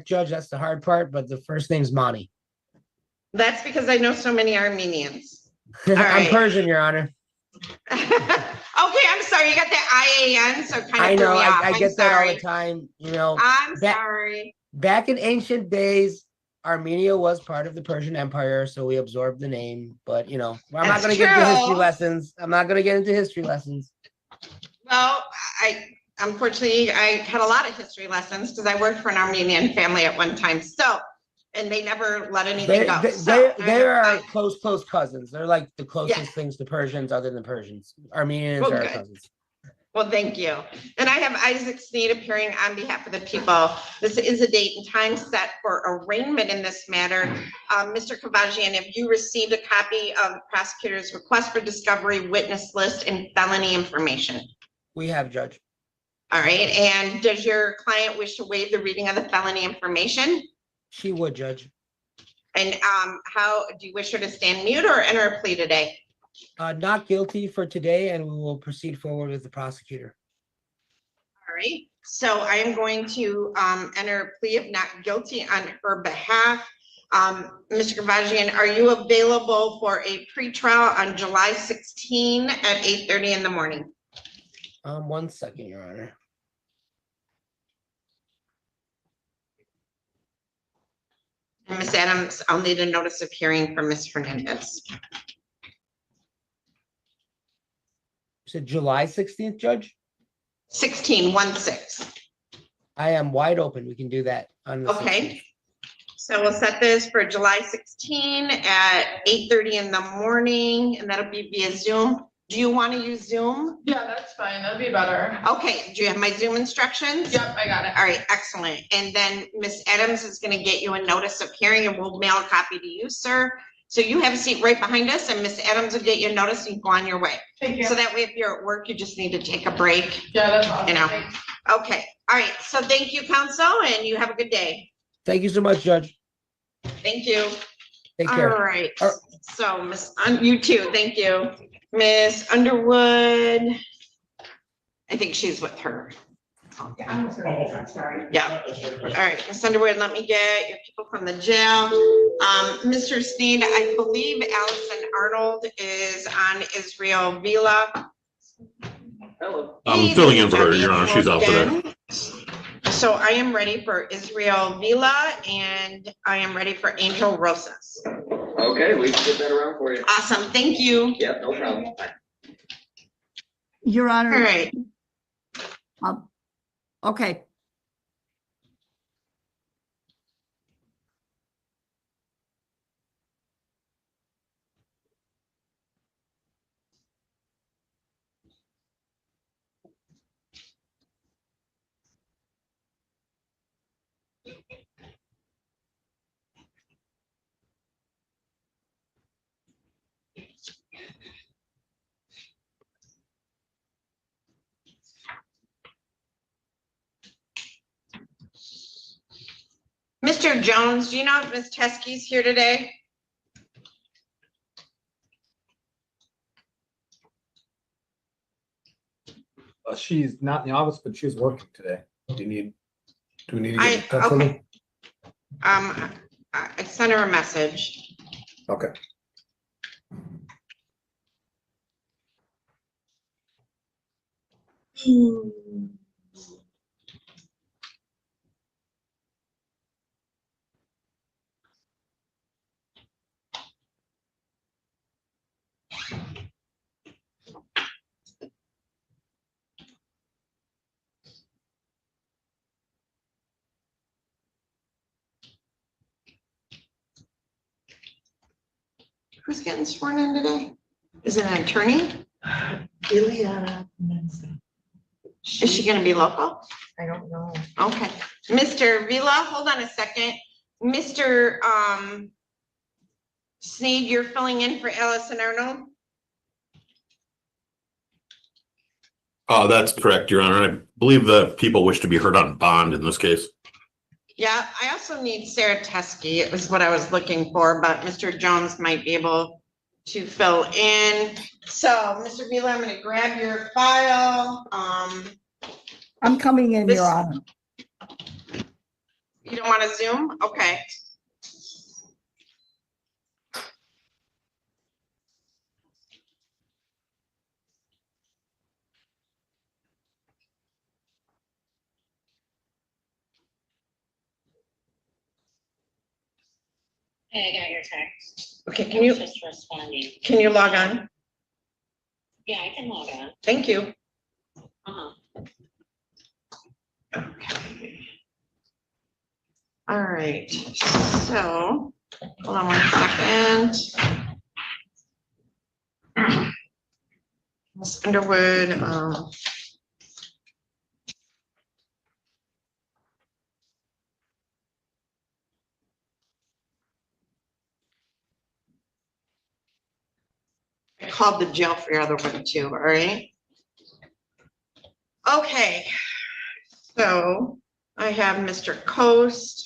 Judge, that's the hard part, but the first name's Mani. That's because I know so many Armenians. I'm right. Persian, Your Honor. Okay, I'm sorry. You got that IAN, so kind of I know. threw me off. I get that all the time. You know, I'm sorry. Back in ancient days, Armenia was part of the Persian Empire, so we absorbed the name. But you know, I'm not going to get into history lessons. I'm not going to get into history lessons. Well, unfortunately, I had a lot of history lessons because I worked for an Armenian family at one time. So, and they never let anything go. They are close cousins. They're like the closest things to Persians other than Persians. Armenians are cousins. Well, thank you. And I have Isaac Sneed appearing on behalf of the people. This is a date and time set for arraignment in this matter. Mr. Kavajian, have you received a copy of the prosecutor's request for discovery, witness list, and felony information? We have, Judge. All right. And does your client wish to waive the reading of the felony information? She would, Judge. And how do you wish her to stand mute or enter a plea today? Not guilty for today, and we will proceed forward with the prosecutor. All right. So I am going to enter a plea of not guilty on her behalf. Mr. Kavajian, are you available for a pretrial on July 16 at 8:30 in the morning? 1 second, Your Honor. And Ms. Adams, I'll need a notice of hearing from Ms. Hernandez. So July 16th, Judge? 16. I am wide open. We can do that on the 16th. So we'll set this for July 16 at 8:30 in the morning, and that'll be via Zoom. Do you want to use Zoom? Yeah, that's fine. That'd be better. Okay. Do you have my Zoom instructions? Yep, I got it. All right, excellent. And then Ms. Adams is going to get you a notice of hearing, and we'll mail a copy to you, sir. So you have a seat right behind us, and Ms. Adams will get you a notice and you go on your way. Thank you. So that way, if you're at work, you just need to take a break. Yeah, that's awesome. You know. Okay. All right. So thank you, counsel, and you have a good day. Thank you so much, Judge. Thank you. Take care. All right. So you too. Thank you. Miss Underwood. I think she's with her. Yeah, I'm sorry. Yeah. All right, Miss Underwood, let me get your people from the jail. Mr. Sneed, I believe Allison Arnold is on Israel Vila. Hello. I'm filling in for her, Your Honor. She's out today. So I am ready for Israel Vila and I am ready for Angel Rosas. Okay, we can get that around for you. Awesome, thank you. Yeah, no problem. Your Honor. All right. Okay. Mr. Jones, do you know if Ms. Teskey's here today? She's not in the office, but she's working today. Do we need to get in touch with her? I sent her a message. Okay. Who's getting sworn in today? Is it an attorney? Ileana. Is she going to be local? I don't know. Okay. Mr. Vila, hold on a second. Mr. Sneed, you're filling in for Allison Arnold? That's correct, Your Honor. I believe the people wish to be heard on bond in this case. Yeah, I also need Sarah Teskey. It was what I was looking for, but Mr. Jones might be able to fill in. So, Mr. Vila, I'm going to grab your file. I'm coming in, Your Honor. You don't want to Zoom? Okay. Hey, I got your text. Okay, I was just responding. can you log on? Yeah, I can log on. Thank you. Uh-huh. Okay. All right, so, hold on 1 second. Ms. Underwood, I called the jail for your other one too, all right? Okay, so I have Mr. Coast.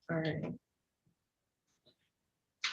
All right.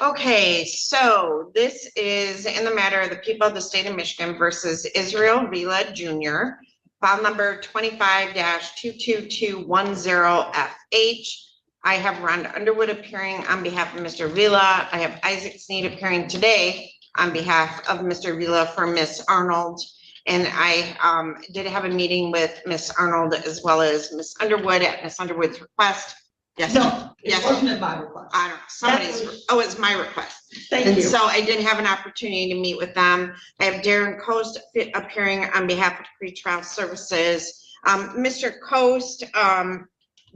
Okay, so this is in the matter of the people of the state of Michigan versus Israel Vila Jr., file number 25-22210FH. I have Rhonda Underwood appearing on behalf of Mr. Vila. I have Isaac Sneed appearing today on behalf of Mr. Vila for Miss Arnold. And I did have a meeting with Miss Arnold as well as Miss Underwood at Miss Underwood's request. Yes. No, it Yes. wasn't at my request. I don't know, somebody's, oh, it's my request. Thank And you. so I did have an opportunity to meet with them. I have Darren Coast appearing on behalf of pretrial services. Mr. Coast,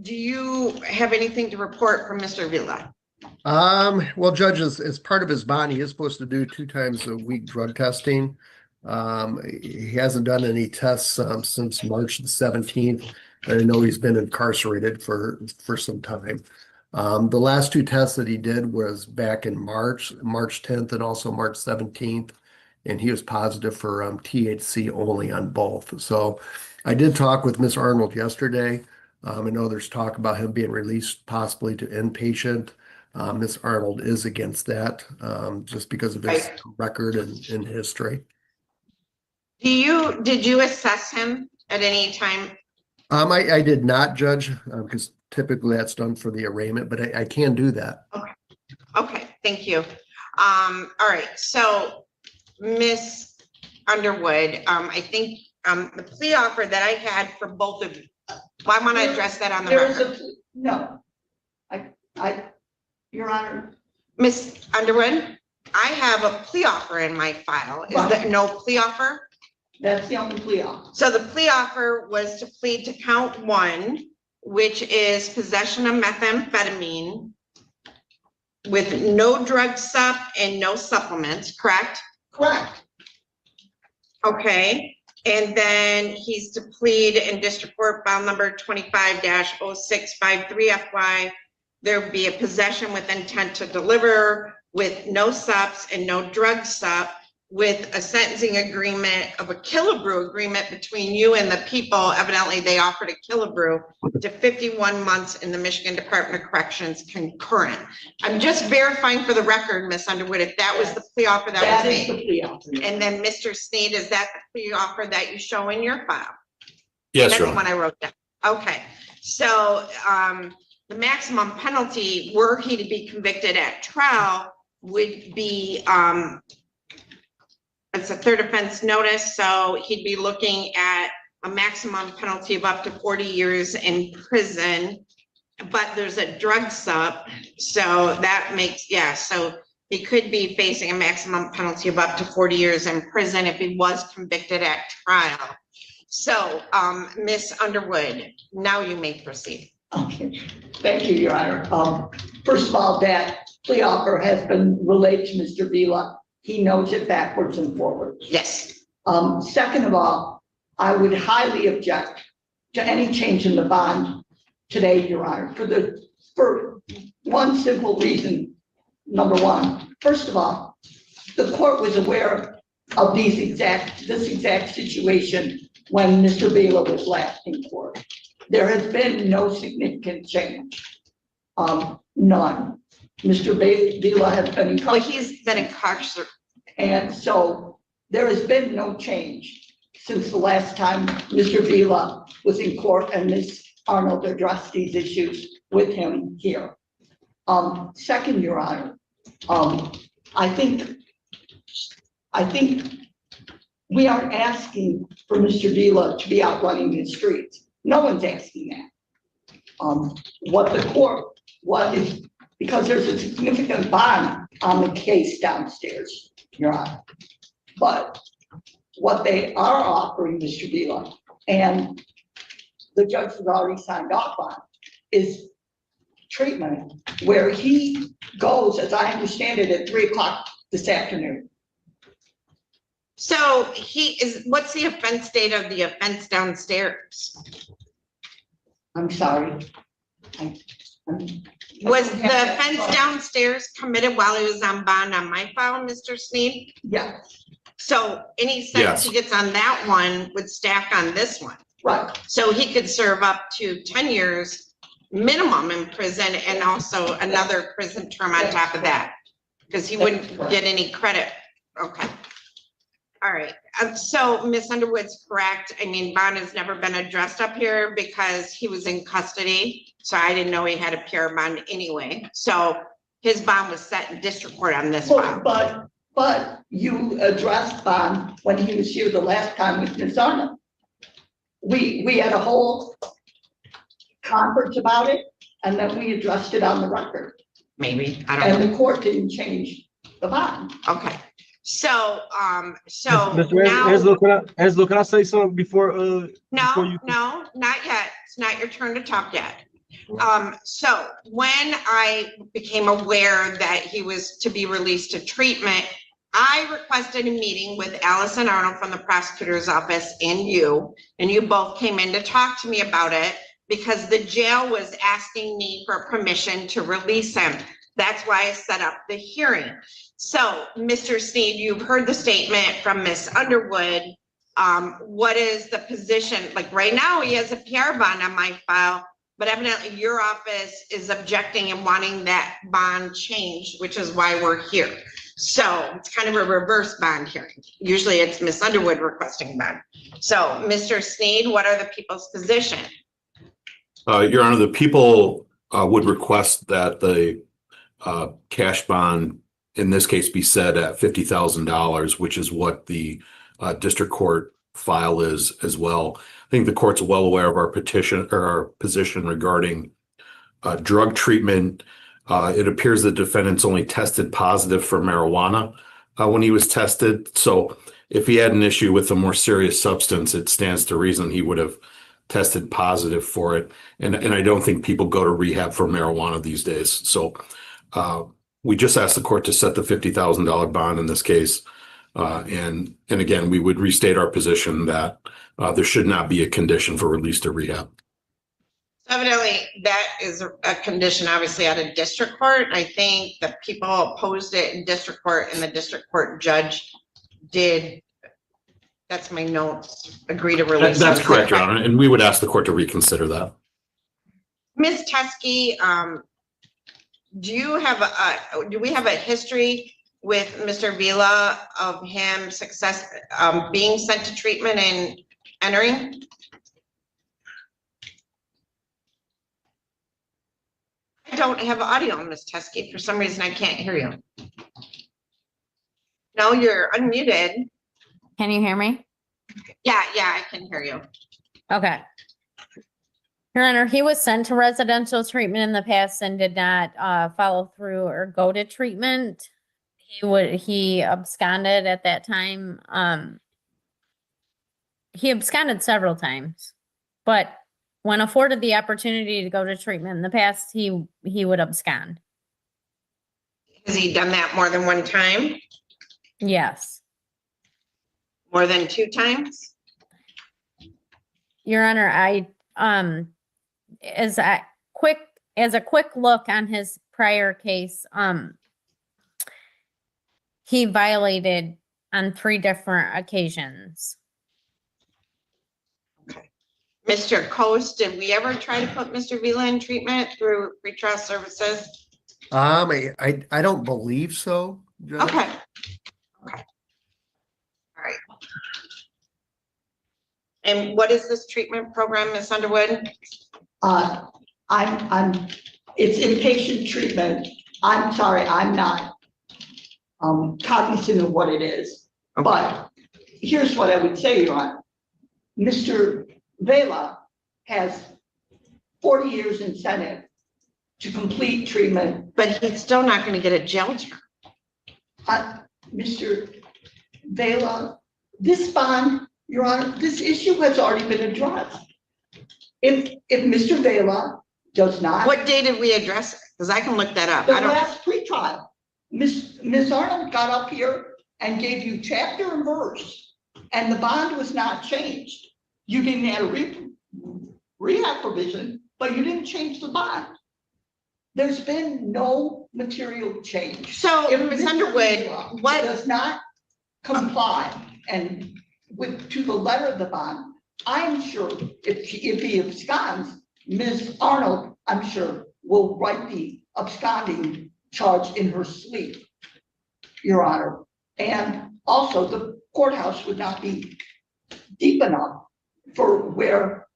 do you have anything to report from Mr. Vila? Well, Judge, as part of his bond, he is supposed to do 2 times a week drug testing. He hasn't done any tests since March the 17th. I know he's been incarcerated for some time. The last 2 tests that he did was back in March 10th and also March 17th, and he was positive for THC only on both. So I did talk with Miss Arnold yesterday. I know there's talk about him being released possibly to inpatient. Miss Arnold is against that, just because of his record and history. Did you assess him at any time? I did not, Judge, because typically that's done for the arraignment, but I can do that. Okay, thank you. All right, so Miss Underwood, I think the plea offer that I had for both of you, well, I want to address that on the There is record. no, Your Honor. Miss Underwood, I have a plea offer in my file. Is Right. there no plea offer? That's the only plea offer. So the plea offer was to plead to count 1, which is possession of methamphetamine with no drug sup and no supplements, correct? Correct. Okay, and then he's to plead in district court file number 25-0653FY. There would be a possession with intent to deliver with no sups and no drug sup, with a sentencing agreement of a Killebrew agreement between you and the people. Evidently, they offered a Killebrew to 51 months in the Michigan Department of Corrections concurrent. I'm just verifying for the record, Miss Underwood, if that was the plea offer that was That is the made. plea offer. And then Mr. Sneed, is that the plea offer that you show in your file? Yes, That's Your the Honor. one I wrote down. Okay, so the maximum penalty, were he to be convicted at trial, would be it's a third offense notice, so he'd be looking at a maximum penalty of up to 40 years in prison. But there's a drug sup, so that makes, yeah, so he could be facing a maximum penalty of up to 40 years in prison if he was convicted at trial. So, Miss Underwood, now you may proceed. Okay, thank you, Your Honor. First of all, that plea offer has been relayed to Mr. Vila. He knows it backwards and forwards. Yes. Second of all, I would highly object to any change in the bond today, Your Honor, for one simple reason. Number one, first of all, the court was aware of this exact situation when Mr. Vila was last in court. There has been no significant change. None. Mr. Vila has been Well, he's been incarcerated. and so there has been no change since the last time Mr. Vila was in court and Ms. Arnold address these issues with him here. Second, Your Honor, I think we aren't asking for Mr. Vila to be out running the streets. No one's asking that. What the court, because there's a significant bond on the case downstairs, Your Honor. But what they are offering Mr. Vila, and the judge has already signed off on, is treatment where he goes, as I understand it, at 3 o'clock this afternoon. So what's the offense date of the offense downstairs? I'm sorry. Was the offense downstairs committed while he was on bond on my file, Mr. Sneed? Yes, So any sentence he gets on that one would stack on this one. right. So he could serve up to 10 years minimum in prison and also another prison term on top of that. Because he wouldn't get any credit. Okay. All right. So Ms. Underwood's correct. I mean, bond has never been addressed up here because he was in custody. So I didn't know he had a PR bond anyway. So his bond was set in district court on this file. But you addressed bond when he was here the last time with Ms. Arnold. We had a whole conference about it, and then we addressed it on the record. Maybe, I don't know. And the court didn't change the bond. Okay. So, Angelo, can I say something before you? No, not yet. It's not your turn to talk yet. So when I became aware that he was to be released to treatment, I requested a meeting with Allison Arnold from the prosecutor's office and you both came in to talk to me about it because the jail was asking me for permission to release him. That's why I set up the hearing. So, Mr. Sneed, you've heard the statement from Ms. Underwood. What is the position? Like right now, he has a PR bond on my file, but evidently your office is objecting and wanting that bond changed, which is why we're here. So it's kind of a reverse bond hearing. Usually it's Ms. Underwood requesting bond. So, Mr. Sneed, what are the people's position? Your Honor, the people would request that the cash bond, in this case, be set at $50,000, which is what the district court file is as well. I think the court's well aware of our petition or our position regarding drug treatment. It appears the defendant's only tested positive for marijuana when he was tested. So if he had an issue with a more serious substance, it stands to reason he would have tested positive for it. And I don't think people go to rehab for marijuana these days. So we just asked the court to set the $50,000 bond in this case. And again, we would restate our position that there should not be a condition for release to rehab. Evidently, that is a condition obviously out of district court. I think the people opposed it in district court and the district court judge did, that's my notes, agree to release. That's correct, Your Honor. And we would ask the court to reconsider that. Ms. Teskey, do we have a history with Mr. Vila of him being sent to treatment and entering? I don't have audio, Ms. Teskey. For some reason, I can't hear you. No, you're unmuted. Can you hear me? Yeah, I can hear you. Okay. Your Honor, he was sent to residential treatment in the past and did not follow through or go to treatment. He absconded at that time. He absconded several times, but when afforded the opportunity to go to treatment in the past, he would abscond. Has he done that more than one time? Yes. More than 2 times? Your Honor, as a quick look on his prior case, he violated on 3 different occasions. Okay. Mr. Coast, did we ever try to put Mr. Vila in treatment through pretrial services? I don't believe so, Judge. Okay. All right. And what is this treatment program, Ms. Underwood? It's inpatient treatment. I'm sorry, I'm not cognizant of what it is. But here's what I would say, Your Honor. Mr. Vela has 40 years incentive to complete treatment. But he's still not going to get a jail term. Mr. Vela, this bond, Your Honor, this issue has already been addressed. If Mr. Vela does not. What day did we address it? Because I can look that up. The I don't. last pretrial, Ms. Arnold got up here and gave you chapter and verse, and the bond was not changed. You didn't add a rehab provision, but you didn't change the bond. There's been no material change. So, If Ms. Mr. Underwood, Vela what? does not comply and to the letter of the bond, I'm sure if he absconds, Ms. Arnold, I'm sure, will write the absconding charge in her sleep, Your Honor. And also the courthouse would not be deep enough for where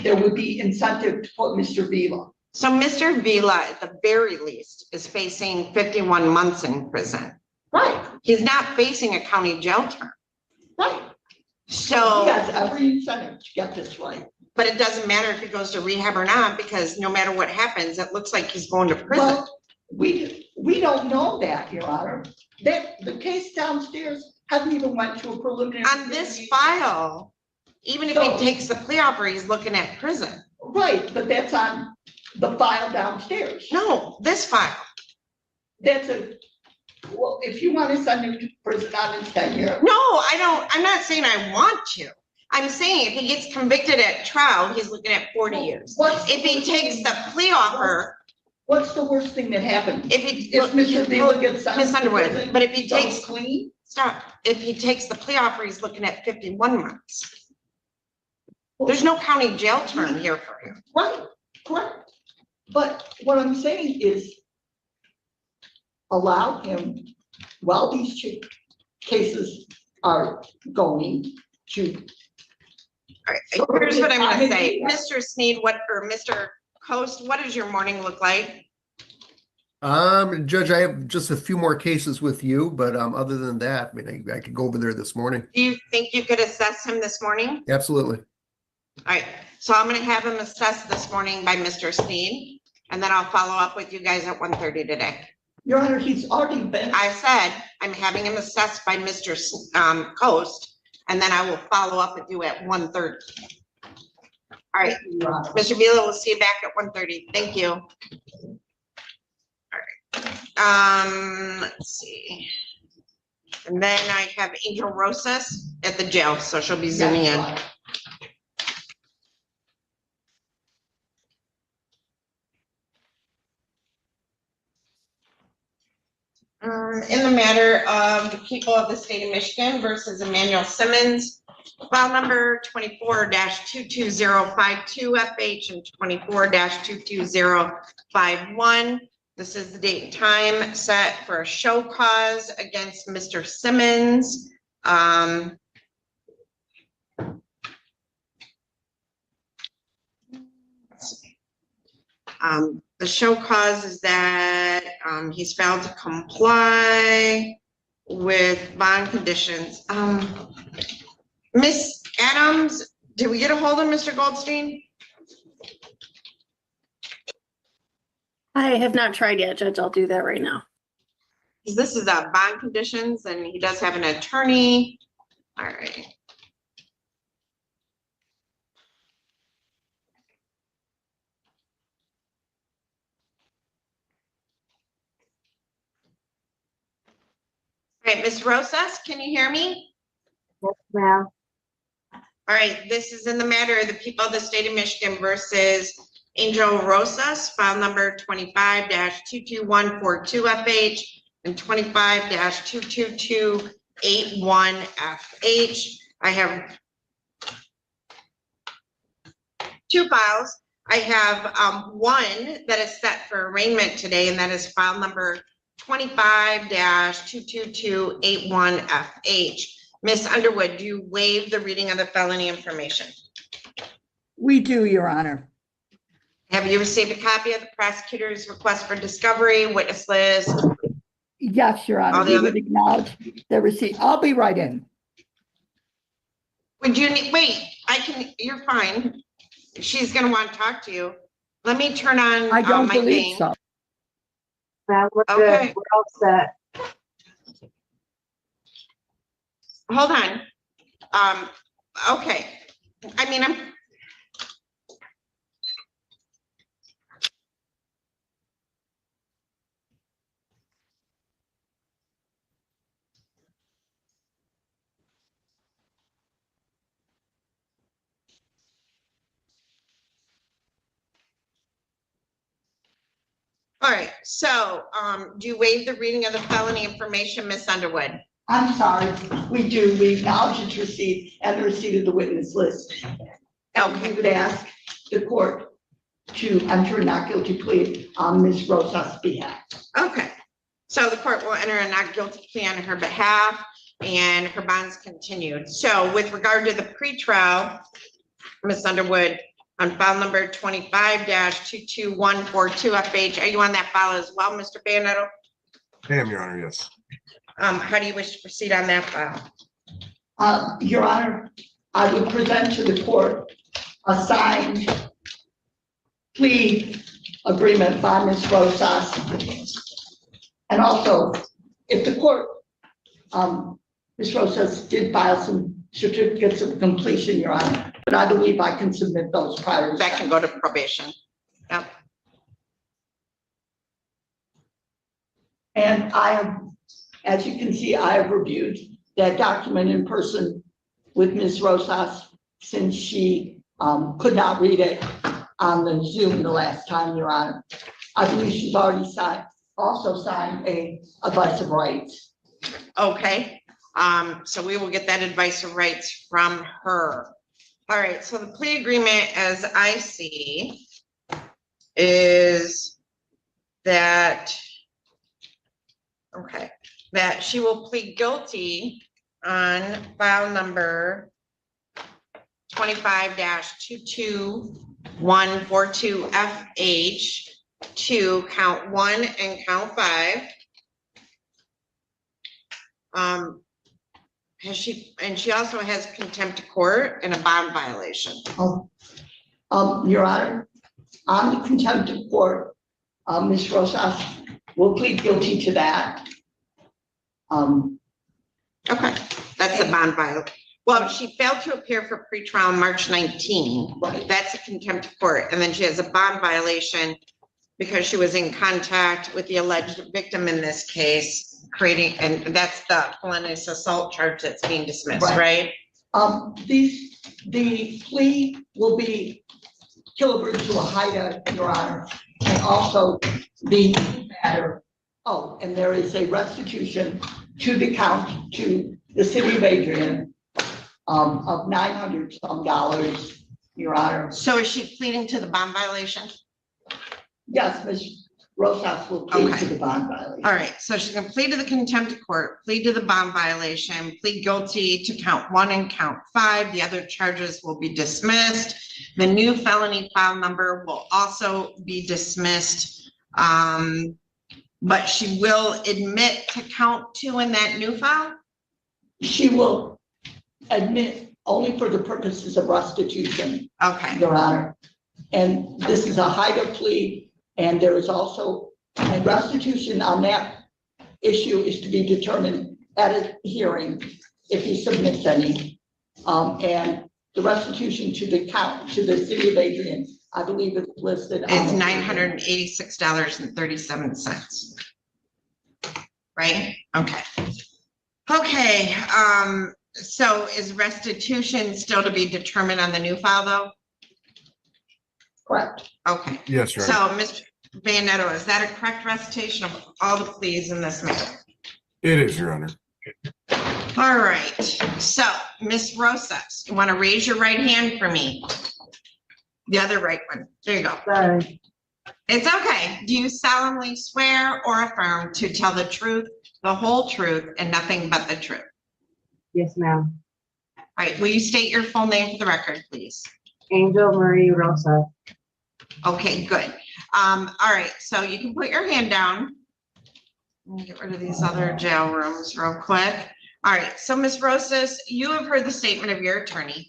there would be incentive to put Mr. Vela. So Mr. Vela, at the very least, is facing 51 months in prison. Right, He's not facing a county jail term. right. So. He has every incentive to get this right. But it doesn't matter if he goes to rehab or not, because no matter what happens, it looks like he's going to prison. Well, we don't know that, Your Honor. That the case downstairs hasn't even went to a preliminary. On this file, even if he takes the plea offer, he's looking at prison. Right, but that's on the file downstairs. No, this file. That's well, if you want to send him to prison on his tenure. No, I don't. I'm not saying I want to. I'm saying if he gets convicted at trial, he's looking at 40 years. If he takes the plea offer. What's the worst thing that happened? If Mr. Vela gets sentenced to Underwood, prison, but if he takes clean. Stop. If he takes the plea offer, he's looking at 51 months. There's no county jail term here for you. Right, correct. But what I'm saying is allow him, while these cases are going to. All right, here's what I'm gonna say. Mr. Sneed, or Mr. Coast, what does your morning look like? Judge, I have just a few more cases with you, but other than that, I mean, I could go over there this morning. Do you think you could assess him this morning? Absolutely. All right, so I'm gonna have him assessed this morning by Mr. Sneed, and then I'll follow up with you guys at 1:30 today. Your Honor, he's already been. I said I'm having him assessed by Mr. Coast, and then I will follow up with you at 1:30. All right, Mr. Vila, we'll see you back at 1:30. Thank you. All right. Let's see. And then I have Angel Rosas at the jail, so she'll be zooming in. In the matter of the people of the state of Michigan versus Emmanuel Simmons, file number 24-22052 FH and 24-22051. This is the date and time set for a show cause against Mr. Simmons. The show cause is that he's failed to comply with bond conditions. Miss Adams, did we get a hold of Mr. Goldstein? I have not tried yet, Judge. I'll do that right now. This is bond conditions, and he does have an attorney. All right. All right, Ms. Rosas, can you hear me? Yes, ma'am. All right, this is in the matter of the people of the state of Michigan versus Angel Rosas, file number 25-22142 FH and 25-22281 FH. I have two files. I have one that is set for arraignment today, and that is file number 25-22281 FH. Ms. Underwood, do you waive the reading of the felony information? We do, Your Honor. Have you received a copy of the prosecutor's request for discovery, witness list? Yes, Your All Honor, the we other- would acknowledge the receipt. I'll be right in. Would you need, wait, you're fine. She's gonna want to talk to you. Let me turn on I don't my believe thing. so. Okay. We're all set. Hold on. Okay. I mean, all right, so, do you waive the reading of the felony information, Ms. Underwood? I'm sorry, we do. We acknowledge its receipt and the receipt of the witness list. And we would ask the court to enter a not guilty plea on Ms. Rosas' behalf. Okay, so the court will enter a not guilty plea on her behalf and her bond's continued. So with regard to the pretrial, Ms. Underwood, on file number 25-22142 FH, are you on that file as well, Mr. Bayanetto? I am, Your Honor, yes. How do you wish to proceed on that file? Your Honor, I would present to the court a signed plea agreement by Ms. Rosas. And also, if the court, Ms. Rosas did file some certificates of completion, Your Honor, but I believe I can submit those prior. That can go to probation. Yep. And I have, as you can see, I have reviewed that document in person with Ms. Rosas since she could not read it on the Zoom the last time, Your Honor. I believe she's already also signed a advice of rights. Okay, so we will get that advice of rights from her. All right, so the plea agreement, as I see, is that, okay, that she will plead guilty on file number 25-22142 FH to count 1 and count 5. She also has contempt of court and a bond violation. Your Honor, on the contempt of court, Ms. Rosas will plead guilty to that. Okay, that's a bond violation. Well, she failed to appear for pretrial on March 19. Right. That's a contempt of court. And then she has a bond violation because she was in contact with the alleged victim in this case, and that's the felonious assault charge that's being dismissed, right? The plea will be delivered to a HIDA, Your Honor, and also the matter. Oh, and there is a restitution to the count to the city of Adrian of $900 some, Your Honor. So is she pleading to the bond violation? Yes, Ms. Rosas will plead to the bond violation. All right, so she's gonna plead to the contempt of court, plead to the bond violation, plead guilty to count 1 and count 5. The other charges will be dismissed. The new felony file number will also be dismissed. But she will admit to count 2 in that new file? She will admit only for the purposes of restitution. Okay. Your Honor. And this is a HIDA plea, and there is also a restitution on that issue is to be determined at a hearing if he submits any. And the restitution to the count to the city of Adrian, I believe it's listed. It's $986.37. Right? Okay. Okay, so is restitution still to be determined on the new file though? Correct. Okay. Yes, Your So, Honor. Mr. Bayanetto, is that a correct recitation of all the pleas in this matter? It is, Your Honor. All right, so Ms. Rosas, you want to raise your right hand for me? The other right one. There you go. Sorry. It's okay. Do you solemnly swear or affirm to tell the truth, the whole truth, and nothing but the truth? Yes, ma'am. All right, will you state your full name for the record, please? Angel Marie Rosa. Okay, good. All right, so you can put your hand down. Let me get rid of these other jail rooms real quick. All right, so Ms. Rosas, you have heard the statement of your attorney.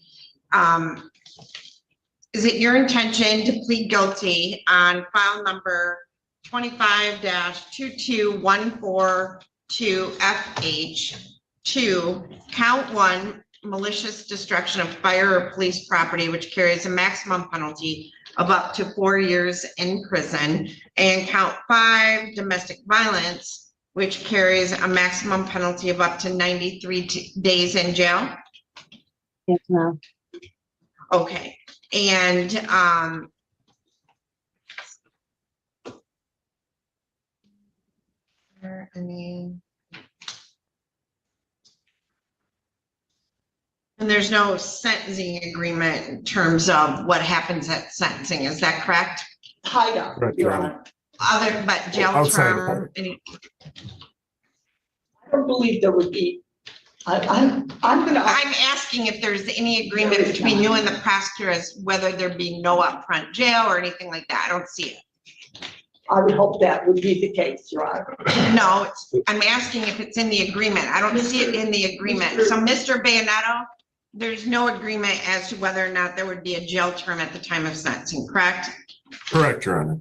Is it your intention to plead guilty on file number 25-22142FH to count 1, malicious destruction of fire or police property, which carries a maximum penalty of up to 4 years in prison, and count 5, domestic violence, which carries a maximum penalty of up to 93 days in jail? Yes, ma'am. Okay, and and there's no sentencing agreement in terms of what happens at sentencing, is that correct? Hideout, Correct, Your Your Honor. Other, but jail Outside of term, I don't believe there would be, I'm gonna, I'm asking if there's any agreement There is between not. you and the prosecutor as whether there be no upfront jail or anything like that. I don't see it. I would hope that would be the case, Your Honor. No, I'm asking if it's in the agreement. I don't see it in the agreement. So Mr. Bayonetto, there's no agreement as to whether or not there would be a jail term at the time of sentencing, correct? Correct, Your Honor.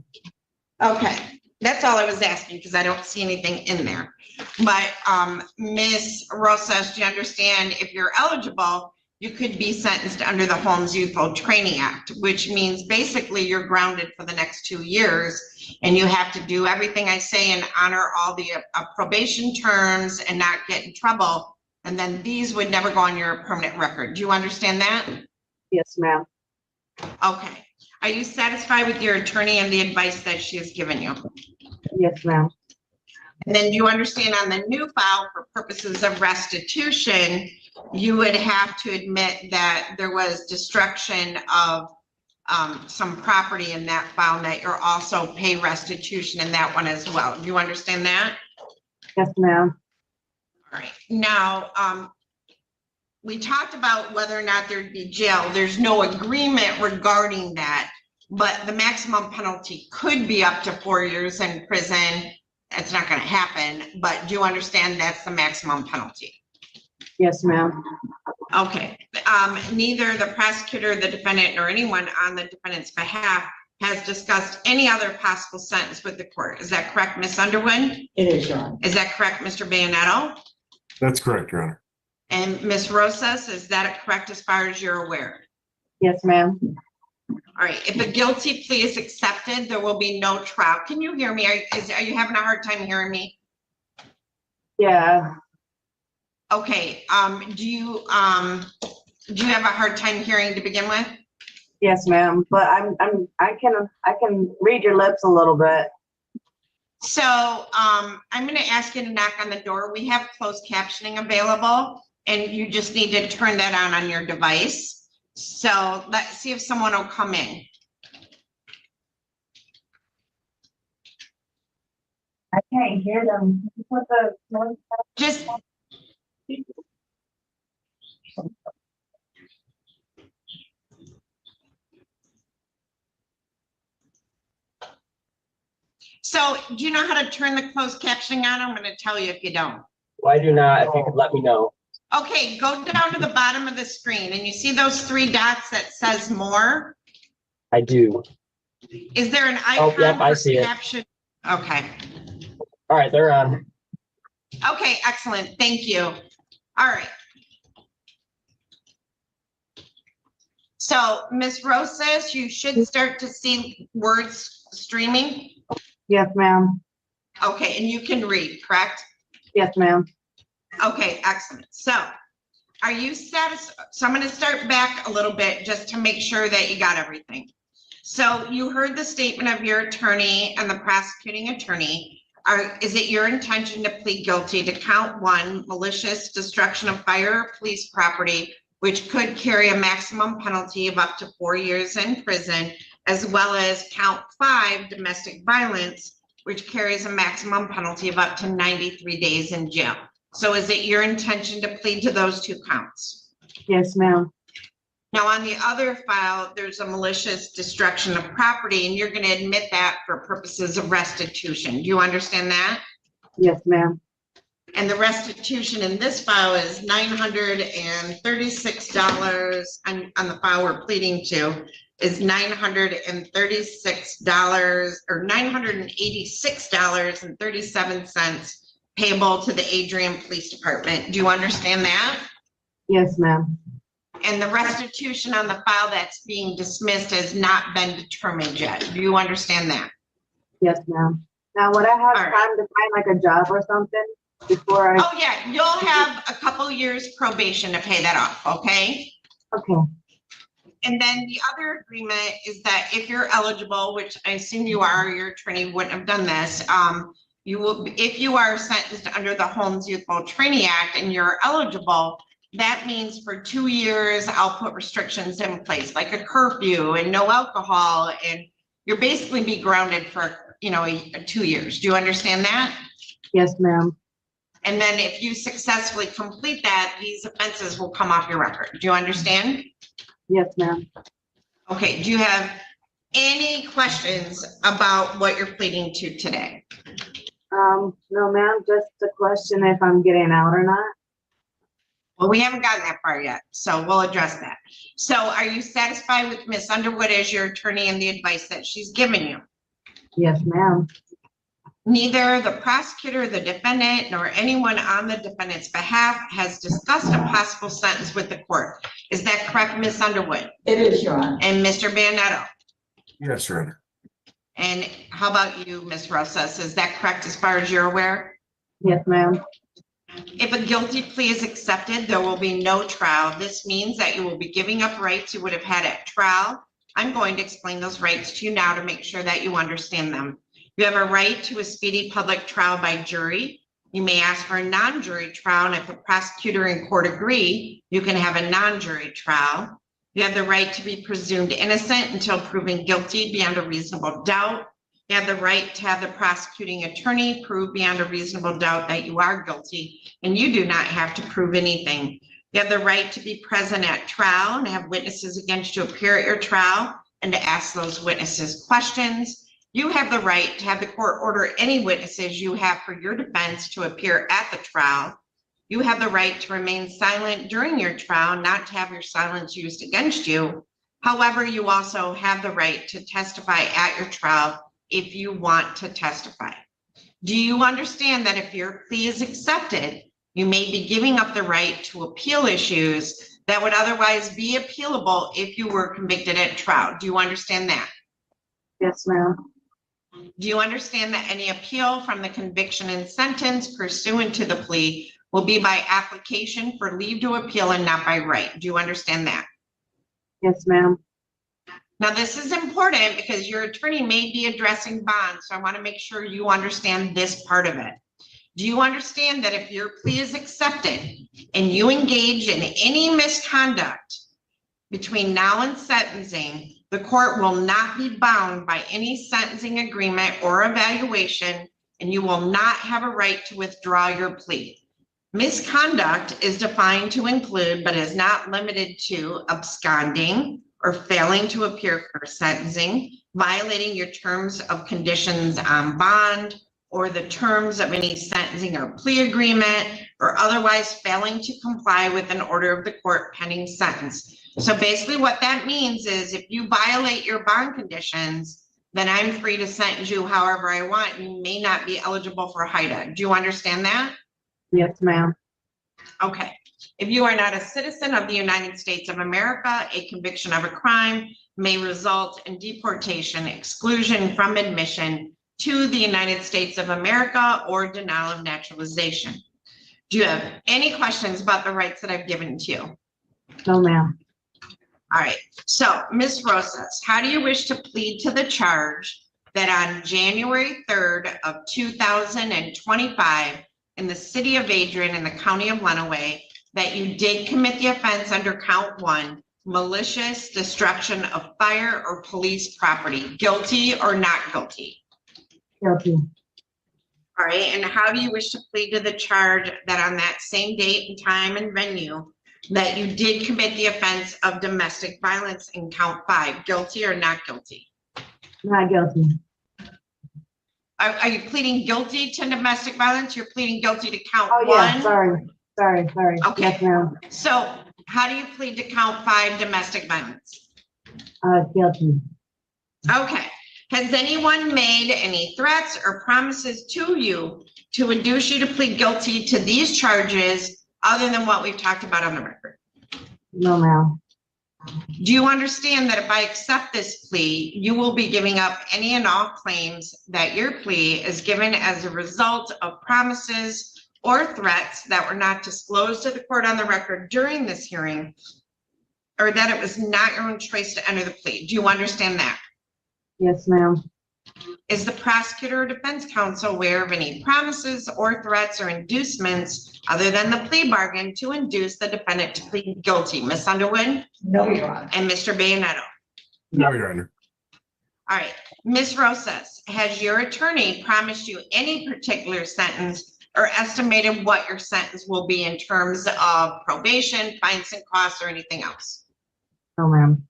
Okay, that's all I was asking because I don't see anything in there. But Ms. Rosas, do you understand if you're eligible, you could be sentenced under the Holmes Youthful Training Act, which means basically you're grounded for the next 2 years and you have to do everything I say and honor all the probation terms and not get in trouble. And then these would never go on your permanent record. Do you understand that? Yes, ma'am. Okay. Are you satisfied with your attorney and the advice that she has given you? Yes, ma'am. And then do you understand on the new file for purposes of restitution, you would have to admit that there was destruction of some property in that file, and that you're also pay restitution in that one as well. Do you understand that? Yes, ma'am. All right. Now, we talked about whether or not there'd be jail. There's no agreement regarding that, but the maximum penalty could be up to 4 years in prison. It's not going to happen, but do you understand that's the maximum penalty? Yes, ma'am. Okay. Neither the prosecutor, the defendant, nor anyone on the defendant's behalf has discussed any other possible sentence with the court. Is that correct, Ms. Underwood? It is, Your Honor. Is that correct, Mr. Bayonetto? That's correct, Your Honor. And Ms. Rosas, is that correct as far as you're aware? Yes, ma'am. All right, if a guilty plea is accepted, there will be no trial. Can you hear me? Are you having a hard time hearing me? Yeah. Okay, do you have a hard time hearing to begin with? Yes, ma'am. But I can read your lips a little bit. So I'm going to ask you to knock on the door. We have closed captioning available, and you just need to turn that on your device. So let's see if someone will come in. I can't hear them. Just so do you know how to turn the closed captioning on? I'm going to tell you if you don't. Why do not, if you could let me know. Okay, go down to the bottom of the screen and you see those 3 dots that says more? I do. Is there an icon? Oh, yep, I for see it. caption? Okay. All right, they're on. Okay, excellent. Thank you. All right. So, Ms. Rosas, you should start to see words streaming. Yes, ma'am. Okay, and you can read, correct? Yes, ma'am. Okay, excellent. So, are you satisfied? So I'm going to start back a little bit just to make sure that you got everything. So you heard the statement of your attorney and the prosecuting attorney. Is it your intention to plead guilty to count 1, malicious destruction of fire or police property, which could carry a maximum penalty of up to 4 years in prison, as well as count 5, domestic violence, which carries a maximum penalty of up to 93 days in jail? So is it your intention to plead to those 2 counts? Yes, ma'am. Now, on the other file, there's a malicious destruction of property, and you're going to admit that for purposes of restitution. Do you understand that? Yes, ma'am. And the restitution in this file is $936 on the file we're pleading to is $936 or $986.37 payable to the Adrian Police Department. Do you understand that? Yes, ma'am. And the restitution on the file that's being dismissed has not been determined yet. Do you understand that? Yes, ma'am. Now, would I have All right. time to find like a job or something before I? Oh, yeah, you'll have a couple years probation to pay that off, okay? Okay. And then the other agreement is that if you're eligible, which I assume you are, your attorney wouldn't have done this. You will, if you are sentenced under the Homes Youthful Training Act and you're eligible, that means for 2 years, I'll put restrictions in place, like a curfew and no alcohol, and you'll basically be grounded for, 2 years. Do you understand that? Yes, ma'am. And then if you successfully complete that, these offenses will come off your record. Do you understand? Yes, ma'am. Okay, do you have any questions about what you're pleading to today? No, ma'am, just a question if I'm getting out or not. Well, we haven't gotten that far yet, so we'll address that. So are you satisfied with Ms. Underwood as your attorney and the advice that she's given you? Yes, ma'am. Neither the prosecutor, the defendant, nor anyone on the defendant's behalf has discussed a possible sentence with the court. Is that correct, Ms. Underwood? It is, Your Honor. And Mr. Bandetto? Yes, Your Honor. And how about you, Ms. Rosas? Is that correct as far as you're aware? Yes, ma'am. If a guilty plea is accepted, there will be no trial. This means that you will be giving up rights you would have had at trial. I'm going to explain those rights to you now to make sure that you understand them. You have a right to a speedy public trial by jury. You may ask for a non-jury trial, and if the prosecutor and court agree, you can have a non-jury trial. You have the right to be presumed innocent until proven guilty beyond a reasonable doubt. You have the right to have the prosecuting attorney prove beyond a reasonable doubt that you are guilty, and you do not have to prove anything. You have the right to be present at trial and have witnesses against you appear at your trial and to ask those witnesses questions. You have the right to have the court order any witnesses you have for your defense to appear at the trial. You have the right to remain silent during your trial, not to have your silence used against you. However, you also have the right to testify at your trial if you want to testify. Do you understand that if your plea is accepted, you may be giving up the right to appeal issues that would otherwise be appealable if you were convicted at trial? Do you understand that? Yes, ma'am. Do you understand that any appeal from the conviction and sentence pursuant to the plea will be by application for leave to appeal and not by right? Do you understand that? Yes, ma'am. Now, this is important because your attorney may be addressing bonds, so I want to make sure you understand this part of it. Do you understand that if your plea is accepted and you engage in any misconduct between now and sentencing, the court will not be bound by any sentencing agreement or evaluation, and you will not have a right to withdraw your plea. Misconduct is defined to include, but is not limited to, absconding or failing to appear for sentencing, violating your terms of conditions on bond, or the terms of any sentencing or plea agreement, or otherwise failing to comply with an order of the court pending sentence. So basically what that means is if you violate your bond conditions, then I'm free to sentence you however I want. You may not be eligible for HIDA. Do you understand that? Yes, ma'am. Okay. If you are not a citizen of the United States of America, a conviction of a crime may result in deportation, exclusion from admission to the United States of America, or denial of naturalization. Do you have any questions about the rights that I've given to you? No, ma'am. All right. So, Ms. Rosas, how do you wish to plead to the charge that on January 3rd of 2025 in the city of Adrian in the county of Lenawee, that you did commit the offense under count 1, malicious destruction of fire or police property, guilty or not guilty? Guilty. All right, and how do you wish to plead to the charge that on that same date and time and venue, that you did commit the offense of domestic violence in count 5. Guilty or not guilty? Not guilty. Are you pleading guilty to domestic violence? You're pleading guilty to count Oh, 1? yeah, sorry. Okay. Yes, ma'am. So how do you plead to count 5 domestic violence? Guilty. Okay. Has anyone made any threats or promises to you to induce you to plead guilty to these charges other than what we've talked about on the record? No, ma'am. Do you understand that if I accept this plea, you will be giving up any and all claims that your plea is given as a result of promises or threats that were not disclosed to the court on the record during this hearing, or that it was not your own choice to enter the plea? Do you understand that? Yes, ma'am. Is the prosecutor or defense counsel aware of any promises or threats or inducements other than the plea bargain to induce the defendant to plead guilty? Ms. Underwood? No, Your Honor. And Mr. Bayonetto? No, Your Honor. All right. Ms. Rosas, has your attorney promised you any particular sentence or estimated what your sentence will be in terms of probation, fines and costs, or anything else? No, ma'am.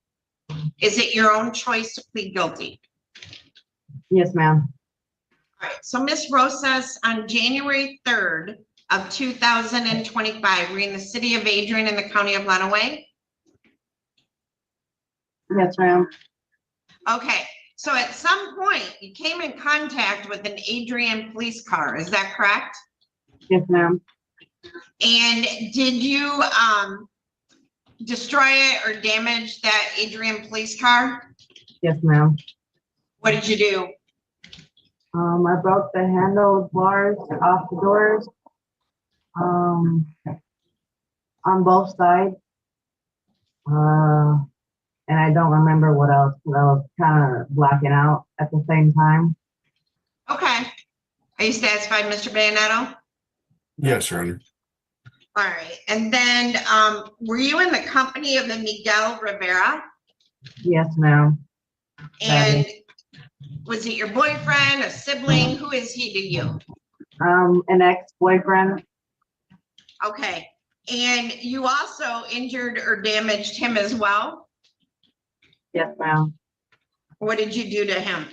Is it your own choice to plead guilty? Yes, ma'am. All right, so Ms. Rosas, on January 3rd of 2025, we're in the city of Adrian in the county of Lenawee. Yes, ma'am. Okay, so at some point you came in contact with an Adrian police car, is that correct? Yes, ma'am. And did you destroy it or damage that Adrian police car? Yes, ma'am. What did you do? I broke the handlebars off the doors. On both sides. And I don't remember what else, but I was kind of blacking out at the same time. Okay. Are you satisfied, Mr. Bayonetto? Yes, Your Honor. All right, and then were you in the company of the Miguel Rivera? Yes, ma'am. And was it your boyfriend, a sibling? Who is he to you? An ex-boyfriend. Okay, and you also injured or damaged him as well? Yes, ma'am. What did you do to him?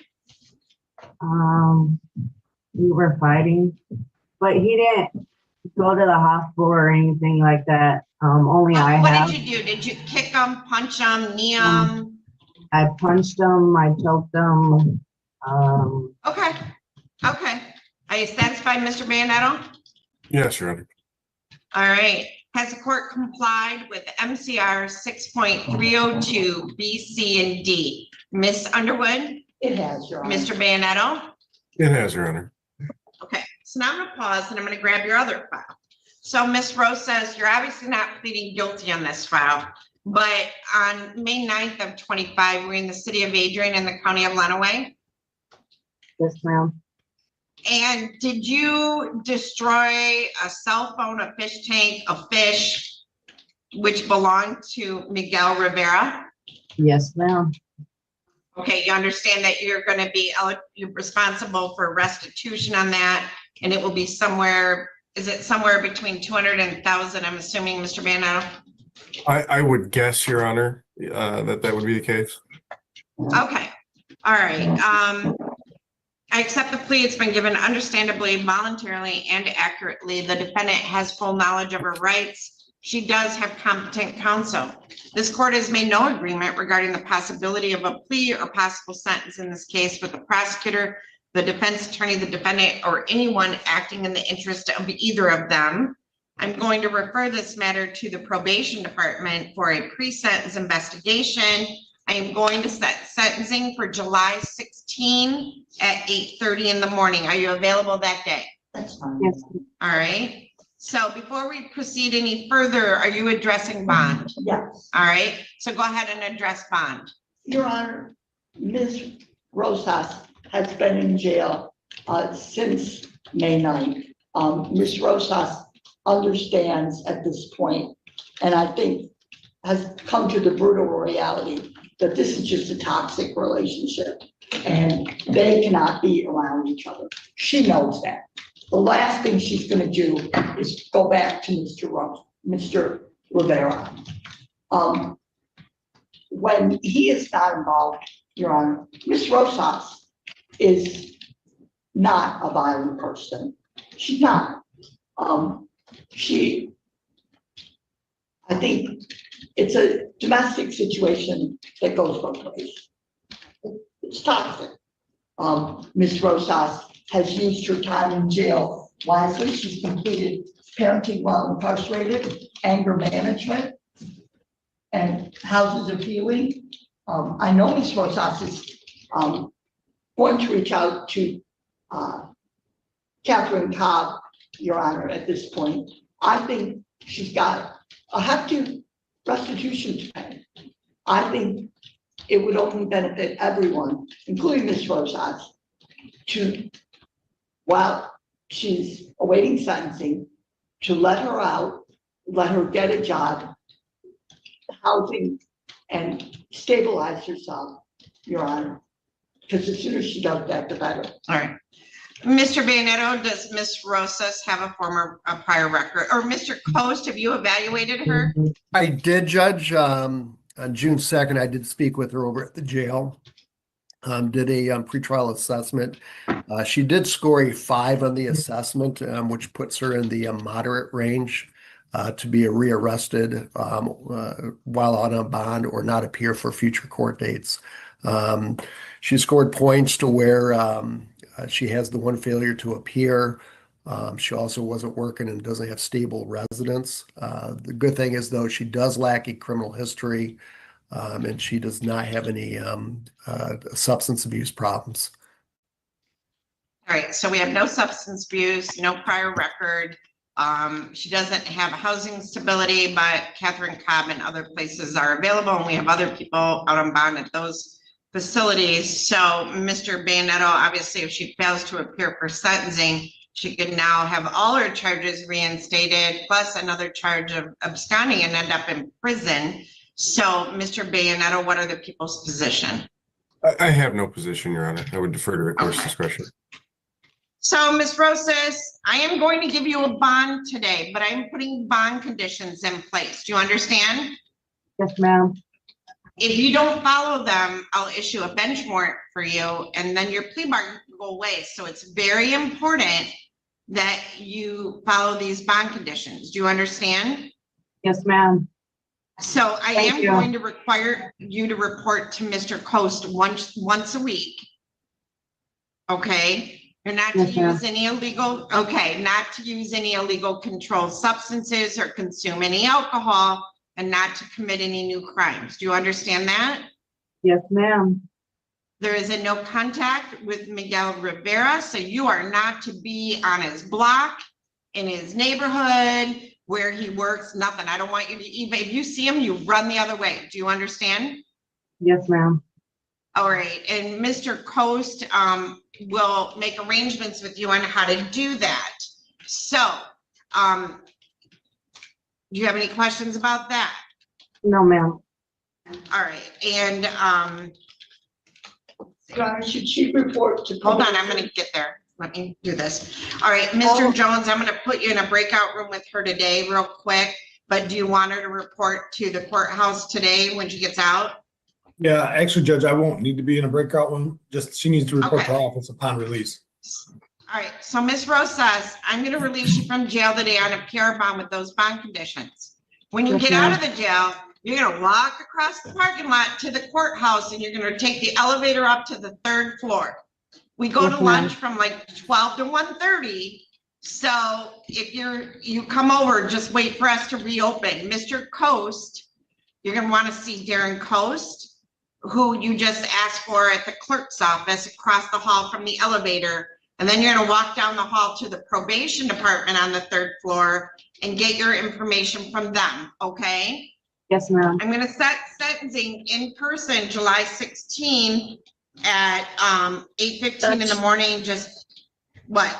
We were fighting, but he didn't go to the hospital or anything like that. Only I have. What did you do? Did you kick him, punch him, knee him? I punched him, I choked him. Okay, okay. Are you satisfied, Mr. Bayonetto? Yes, Your Honor. All right. Has the court complied with MCR 6.302 B, C, and D? Ms. Underwood? It has, Your Honor. Mr. Bayonetto? It has, Your Honor. Okay, so now I'm gonna pause and I'm gonna grab your other file. So Ms. Rosas, you're obviously not pleading guilty on this file, but on May 9th of 25, we're in the city of Adrian in the county of Lenawee. Yes, ma'am. And did you destroy a cell phone, a fish tank, a fish, which belonged to Miguel Rivera? Yes, ma'am. Okay, you understand that you're gonna be responsible for restitution on that, and it will be somewhere, is it somewhere between 200 and 1,000, I'm assuming, Mr. Bayonetto? I would guess, Your Honor, that would be the case. Okay, all right. I accept the plea. It's been given understandably, voluntarily, and accurately. The defendant has full knowledge of her rights. She does have competent counsel. This court has made no agreement regarding the possibility of a plea or possible sentence in this case with the prosecutor, the defense attorney, the defendant, or anyone acting in the interest of either of them. I'm going to refer this matter to the probation department for a pre-sentence investigation. I am going to set sentencing for July 16 at 8:30 in the morning. Are you available that day? That's fine. Yes. All right. So before we proceed any further, are you addressing bond? Yes. All right. So go ahead and address bond. Your Honor, Ms. Rosas has been in jail since May 9th. Ms. Rosas understands at this point, and I think has come to the brutal reality that this is just a toxic relationship and they cannot be around each other. She knows that. The last thing she's going to do is go back to Mr. Rivera. When he is not involved, Your Honor, Ms. Rosas is not a violent person. She's not. I think it's a domestic situation that goes both ways. It's toxic. Ms. Rosas has used her time in jail wisely. She's completed parenting while incarcerated, anger management, and houses of healing. I know Ms. Rosas is going to reach out to Catherine Cobb, Your Honor, at this point. I think she's got a hefty restitution to pay. I think it would only benefit everyone, including Ms. Rosas, to, while she's awaiting sentencing, to let her out, let her get a job, housing, and stabilize herself, Your Honor. Because as soon as she does that, the better. All right. Mr. Bayanetto, does Ms. Rosas have a prior record? Or Mr. Coast, have you evaluated her? I did, Judge. On June 2nd, I did speak with her over at the jail. Did a pretrial assessment. She did score a 5 on the assessment, which puts her in the moderate range to be rearrested while out on bond or not appear for future court dates. She scored points to where she has the one failure to appear. She also wasn't working and doesn't have stable residence. The good thing is, though, she does lack a criminal history, and she does not have any substance abuse problems. All right, so we have no substance abuse, no prior record. She doesn't have housing stability, but Catherine Cobb and other places are available, and we have other people out on bond at those facilities. So Mr. Bayanetto, obviously, if she fails to appear for sentencing, she could now have all her charges reinstated, plus another charge of absconding and end up in prison. So Mr. Bayanetto, what are the people's position? I have no position, Your Honor. I would defer to the court's discretion. So Ms. Rosas, I am going to give you a bond today, but I'm putting bond conditions in place. Do you understand? Yes, ma'am. If you don't follow them, I'll issue a bench warrant for you, and then your plea bargain will go away. So it's very important that you follow these bond conditions. Do you understand? Yes, ma'am. So I Thank am you. going to require you to report to Mr. Coast once a week. Okay? You're not to Yes, ma'am. use any illegal, okay, not to use any illegal controlled substances or consume any alcohol, and not to commit any new crimes. Do you understand that? Yes, ma'am. There is a no contact with Miguel Rivera, so you are not to be on his block, in his neighborhood, where he works, nothing. I don't want you to even, if you see him, you run the other way. Do you understand? Yes, ma'am. All right, and Mr. Coast will make arrangements with you on how to do that. So, do you have any questions about that? No, ma'am. All right, and Your Honor, should she report to? hold on, I'm gonna get there. Let me do this. All right, Mr. Jones, I'm gonna put you in a breakout room with her today real quick, but do you want her to report to the courthouse today when she gets out? Yeah, actually, Judge, I won't need to be in a breakout one. Just she needs to report Okay. to her office upon release. All right, so Ms. Rosas, I'm gonna release you from jail today on a PR bond with those bond conditions. When you Yes, get out ma'am. of the jail, you're gonna walk across the parking lot to the courthouse and you're gonna take the elevator up to the 3rd floor. We go Yes, to ma'am. lunch from like 12 to 1:30. So if you come over, just wait for us to reopen. Mr. Coast, you're gonna wanna see Darren Coast, who you just asked for at the clerk's office across the hall from the elevator. And then you're gonna walk down the hall to the probation department on the 3rd floor and get your information from them, okay? Yes, ma'am. I'm gonna set sentencing in person July 16 at 8:15 in the morning, just, what?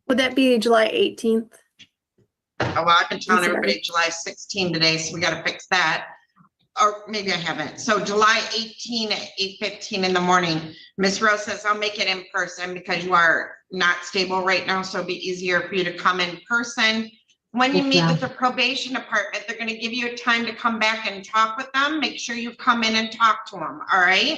Would that be July 18th? Oh, well, I've been telling I'm sorry. everybody July 16 today, so we gotta fix that. Or maybe I haven't. So July 18 at 8:15 in the morning. Ms. Rose says I'll make it in person because you are not stable right now, so it'll be easier for you to come in person. When you Yes, meet ma'am. with the probation department, they're gonna give you a time to come back and talk with them. Make sure you come in and talk to them, all right?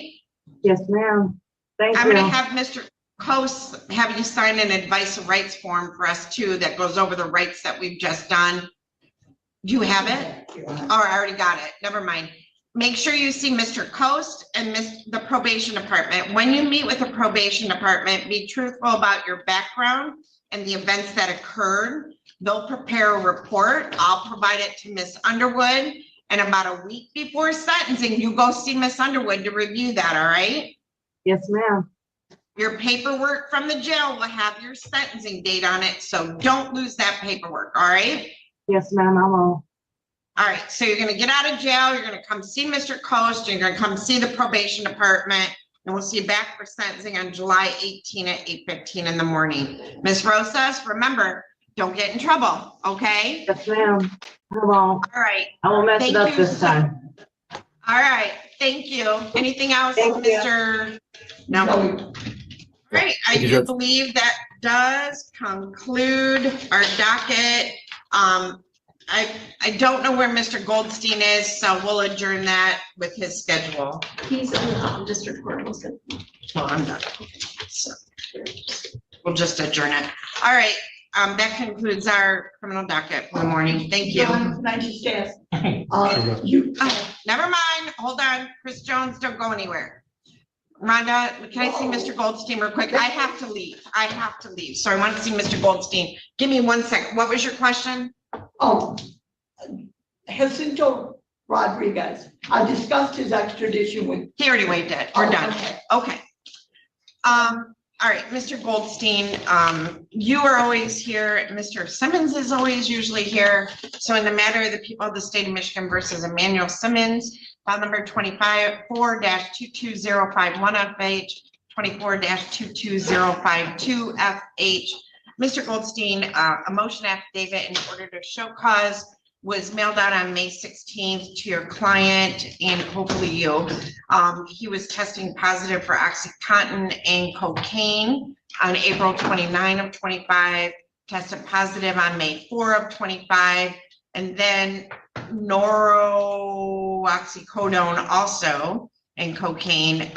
Yes, ma'am. Thank I'm gonna you. have Mr. Coase have you sign an advice of rights form for us too, that goes over the rights that we've just done. Do you have it? Oh, I already got it. Never mind. Make sure you see Mr. Coast and the probation department. When you meet with the probation department, be truthful about your background and the events that occurred. They'll prepare a report. I'll provide it to Miss Underwood. And about a week before sentencing, you go see Miss Underwood to review that, all right? Yes, ma'am. Your paperwork from the jail will have your sentencing date on it, so don't lose that paperwork, all right? Yes, ma'am, I will. All right, so you're gonna get out of jail, you're gonna come see Mr. Coast, you're gonna come see the probation department, and we'll see you back for sentencing on July 18 at 8:15 in the morning. Ms. Rosas, remember, don't get in trouble, okay? Yes, ma'am. I won't. All right, I won't mess it Thank up you this so- time. all right, thank you. Anything else, Thank you. Mr.? No. All right, I Thank you, do Judge. believe that does conclude our docket. I don't know where Mr. Goldstein is, so we'll adjourn that with his schedule. He's in the district court. He's good. Well, I'm done. So we'll just adjourn it. All right, that concludes our criminal docket for the morning. Thank you. John, can I just ask? Oh, never mind. Hold on. Chris Jones, don't go anywhere. Rhonda, can I see Mr. Goldstein real quick? I have to leave. So I want to see Mr. Goldstein. Give me 1 second. What was your question? Oh, Jacinto Rodriguez, I discussed his extradition with. He already waived it. We're done. Okay. Okay. All right, Mr. Goldstein, you are always here. Mr. Simmons is always usually here. So in the matter of the people of the state of Michigan versus Emmanuel Simmons, file number 24-22051 FH, 24-22052 FH. Mr. Goldstein, a motion affidavit in order to show cause was mailed out on May 16th to your client and hopefully you. He was testing positive for OxyContin and cocaine on April 29 of 25, tested positive on May 4 of 25, and then noroxicodone also and cocaine.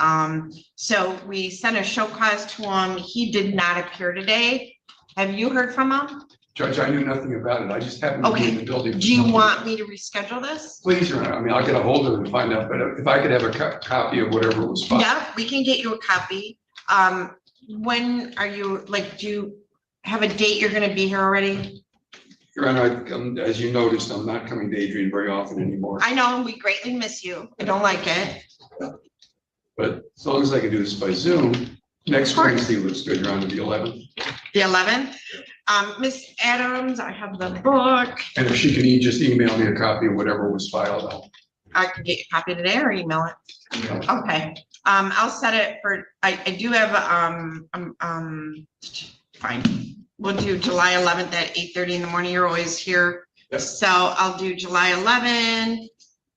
So we sent a show cause to him. He did not appear today. Have you heard from him? Judge, I knew nothing about it. I just happened to be in the building. Do you want me to reschedule this? Please, Your Honor. I mean, I'll get a hold of it and find out, but if I could have a copy of whatever was filed. Yeah, we can get you a copy. When are you, like, do you have a date you're gonna be here already? Your Honor, as you noticed, I'm not coming to Adrian very often anymore, I know, we greatly miss you. I don't like it. but as long as I can do this by Zoom, next Of course. Wednesday looks good, Your Honor, the 11th. The 11th? Miss Adams, I have the book. And if she can just email me a copy of whatever was filed, I can get you a copy today or email it. Okay, I'll set it for, I do have, fine. We'll do July 11th at 8:30 in the morning. You're always here. Yes. So I'll do July 11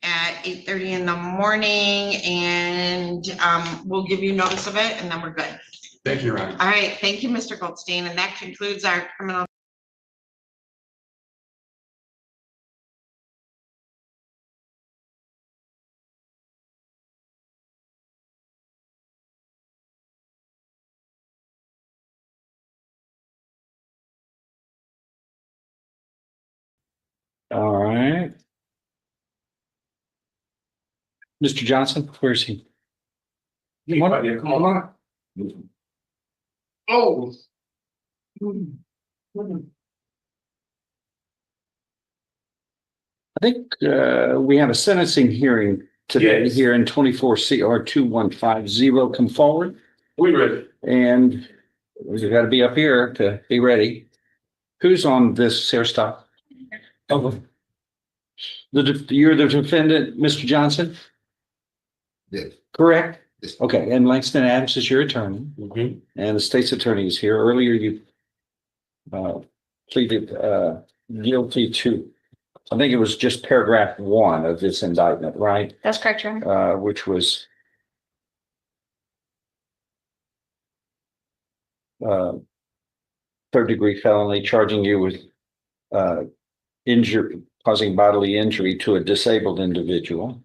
at 8:30 in the morning and, we'll give you notice of it and then we're good. Thank you, Your Honor. All right, thank you, Mr. Goldstein, and that concludes our criminal. All right. Mr. Johnson, where's he? Come on. Oh. I think we have a sentencing hearing today Yes. here in 24 CR 2150. Come forward. We ready? And we've got to be up here to be ready. Who's on this here stuff? Oh, you're the defendant, Mr. Johnson? Yes. Correct? Yes. Okay, and Langston Adams is your attorney, Mhm. and the state's attorney is here. Earlier, you pleaded guilty to, I think it was just paragraph 1 of this indictment, right? That's correct, Your Honor. Which was third-degree felony, charging you with injury, causing bodily injury to a disabled individual.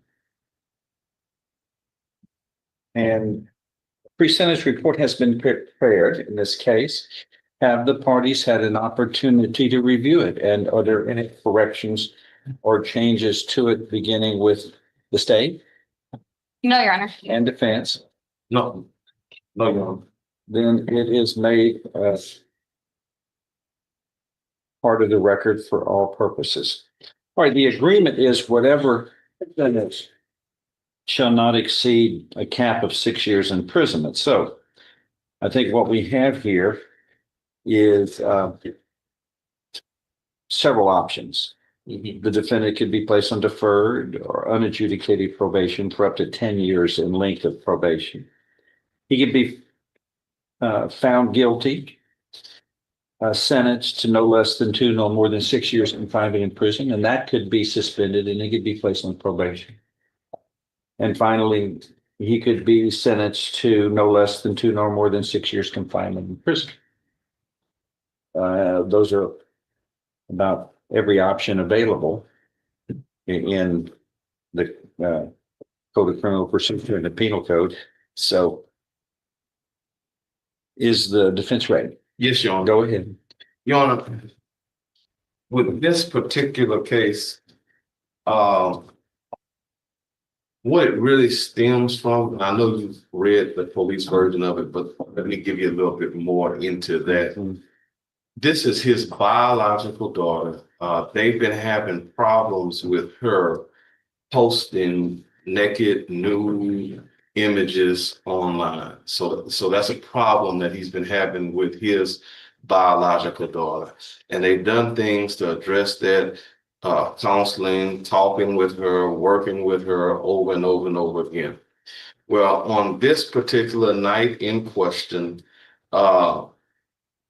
And pre-sentence report has been prepared in this case. Have the parties had an opportunity to review it? And are there any corrections or changes to it, beginning with the state No, Your Honor. and defense? No, no. Then it is made part of the record for all purposes. All right, the agreement is whatever sentence shall not exceed a cap of 6 years imprisonment. So I think what we have here is several options. The defendant could be placed on deferred or unadjudicated probation for up to 10 years in length of probation. He could be found guilty, sentenced to no less than 2, no more than 6 years confinement in prison, and that could be suspended and he could be placed on probation. And finally, he could be sentenced to no less than 2, no more than 6 years confinement in prison. Those are about every option available in the Code of Criminal Procedure and the Penal Code. So is the defense ready? Yes, Your Honor. Go ahead. Your Honor, with this particular case, what it really stems from, and I know you've read the police version of it, but let me give you a little bit more into that. This is his biological daughter. They've been having problems with her posting naked, nude images online. So that's a problem that he's been having with his biological daughter. And they've done things to address that, counseling, talking with her, working with her over and over and over again. Well, on this particular night in question,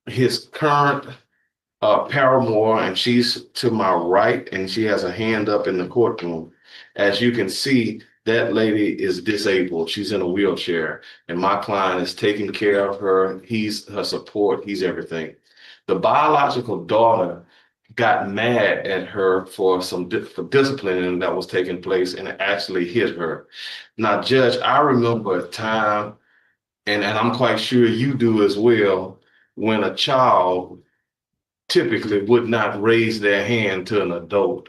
his current paramour, and she's to my right, and she has a hand up in the courtroom. As you can see, that lady is disabled. She's in a wheelchair, and my client is taking care of her. He's her support. He's everything. The biological daughter got mad at her for some disciplining that was taking place and actually hit her. Now, Judge, I remember a time, and I'm quite sure you do as well, when a child typically would not raise their hand to an adult.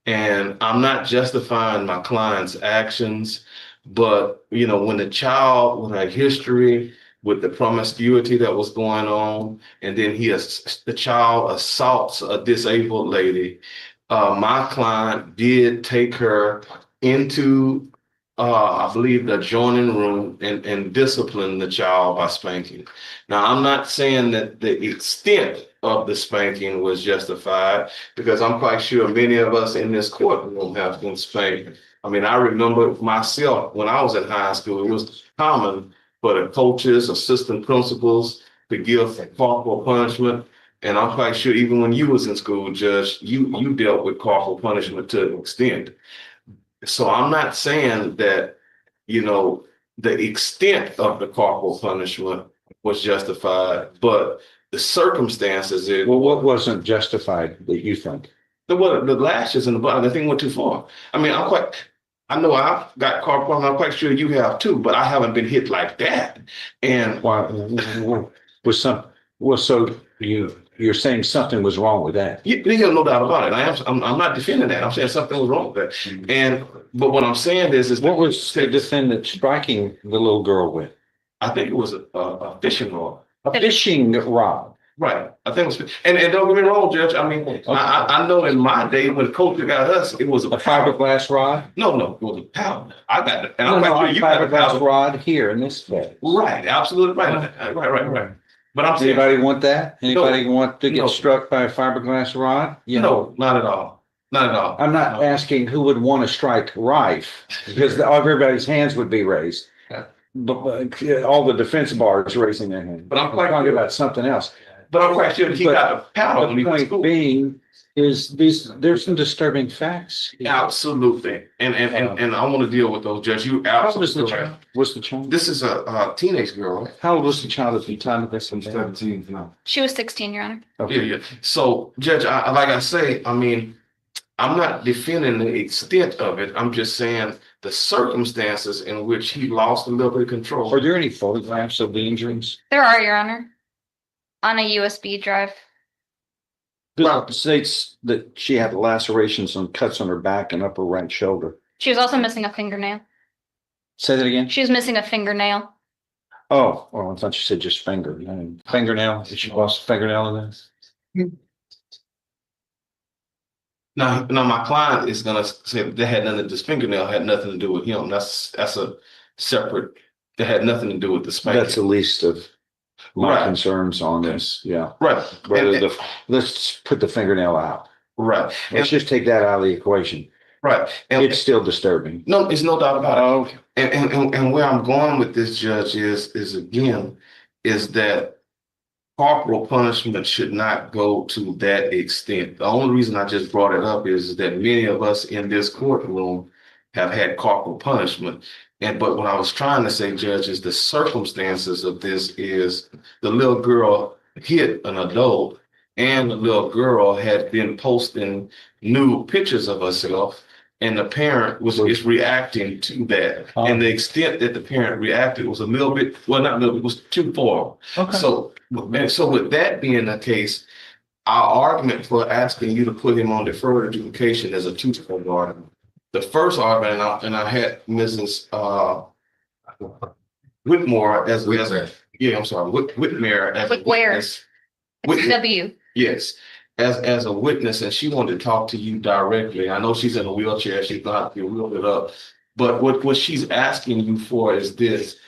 And I'm not justifying my client's actions, but when the child with a history with the promiscuity that was going on, and then the child assaults a disabled lady, my client did take her into I believe the adjoining room and discipline the child by spanking. Now, I'm not saying that the extent of the spanking was justified, because I'm quite sure many of us in this courtroom have been spanked. I mean, I remember myself when I was in high school, it was common for the coaches, assistant principals to give corporal punishment. And I'm quite sure even when you was in school, Judge, you dealt with corporal punishment to an extent. So I'm not saying that, the extent of the corporal punishment was justified, but the circumstances. Well, what wasn't justified that you think? The lashes and the butt, the thing went too far. I mean, I know I've got corporal, and I'm quite sure you have too, but I haven't been hit like that. And so you're saying something was wrong with that? Yeah, no doubt about it. I'm not defending that. I'm saying something was wrong with that. But what I'm saying is what was the defendant striking the little girl with? I think it was a fishing rod. A fishing rod. Right. I think it was, and don't get me wrong, Judge. I mean, okay. I know in my day when the coach got us, it was a fiberglass rod. No, it was a powder. I got it. And I'm quite sure you got a fiberglass rod here in this bed. Right. Absolutely right. Right. But I'm saying, anybody want that? Anybody want to get struck by a fiberglass rod? No, not at all. Not at all. I'm not asking who would want to strike Rife, because everybody's hands would be raised. But all the defense bars raising their hand. But I'm quite talking about something else. But I'm quite sure he got a powder. The point being There's some disturbing facts. Absolutely. And I want to deal with those, Judge. You How old is the absolutely child? correct. What's the child? This is a teenage girl, right? How old was the child at the time of this? 17 now. She was 16, Your Honor. Yeah, yeah. So, Judge, like I say, I mean, I'm not defending the extent of it. I'm just saying the circumstances in which he lost a little bit of control. Are there any photographs of the injuries? There are, Your Honor. On a USB drive. It states that she had lacerations and cuts on her back and upper right shoulder. She was also missing a fingernail. Say that again? She was missing a fingernail. Oh, well, I thought you said just finger. Fingernail? Did she lost a fingernail in this? Now, my client is gonna say that had nothing. This fingernail had nothing to do with him. That's a separate. That had nothing to do with the spanking. That's the least of my Right. concerns on this. Yeah. Right. Whether let's put the fingernail out. Right. Let's just take that out of the equation. Right. And It's still disturbing. no, it's no doubt about it. Oh, okay. And where I'm going with this, Judge, is that corporal punishment should not go to that extent. The only reason I just brought it up is that many of us in this courtroom have had corporal punishment. But what I was trying to say, Judge, is the circumstances of this is the little girl hit an adult, and the little girl had been posting nude pictures of herself, and the parent is reacting to that. And the extent that the parent reacted was a little bit, well, not a little bit, was too far. Okay. So with that being the case, our argument for asking you to put him on deferred adjudication is a twofold argument. The first argument, and I had Mrs. Whitmore as a, yeah, I'm sorry, Whitmere as a Whitware. witness. W. Yes, as a witness, and she wanted to talk to you directly. I know she's in a wheelchair, she's not be wheeled up, but what she's asking you for is just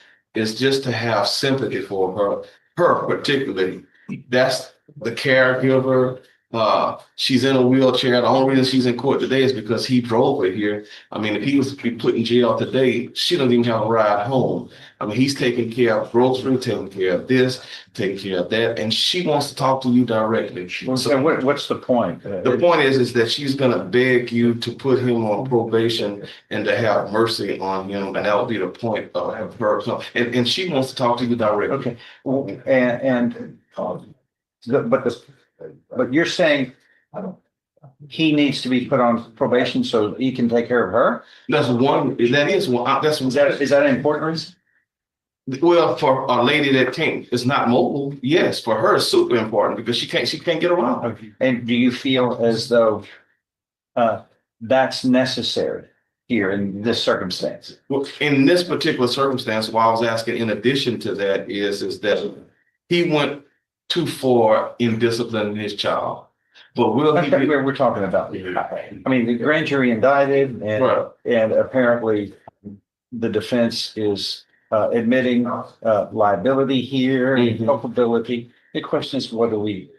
to have sympathy for her particularly. That's the caregiver. She's in a wheelchair. The only reason she's in court today is because he drove her here. I mean, if he was to be put in jail today, she doesn't even have a ride home. I mean, he's taking care of groceries, taking care of this, taking care of that, and she wants to talk to you directly. So what's the point? The point is that she's gonna beg you to put him on probation and to have mercy on him, and that'll be the point of her. So, and she wants to talk to you directly. Okay. Well, but you're saying he needs to be put on probation so he can take care of her? That's one. Is that an important reason? Well, for a lady that is not mobile, yes. For her, it's super important because she can't get around. Okay. And do you feel as though that's necessary here in this circumstance? Well, in this particular circumstance, what I was asking in addition to that is that he went too far in disciplining his child. But we're talking about, I mean, the grand jury indicted and apparently the defense is admitting liability here, culpability. The question is, what do we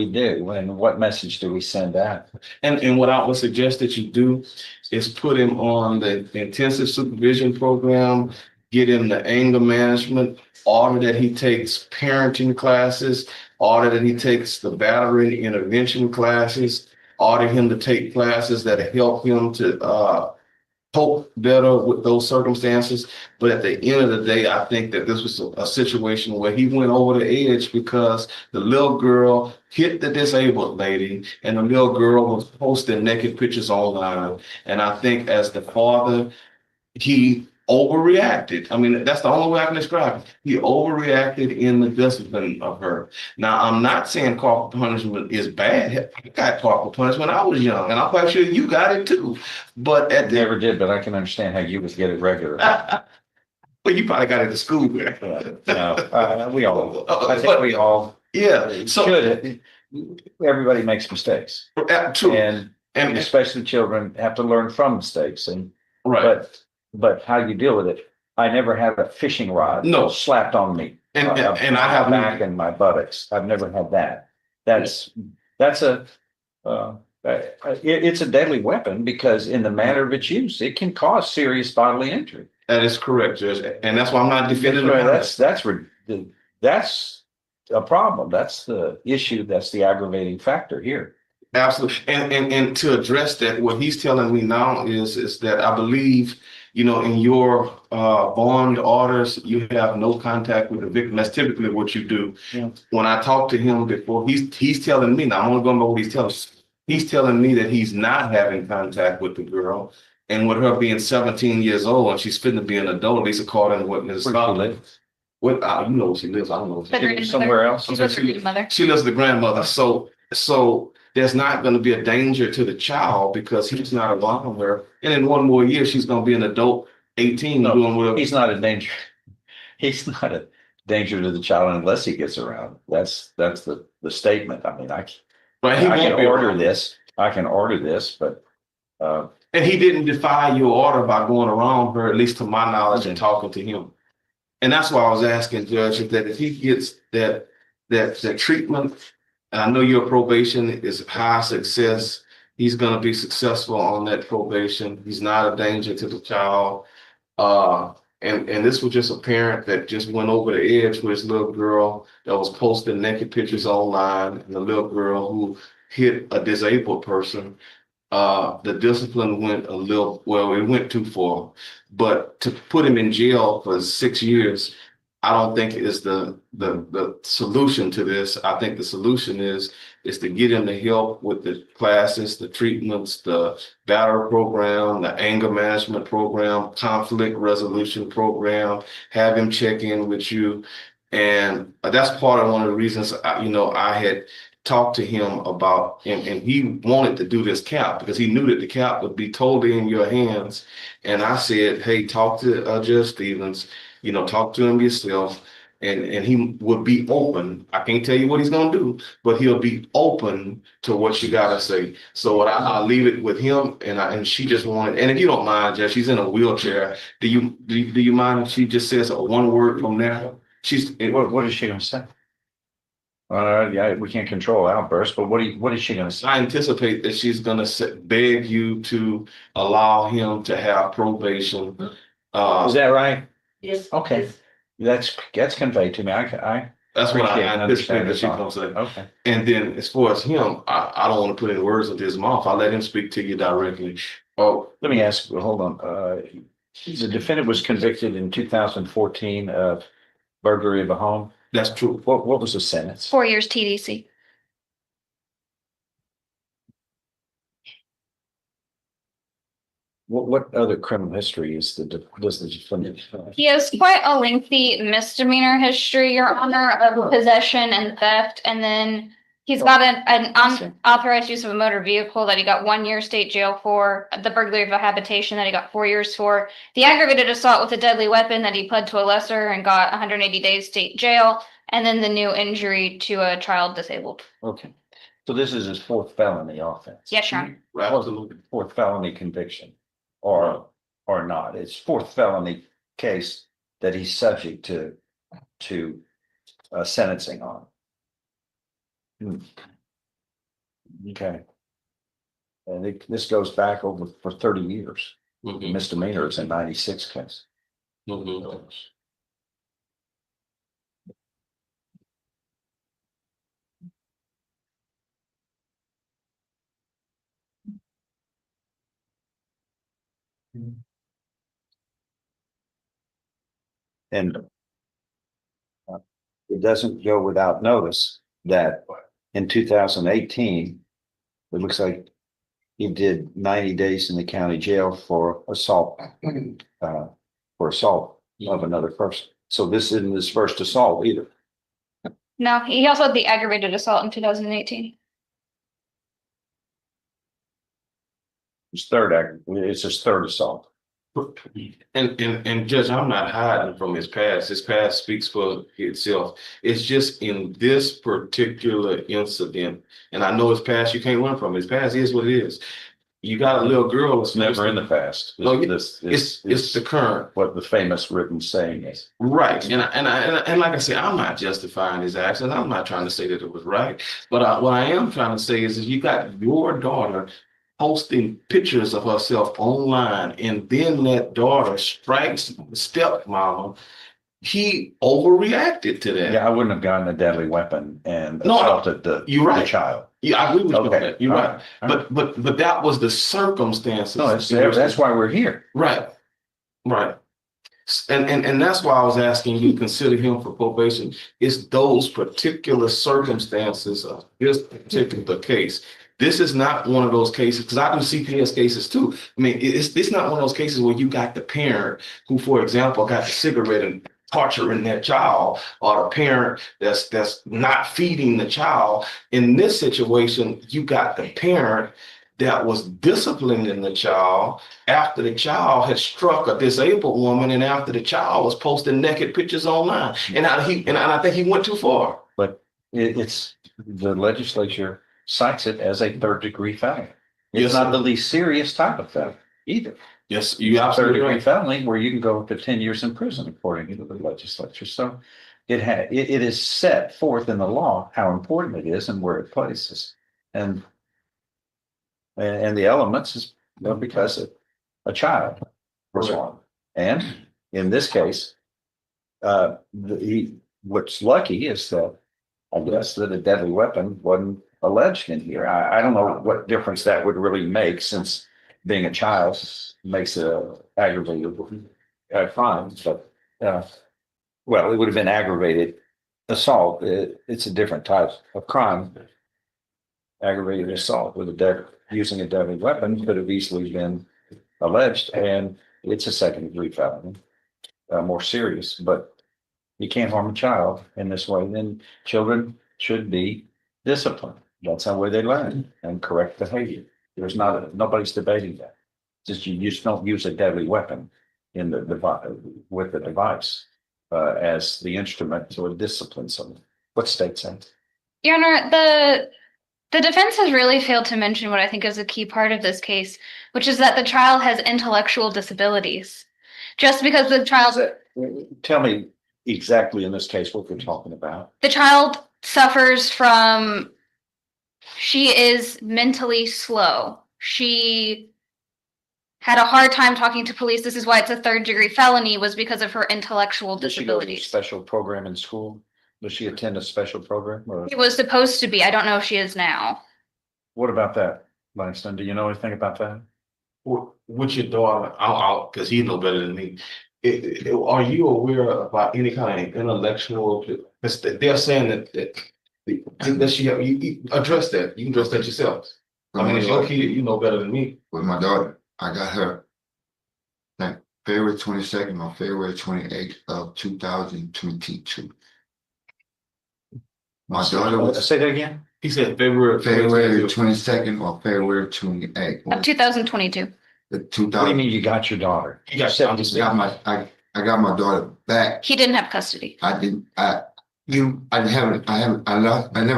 do and what message do we send out? And what I would suggest that you do is put him on the intensive supervision program, get him the anger management, order that he takes parenting classes, order that he takes the battery intervention classes, order him to take classes that help him to cope better with those circumstances. But at the end of the day, I think that this was a situation where he went over the edge because the little girl hit the disabled lady and the little girl was posting naked pictures online. And I think as the father, he overreacted. I mean, that's the only way I can describe it. He overreacted in the discipline of her. Now, I'm not saying corporal punishment is bad. I got corporal punishment when I was young, and I'm quite sure you got it too. But never did, but I can understand how you would get it regularly. Well, you probably got it at school. No, we all. I think we all. Yeah. So should. Everybody makes mistakes. True. And especially children have to learn from mistakes. And right. But how you deal with it? I never had a fishing rod slapped on me, and I have back and my buttocks. I've never had that. It's a deadly weapon because in the manner of its use, it can cause serious bodily injury. That is correct, Judge, and that's why I'm not defending it. That's a problem. That's the issue. That's the aggravating factor here. Absolutely. And to address that, what he's telling me now is that I believe, you know, in your bond orders, you have no contact with the victim. That's typically what you do. Yeah. When I talked to him before, he's telling me, now I'm only going by what he's telling us. He's telling me that he's not having contact with the girl. And with her being 17 years old and she's fitting to be an adult, at least according to what Ms. Where she lives? What, you know where she lives. I don't know. The grandmother. Somewhere else. She's with her grandmother. She lives with the grandmother. So there's not going to be a danger to the child because he's not around her. And in one more year, she's going to be an adult, 18, No, doing whatever. he's not a danger. He's not a danger to the child unless he gets around. That's the statement. I mean, I Right, he can won't be order around. this. I can order this, but And he didn't defy your order by going around her, at least to my knowledge, and talking to him. And that's why I was asking Judge that if he gets that treatment, and I know your probation is high success, he's gonna be successful on that probation. He's not a danger to the child. And this was just a parent that just went over the edge with his little girl that was posting naked pictures online, and the little girl who hit a disabled person. The discipline went it went too far, but to put him in jail for 6 years, I don't think is the solution to this. I think the solution is to get him the help with the classes, the treatments, the battle program, the anger management program, conflict resolution program, have him check in with you. And that's part of one of the reasons, I had talked to him about, and he wanted to do this cap because he knew that the cap would be totally in your hands. And I said, hey, talk to Judge Stevens, talk to him yourself, and he would be open. I can't tell you what he's going to do, but he'll be open to what you got to say. So I'll leave it with him. And she just wanted, and if you don't mind, Judge, she's in a wheelchair. Do you mind if she just says one word from there? what is she going to say? Yeah, we can't control outbursts, but what is she going to say? I anticipate that she's going to beg you to allow him to have probation. Is that right? Yes. Okay, that's conveyed to me. That's what I appreciate and anticipate understand that she's this. going to say. Okay. And then as far as him, I don't want to put any words into his mouth. I'll let him speak to you directly. Oh, Let me ask. Hold on. The defendant was convicted in 2014 of burglary of a home. that's true. What was the sentence? 4 years TDC. What other criminal history does the defendant have? He has quite a lengthy misdemeanor history, Your Honor, of possession and theft. And then he's got an unauthorized use of a motor vehicle that he got 1 year state jail for, the burglary of a habitation that he got 4 years for, the aggravated assault with a deadly weapon that he pled to a lesser and got 180 days state jail, and then the new injury to a child disabled. Okay, so this is his fourth felony offense. Yes, Your Honor. Absolutely. Fourth felony conviction, or not. It's fourth felony case that he's subject to sentencing on. Okay. And this goes back over for 30 years. Mhm. Misdemeanor is a 96 case. Mhm. And it doesn't go without notice that in 2018, it looks like he did 90 days in the county jail for assault of another person. So this isn't his first assault either. No, he also had the aggravated assault in 2018. It's his third assault. And Judge, I'm not hiding from his past. His past speaks for itself. It's just in this particular incident, and I know his past, you can't learn from. His past is what it is. You got a little girl. It's never in the past. No, it's the current. What the famous written saying is. Right. And like I said, I'm not justifying his actions. I'm not trying to say that it was right. But what I am trying to say is you got your daughter posting pictures of herself online, and then that daughter strikes stepmama he overreacted to that. Yeah, I wouldn't have gotten a deadly weapon and No, assaulted the you're right. child. Yeah, I agree with you on Okay. that. You're All right. right. But that was the circumstances. No, that's why we're here. Right. Right. And that's why I was asking you to consider him for probation. It's those particular circumstances of this particular case. This is not one of those cases, because I do CPS cases too. I mean, it's not one of those cases where you got the parent who, for example, got the cigarette and torturing that child, or the parent that's not feeding the child. In this situation, you got the parent that was disciplining the child after the child had struck a disabled woman, and after the child was posting naked pictures online. And I think he went too far. But it's the legislature cites it as a third-degree felony. It's Yes, not sir. the least serious type of felony either. Yes, you absolutely Third-degree right. felony where you can go up to 10 years in prison according to the legislature. So it is set forth in the law how important it is and where it places. And the elements is because a child was harmed. And in this case, what's lucky is that I guess that a deadly weapon wasn't alleged in here. I don't know what difference that would really make, since being a child makes a aggravated crime. But well, it would have been aggravated assault. It's a different type of crime. Aggravated assault with using a deadly weapon could have easily been alleged, and it's a second-degree felony, more serious. But you can't harm a child in this way. Then children should be disciplined. That's how way they learn and correct behavior. Nobody's debating that. You just don't use a deadly weapon in the with the device as the instrument to discipline someone. What state says? Your Honor, the defense has really failed to mention what I think is a key part of this case, which is that the child has intellectual disabilities. Just because the child... Tell me exactly in this case what we're talking about. The child suffers from... She is mentally slow. She had a hard time talking to police. This is why it's a third-degree felony, was because of her intellectual Does she go to a disabilities. special program in school? Does she attend a special program? Or She was supposed to be. I don't know if she is now. what about that, Langston? Do you know anything about that? With your daughter, because he know better than me. Are you aware about any kind of intellectual? They're saying that she you address that. You can address that yourself. I mean, it's your kid. You know better than me. With my daughter, I got her like February 22nd or February 28th of 2022. My daughter was. Say that again. He said February 22nd or February 28th. Of 2022. The What do you 2000. mean you got your daughter? You got I got my daughter back. He didn't have custody. I never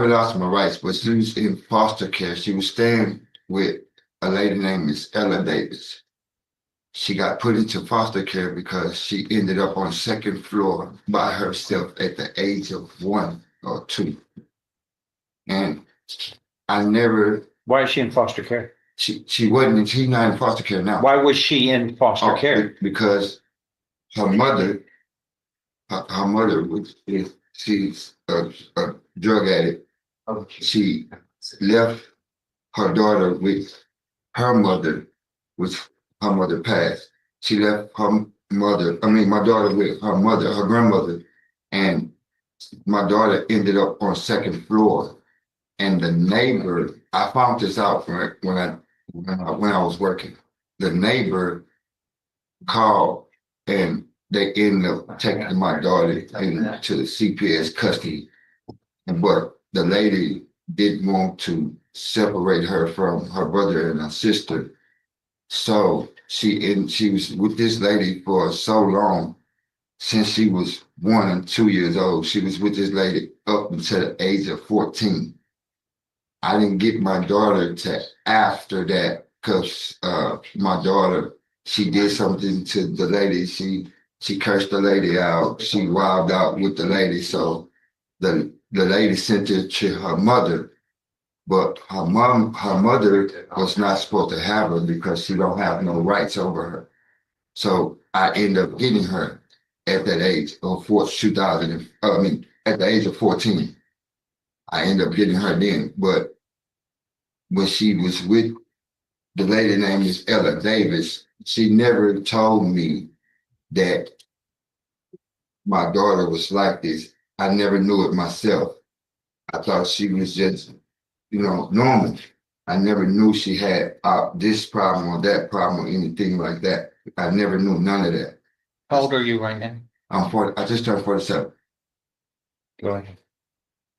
lost my rights, but she was in foster care. She was staying with a lady named Miss Ella Davis. She got put into foster care because she ended up on the second floor by herself at the age of 1 or 2. And I never. Why is she in foster care? She wasn't. She's not in foster care now. Why was she in foster care? Because her mother, she's a drug addict. She left her daughter with her mother, which her mother passed. She left my daughter with her mother, her grandmother, and my daughter ended up on the second floor. And the neighbor, I found this out when I was working. The neighbor called and they ended up taking my daughter into the CPS custody. But the lady didn't want to separate her from her brother and her sister. So she was with this lady for so long, since she was 1 and 2 years old. She was with this lady up until the age of 14. I didn't get my daughter to after that because my daughter, she did something to the lady. She cursed the lady out. She wilded out with the lady. So the lady sent her to her mother. But her mother was not supposed to have her because she don't have no rights over her. So I ended up getting her. at that age of 2000. At the age of 14. I ended up getting her then, but when she was with the lady named is Ella Davis, she never told me that my daughter was like this. I never knew it myself. I thought she was just, normal. I never knew she had this problem or that problem or anything like that. I never knew none of that. How old are you right now? I'm 40. I just turned 47. Go ahead.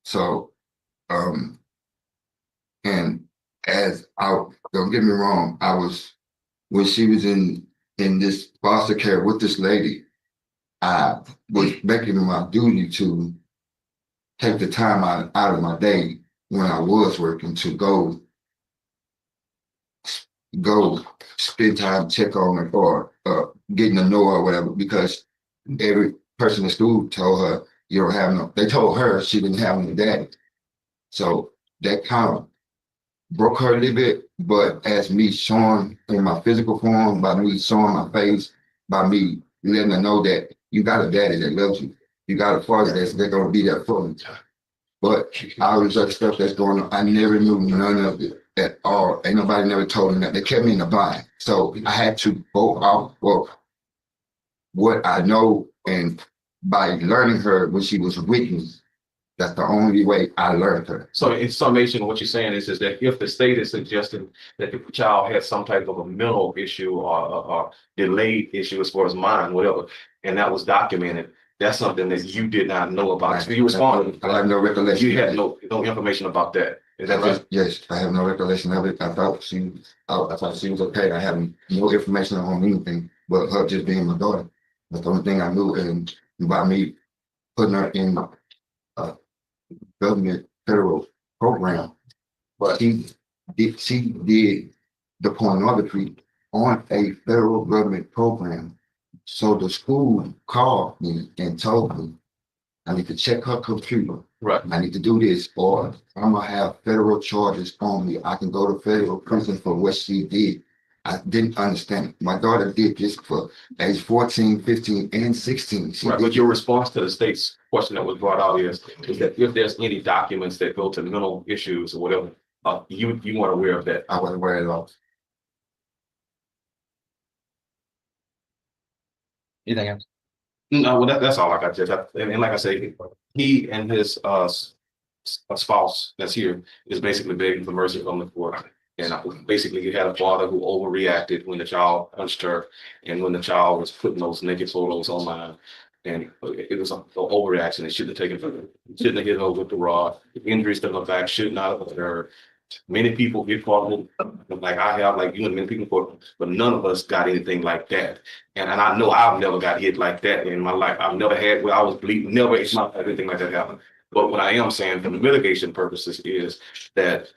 So, and don't get me wrong, when she was in this foster care with this lady, I was making my duty to take the time out of my day when I was working to go spend time, check on her or getting to know her or whatever, because every person in school told her, they told her she didn't have no daddy. So that kind of broke her a little bit, but as me showing in my physical form, by me showing my face, by me letting her know that you got a daddy that loves you, you got a father that's gonna be there for you. But all this other stuff that's going on, I never knew none of it at all. Ain't nobody never told me that. They kept me in the blind. So I had to go off of what I know, and by learning her when she was with me, that's the only way I learned her. So in summation, what you're saying is that if the state is suggesting that the child has some type of a mental issue or delayed issue as far as mind, whatever, and that was documented, that's something that you did not know about. So you responded. I have no recollection. You had no information about that. Is that right? Yes, I have no recollection of it. I thought she was okay. I have no information on anything but her just being my daughter. That's the only thing I knew, and by me putting her in a government federal program, but she did the pornography on a federal government program. So the school called me and told me I need to check her computer. Right. I need to do this, or I'm gonna have federal charges on me. I can go to federal prison for what she did. I didn't understand. My daughter did this for age 14, 15, and 16. Right, but your response to the state's question that was brought out is that if there's any documents that go to mental issues or whatever, you weren't aware of that. I wasn't aware at all. Anything else? No, well, that's all I got, Judge. And like I say, he and his spouse that's here is basically begging for mercy from the court. And basically, you had a father who overreacted when the child punched her, and when the child was putting those naked photos online. And it was an overreaction. It shouldn't have shouldn't have hit her with the rod. Injuries to her back should not have occurred. Many people get caught like I have, like you and many people, but none of us got anything like that. And I know I've never got hit like that in my life. I've never had where I was bleeding, never, it's not anything like that happened. But what I am saying for the mitigation purposes is that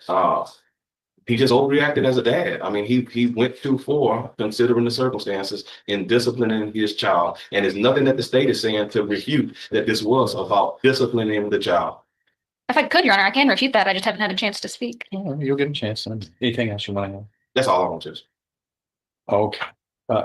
he just overreacted as a dad. I mean, he went too far considering the circumstances in disciplining his child. And there's nothing that the state is saying to refute that this was about disciplining the child. If I could, Your Honor, I can refute that. I just haven't had a chance to speak. You'll get a chance. Anything else you want to know? That's all I want to say. Okay.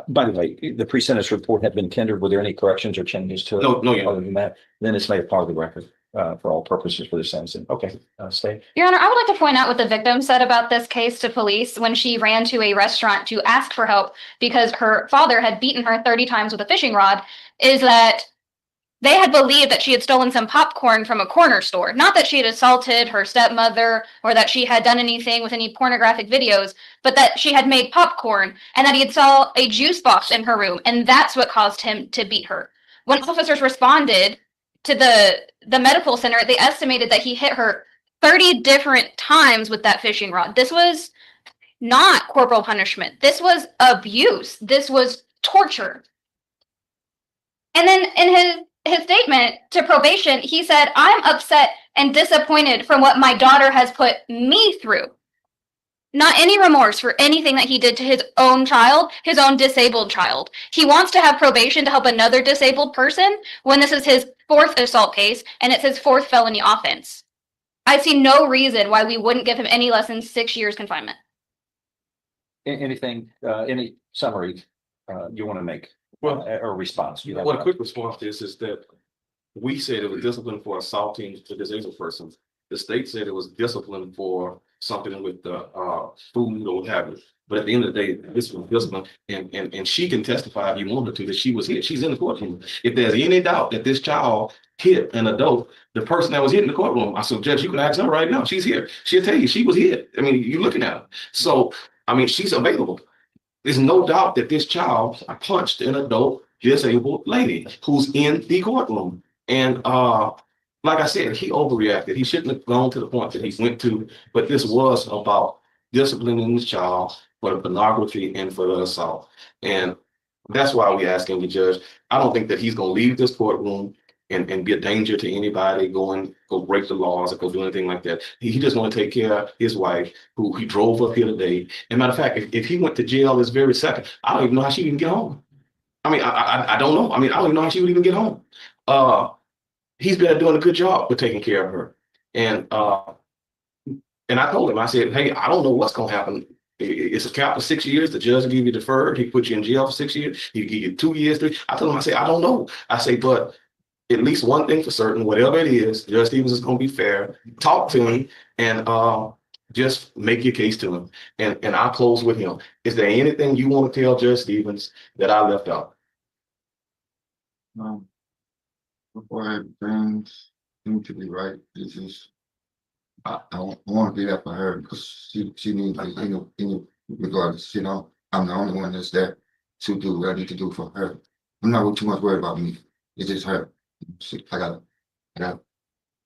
By the way, the pre-sentence report had been tendered. Were there any corrections or changes to it? No, other than that, then it's made a part of the record for all purposes for the sentencing. Okay, stay. Your Honor, I would like to point out what the victim said about this case to police when she ran to a restaurant to ask for help because her father had beaten her 30 times with a fishing rod, is that they had believed that she had stolen some popcorn from a corner store. Not that she had assaulted her stepmother or that she had done anything with any pornographic videos, but that she had made popcorn and that he had saw a juice box in her room. And that's what caused him to beat her. When officers responded to the medical center, they estimated that he hit her 30 different times with that fishing rod. This was not corporal punishment. This was abuse. This was torture. And then in his statement to probation, he said, "I'm upset and disappointed from what my daughter has put me through." Not any remorse for anything that he did to his own child, his own disabled child. He wants to have probation to help another disabled person when this is his 4th assault case and it's his 4th felony offense. I see no reason why we wouldn't give him any less than 6 years confinement. Anything, any summary you want to make? Well, or response? You have Well, a quick response to this is that we said it was discipline for assaulting a disabled person. The state said it was discipline for something with the food or what have you. But at the end of the day, this was discipline, and she can testify if you want her to that she was hit. She's in the courtroom. If there's any doubt that this child hit an adult, the person that was hit in the courtroom, I said, Judge, you can ask her right now. She's here. She'll tell you she was hit. I mean, you're looking at her. So, I mean, she's available. There's no doubt that this child punched an adult disabled lady who's in the courtroom. And like I said, he overreacted. He shouldn't have gone to the point that he went to, but this was about disciplining the child for the pornography and for the assault. And that's why we're asking the judge. I don't think that he's gonna leave this courtroom and be a danger to anybody, go break the laws or go do anything like that. He just want to take care of his wife, who he drove up here today. And matter of fact, if he went to jail this very second, I don't even know how she would even get home. I mean, I don't know. I mean, I don't even know how she would even get home. He's been doing a good job with taking care of her. And I told him, I said, hey, I don't know what's gonna happen. It's a cap of 6 years. The judge will give you deferred. He put you in jail for 6 years. He give you 2 years, 3. I told him, I say, I don't know. I say, but at least one thing for certain, whatever it is, Judge Stevens is gonna be fair. Talk to him and just make your case to him. And I'll close with him. Is there anything you want to tell Judge Stevens that I left out? Before everything seems to be right, this is, I want to be there for her because she needs me, regardless, I'm the only one that's there to do what I need to do for her. I'm not too much worried about me. It's just her. I gotta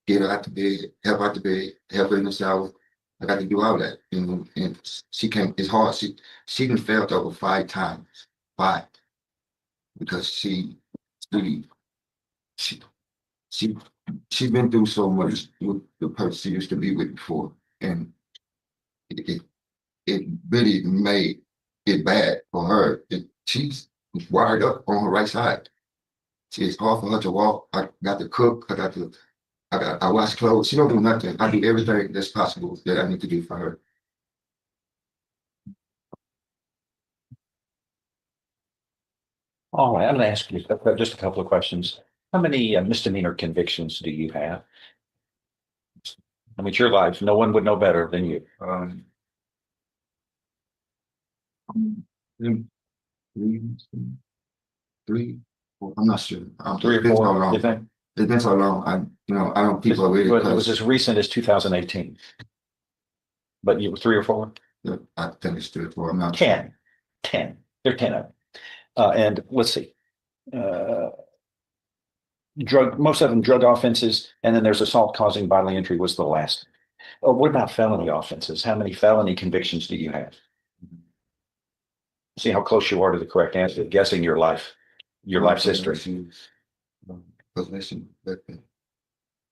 get her out the bed, help out the bed, help her in the shower. I got to do all that, and she can't. It's hard. She done failed over 5 times, 5, because she's been through so much with the person she used to be with before, and it really made it bad for her. She's wired up on her right side. It's hard for her to walk. I got to cook. I wash clothes. She don't do nothing. I do everything that's possible that I need to do for her. All right, I'm gonna ask you just a couple of questions. How many misdemeanor convictions do you have? I mean, it's your life. No one would know better than you. Three, 4, I'm not sure. 3 or 4, you think? It's been so long. I don't keep up with it. But it was as recent as 2018. But you were 3 or 4? I think it's 3 or 4. I'm not 10. 10. There are 10 of them. And let's see. Most of them drug offenses, and then there's assault causing bodily injury was the last. Oh, what about felony offenses? How many felony convictions do you have? See how close you are to the correct answer, guessing your life's history. Possession,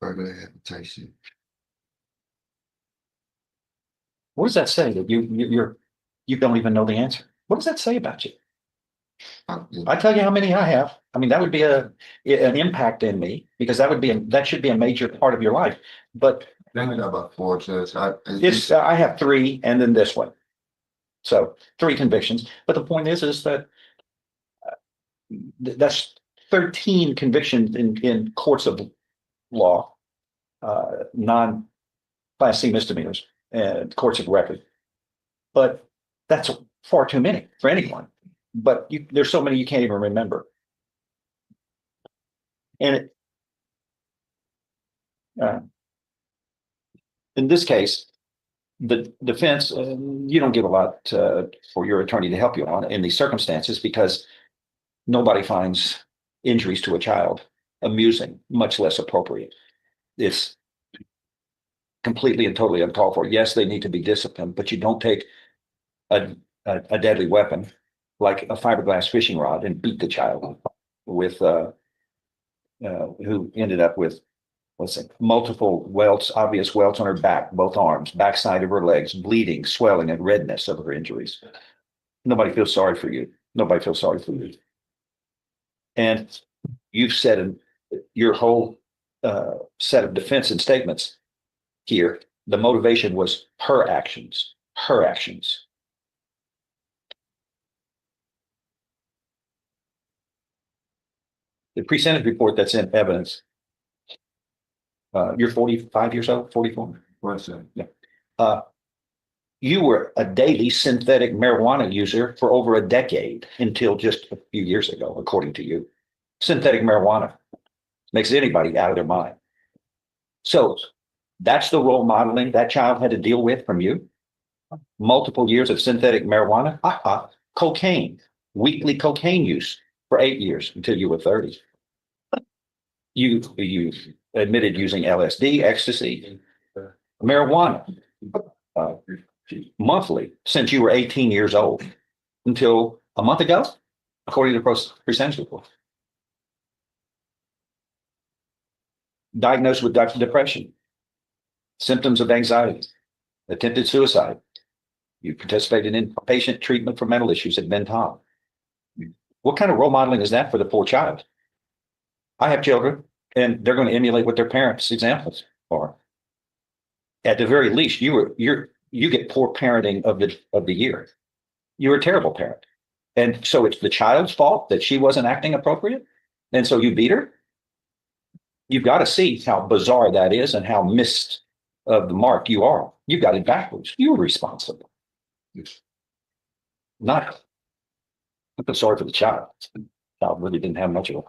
burglary, habitation. What does that say that you don't even know the answer? What does that say about you? I tell you how many I have. I mean, that would be an impact in me, because that should be a major part of your life. But I got about 4, Judge. I have 3, and then this one. So 3 convictions. But the point is that that's 13 convictions in courts of law, non-Class C misdemeanors and courts of record. But that's far too many for anyone. But there's so many you can't even remember. And in this case, the defense, you don't give a lot for your attorney to help you on in these circumstances, because nobody finds injuries to a child amusing, much less appropriate. It's completely and totally uncalled for. Yes, they need to be disciplined, but you don't take a deadly weapon like a fiberglass fishing rod and beat the child with who ended up with, let's say, multiple welts, obvious welts on her back, both arms, backside of her legs, bleeding, swelling, and redness of her injuries. Nobody feels sorry for you. Nobody feels sorry for you. And you've said in your whole set of defense and statements here, the motivation was her actions, her actions. the pre-sentence report that's in evidence. You're 45 years old, 44? Yeah. You were a daily synthetic marijuana user for over a decade until just a few years ago, according to you. Synthetic marijuana makes anybody out of their mind. So that's the role modeling that child had to deal with from you. Multiple years of synthetic marijuana, cocaine, weekly cocaine use for 8 years until you were 30. You admitted using LSD, ecstasy, marijuana, monthly since you were 18 years old until a month ago, according to the pre-sentence report. Diagnosed with depression, symptoms of anxiety, attempted suicide. You participated in patient treatment for mental issues at Ben Tom. What kind of role modeling is that for the poor child? I have children, and they're going to emulate what their parents' examples are. At the very least, you get poor parenting of the year. You're a terrible parent, and so it's the child's fault that she wasn't acting appropriate, and so you beat her. You've got to see how bizarre that is and how missed of the mark you are. You got it backwards. You were responsible. Not. I feel sorry for the child. The child really didn't have much of a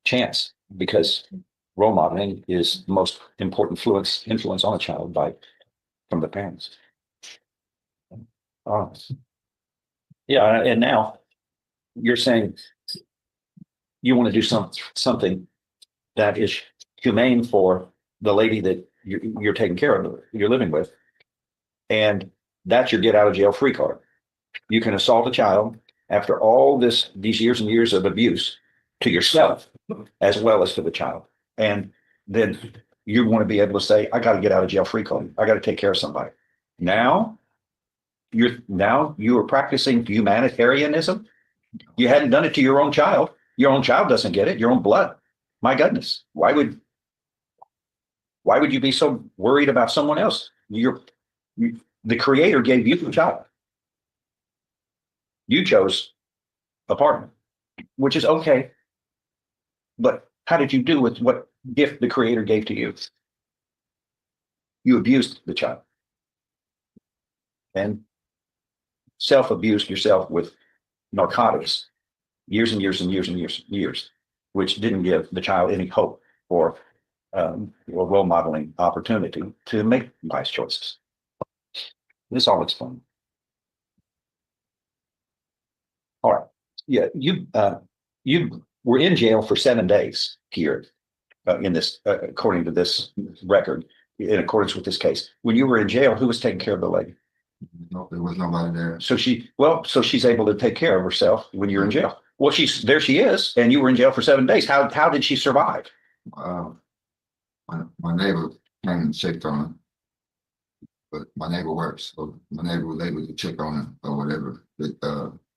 chance because role modeling is the most important influence on a child from the parents. Yeah, and now you're saying you want to do something that is humane for the lady that you're taking care of, you're living with, and that's your get out of jail free card. You can assault a child after all these years and years of abuse to yourself as well as to the child, and then you want to be able to say, I got to get out of jail free card. I got to take care of somebody. Now you are practicing humanitarianism. You hadn't done it to your own child. Your own child doesn't get it. Your own blood. My goodness, why would you be so worried about someone else? The creator gave you the child. You chose a partner, which is okay. But how did you do with what gift the creator gave to you? You abused the child and self-abused yourself with narcotics years and years and years and years, which didn't give the child any hope or role modeling opportunity to make wise choices. This all explained. All right. Yeah, you were in jail for 7 days here in this, according to this record, in accordance with this case. When you were in jail, who was taking care of the lady? No, there was nobody there. So she's able to take care of herself when you're in jail. Well, there she is, and you were in jail for 7 days. How did she survive? My neighbor came and checked on her, but my neighbor works, so my neighbor was able to check on her or whatever. But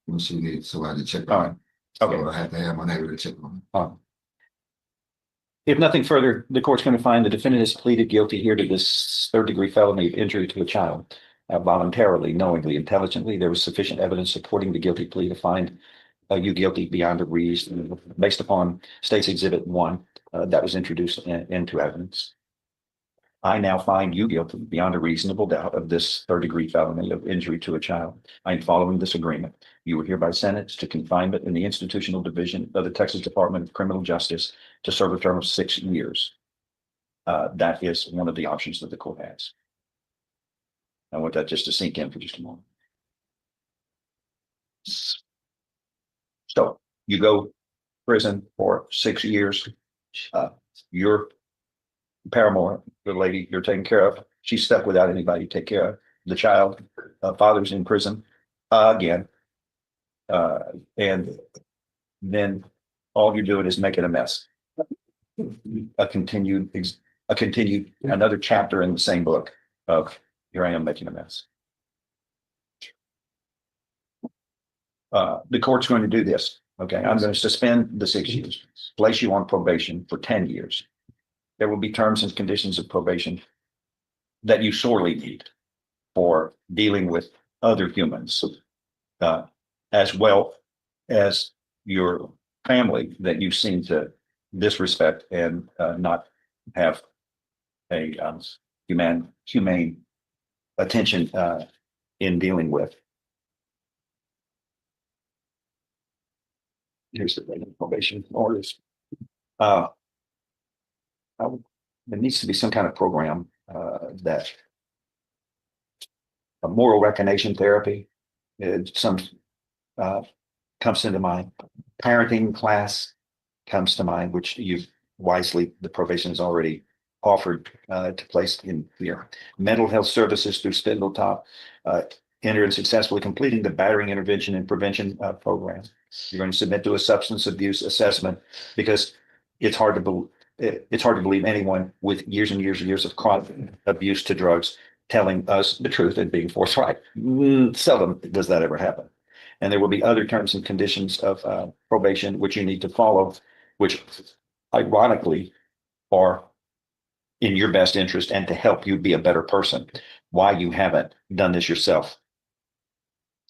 when she needed somebody to check on her, okay, so I had to have my neighbor to check on her. If nothing further, the court's going to find the defendant has pleaded guilty here to this third-degree felony of injury to a child. Voluntarily, knowingly, intelligently, there was sufficient evidence supporting the guilty plea to find you guilty beyond a reason, based upon State's Exhibit 1 that was introduced into evidence. I now find you guilty beyond a reasonable doubt of this third-degree felony of injury to a child. I am following this agreement. You were hereby sentenced to confinement in the institutional division of the Texas Department of Criminal Justice to serve a term of 6 years. That is one of the options that the court has. I want that just to sink in for just a moment. So you go to prison for 6 years. Your paramour, the lady you're taking care of, she's stuck without anybody to take care of. The child, father's in prison again. And then all you're doing is making a mess. Another chapter in the same book of here I am making a mess. The court's going to do this. Okay, I'm going to suspend the 6 years, place you on probation for 10 years. There will be terms and conditions of probation that you sorely need for dealing with other humans, as well as your family that you seem to disrespect and not have a humane attention in dealing with. Here's the probation orders. There needs to be some kind of program that a moral recognition therapy, some comes into mind. Parenting class comes to mind, which you've wisely, the probation has already offered to place in your mental health services through Spindletop, enter in successfully completing the battering intervention and prevention program. You're going to submit to a substance abuse assessment because it's hard to believe anyone with years and years and years of chronic abuse to drugs telling us the truth and being forthright. Seldom does that ever happen. And there will be other terms and conditions of probation which you need to follow, which ironically are in your best interest and to help you be a better person. Why you haven't done this yourself.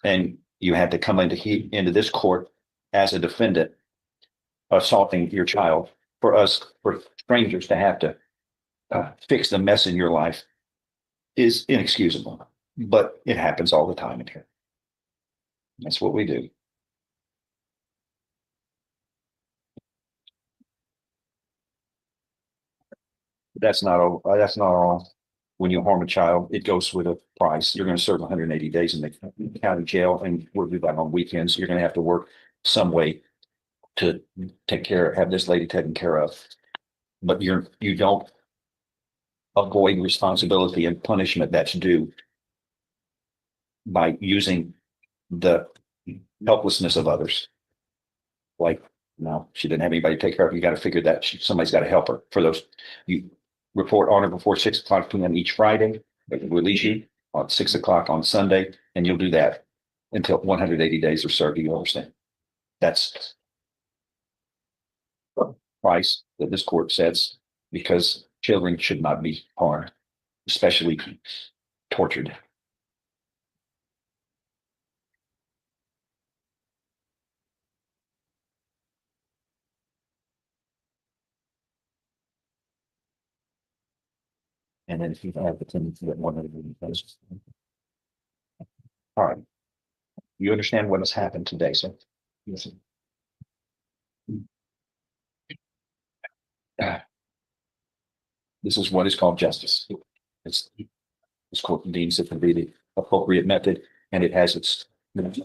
And you had to come into this court as a defendant assaulting your child. For strangers to have to fix the mess in your life is inexcusable, but it happens all the time in here. That's what we do. That's not all. When you harm a child, it goes with a price. You're going to serve 180 days in the county jail, and we'll do that on weekends. You're going to have to work some way to have this lady taken care of. But you don't avoid responsibility and punishment that's due by using the helplessness of others. Like, no, she didn't have anybody to take care of her. You got to figure that somebody's got to help her. For those, you report on her before 6 o'clock p.m. each Friday. They will release you on 6 o'clock on Sunday, and you'll do that until 180 days are served. Do you understand? That's the price that this court sets because children should not be harmed, especially tortured. And then if you have the tendency that one of them does. All right. You understand what has happened today, so yes. This is what is called justice. This court deems it to be the appropriate method, and it has its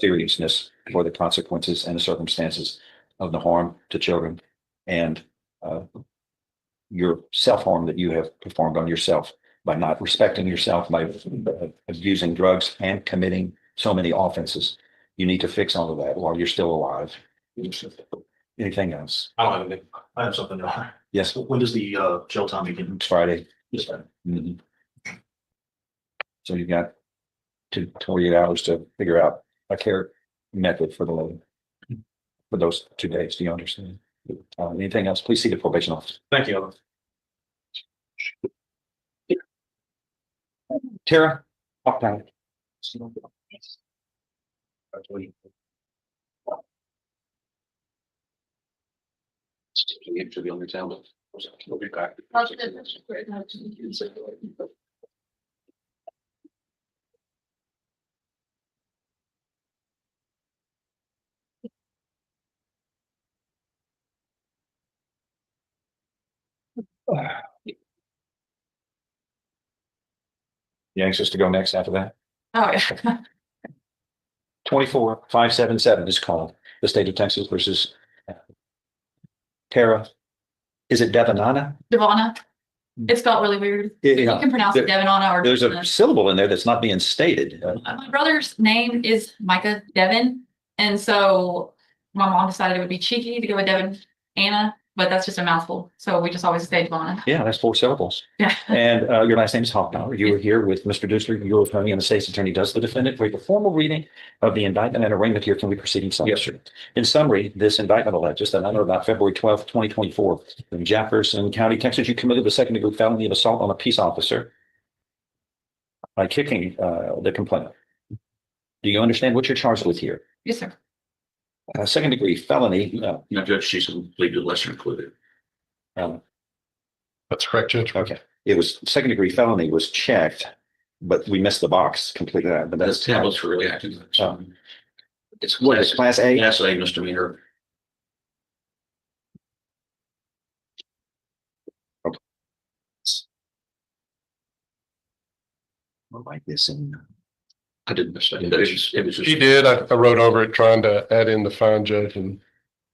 seriousness for the consequences and the circumstances of the harm to children and your self-harm that you have performed on yourself by not respecting yourself, by abusing drugs and committing so many offenses. You need to fix all of that while you're still alive. Anything else? I don't have anything. I have something. Yes. When does the jail time begin? It's Friday. Yes, sir. Mhm. So you've got 48 hours to figure out a care method for the lady for those 2 days. Do you understand? Anything else? Please see the probation officer. Thank you. Tara, up down. To be on your town. We'll be back. You anxious to go next after that? Oh, yeah. 24-577 is called the state of Texas versus Tara. Is it Devanana? Devonna. It's spelled really weird. Yeah, You can pronounce it Devanana or there's a Devonna. syllable in there that's not being stated. My brother's name is Micah Devin. And so my mom decided it would be cheeky to go with Devin Anna, but that's just a mouthful. So we just always say Devonna. Yeah, that's 4 syllables. Yeah. And your last name is Hoffbauer. You were here with Mr. Dusler, your attorney, and the state's attorney does the defendant. For the formal reading of the indictment and arraignment here, can we proceed in summary? Yes, sir. In summary, this indictment alleges that on or about February 12th, 2024, in Jefferson County, Texas, you committed the second-degree felony of assault on a peace officer by kicking the complainant. Do you understand what you're charged with here? Yes, sir. Second-degree felony. No, Judge, she's pleaded lesser included. That's correct, Judge. Okay, it was second degree felony was checked, but we missed the box completely. But That's tablets really active. It's what is class A? Class A misdemeanor. I'll write this in. I didn't miss that. It was just. He did. I wrote over it trying to add in the fine, Judge, and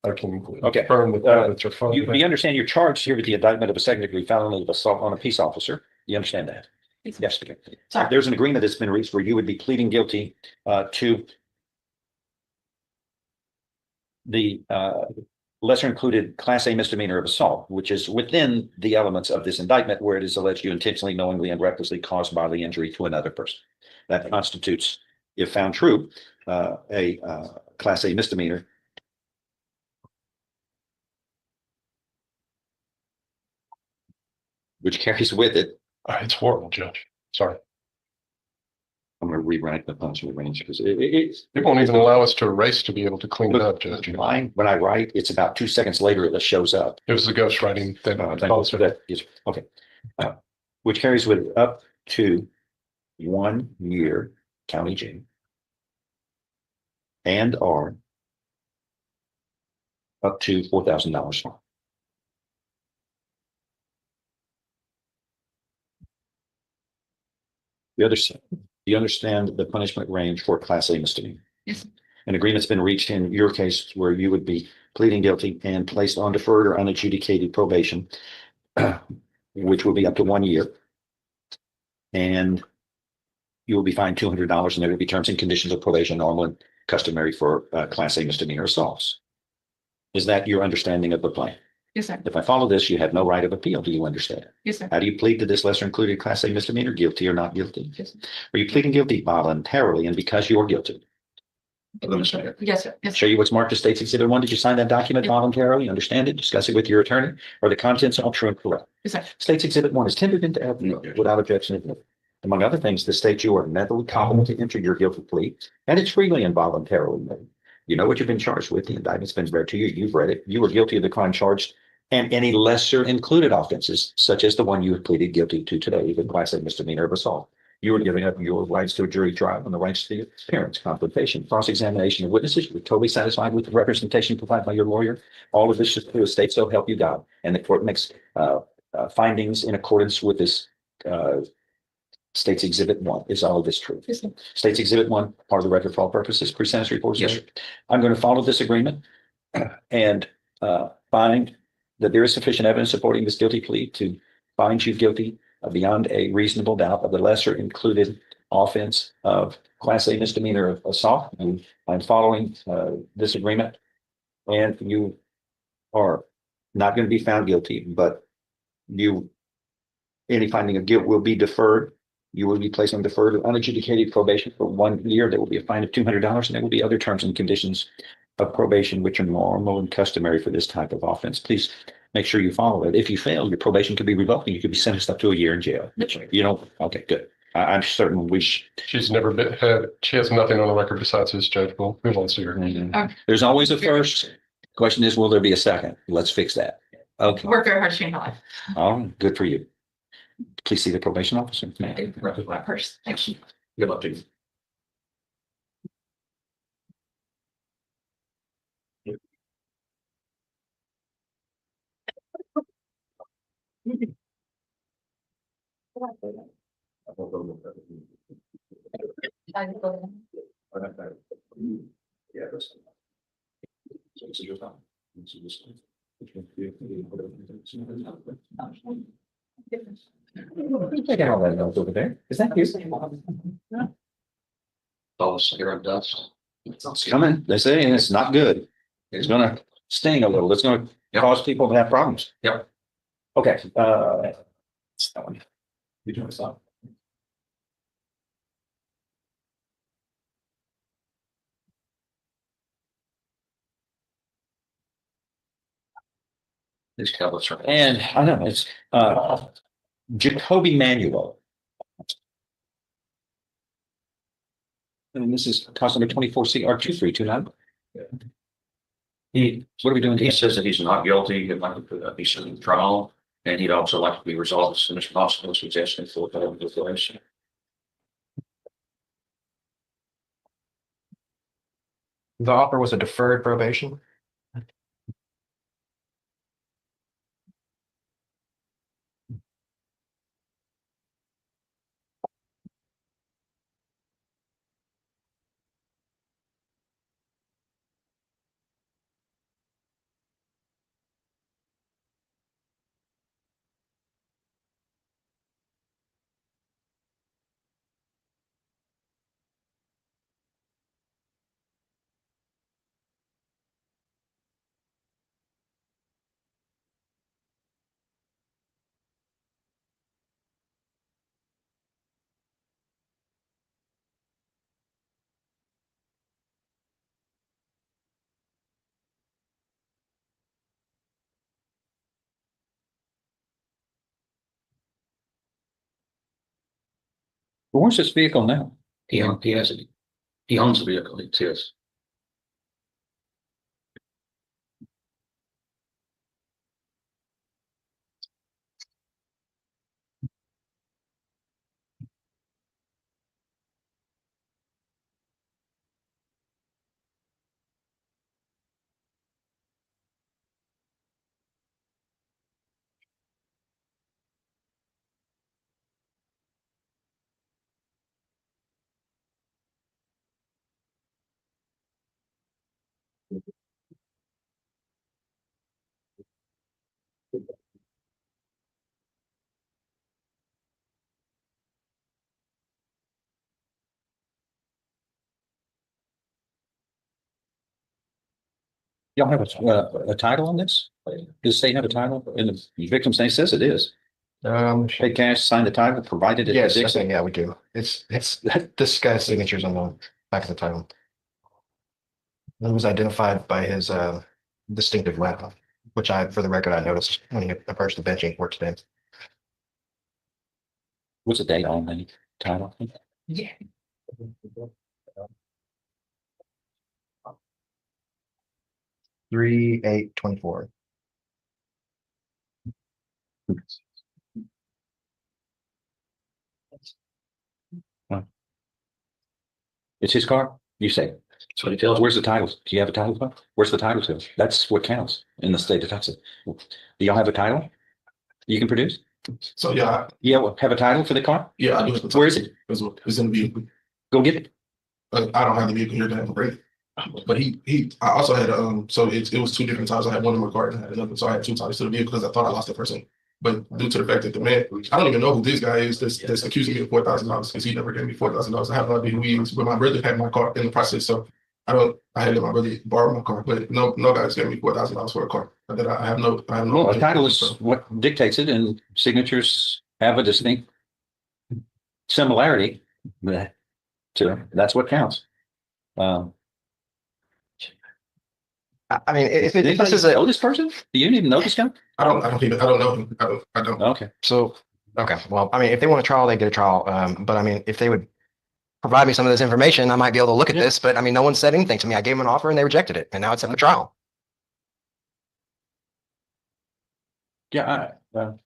I can confirm that that's a fine. You understand you're charged here with the indictment of a second degree felony of assault on a peace officer. You understand that? Yes. Sorry. There's an agreement that's been reached where you would be pleading guilty to the lesser included class A misdemeanor of assault, which is within the elements of this indictment where it is alleged you intentionally, knowingly, and recklessly caused bodily injury to another person. That constitutes, if found true, a class A misdemeanor. Which carries with it. It's horrible, Judge. Sorry. I'm going to rewrite the punishment range because it won't even allow us to erase to be able to clean it up, Judge. Mine, when I write, it's about 2 seconds later that shows up. It was the ghost writing that okay. Which carries with it up to 1 year county jail and or up to $4,000 fine. You understand the punishment range for class A misdemeanor? Yes. An agreement's been reached in your case where you would be pleading guilty and placed on deferred or unadjudicated probation, which will be up to 1 year. And you will be fined $200, and there will be terms and conditions of probation normal and customary for class A misdemeanor assaults. Is that your understanding of the plan? Yes, sir. If I follow this, you have no right of appeal. Do you understand? Yes, sir. How do you plead to this lesser included class A misdemeanor? Guilty or not guilty? Yes, sir. Are you pleading guilty voluntarily and because you're guilty? Yes, sir. Yes, Show you what's marked as State's Exhibit 1. Did you sign that document voluntarily? Understand it? Discuss it with your attorney? Are the contents all true and correct? Yes, sir. State's Exhibit 1 is tendered into evidence without objection. Among other things, the state you are mentally competent to enter your guilty plea, and it's freely and voluntarily made. You know what you've been charged with. The indictment's been read to you. You've read it. You were guilty of the crime charged and any lesser included offenses, such as the one you have pleaded guilty to today, the class A misdemeanor of assault. You are giving up your rights to a jury trial and the rights to the appearance, confrontation, cross-examination of witnesses. You're totally satisfied with the representation provided by your lawyer. All of this is through a state, so help you God. And the court makes findings in accordance with this State's Exhibit 1. Is all of this true? Yes, sir. State's Exhibit 1, part of the record for all purposes, pre-sentence report. Yes, sir. I'm going to follow this agreement and find that there is sufficient evidence supporting this guilty plea to find you guilty beyond a reasonable doubt of the lesser included offense of class A misdemeanor of assault. And I'm following this agreement, and you are not going to be found guilty, but any finding of guilt will be deferred. You will be placed on deferred or unadjudicated probation for 1 year. There will be a fine of $200, and there will be other terms and conditions of probation, which are normal and customary for this type of offense. Please make sure you follow it. If you fail, your probation could be revoked and you could be sentenced up to 1 year in jail. You know, okay, good. I'm certain she's never she has nothing on the record besides this, Judge. We'll move on to her. There's always a first. Question is, will there be a second? Let's fix that. Okay. Work very hard to change my life. Oh, good for you. Please see the probation officer. My purse. Thank you. Good luck to you. Look at all that notes over there. Is that you? All here on dust. It's coming. They say, and it's not good. It's going to sting a little. It's going to cause people to have problems. Yep. Okay. That one. You doing something? These tablets are. And I know it's Jacoby Manuel. And this is cause number 24CR2329. What are we doing? He says that he's not guilty, he'd like to be sent to trial, and he'd also like to be resolved as soon as possible, so he's asking for a declaration. The offer was a deferred probation. Where's this vehicle now? He has it. He owns the vehicle, it's his. Y'all have a title on this? Does the state have a title? In the victim's name says it is. Paid cash, signed the title, provided it. Yes, I think, yeah, we do. It's this guy's signature's on the back of the title. It was identified by his distinctive weapon, which for the record, I noticed when he approached the benching court today. What's the date on the title? Yeah. 3/8/24. It's his car, you say? That's what he tells. Where's the title? Do you have a title? Where's the title to? That's what counts in the state of Texas. Do y'all have a title you can produce? So yeah. Yeah, have a title for the car? Yeah, I do. Where is it? It's in the vehicle. Go get it. I don't have the vehicle here to have a break. But I also had so it was two different times. I had one in my car and I had another. So I had two times to the vehicle because I thought I lost the person. But due to the fact that the man, I don't even know who this guy is that's accusing me of $4,000 because he never gave me $4,000. I have no idea who he is. But my brother had my car in the process, so I had to let my brother borrow my car. But no guy's gave me $4,000 for a car. That I have no. Well, a title is what dictates it, and signatures have a distinct similarity to them. That's what counts. I mean, if this is know this person, do you even know this guy? I don't know him. I don't. Okay. So, okay. Well, I mean, if they want a trial, they get a trial. But I mean, if they would provide me some of this information, I might be able to look at this. But I mean, no one said anything to me. I gave them an offer and they rejected it, and now it's up for trial. Yeah. Are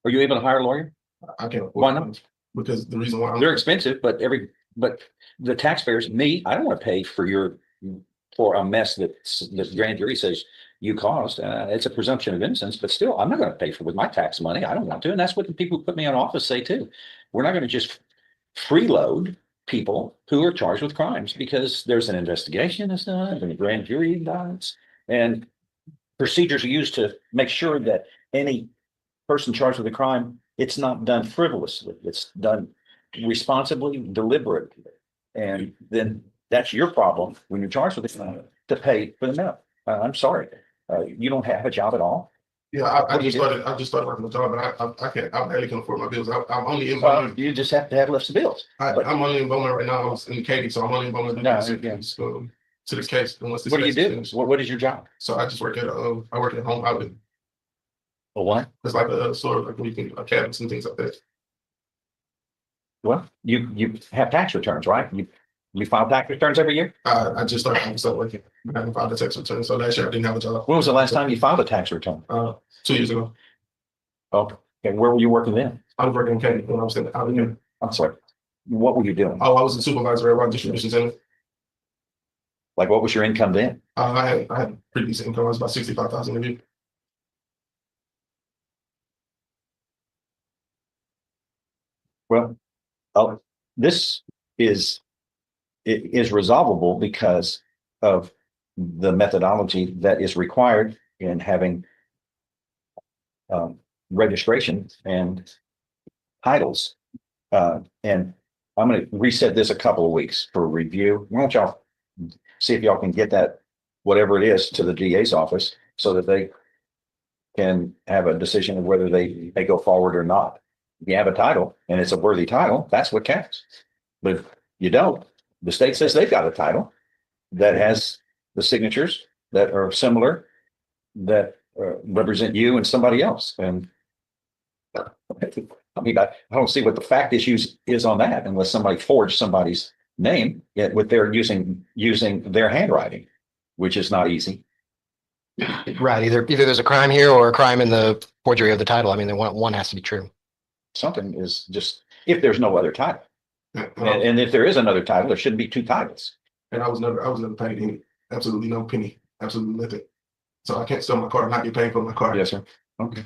you able to hire a lawyer? I can't afford. Why not? Because the reason why they're expensive, but the taxpayers, I don't want to pay for a mess that the grand jury says you caused. It's a presumption of innocence, but still, I'm not going to pay for it with my tax money. I don't want to. And that's what the people who put me in office say too. We're not going to just freeload people who are charged with crimes because there's an investigation that's done and the grand jury indicts, and procedures are used to make sure that any person charged with a crime, it's not done frivolously. It's done responsibly, deliberately. And then that's your problem when you're charged with it to pay for the mail. I'm sorry. You don't have a job at all. Yeah, I just started working a job, but I can't. I barely can afford my bills. I'm only in Bowman. You just have to have less bills. I'm only in Bowman right now. I was in Katy, so I'm only in Bowman to this case. What do you do? What is your job? So I just work at I work at Home Outlet. A what? It's like a sort of like when you can cabinets and things like that. Well, you have tax returns, right? You file tax returns every year? I just started working. I haven't filed a tax return, so last year I didn't have a job. When was the last time you filed a tax return? 2 years ago. Okay, where were you working then? I was working in Canada when I was out of here. I'm sorry. What were you doing? Oh, I was a supervisor at one distribution center. Like, what was your income then? I had pretty decent income. I was about 65,000 a year. Well, this is resolvable because of the methodology that is required in having registration and titles. And I'm going to reset this a couple of weeks for review. Why don't y'all see if y'all can get that, whatever it is, to the DA's office so that they can have a decision of whether they go forward or not. If you have a title and it's a worthy title, that's what counts. But if you don't, the state says they've got a title that has the signatures that are similar, that represent you and somebody else. And I mean, I don't see what the fact issues is on that unless somebody forged somebody's name yet with their using their handwriting, which is not easy. Right. Either there's a crime here or a crime in the forgery of the title. I mean, one has to be true. Something is just, if there's no other title. And if there is another title, there shouldn't be two titles. And I was never paid any, absolutely no penny, absolutely nothing. So I can't sell my car and not get paid for my car. Yes, sir. Okay.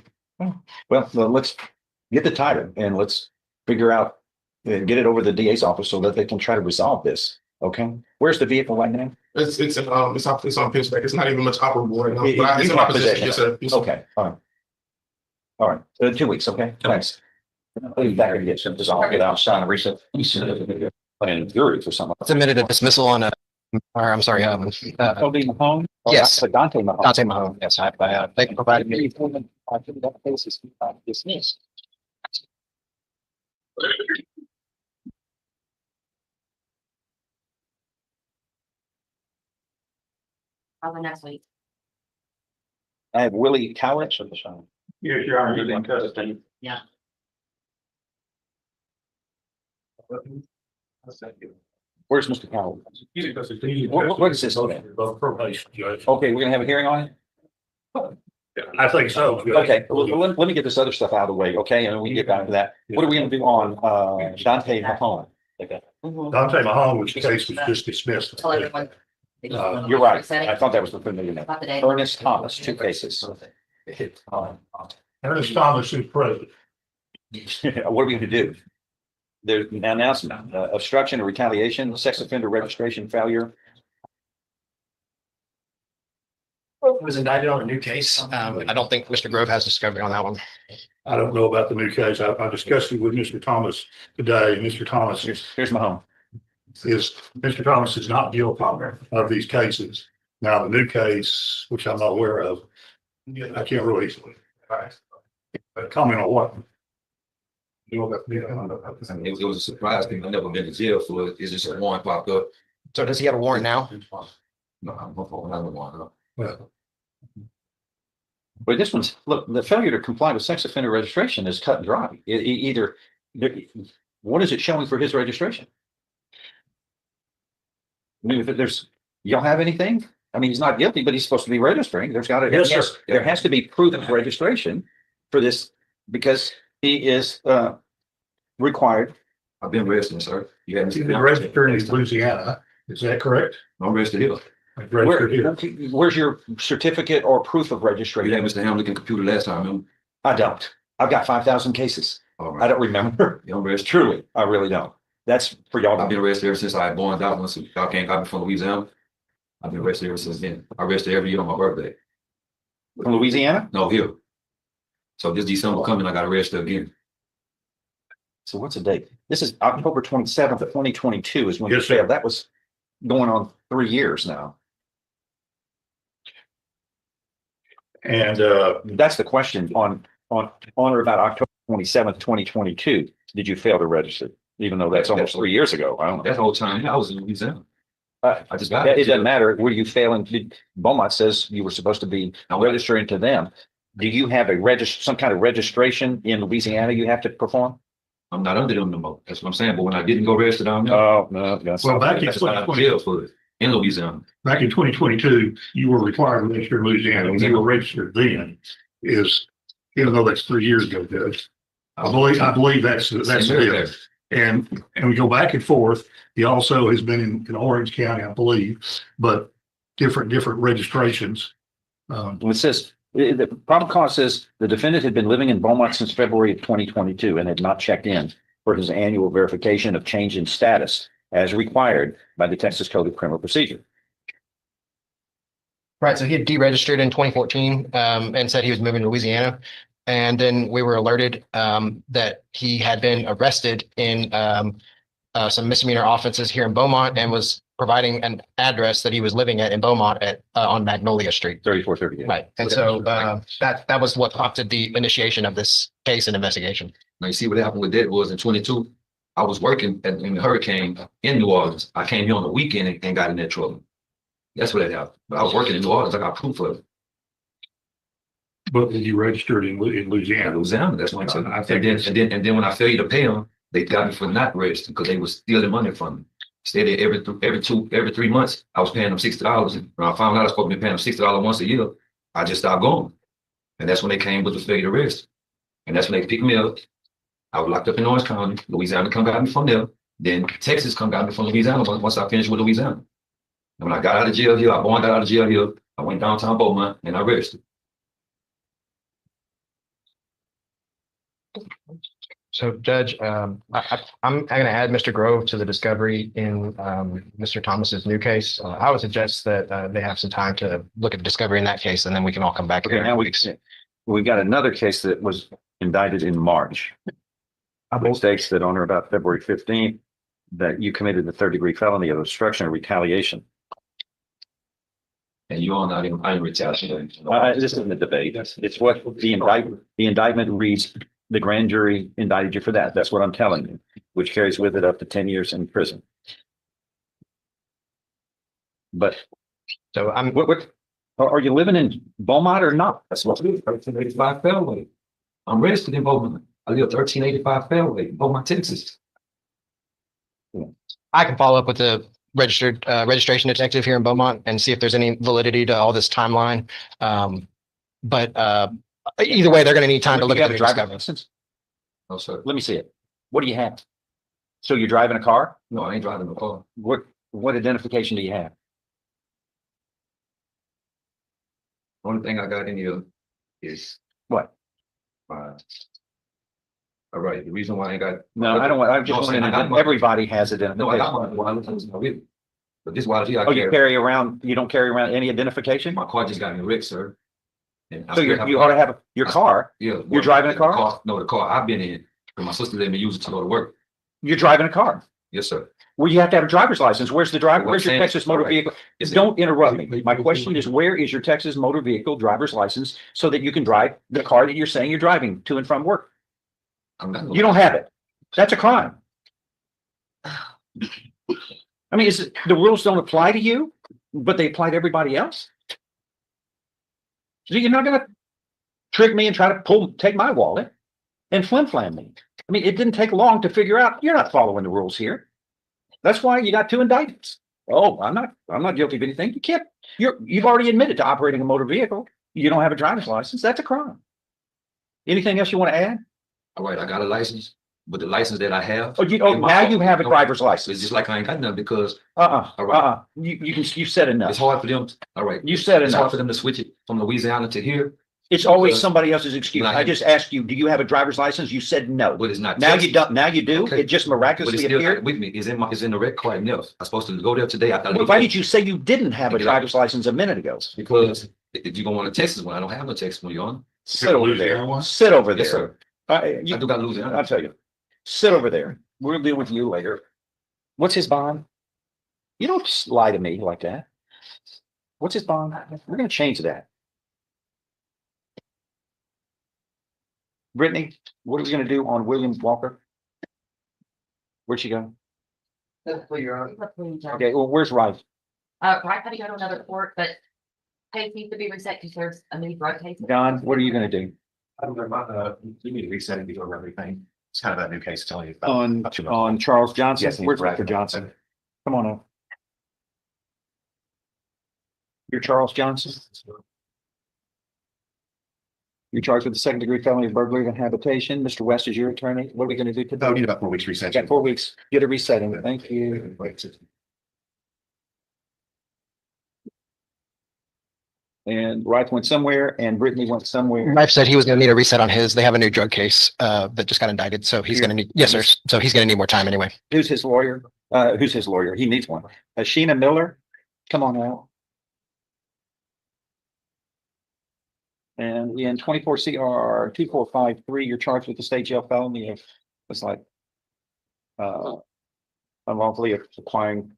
Well, let's get the title and let's figure out and get it over to the DA's office so that they can try to resolve this. Okay. Where's the vehicle right now? It's on pinchback. It's not even much operable right now. But it's in my possession. Yes, sir. Yes, sir. Okay. All right. 2 weeks. Okay. Thanks. I'll be back and get some dissolved without sign a recent and jury for something. Submitted a dismissal on or I'm sorry, Toby Mahone? yes, Dante Mahone. Dante Mahone. Yes, they provided me. Dismissed. Probably next week. I have Willie Cowich. Yes, Your Honor, in custody. Yeah. Where's Mr. Cowich? What is this? Probation, Judge. Okay, we're gonna have a hearing on it? I think so. Judge. Okay, well, let me get this other stuff out of the way, okay, and we can get back to that. What are we gonna do on Dante Mahone? Dante Mahone, which case was just dismissed. Tell everyone. You're right. I thought that was the familiar name. About the day. Ernest Thomas, 2 cases. Ernest Thomas is present. What are we gonna do? There's an announcement, obstruction or retaliation, sex offender registration failure. Was indicted on a new case. I don't think Mr. Grove has discovery on that one. I don't know about the new case. I discussed it with Mr. Thomas today. Mr. Thomas here's my home. Mr. Thomas is not guilty of these cases. Now, the new case, which I'm not aware of, I can't really comment on what. It was a surprise. I've never been to jail for it. It's just a warrant popped up. So does he have a warrant now? No, I'm not a warrant. Well, but this one's, look, the failure to comply with sex offender registration is cut and dry. Either, what is it showing for his registration? I mean, if there's, y'all have anything? I mean, he's not guilty, but he's supposed to be registering. There's got to, yes, sir. There has to be proof of registration for this because he is required. I've been registered, sir. You haven't You've been registered in Louisiana. Is that correct? I'm registered here. Where's your certificate or proof of registration? You had Mr. Hamlin computer last time, remember? I don't. I've got 5,000 cases. Right. I don't remember. Truly, I really don't. That's for y'all. I've been arrested ever since I was born out. Once y'all can't copy from Louisiana. I've been arrested ever since then. I arrested every year on my birthday. From Louisiana? No, here. So this December coming, I got arrested again. So what's the date? This is October 27th of 2022 is when you Yes, sir. failed. That was going on 3 years now. And that's the question on or about October 27th, 2022. Did you fail to register? Even though that's almost 3 years ago. I don't know. That whole time I was in Louisiana. I just got it doesn't matter. Were you failing? Beaumont says you were supposed to be registering to them. Do you have some kind of registration in Louisiana you have to perform? I'm not under them no more. That's what I'm saying. But when I didn't go register down there. Oh, no, that's. Well, back in That's why I 2020, jail for it in Louisiana. back in 2022, you were required to register in Louisiana. When you were registered then is, even though that's 3 years ago, Judge. I believe that's it. And we go back and forth. He also has been in Orange County, I believe, but different registrations. It says, the probable cause says the defendant had been living in Beaumont since February of 2022 and had not checked in for his annual verification of change in status as required by the Texas Code of Criminal Procedure. Right, so he had deregistered in 2014 and said he was moving to Louisiana. And then we were alerted that he had been arrested in some misdemeanor offenses here in Beaumont and was providing an address that he was living at in Beaumont at on Magnolia Street. 3438. Right, and so that was what prompted the initiation of this case and investigation. Now you see what happened with that was in 22, I was working in the hurricane in New Orleans. I came here on the weekend and got in that trouble. That's what happened. But I was working in New Orleans. I got proof of it. But you registered in Louisiana. Louisiana, that's what I'm saying. And then when I failed to pay them, they got me for not registering because they was stealing money from me. Stayed there every 3 months. I was paying them $60. And when I found out I was supposed to be paying them $60 once a year, I just stopped going. And that's when they came with the failure to register. And that's when they picked me up. I was locked up in Orange County. Louisiana come got me from there. Then Texas come got me from Louisiana once I finished with Louisiana. And when I got out of jail here, I got out of jail here. I went downtown Beaumont and I registered. So Judge, I'm going to add Mr. Grove to the discovery in Mr. Thomas's new case. I would suggest that they have some time to look at discovery in that case, and then we can all come back. Okay, now we've got another case that was indicted in March. It states that on or about February 15th, that you committed the third-degree felony of obstruction or retaliation. And you all not in retaliation. This isn't a debate. It's what the indictment reads. The grand jury indicted you for that. That's what I'm telling you, which carries with it up to 10 years in prison. But so what are you living in Beaumont or not? That's what it is. 1385 Fairway. I'm registered in Beaumont. I live 1385 Fairway, Beaumont, Texas. I can follow up with the registration detective here in Beaumont and see if there's any validity to all this timeline. But either way, they're going to need time to look at the driver's license. No, sir. Let me see it. What do you have? So you're driving a car? No, I ain't driving a car. What identification do you have? The only thing I got in here is what? All right. The reason why I ain't got no, I don't want. I just want to know. Everybody has identification. No, I got one. But this wallet here, you carry around. You don't carry around any identification. My car just got me wrecked, sir. So you ought to have your car. Yeah. You're driving a car? No, the car I've been in. My sister let me use it to go to work. You're driving a car? Yes, sir. Well, you have to have a driver's license. Where's the driver? Where's your Texas motor vehicle? Don't interrupt me. My question is, where is your Texas motor vehicle driver's license so that you can drive the car that you're saying you're driving to and from work? You don't have it. That's a crime. I mean, the rules don't apply to you, but they apply to everybody else? So you're not going to trick me and try to take my wallet and flim-flam me. I mean, it didn't take long to figure out you're not following the rules here. That's why you got 2 indictments. Oh, I'm not guilty of anything. You can't. You've already admitted to operating a motor vehicle. You don't have a driver's license. That's a crime. Anything else you want to add? All right, I got a license, but the license that I have. Now you have a driver's license. It's just like I ain't got none because. You said enough. It's hard for them. All right. You said enough. It's hard for them to switch it from Louisiana to here. It's always somebody else's excuse. I just asked you, do you have a driver's license? You said no. But it's not. Now you don't. Now you do. Okay. It just miraculously appeared with me. It's in the red car enough. I'm supposed to go there today. Why did you say you didn't have a driver's license a minute ago? Because if you're going to want a Texas one, I don't have no Texas one. You're on. Sit over there. Sit over there. Yes, sir. I do got Louisiana. I'll tell you. Sit over there. We'll deal with you later. What's his bond? You don't lie to me like that. What's his bond? We're going to change that. Brittany, what are we going to do on William Walker? Where'd she go? Okay, well, where's Rife? Rife had to go to another court, but case needs to be reset because there's a new drug case. Don, what are you going to do? You need to reset it before everything. It's kind of a new case telling you. On Charles Johnson. Yes, he's Where's right. Mr. Johnson? Come on up. You're Charles Johnson? You're charged with the second degree felony of burglary and habitation. Mr. West is your attorney. What are we going to do today? Oh, need about 4 weeks reset. Got 4 weeks. Get a resetting. Thank you. And Wright went somewhere and Brittany went somewhere. Rife said he was gonna need a reset on his. They have a new drug case that just got indicted, so he's gonna need, yes, sir. So he's gonna need more time anyway. Who's his lawyer? Who's his lawyer? He needs one. Sheena Miller, come on out. And in 24 CR 2453, you're charged with the state jail felony of, it's like, unlawfully acquiring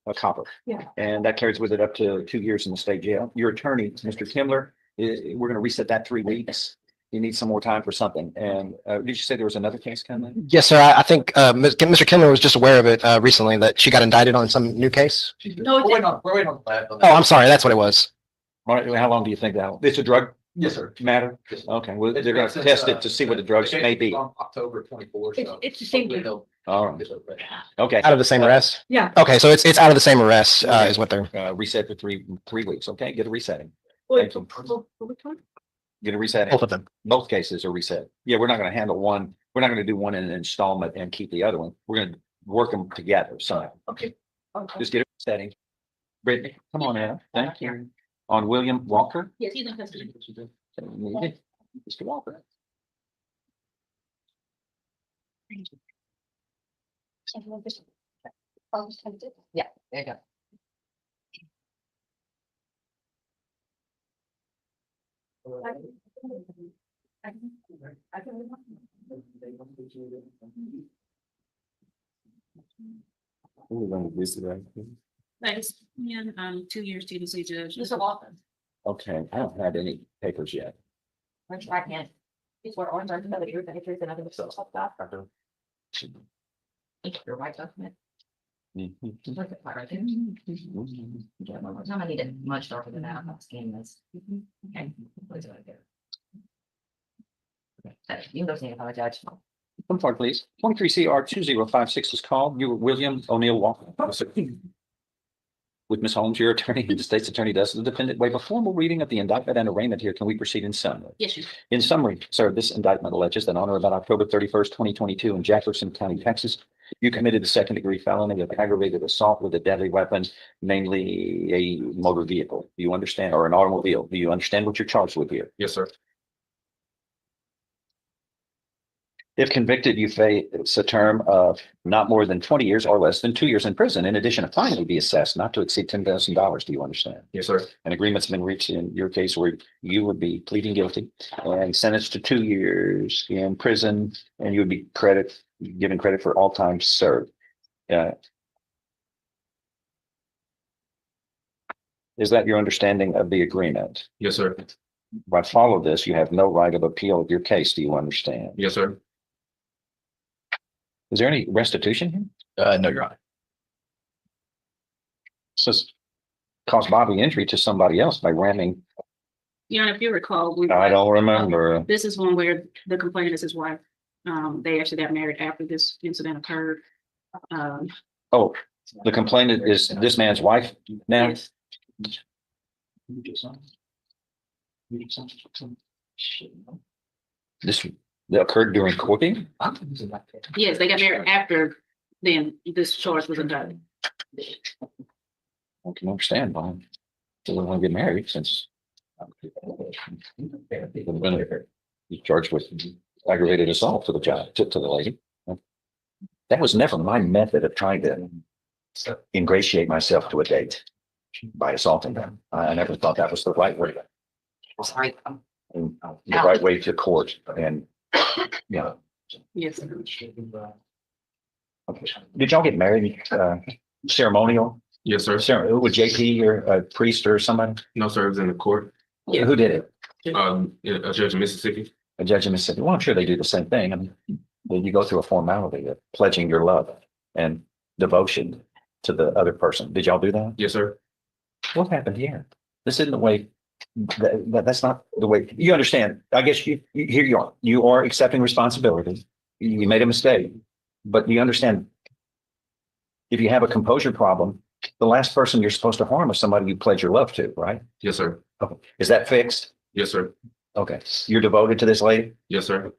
a copper. Yeah. And that carries with it up to 2 years in the state jail. Your attorney, Mr. Kimler, we're going to reset that 3 weeks. You need some more time for something. And did you say there was another case coming? Yes, sir. I think Mr. Kimler was just aware of it recently that she got indicted on some new case. No, We're waiting on that. Oh, I'm sorry. That's what it was. All right, how long do you think that? It's a drug? Yes, sir. Matter? Okay, well, they're going to test it to see what the drugs may be. October 24th. It's the same thing. All right. Okay. Out of the same arrest? Yeah. Okay, so it's out of the same arrest is what they're. Reset for three weeks. Okay, get a resetting. Wait, Thank you. which one? Get a resetting. Both of them. Both cases are reset. Yeah, we're not going to handle one. We're not going to do one in an installment and keep the other one. We're going to work them together. So Okay. just get a resetting. Brittany, come on out. Thank you. On William Walker. Yes, he's in custody. Mr. Walker. Yeah, there you go. Thanks. And 2 years TDC judge. Mr. Walker. Okay, I don't have any papers yet. Raise your right hand. These were orange, another your papers and other stuff like that. Your right document. Look at that right there. Yeah, one more time. I need it much darker than that. I'm not scanning this. Okay. What is it right there? Okay, you can go see it, apologize. Come forward, please. 23 CR 2056 is called. You were William O'Neill Walker. With Ms. Holmes, your attorney, and the state's attorney does the defendant waive a formal reading of the indictment and arraignment here. Can we proceed in summary? Yes, you. In summary, sir, this indictment alleges that on or about October 31st, 2022 in Jefferson County, Texas, you committed a second degree felony of aggravated assault with a deadly weapon, namely a motor vehicle. Do you understand? Or an automobile? Do you understand what you're charged with here? Yes, sir. If convicted, you face a term of not more than 20 years or less than 2 years in prison. In addition, a fine will be assessed not to exceed $10,000. Do you understand? Yes, sir. An agreement's been reached in your case where you would be pleading guilty and sentenced to 2 years in prison, and you would be given credit for all time served. Is that your understanding of the agreement? Yes, sir. By follow this, you have no right of appeal of your case. Do you understand? Yes, sir. Is there any restitution here? No, Your Honor. Says cause bodily injury to somebody else by ramming. Yeah, if you recall, I don't remember. this is one where the complainant is his wife. They actually got married after this incident occurred. Oh, the complainant is this man's wife now? Yes. This occurred during courting? Yes, they got married after then this charge was indicted. I can understand why they don't want to get married since he's charged with aggravated assault to the job, to the lady. That was never my method of trying to ingratiate myself to a date by assaulting them. I never thought that was the right way. Sorry. The right way to court and, yeah. Yes. Okay. Did y'all get married ceremonial? Yes, sir. With JP or a priest or somebody? No, sir. It was in the court. Yeah. Who did it? A judge in Mississippi. A judge in Mississippi. Well, I'm sure they do the same thing. I mean, you go through a formality of pledging your love and devotion to the other person. Did y'all do that? Yes, sir. What happened here? This isn't the way. That's not the way. You understand? I guess here you are. You are accepting responsibility. You made a mistake, but you understand, if you have a composure problem, the last person you're supposed to harm is somebody you pledge your love to, right? Yes, sir. Okay. Is that fixed? Yes, sir. Okay. You're devoted to this lady? Yes, sir.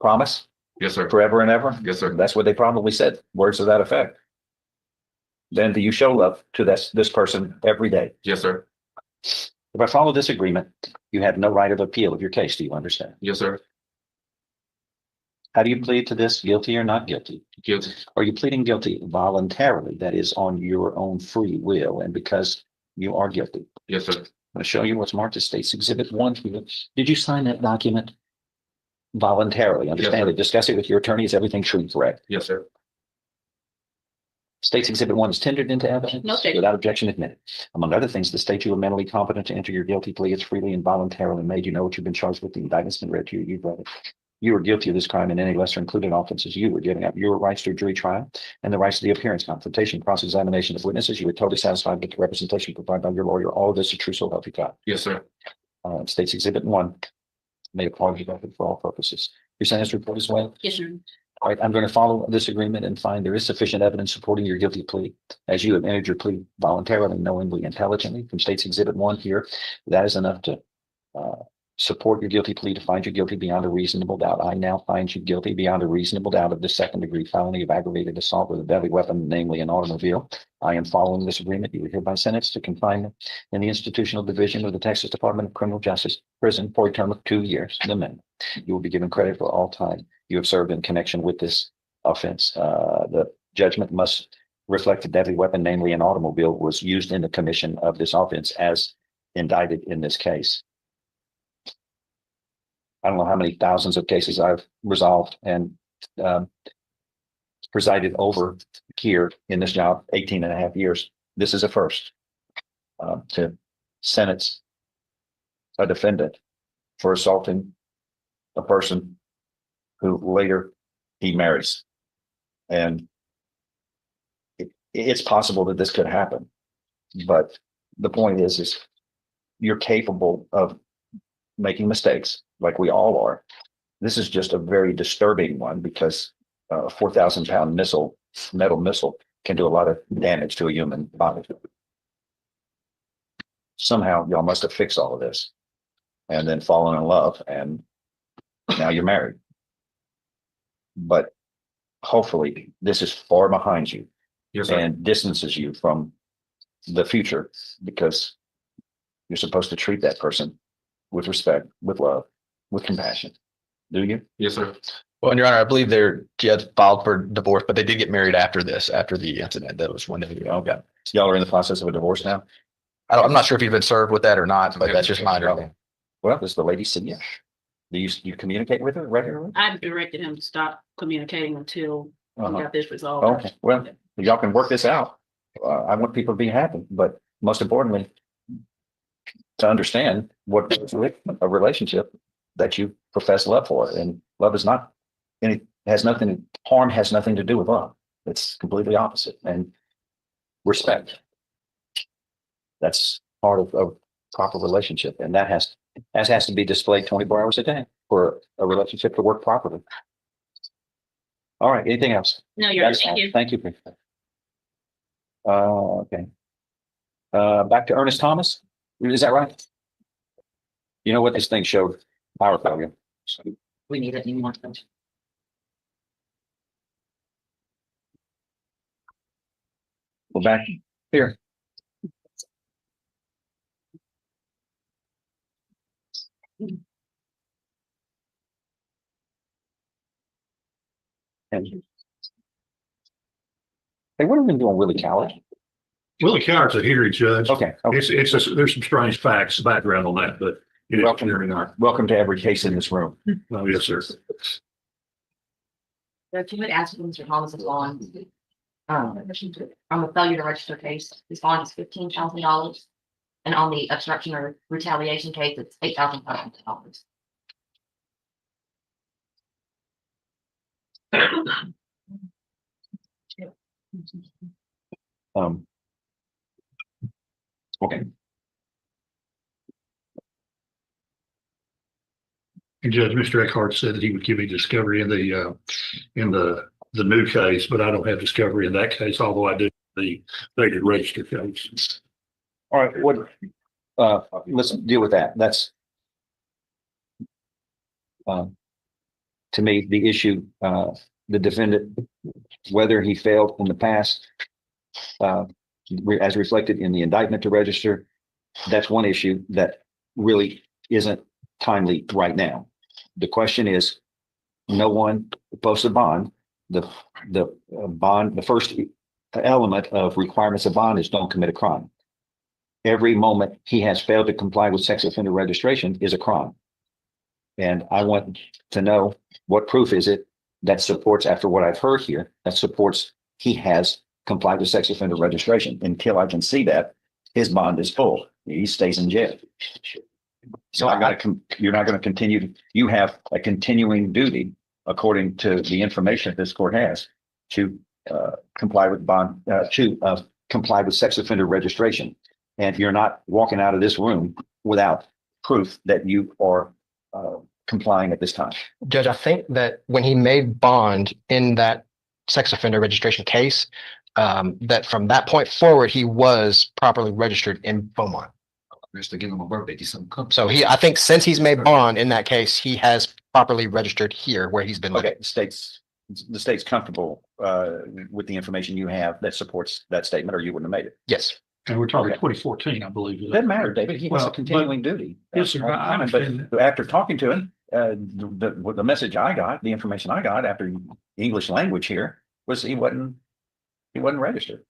Promise? Yes, sir. Forever and ever? Yes, sir. That's what they probably said. Words to that effect. Then do you show love to this person every day? Yes, sir. If I follow this agreement, you have no right of appeal of your case. Do you understand? Yes, sir. How do you plead to this? Guilty or not guilty? Guilty. Are you pleading guilty voluntarily? That is on your own free will and because you are guilty. Yes, sir. I'm going to show you what's marked as State's Exhibit 1 here. Did you sign that document voluntarily? Understand it. Discuss it with your attorney. Is everything true and correct? Yes, sir. State's Exhibit 1 is tendered into evidence. No objection. Without objection admitted. Among other things, the state you are mentally competent to enter your guilty plea. It's freely and voluntarily made. You know what you've been charged with. The indictment's been read to you. You've read it. You are guilty of this crime and any lesser included offenses. You were giving up your rights to a jury trial and the rights to the appearance, confrontation, cross-examination of witnesses. You were totally satisfied with the representation provided by your lawyer. All of this is true, so help you God. Yes, sir. State's Exhibit 1 made a part of the record for all purposes. You're saying this report as well? Yes, sir. All right, I'm going to follow this agreement and find there is sufficient evidence supporting your guilty plea as you have entered your plea voluntarily, knowingly, intelligently from State's Exhibit 1 here. That is enough to support your guilty plea to find you guilty beyond a reasonable doubt. I now find you guilty beyond a reasonable doubt of the second-degree felony of aggravated assault with a deadly weapon, namely an automobile. I am following this agreement. You are hereby sentenced to confinement in the institutional division of the Texas Department of Criminal Justice prison for a term of 2 years. The minimum. You will be given credit for all time you have served in connection with this offense. The judgment must reflect a deadly weapon, namely an automobile, was used in the commission of this offense as indicted in this case. I don't know how many thousands of cases I've resolved and presided over here in this job, 18 and a half years. This is a first to sentence a defendant for assaulting a person who later he marries. And it's possible that this could happen. But the point is you're capable of making mistakes like we all are. This is just a very disturbing one because a 4,000-pound metal missile can do a lot of damage to a human body. Somehow y'all must have fixed all of this and then fallen in love and now you're married. But hopefully this is far behind you. Yes, sir. And distances you from the future because you're supposed to treat that person with respect, with love, with compassion. Do you? Yes, sir. Well, Your Honor, I believe they're just filed for divorce, but they did get married after this, after the incident. That was when they. Okay. So y'all are in the process of a divorce now? I'm not sure if you've been served with that or not, but that's just my understanding. Well, does the lady see you? Do you communicate with her regularly? I directed him to stop communicating until we Uh-huh. got this resolved. Okay, well, y'all can work this out. I want people to be happy, but most importantly, to understand what is a relationship that you profess love for. And love is not harm has nothing to do with love. It's completely opposite. And respect. That's part of a proper relationship. And that has to be displayed 24 hours a day for a relationship to work properly. All right, anything else? No, you're right. Thank you. Thank you. Okay. Back to Ernest Thomas. Is that right? You know what this thing showed? Power failure. We need it anymore. Well, back here. And hey, what have we been doing, Willie Coward? Willie Coward's a hearing judge. Okay. There's some strange facts, background on that, but it is hearing art. Welcome to every case in this room. Oh, yes, sir. If you would ask Mr. Thomas's bond, on the failure to register case, his bond is $15,000. And on the obstruction or retaliation case, it's $8,500. Okay. And Judge, Mr. Eckhart said that he would give me discovery in the new case, but I don't have discovery in that case, although I do the dated register case. All right, what, let's deal with that. That's to me, the issue, the defendant, whether he failed in the past, as reflected in the indictment to register, that's one issue that really isn't timely right now. The question is, no one posts a bond. The bond, the first element of requirements of bond is don't commit a crime. Every moment he has failed to comply with sex offender registration is a crime. And I want to know what proof is it that supports, after what I've heard here, that supports he has complied with sex offender registration. Until I can see that, his bond is full. He stays in jail. So you're not going to continue. You have a continuing duty, according to the information this court has, to comply with bond, comply with sex offender registration. And you're not walking out of this room without proof that you are complying at this time. Judge, I think that when he made bond in that sex offender registration case, that from that point forward, he was properly registered in Beaumont. Just to give him a birthday, do something come. So I think since he's made bond in that case, he has properly registered here where he's been. Okay, the state's comfortable with the information you have that supports that statement, or you wouldn't have made it. Yes. And we're talking 2014, I believe. Doesn't matter, David. He has a continuing duty. Yes, sir. I understand. But after talking to him, the message I got, the information I got after English language here was he wasn't registered.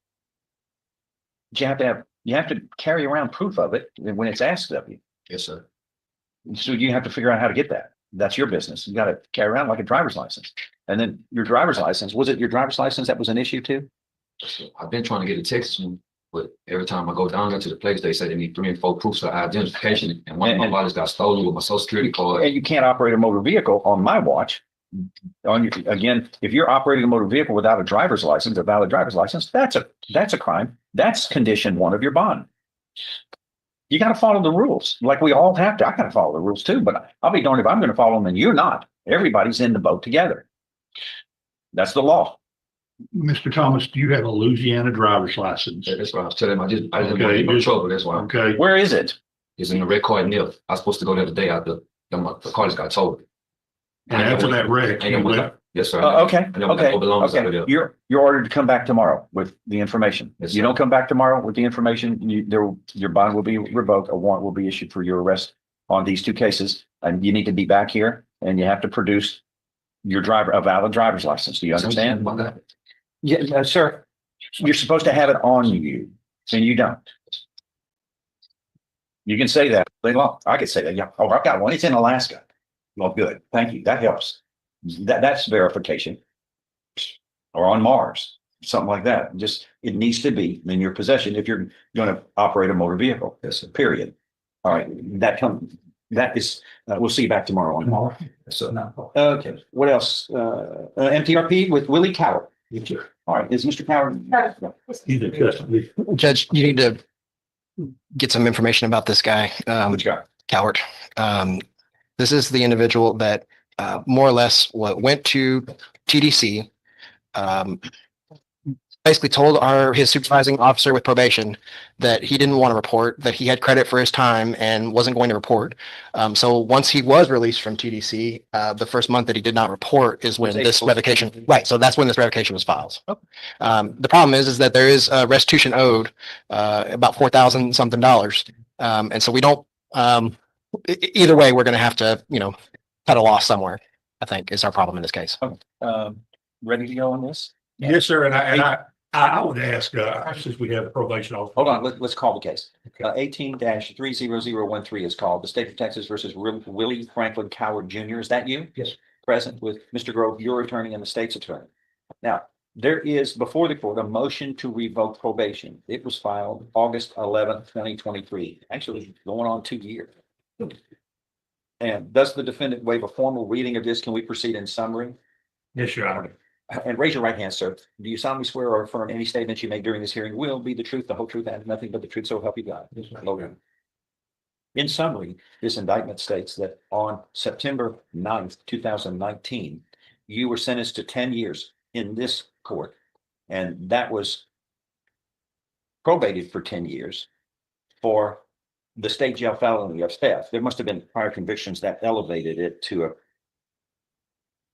But you have to carry around proof of it when it's asked of you. Yes, sir. So you have to figure out how to get that. That's your business. You got to carry around like a driver's license. And then your driver's license, was it your driver's license that was an issue too? I've been trying to get a Texas one, but every time I go down there to the place, they say they need 3 and 4 proofs of identification. And one of my bodies got stolen with my social security card. And you can't operate a motor vehicle on my watch. Again, if you're operating a motor vehicle without a driver's license, a valid driver's license, that's a crime. That's condition 1 of your bond. You got to follow the rules, like we all have to. I got to follow the rules too, but I'll be darned if I'm going to follow them and you're not. Everybody's in the boat together. That's the law. Mr. Thomas, do you have a Louisiana driver's license? Yeah, that's what I was telling him. I didn't want to get in trouble. That's why. Okay. Where is it? It's in the red car nil. I was supposed to go there the day after the car just got towed. And after that wreck, yes, sir. Okay. You're ordered to come back tomorrow with the information. If you don't come back tomorrow with the information, your bond will be revoked. A warrant will be issued for your arrest on these 2 cases. And you need to be back here and you have to produce a valid driver's license. Do you understand? Yeah, sir. You're supposed to have it on you and you don't. You can say that. Well, I could say that. Yeah. Oh, I've got one. It's in Alaska. Well, good. Thank you. That helps. That's verification. Or on Mars, something like that. It needs to be in your possession if you're going to operate a motor vehicle. Yes, period. All right. We'll see you back tomorrow on tomorrow. Okay. What else? MTRP with Willie Coward. All right. Is Mr. Coward? Judge, you need to get some information about this guy. Which guy? Coward. This is the individual that more or less went to TDC, basically told his supervising officer with probation that he didn't want to report, that he had credit for his time and wasn't going to report. So once he was released from TDC, the first month that he did not report is when this revocation, right, so that's when this revocation was filed. The problem is that there is a restitution owed, about $4,000 something. And so we don't, either way, we're going to have to, cut a loss somewhere, I think is our problem in this case. Ready to go on this? Yes, sir. And I would ask, since we have a probation officer. Hold on, let's call the case. 18-30013 is called the State of Texas versus Willie Franklin Coward Jr. Is that you? Yes. Present with Mr. Grove, your attorney and the state's attorney. Now, there is before the court a motion to revoke probation. It was filed August 11th, 2023. Actually, going on 2 years. And does the defendant waive a formal reading of this? Can we proceed in summary? Yes, Your Honor. And raise your right hand, sir. Do you solemnly swear or affirm any statements you make during this hearing will be the truth, the whole truth, and nothing but the truth, so help you God? Yes, sir. Logan. In summary, this indictment states that on September 9th, 2019, you were sentenced to 10 years in this court, and that was probated for 10 years for the state jail felony of theft. There must have been prior convictions that elevated it to a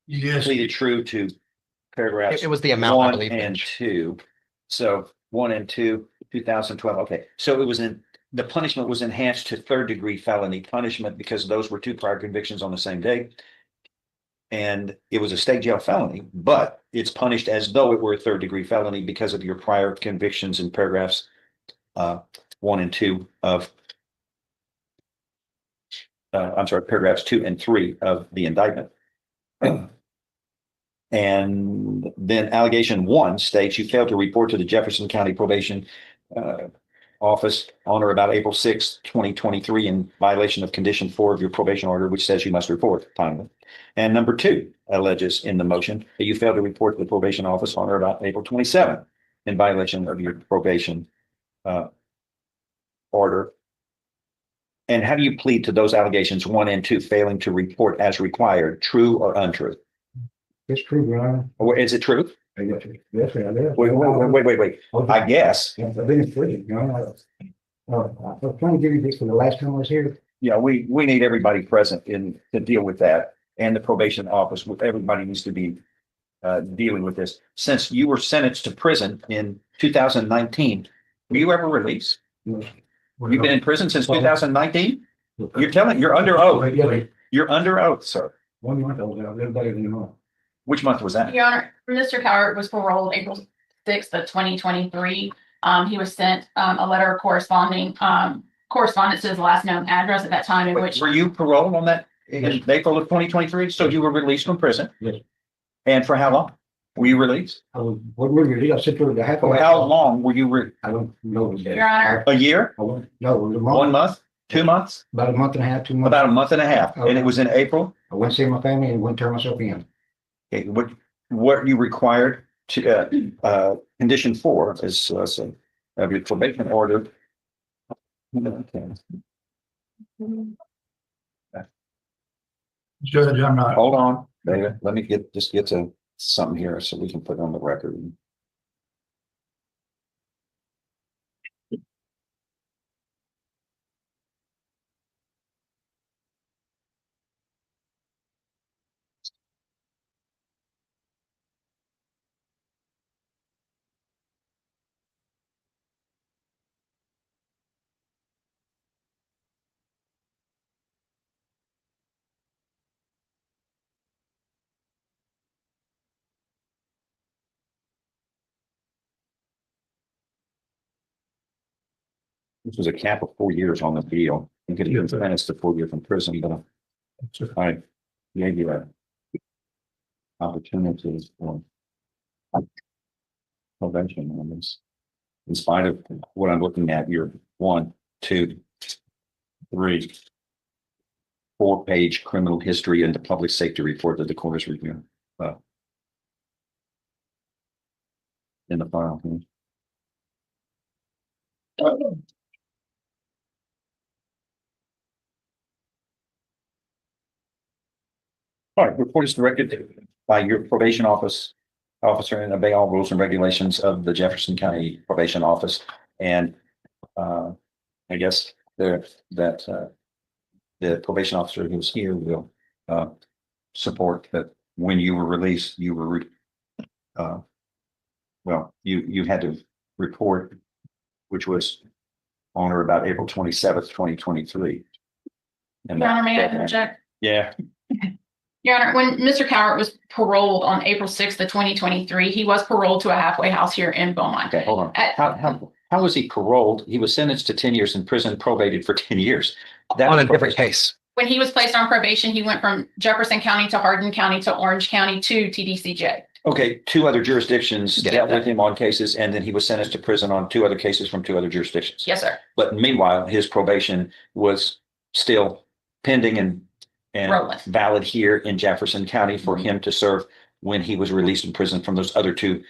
Yes. pleaded true to paragraphs. It was the amount, I 1 believe, and Mitch. 2. So 1 and 2, 2012. Okay, so it was the punishment was enhanced to third-degree felony punishment because those were 2 prior convictions on the same day. And it was a state jail felony, but it's punished as though it were a third-degree felony because of your prior convictions in paragraphs 1 and 2 of paragraphs 2 and 3 of the indictment. And then allegation 1 states you failed to report to the Jefferson County Probation Office on or about April 6, 2023 in violation of condition 4 of your probation order, which says you must report timely. And number 2 alleges in the motion that you failed to report to the probation office on or about April 27 in violation of your probation order. And how do you plead to those allegations 1 and 2, failing to report as required, true or untrue? It's true, Your Honor. Or is it true? Yes, I did. Wait. I guess. I've been free, Your Honor. I was trying to give you this for the last time I was here. Yeah, we need everybody present to deal with that. And the probation office, everybody needs to be dealing with this. Since you were sentenced to prison in 2019, were you ever released? Yes. You've been in prison since 2019? You're under oath. You're under oath, sir. 1 month I was out, everybody didn't know. Which month was that? Your Honor, Mr. Cowart was paroled April 6th of 2023. He was sent a letter of correspondence to his last known address at that time in which. Were you paroled on that in April of 2023? So you were released from prison? Yes. And for how long were you released? I was, what were you, I said for the half. For how long were you? I don't know. Your Honor. A year? No, it was a month. 1 month? 2 months? About a month and a half, 2 months. About a month and a half. And it was in April? I went to see my family and went to turn myself in. Okay, what you required to condition 4 is of your probation order. Okay. Judge, I'm not. Hold on, David. Let me get to something here so we can put it on the record. This was a cap of 4 years on the deal. You could even sentenced to 4 years in prison, but I gave you that opportunity for prevention on this. In spite of what I'm looking at, your 1, 2, 3, 4-page criminal history and the public safety report that the court is reviewing in the file. All right, report is directed by your probation officer and obey all rules and regulations of the Jefferson County Probation Office. And I guess the probation officer who's here will support that when you were released, you were you had to report, which was on or about April 27th, 2023. And Your Honor, may I interject? Yeah. Your Honor, when Mr. Cowart was paroled on April 6th of 2023, he was paroled to a halfway house here in Beaumont. Okay, hold on. How was he paroled? He was sentenced to 10 years in prison, probated for 10 years. On a different case. When he was placed on probation, he went from Jefferson County to Hardin County to Orange County to TDCJ. Okay, 2 other jurisdictions dealt with him on cases, and then he was sentenced to prison on 2 other cases from 2 other jurisdictions. Yes, sir. But meanwhile, his probation was still pending and valid here in Jefferson County for him to serve when he was released from prison from those other 2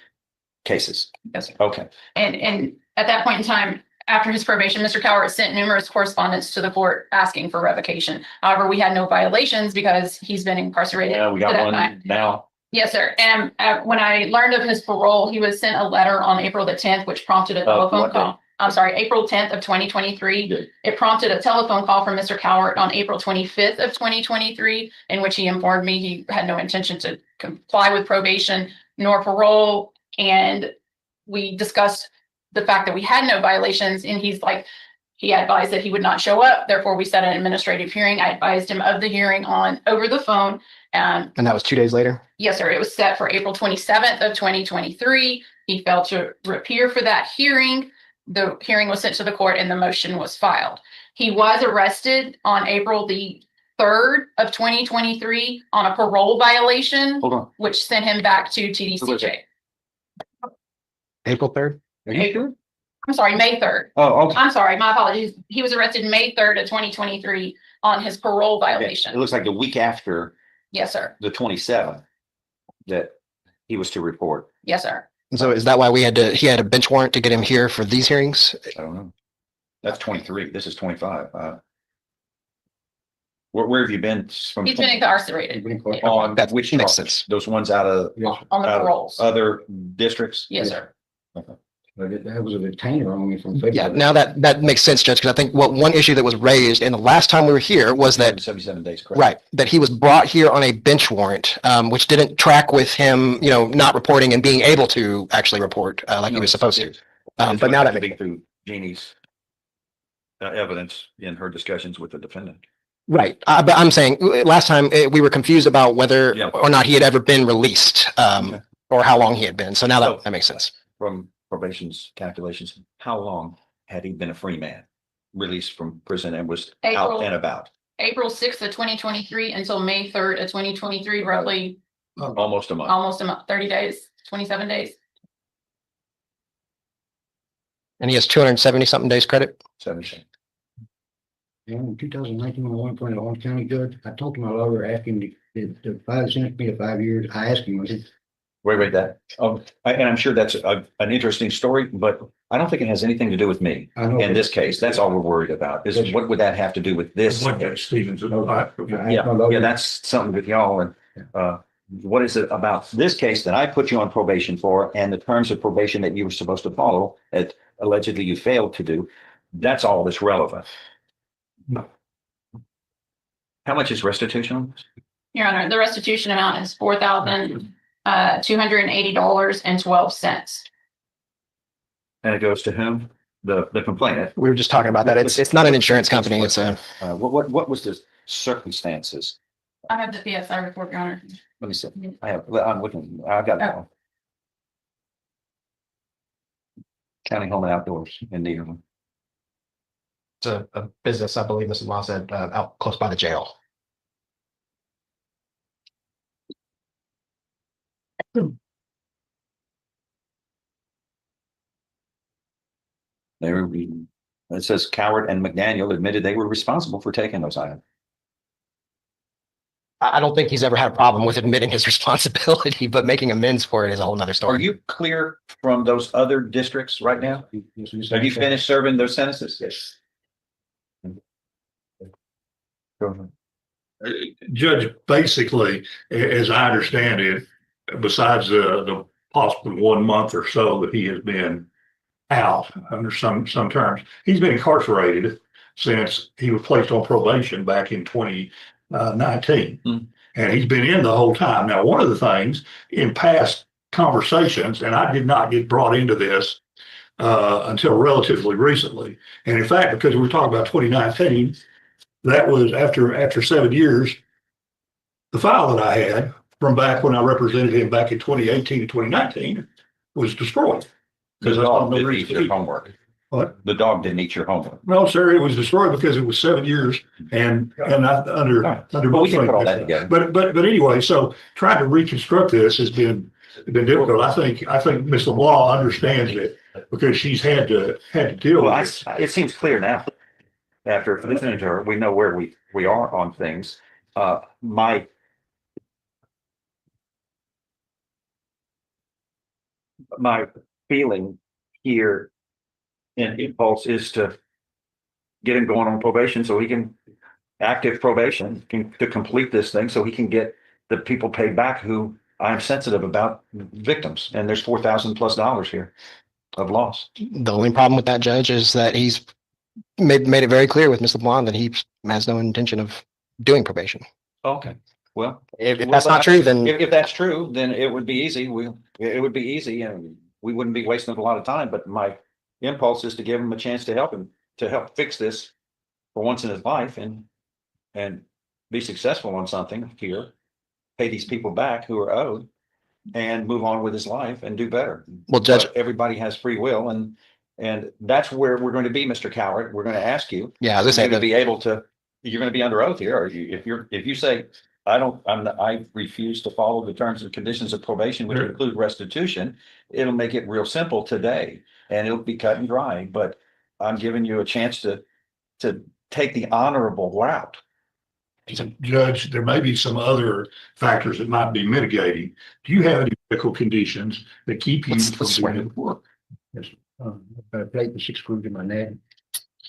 cases. Yes, sir. Okay. And at that point in time, after his probation, Mr. Cowart sent numerous correspondence to the court asking for revocation. However, we had no violations because he's been incarcerated. Yeah, we to got that one time. now. Yes, sir. And when I learned of his parole, he was sent a letter on April the 10th, which prompted a telephone what call. day? I'm sorry, April 10th of 2023. Good. It prompted a telephone call from Mr. Cowart on April 25th of 2023, in which he informed me he had no intention to comply with probation nor parole. And we discussed the fact that we had no violations, and he advised that he would not show up. Therefore, we set an administrative hearing. I advised him of the hearing over the phone. And that was 2 days later? Yes, sir. It was set for April 27th of 2023. He failed to appear for that hearing. The hearing was sent to the court and the motion was filed. He was arrested on April the 3rd of 2023 on a parole violation, Hold on. which sent him back to TDCJ. April 3rd? Are you sure? I'm sorry, May 3rd. Oh, okay. I'm sorry, my apologies. He was arrested May 3rd of 2023 on his parole It violation. looks like the week after Yes, sir. the 27th that he was to report. Yes, sir. And so is that why he had a bench warrant to get him here for these hearings? I don't know. That's 23. This is 25. Where have you been from? He's been incarcerated On That which makes charge? sense. Those ones out of on the out of paroles. other districts? Yes, sir. That was a retainer on me from Yeah, February. now that makes sense, Judge, because I think one issue that was raised in the last time we were here was that 77 days, correct? right, that he was brought here on a bench warrant, which didn't track with him, not reporting and being able to actually report like he was supposed to. But now that makes through Jeannie's evidence in her discussions with the defendant. right. But I'm saying last time we were confused about whether Yeah. or not he had ever been released, or how long he had been. So now that makes sense. From probation's calculations, how long had he been a free man, released from prison and was out April. and about? April 6th of 2023 until May 3rd of 2023, roughly Almost a month. almost a month, 30 days, 27 days. And he has 270 something days credit. 17. In 2019, when I went in front of the Orange County judge, I talked to my lawyer, asking to five sentenced me to 5 years. I asked him, was it? Wait, that. And I'm sure that's an interesting story, but I don't think it has anything to do with me I know. in this case. That's all we're worried about is what would that have to do with this? What Judge Stevens. Yeah, that's something with y'all. And what is it about this case that I put you on probation for and the terms of probation that you were supposed to follow that allegedly you failed to do? That's all that's relevant. How much is restitution on this? Your Honor, the restitution amount is $4,280.12. And it goes to whom? The complainant. We were just talking about that. It's not an insurance company. It's a. What was the circumstances? I have the PSI report, Your Honor. Let me see. I'm looking. I've got it all. County Home and Outdoors in Needham. It's a business, I believe Mrs. Law said, out close by the jail. It says Cowart and McDaniel admitted they were responsible for taking those items. I don't think he's ever had a problem with admitting his responsibility, but making amends for it is a whole nother story. Are you clear from those other districts right now? Have you finished serving those sentences? Yes. Judge, basically, as I understand it, besides the possible 1 month or so that he has been out under some terms, he's been incarcerated since he was placed on probation back in 2019. And he's been in the whole time. Now, one of the things in past conversations, and I did not get brought into this until relatively recently. And in fact, because we were talking about 2019, that was after 7 years, the file that I had from back when I represented him back in 2018 and 2019 was destroyed. The dog didn't eat your homework. What? The dog didn't eat your homework. No, sir, it was destroyed because it was 7 years and under. But we can put all that together. But anyway, so trying to reconstruct this has been difficult. I think Ms. Law understands it because she's had to deal with it. It seems clear now. After listening to her, we know where we are on things. My feeling here impulse is to get him going on probation so he can active probation to complete this thing so he can get the people paid back who I'm sensitive about victims. And there's $4,000+ here of loss. The only problem with that, Judge, is that he's made it very clear with Ms. LeBlanc that he has no intention of doing probation. Okay, well. If that's not true, then. If that's true, then it would be easy. It would be easy and we wouldn't be wasting a lot of time, but my impulse is to give him a chance to help fix this for once in his life and be successful on something here, pay these people back who are owed and move on with his life and do better. Well, Judge, but everybody has free will and that's where we're going to be, Mr. Coward. We're going to ask you. Yeah, you're going to be under oath here. Or if you say, I refuse to follow the terms and conditions of probation, which include restitution, it'll make it real simple today and it'll be cut and dry. But I'm giving you a chance to take the honorable route. Judge, there may be some other factors that might be mitigating. Do you have any medical conditions that keep you from being able to work? Yes. I played with 6 screws in my neck.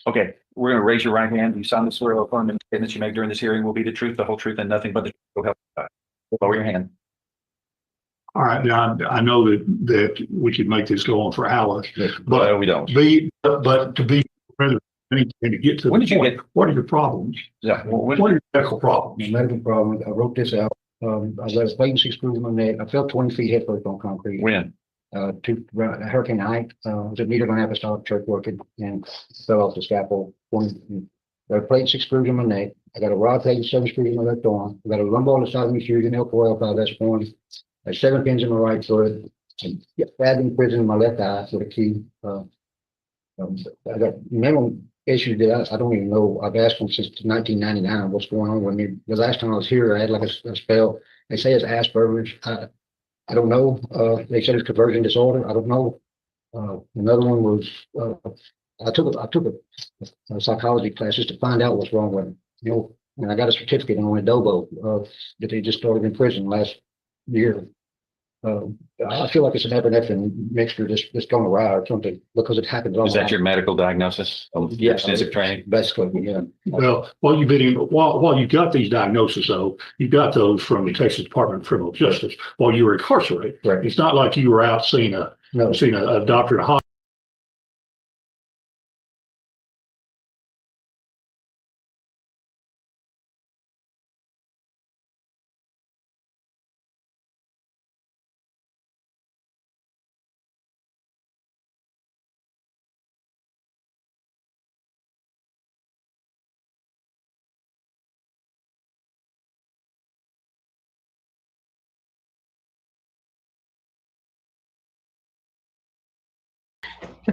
Okay, we're going to raise your right hand. You solemnly swear or affirm that statements you make during this hearing will be the truth, the whole truth, and nothing but the truth. Will help you. Lower your hand. All right, now I know that we could make this go on for hours, but we don't. But to be rather and to get to when the did point, you get? What are your problems? Yeah, what are your medical problems? My medical problems. I wrote this out. I was playing 6 screws in my neck. I fell 20 feet head first on concrete. When? Hurricane Ike, was at Nederland Apostolic Church working and fell off the scaffold. I played 6 screws in my neck. I got a rod plate and 7 screws in my left arm. I got a lumbar on the side of my shoes and L4, L5, that's one. I had 7 pins in my right foot. And bad in prison in my left eye for the key. I got mental issues that I don't even know. I've asked them since 1999 what's going on with me. The last time I was here, I had like a spell. They say it's Asperger's. I don't know. They said it's conversion disorder. I don't know. Another one was I took a psychology class just to find out what's wrong with me. You know, and I got a certificate on Adobo that they just started in prison last year. I feel like it's an epinephrine mixture that's gone awry or something because it happens. Is that your medical diagnosis? Yeah, extensive training. Basically, yeah. Well, while you got these diagnoses, though, you got those from the Texas Department of Criminal Justice while you were incarcerated. Right. It's not like you were out seeing a doctor at a hospital.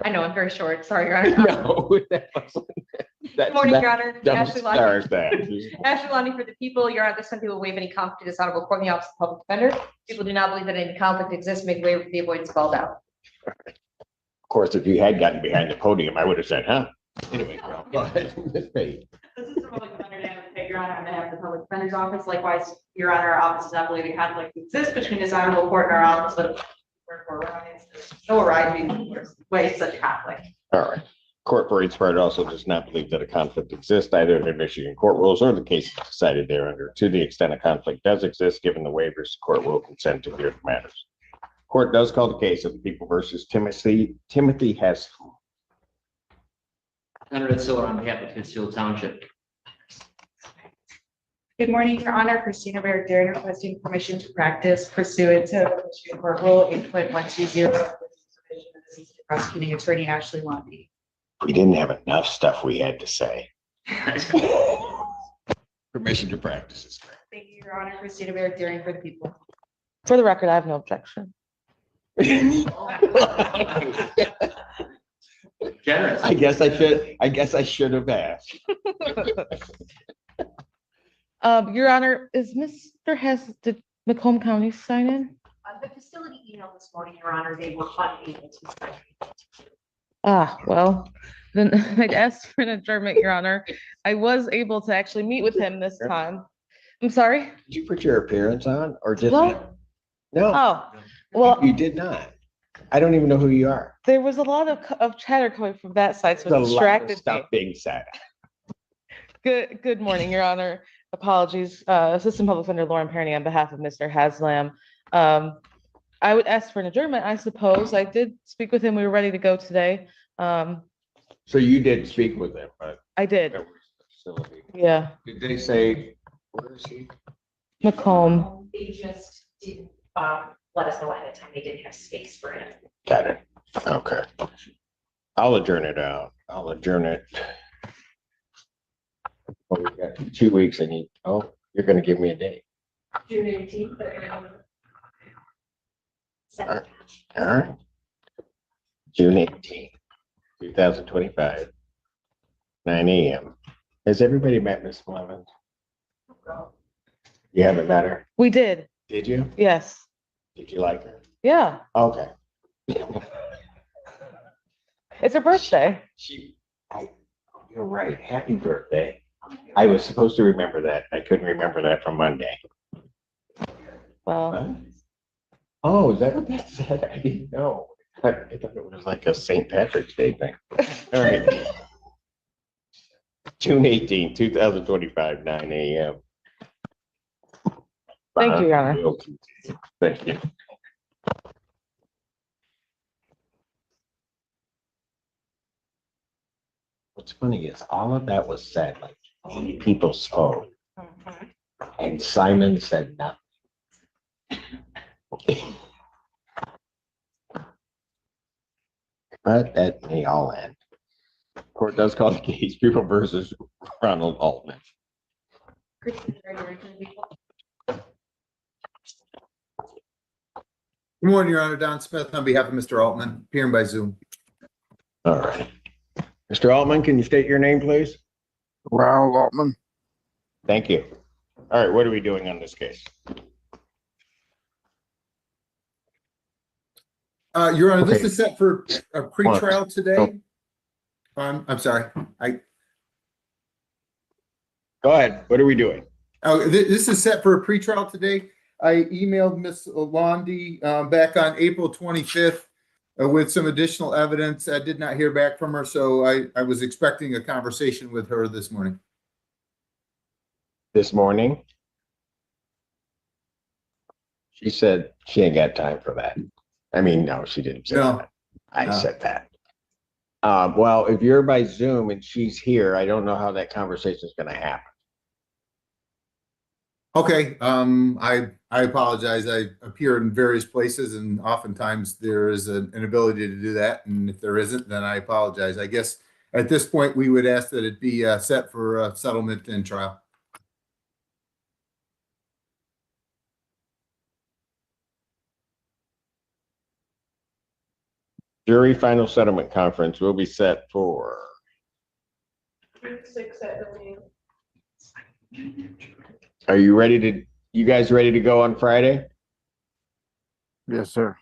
I know, I'm very short. Sorry, Your Honor. No. Good morning, Your Honor. Ashley Lonnie. that. Ashley Lonnie for the people. Your Honor, this time people waive any conflict to this honorable court in the office of public defender. People do not believe that any conflict exists, make way for the avoidance spelled out. Of course, if you had gotten behind the podium, I would have said, huh? Anyway, go ahead. This is the public defender, Dan, Your Honor, on behalf of the public defender's office. Likewise, Your Honor, our office does not believe a conflict exists between this honorable court and our office, but no arising way such conflict. All right. Court for its part also does not believe that a conflict exists either in the Michigan court rules or the cases decided thereunder. To the extent a conflict does exist, given the waivers, the court will consent to hear the matters. Court does call the case of the people versus Timothy Hess. Senator Siller on behalf of Pittsfield Township. Good morning, Your Honor. Christina Barrett, requesting permission to practice pursuant to Michigan Court Rule 8.120. Prosecuting Attorney Ashley Lonnie. We didn't have enough stuff we had to say. Permission to practice. Thank you, Your Honor. Christina Barrett, for the people. For the record, I have no objection. Generous. I guess I should have asked. Your Honor, is Mr. Hess, did Macomb County sign in? The facility emailed this morning, Your Honor, they were unable to sign. Well, then I'd ask for an adjournment, Your Honor. I was able to actually meet with him this time. I'm sorry? Did you put your appearance on or just? Well, no. Oh, well. You did not. I don't even know who you are. There was a lot of chatter coming from that side, so There's it a lot of distracted me. stuff being said. Good morning, Your Honor. Apologies. Assistant Public Defender Lauren Perny on behalf of Mr. Haslam. I would ask for an adjournment, I suppose. I did speak with him. We were ready to go today. So you did speak with him, but. I did. That was the facility. Yeah. Did they say, where is he? Macomb. They just didn't, let us know ahead of time. They didn't have space for it. Got it. Okay. I'll adjourn it out. I'll adjourn it. Oh, we got 2 weeks and you're gonna give me a date. June 18th. All right. June 18th, 2025, 9 a.m. Has everybody met Miss Levin? You haven't met her? We did. Did you? Yes. Did you like her? Yeah. Okay. It's her birthday. You're right. Happy birthday. I was supposed to remember that. I couldn't remember that from Monday. Well. Oh, is that what that said? I didn't know. I thought it was like a St. Patrick's Day thing. All right. June 18, 2025, 9 a.m. Thank you, Your Honor. Thank you. What's funny is all of that was said, like 80 people spoke, and Simon said nothing. But that may all end. Court does call the case People versus Ronald Altman. Good morning, Your Honor. Don Smith on behalf of Mr. Altman, appearing by Zoom. All right. Mr. Altman, can you state your name, please? Ronald Altman. Thank you. All right, what are we doing on this case? Your Honor, this Okay. is set for a pretrial today. I'm sorry. Go ahead. What are we doing? Oh, this is set for a pretrial today. I emailed Miss Londi back on April 25th with some additional evidence. I did not hear back from her, so I was expecting a conversation with her this morning. This morning? She said she ain't got time for that. I mean, no, she didn't say that. I said that. Well, if you're by Zoom and she's here, I don't know how that conversation is going to happen. Okay, I apologize. I appear in various places and oftentimes there is an ability to do that. And if there isn't, then I apologize. I guess at this point, we would ask that it be set for settlement and trial. Jury final settlement conference will be set for. Are you guys ready to go on Friday? Yes, sir.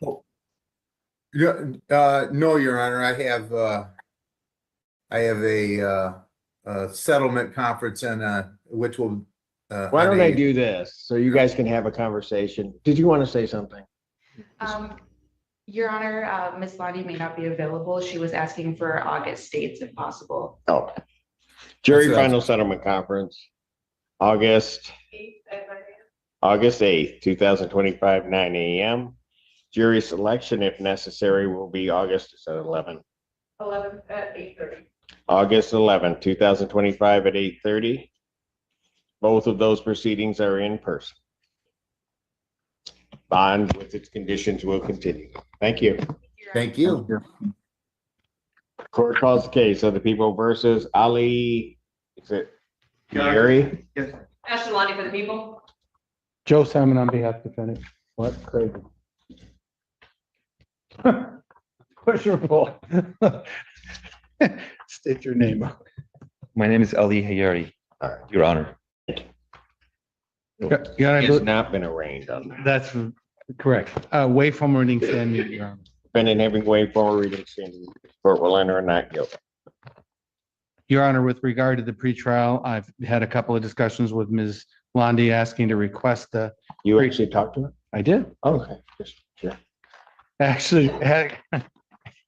Yeah, no, Your Honor, I have a settlement conference and which will. Why don't I do this so you guys can have a conversation? Did you want to say something? Your Honor, Ms. Londi may not be available. She was asking for August dates if possible. Oh, jury final settlement conference, August 8th, 2025, 9 a.m. Jury selection, if necessary, will be August 11. 11 at 8:30. August 11, 2025 at 8:30. Both of those proceedings are in person. Bond with its conditions will continue. Thank you. Thank you. Court calls the case of the People versus Ali. Is it Gary? Ashton Lonnie for the people. Joe Simon on behalf of the defendant. What? Crazy. Push or pull? State your name. My name is Ali Hayari, Your Honor. Yeah, He has not been arraigned on that. That's correct. Way from reading standing, Your Honor. Defendant having waived formal reading standing, court will enter a not guilty. Your Honor, with regard to the pretrial, I've had a couple of discussions with Ms. Londi asking to request the. You actually talked to her? I did. Okay. Sure. Actually,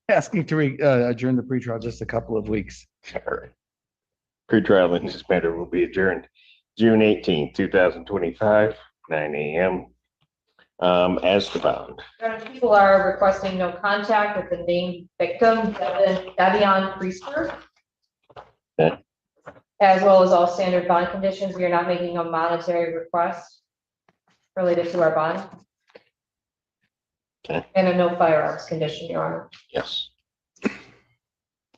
asking to adjourn the pretrial just a couple of weeks. All right. Pretrial in this matter will be adjourned June 18th, 2025, 9 a.m. As to bond. People are requesting no contact with the named victim, Davion Priester. Okay. As well as all standard bond conditions. We are not making a monetary request related to our bond. Okay. And a no firearms condition, Your Honor. Yes.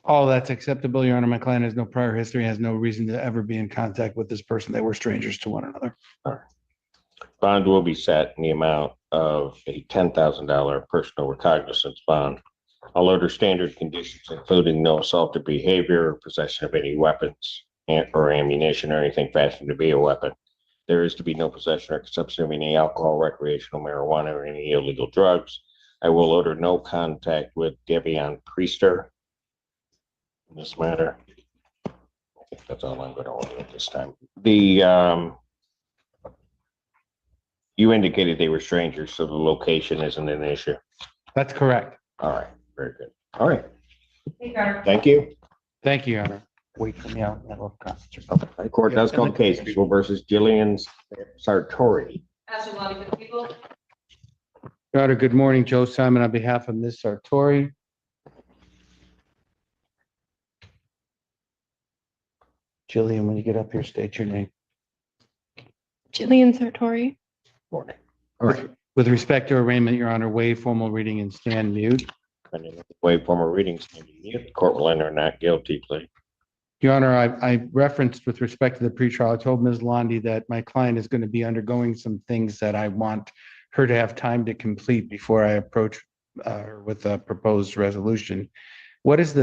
All that's acceptable, Your Honor. My client has no prior history, has no reason to ever be in contact with this person. They were strangers to one another. All right. Bond will be set in the amount of a $10,000 personal recognizance bond. I'll order standard conditions, including no assaultive behavior or possession of any weapons or ammunition or anything fashioned to be a weapon. There is to be no possession or consumption of any alcohol, recreational marijuana, or any illegal drugs. I will order no contact with Davion Priester in this matter. I think that's all I'm going to order at this time. You indicated they were strangers, so the location isn't an issue. That's correct. All right, very good. All right. Hey, Your Honor. Thank you. Thank you, Your Honor. Wait for me out. The court does call case People versus Jillian Sartori. Ask your lobby for the people. Your Honor, good morning. Joe Simon on behalf of Ms. Sartori. Jillian, when you get up here, state your name. Jillian Sartori. Morning. All right. With respect to arraignment, Your Honor, waive formal reading and stand mute. Waive formal reading, standing mute. The court will enter not guilty plea. Your Honor, I referenced with respect to the pretrial, I told Ms. Londi that my client is going to be undergoing some things that I want her to have time to complete before I approach her with a proposed resolution. What is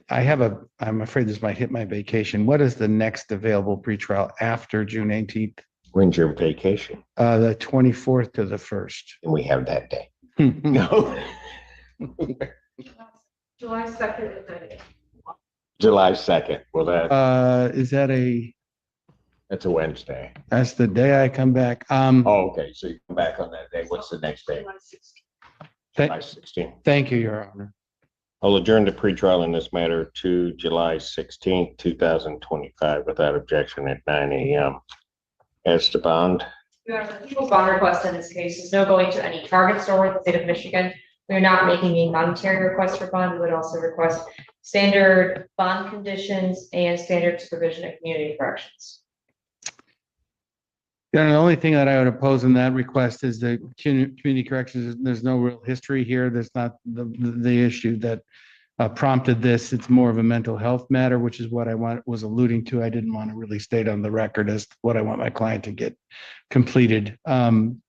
I'm afraid this might hit my vacation. What is the next available pretrial after June 18th? When's your vacation? The 24th to the 1st. And we have that day. No. July 2nd. July 2nd. Well, is that that's a Wednesday. That's the day I come back. Oh, okay. So you come back on that day. What's the next day? July 16th. Thank you, Your Honor. I'll adjourn the pretrial in this matter to July 16th, 2025 without objection at 9 a.m. As to bond. Your Honor, the people's bond request in this case is no going to any Target store in the state of Michigan. We are not making a monetary request for bond. We would also request standard bond conditions and standard supervision of community corrections. Yeah, the only thing that I would oppose in that request is the community corrections. There's no real history here. There's not the issue that prompted this. It's more of a mental health matter, which is what I was alluding to. I didn't want to really state on the record as what I want my client to get completed. Understood,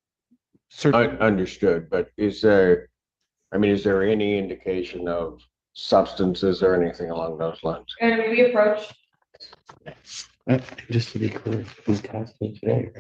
but is there any indication of substances or anything along those lines? And we approach. Just to be clear, who's testing today?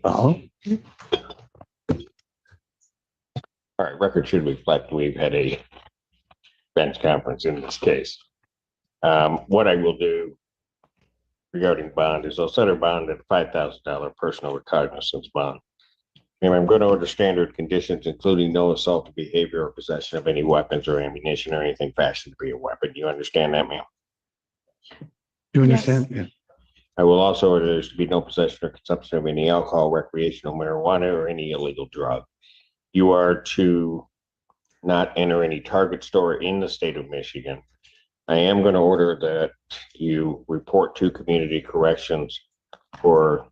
All right, record should reflect we've had a bench conference in this case. What I will do regarding bond is I'll set our bond at a $5,000 personal recognizance bond. And I'm going to order standard conditions, including no assault behavior or possession of any weapons or ammunition or anything fashioned to be a weapon. Do you understand that, ma'am? Do you understand? Yes. Yeah. I will also order there to be no possession or consumption of any alcohol, recreational marijuana, or any illegal drug. You are to not enter any Target store in the state of Michigan. I am going to order that you report to community corrections for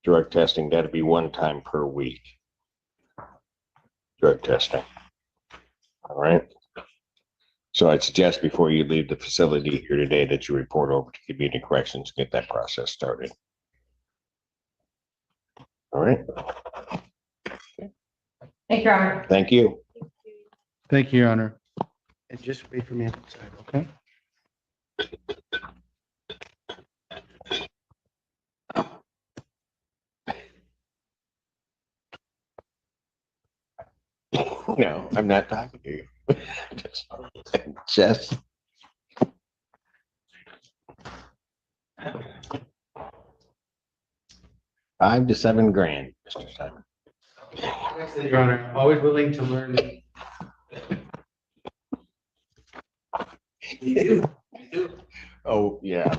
drug testing. That'll be one time per week. Drug testing. All right. So I suggest before you leave the facility here today that you report over to community corrections, get that process started. All right. Thank you, Your Honor. Thank you. Thank you, Your Honor. And just wait for me outside, okay? No, I'm not talking to you. Just. $5 to $7 grand, Mr. Simon. Your Honor, I'm always willing to learn. Oh, yeah.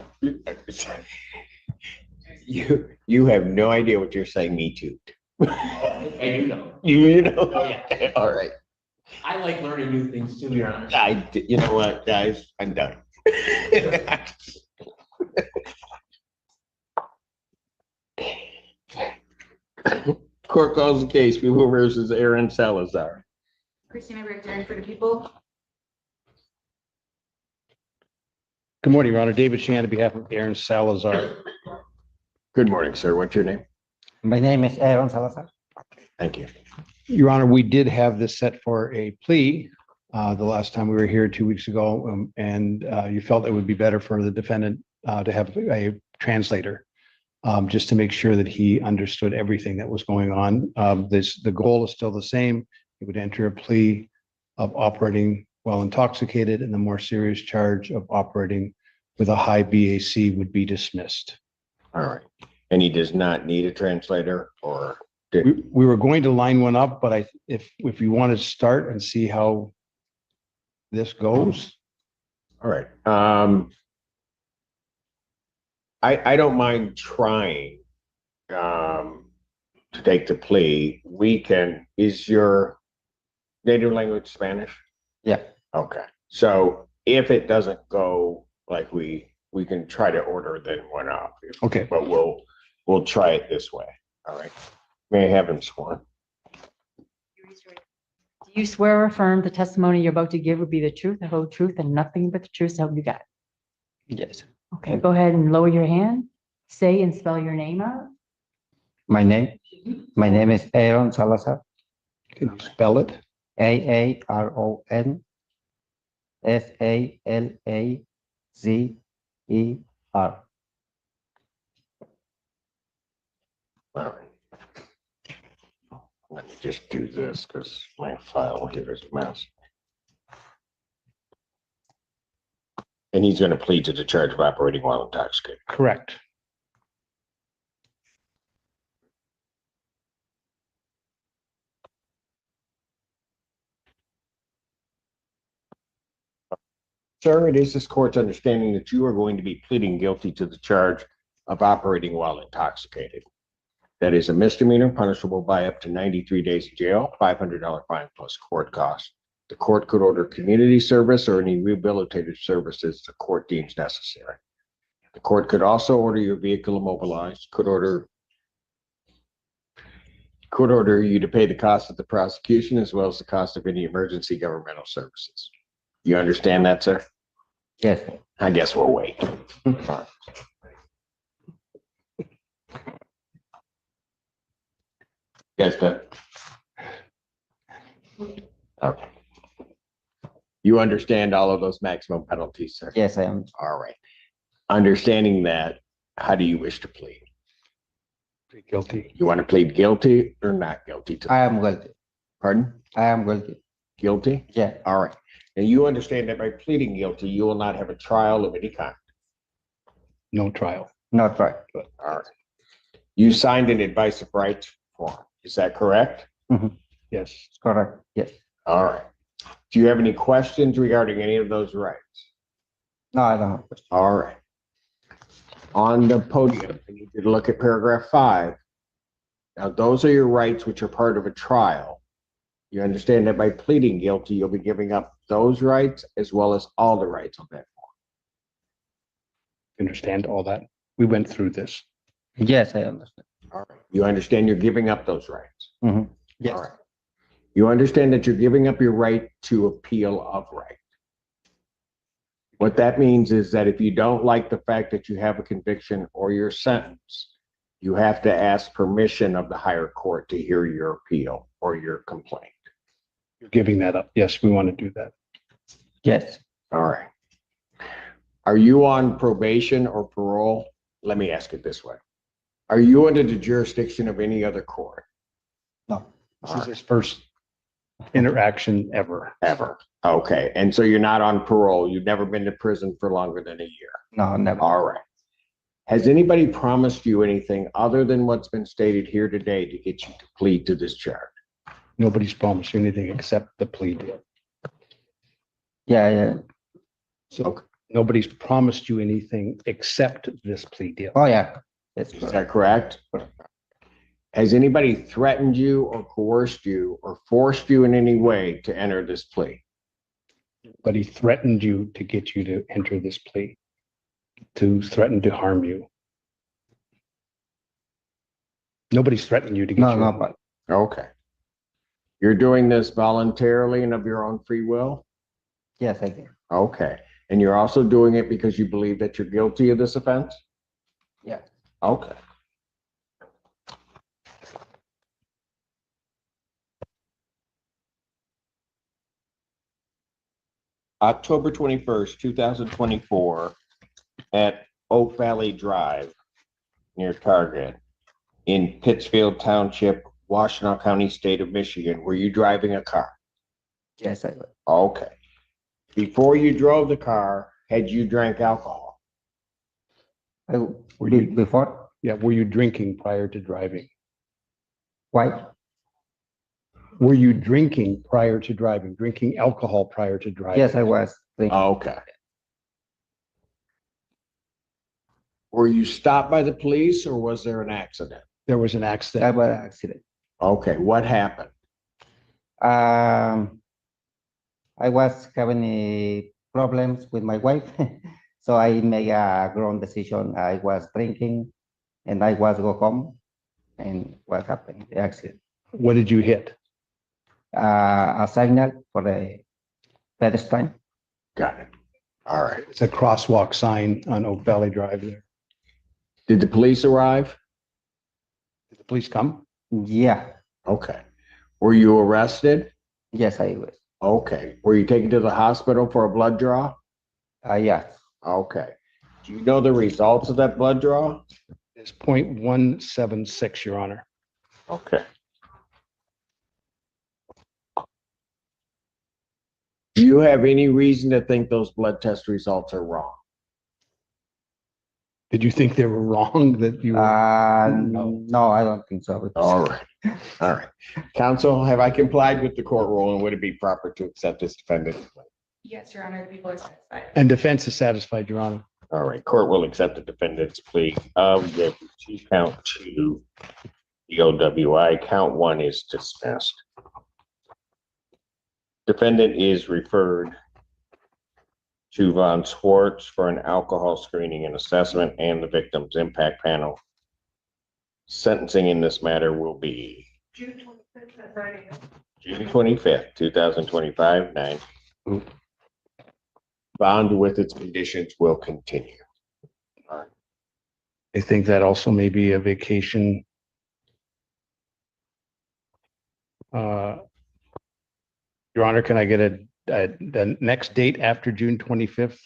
You have no idea what you're saying, me too. And you know. You know? Oh, yeah. All right. I like learning new things too, Your Honor. You know what, guys? I'm done. Court calls the case, People versus Aaron Salazar. Christina Richter for the people. Good morning, Your Honor. David Shan on behalf of Aaron Salazar. Good morning, sir. What's your name? My name is Aaron Salazar. Thank you. Your Honor, we did have this set for a plea the last time we were here 2 weeks ago, and you felt it would be better for the defendant to have a translator, just to make sure that he understood everything that was going on. The goal is still the same. He would enter a plea of operating while intoxicated, and the more serious charge of operating with a high BAC would be dismissed. All right. And he does not need a translator, or we were going to line one up, but if you want to start and see how this goes. All right. I don't mind trying to take the plea. Is your native language Spanish? Yeah. Okay. So if it doesn't go like we can try to order then one off. Okay. But we'll try it this way. All right. May I have him sworn? Do you swear or affirm the testimony you're about to give will be the truth, the whole truth, and nothing but the truth, so help you God? Yes. Okay, go ahead and lower your hand. Say and spell your name out. My name is Aaron Salazar. Can you spell it? AARON SALAZER. All right. Let me just do this because my file here is a mess. And he's going to plead to the charge of operating while intoxicated. Correct. Sir, it is this court's understanding that you are going to be pleading guilty to the charge of operating while intoxicated. That is a misdemeanor punishable by up to 93 days of jail, $500 fine plus court costs. The court could order community service or any rehabilitative services the court deems necessary. The court could also order your vehicle immobilized, could order you to pay the cost of the prosecution as well as the cost of any emergency governmental services. You understand that, sir? Yes. I guess we'll wait. Yes, sir. Okay. You understand all of those maximum penalties, sir? Yes, I am. All right. Understanding that, how do you wish to plead? Plead guilty. You want to plead guilty or not guilty to? I am guilty. Pardon? I am guilty. Guilty? Yeah. All right. Now you understand that by pleading guilty, you will not have a trial of any kind. No trial. Not right. All right. You signed an advice of rights form. Is that correct? Mm-hmm. Yes. Correct. Yes. All right. Do you have any questions regarding any of those rights? No, I don't have questions. All right. On the podium, I need you to look at paragraph 5. Now, those are your rights which are part of a trial. You understand that by pleading guilty, you'll be giving up those rights as well as all the rights on that form. Understand all that? We went through this. Yes, I understand. All right. You understand you're giving up those rights? Mm-hmm. Yes. All right. You understand that you're giving up your right to appeal of right. What that means is that if you don't like the fact that you have a conviction or your sentence, you have to ask permission of the higher court to hear your appeal or your complaint. You're giving that up. Yes, we want to do that. Yes. All right. Are you on probation or parole? Let me ask it this way. Are you under the jurisdiction of any other court? No. This is his first interaction ever. Ever. Okay. And so you're not on parole. You've never been to prison for longer than a year. No, never. All right. Has anybody promised you anything other than what's been stated here today to get you to plead to this charge? Nobody's promised you anything except the plea deal. Yeah, yeah. So nobody's promised you anything except this plea deal. Oh, yeah. That's Is that correct? Has anybody threatened you or coerced you or forced you in any way to enter this plea? But he threatened you to get you to enter this plea, to threaten to harm you. Nobody's threatening you to get No, you. no, but Okay. You're doing this voluntarily and of your own free will? yes, I do. Okay. And you're also doing it because you believe that you're guilty of this offense? Yeah. Okay. October 21st, 2024, at Oak Valley Drive near Target in Pittsfield Township, Washtenaw County, state of Michigan. Were you driving a car? Yes, I will. Okay. Before you drove the car, had you drank alcohol? Before? Yeah, were you drinking prior to driving? Why? Were you drinking prior to driving, drinking alcohol prior to driving? Yes, I was. Okay. Were you stopped by the police or was there an accident? There was an That accident. was an accident. Okay, what happened? I was having problems with my wife, so I made a wrong decision. I was drinking, and I was go home, and what happened? The accident. What did you hit? A signal for the pedestrian. Got it. All right. It's a crosswalk sign on Oak Valley Drive there. Did the police arrive? Did the police come? Yeah. Okay. Were you arrested? Yes, I was. Okay. Were you taken to the hospital for a blood draw? Yeah. Okay. Do you know the results of that blood draw? It's 0.176, Your Honor. Okay. Do you have any reason to think those blood test results are wrong? Did you think they were wrong that you? No, I don't think so. All right. All right. Counsel, have I complied with the court rule and would it be proper to accept this defendant? Yes, Your Honor, the people are satisfied. And defense is satisfied, Your Honor. All right. Court will accept the defendant's plea of guilty to count 2 DOWI. Count 1 is dismissed. Defendant is referred to Von Schwartz for an alcohol screening and assessment and the victim's impact panel. Sentencing in this matter will be June 25th, that's Friday. June 25th, 2025, 9. Bond with its conditions will continue. I think that also may be a vacation. Your Honor, can I get the next date after June 25th?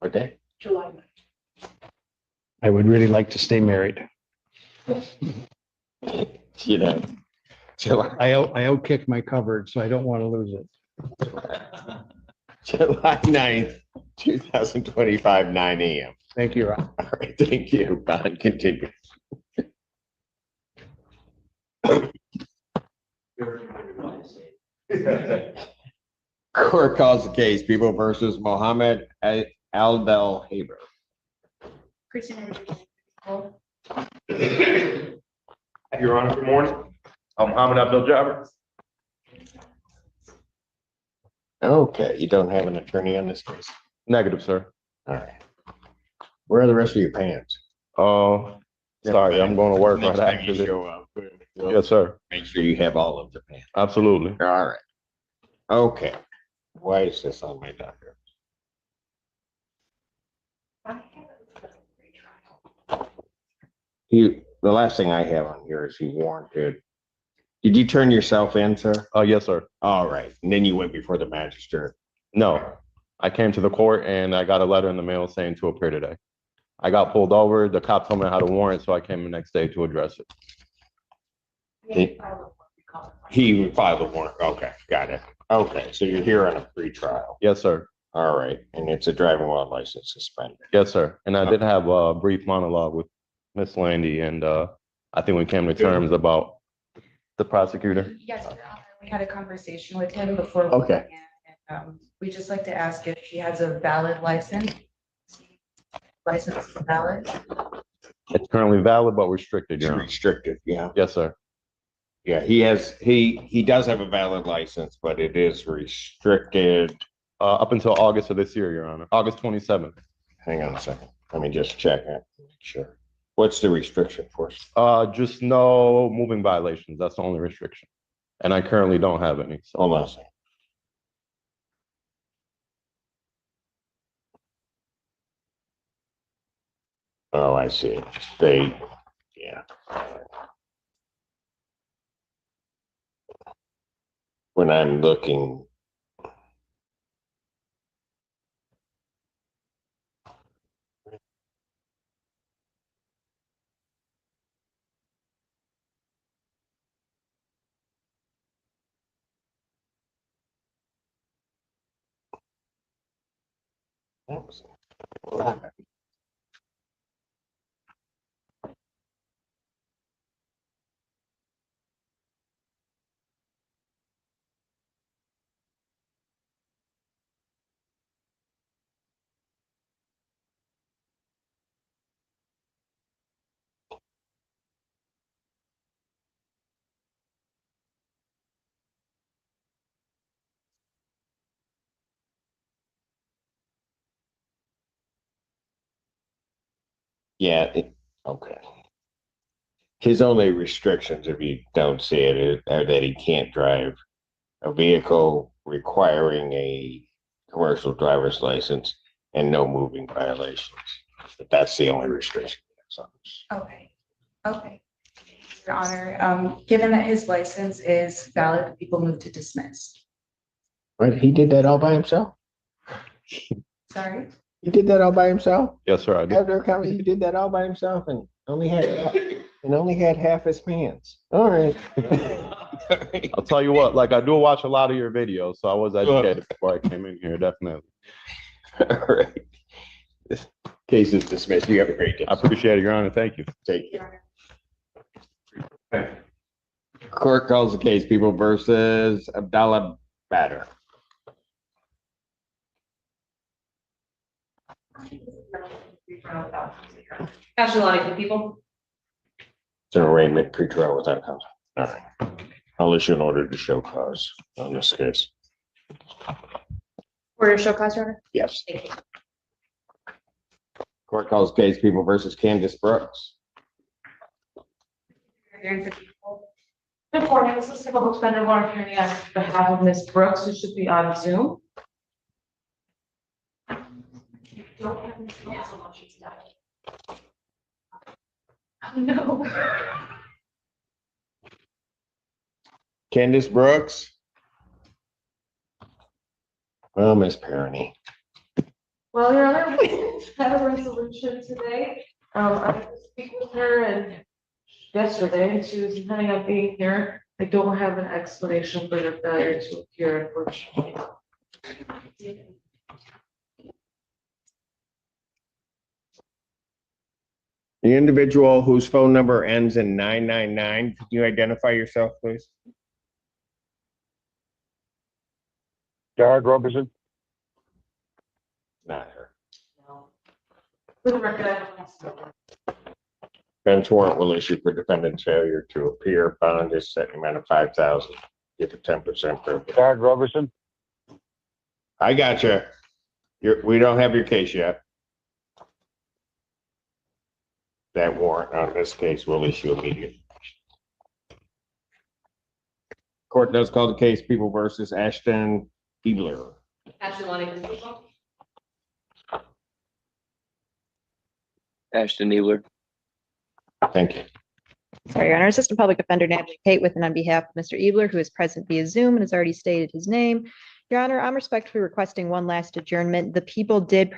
What day? July 9th. I would really like to stay married. You know, I outkicked my cupboard, so I don't want to lose it. July 9th, 2025, 9 a.m. Thank you, Your Honor. All right, thank you. Bond continues. Court calls the case, People versus Mohammed Aldel Haber. Your Honor, good morning. I'm Mohammed Abdel Jabbar. Okay, you don't have an attorney on this case? Negative, sir. All right. Where are the rest of your pants? Oh, sorry, I'm going to work right Next time after you this. show up, we'll Yes, sir. make sure you have all of the pants. Absolutely. All right. Okay. Why is this on my docket? The last thing I have on here is he warranted. Did you turn yourself in, sir? Yes, sir. All right. And then you went before the magistrate. No, I came to the court and I got a letter in the mail saying to appear today. I got pulled over. The cop told me how to warrant, so I came the next day to address it. He filed a warrant. Okay, got it. Okay, so you're here on a pretrial. Yes, sir. All right, and it's a driving while license suspended. Yes, sir. And I did have a brief monologue with Miss Landy, and I think we came to terms about the prosecutor. Yes, Your Honor, we had a conversation with him before. Okay. We'd just like to ask if he has a valid license. License is valid. It's currently valid, but restricted, Your Honor. Restricted, yeah. Yes, sir. Yeah, he does have a valid license, but it is restricted. Up until August of this year, Your Honor. August 27th. Hang on a second. Let me just check it. Make sure. What's the restriction for? Just no moving violations. That's the only restriction. And I currently don't have any. So. Hold on a second. Oh, I see. Yeah. When I'm looking. Oops. Yeah, okay. His only restrictions, if you don't see it, are that he can't drive a vehicle requiring a commercial driver's license and no moving violations. But that's the only restriction. Okay, okay. Your Honor, given that his license is valid, people move to dismiss. Right, he did that all by himself? Sorry? He did that all by himself? Yes, sir. I did. Governor County, he did that all by himself and only had half his pants. All right. I'll tell you what, like I do watch a lot of your videos, so I was educated before I came in here, definitely. All right. This case is dismissed. You have a great day. I appreciate it, Your Honor. Thank you. Take care. Court calls the case People versus Abdallah Bader. Counsel, people. It's an arraignment pretrial without counsel. All right. I'll issue an order to show cause on this case. Order to show cause, Your Honor? Yes. Court calls case People versus Candace Brooks. Good morning, this is Civil Defender Lauren Kearney on behalf of Ms. Brooks, who should be on Zoom. Oh, no. Candace Brooks. Well, Miss Perroni. Well, Your Honor, we had a resolution today. I had to speak with her and yesterday, and she was planning on being here. I don't have an explanation for the failure to appear, unfortunately. The individual whose phone number ends in 999, could you identify yourself, please? Jared Robertson. Not her. For the record, I don't. Bench warrant will issue for defendant's failure to appear. Bond is set in amount of 5,000. Give a 10% for. Jared Robertson. I got you. We don't have your case yet. That warrant on this case will issue immediately. Court does call the case People versus Ashton Ebler. Ashley Lonnie. Ashton Neebler. Thank you. Sorry, Your Honor. Assistant Public Defender Natalie Pate with and on behalf of Mr. Ebler, who is present via Zoom and has already stated his name. Your Honor, I'm respectfully requesting one last adjournment. The people did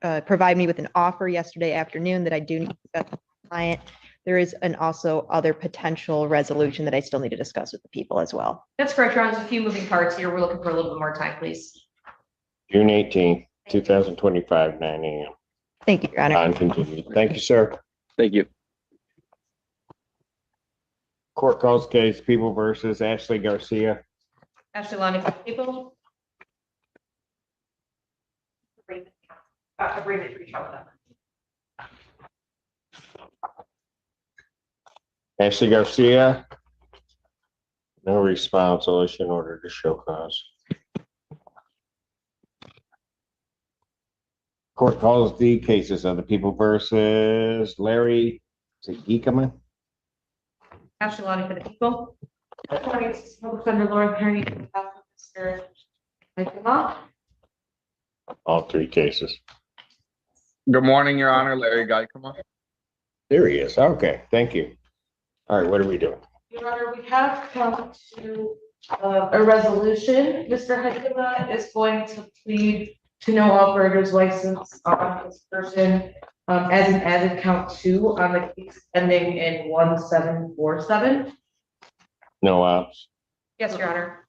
provide me with an offer yesterday afternoon that I do need to discuss with the client. There is an also other potential resolution that I still need to discuss with the people as well. That's correct, Your Honor. There's a few moving parts here. We're looking for a little bit more time, please. June 18th, 2025, 9 a.m. Thank you, Your Honor. On continued. Thank you, sir. Thank you. Court calls case People versus Ashley Garcia. Ashley Lonnie for the people. Agreement to reach out with them. Ashley Garcia. No response. I'll issue an order to show cause. Court calls the cases of the People versus Larry Geekaman. Ashley Lonnie for the people. Public Defender Lauren Perry, Mr. All three cases. Good morning, Your Honor. Larry Guy, come on. There he is. Okay, thank you. All right, what are we doing? Your Honor, we have come to a resolution. Mr. Hekima is going to plead to no operator's license on this person as an added count 2 on the case ending in 1747. No ops. Yes, Your Honor.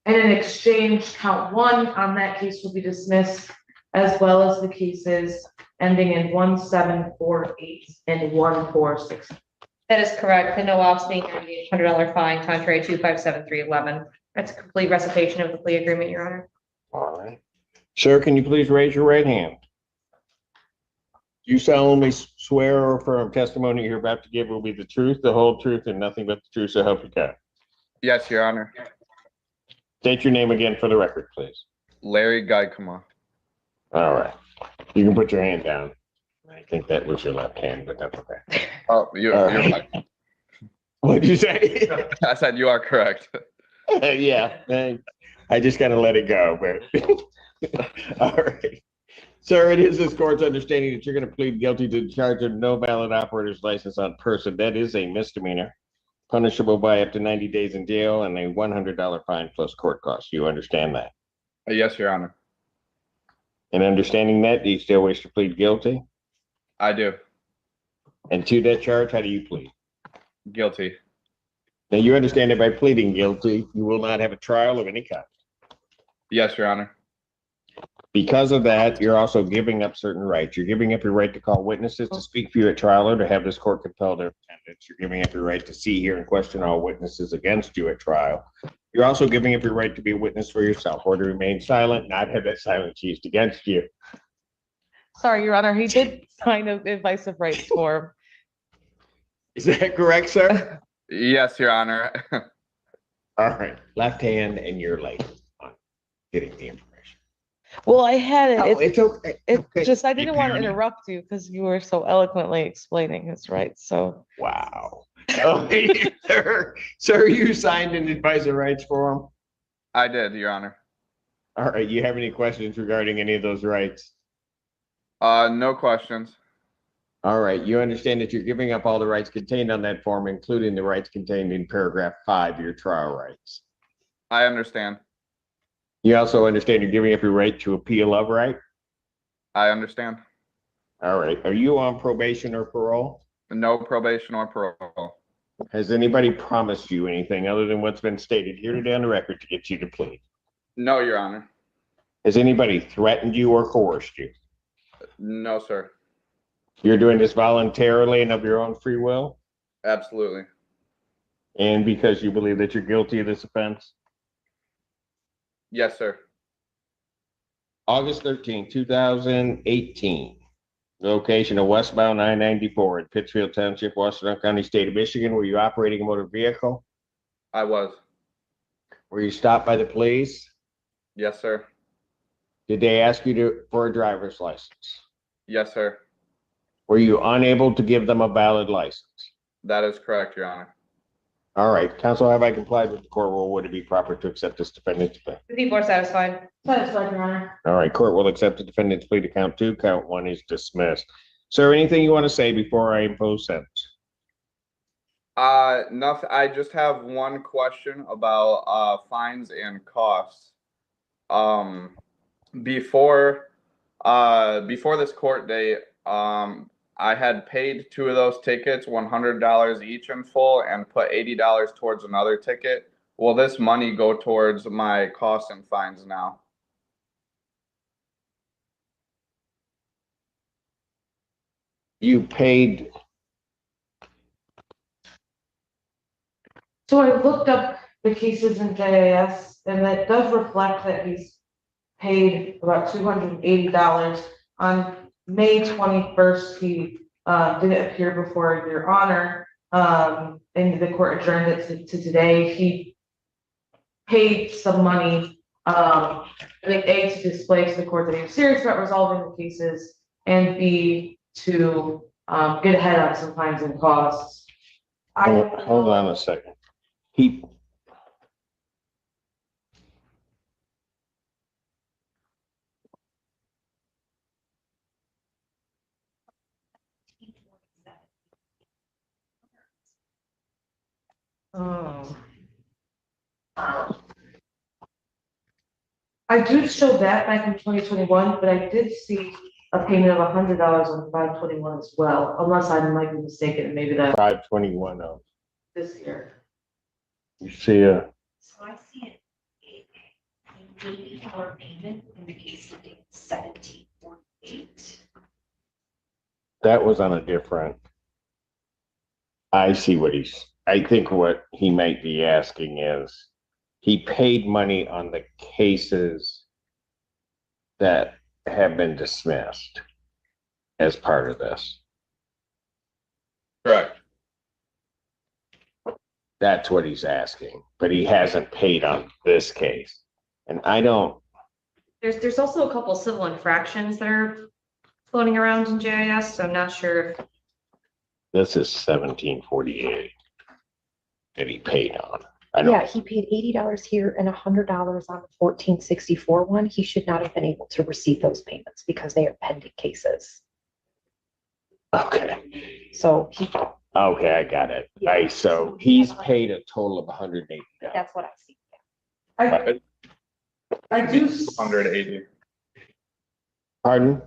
And in exchange, count 1 on that case will be dismissed, as well as the cases ending in 1748 and 146. That is correct. The no ops being $9,800 fine, contrary to 57311. That's a complete recitation of the plea agreement, Your Honor. All right. Sir, can you please raise your right hand? You solemnly swear or affirm testimony you're about to give will be the truth, the whole truth, and nothing but the truth, so help you God. Yes, Your Honor. State your name again for the record, please. Larry Guy, come on. All right. You can put your hand down. I think that was your left hand, but that's okay. Oh, you're right. right. What'd you say? I said you are correct. Yeah, I just gotta let it go, but all right. Sir, it is this court's understanding that you're gonna plead guilty to the charge of no valid operator's license on person. That is a misdemeanor, punishable by up to 90 days in jail and a $100 fine plus court costs. You understand that? Yes, Your Honor. And understanding that, do you still wish to plead guilty? I do. And to that charge, how do you plead? Guilty. Now, you understand that by pleading guilty, you will not have a trial of any kind. Yes, Your Honor. Because of that, you're also giving up certain rights. You're giving up your right to call witnesses to speak for you at trial or to have this court compel their attendance. You're giving up your right to see, hear, and question all witnesses against you at trial. You're also giving up your right to be a witness for yourself or to remain silent, not have that silence used against you. Sorry, Your Honor, he did sign an advice of rights form. Is that correct, sir? Yes, Your Honor. All right. Left hand and your left on getting the information. Well, I had it. Oh, it's okay. It's Okay. just, I didn't want to interrupt you because you were so eloquently explaining his rights, so. Wow. Okay, sir, you signed an advice of rights form? I did, Your Honor. All right, you have any questions regarding any of those rights? No questions. All right, you understand that you're giving up all the rights contained on that form, including the rights contained in paragraph 5, your trial rights. I understand. You also understand you're giving up your right to appeal of right? I understand. All right, are you on probation or parole? No probation or parole. Has anybody promised you anything other than what's been stated here today on the record to get you to plead? No, Your Honor. Has anybody threatened you or coerced you? No, sir. You're doing this voluntarily and of your own free will? Absolutely. And because you believe that you're guilty of this offense? Yes, sir. August 13, 2018. Location of westbound I-94 in Pittsfield Township, Washington County, State of Michigan. Were you operating a motor vehicle? I was. Were you stopped by the police? Yes, sir. Did they ask you for a driver's license? Yes, sir. Were you unable to give them a valid license? That is correct, Your Honor. All right, counsel, have I complied with the court rule? Would it be proper to accept this defendant's plea? The people are satisfied. Satisfied, Your Honor. All right, court will accept the defendant's plea to count 2. Count 1 is dismissed. Sir, anything you want to say before I impose sentence? Nothing. I just have one question about fines and costs. Before this court date, I had paid 2 of those tickets, $100 each in full, and put $80 towards another ticket. Will this money go towards my costs and fines now? You paid. So I looked up the cases in JAS, and that does reflect that he's paid about $280. On May 21st, he didn't appear before Your Honor, and the court adjourned it to today. He paid some money, I think A, to display to the court that he was serious about resolving the cases, and B, to get ahead on some fines and costs. Hold on a second. He. I do show that back in 2021, but I did see a payment of $100 on 5/21 as well, unless I might be mistaken, and maybe that 5/21 of this year. you see a. So I see an $80 payment in the case of 1748. That was on a different. I see what I think what he might be asking is he paid money on the cases that have been dismissed as part of this. Correct. That's what he's asking, but he hasn't paid on this case. And I don't. There's also a couple civil infractions that are floating around in JIS, so I'm not sure. This is 1748 that he paid on. I know. Yeah, he paid $80 here and $100 on the 1464 one. He should not have been able to receive those payments because they are pending cases. Okay. So he. Okay, I got it. Yeah. So he's paid a total of $180. That's what I see. I do 180. Pardon?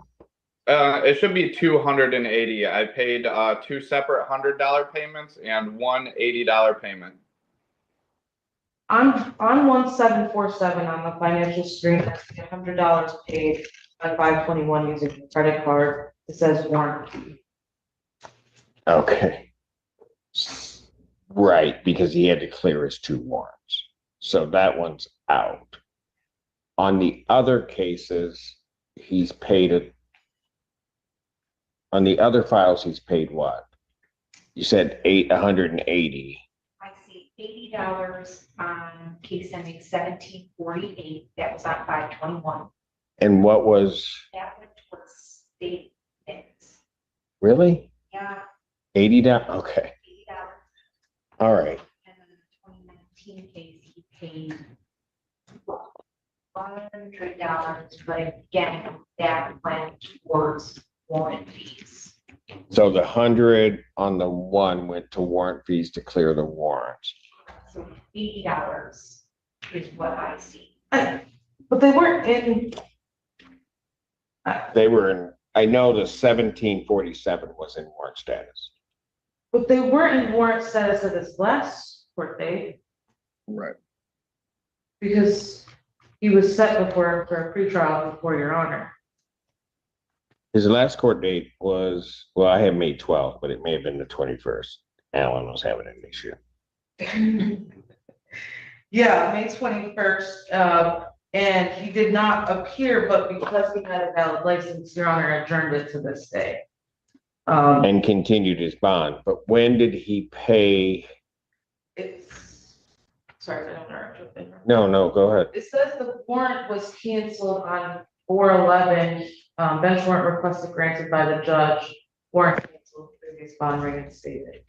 It should be 280. I paid 2 separate $100 payments and one $80 payment. On 1747 on the financial screen, I see $100 paid on 5/21 using a credit card. It says warrant. Okay. Right, because he had to clear his 2 warrants. So that one's out. On the other cases, he's paid it. On the other files, he's paid what? You said 180. I see $80 on case ending 1748. That was on 5/21. And what was? That went towards state things. Really? Yeah. $80? Okay. $80. All right. And then in the 2019 case, he paid $100, but again, that went towards warrant fees. So the 100 on the one went to warrant fees to clear the warrants. So $80 is what I see. But they weren't in. They were in, I know the 1747 was in warrant status. But they weren't in warrant status at this last court date. Right. Because he was set before for a pretrial before Your Honor. His last court date was, well, I have May 12th, but it may have been the 21st. Alan was having an issue. Yeah, May 21st, and he did not appear, but because he had a valid license, Your Honor adjourned it to this day. And continued his bond, but when did he pay? It's, sorry, I don't know. No, go ahead. It says the warrant was canceled on 4/11, bench warrant requested granted by the judge, warrant canceled, previous bond reinstated.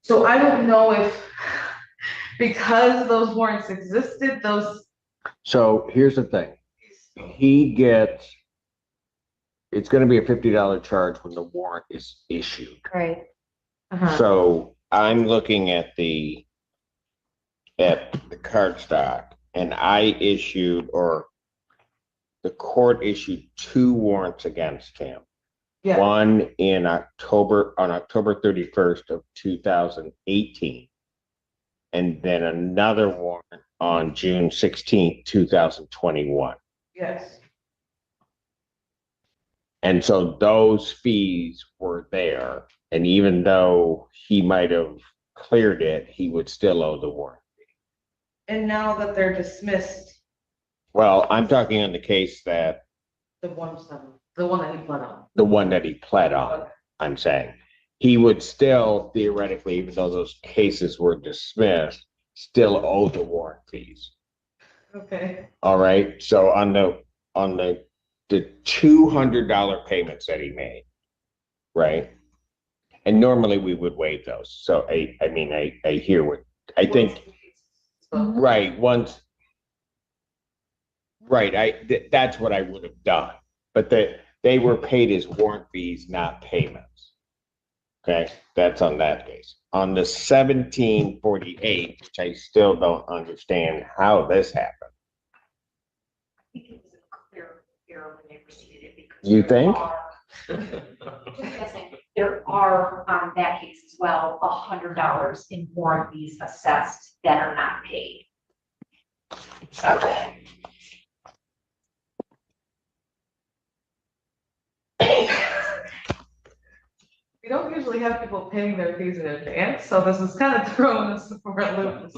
So I don't know if, because those warrants existed, So here's the thing. He gets, it's gonna be a $50 charge when the warrant is issued. Right. So I'm looking at the card stock, and I issued, or the court issued 2 warrants against him. Yeah. One in October, on October 31st of 2018. And then another warrant on June 16th, 2021. yes. And so those fees were there. And even though he might have cleared it, he would still owe the warrant. And now that they're dismissed, Well, I'm talking on the case that, the one that he pled on. the one that he pled on, I'm saying. He would still theoretically, even though those cases were dismissed, still owe the warrant fees. Okay. All right, so on the $200 payments that he made, right? And normally we would waive those. So I hear what, I think, right, once, right, that's what I would have done. But they were paid as warrant fees, not payments. Okay, that's on that case. On the 1748, which I still don't understand how this happened. You think? There are, on that case as well, $100 in warrant fees assessed that are not paid. Okay. We don't usually have people paying their fees in advance, so this is kind of throwing us for a loop.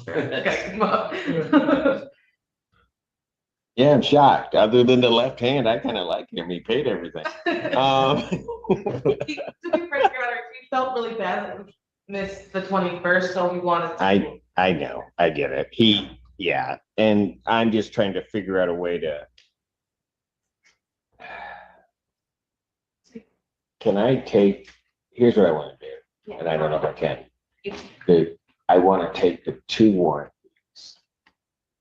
Yeah, I'm shocked. Other than the left hand, I kind of like him. He paid everything. To be frank, Your Honor, we felt really bad that we missed the 21st, so we wanted to. I know, I get it. Yeah, and I'm just trying to figure out a way to. Can I take, here's what I want to do, and I don't know if I can. I want to take the 2 warrant fees.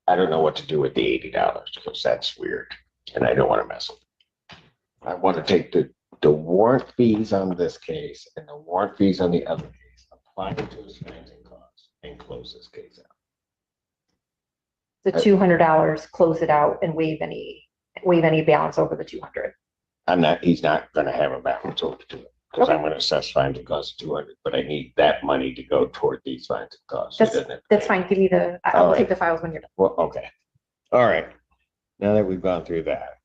I don't know what to do with the $80 because that's weird, and I don't want to mess with it. I want to take the warrant fees on this case and the warrant fees on the other case, apply it to his fines and costs, and close this case out. The $200, close it out and waive any balance over the 200. He's not gonna have a balance over to it, because I'm gonna assess fines and costs of 200, but I need that money to go toward these fines and costs. That's fine. Give me I'll take the files when you're done. Well, okay. All right. Now that we've gone through that.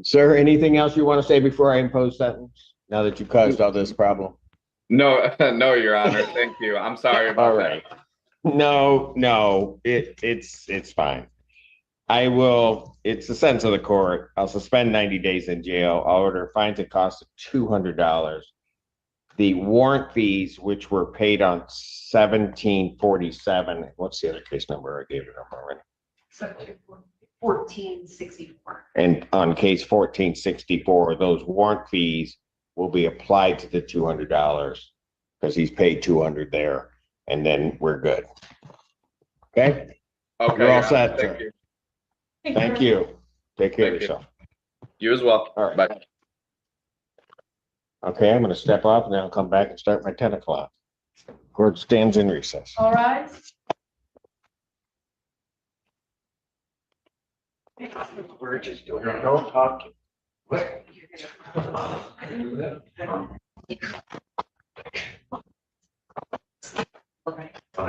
Sir, anything else you want to say before I impose sentence? Now that you caused all this problem? No, no, Your Honor. Thank you. I'm sorry about that. No, it's fine. I will, it's the sense of the court. I'll suspend 90 days in jail. I'll order fines and costs of $200. The warrant fees, which were paid on 1747, what's the other case number? I gave it up already. 1464. And on case 1464, those warrant fees will be applied to the $200 because he's paid 200 there, and then we're good. Okay? Okay. You're all set, Thank sir. you. Thank you. Take care of yourself. You as well. All right. Bye. Okay, I'm gonna step off and then I'll come back and start my 10 o'clock. Court stands in recess. All right. We're just doing no talking. I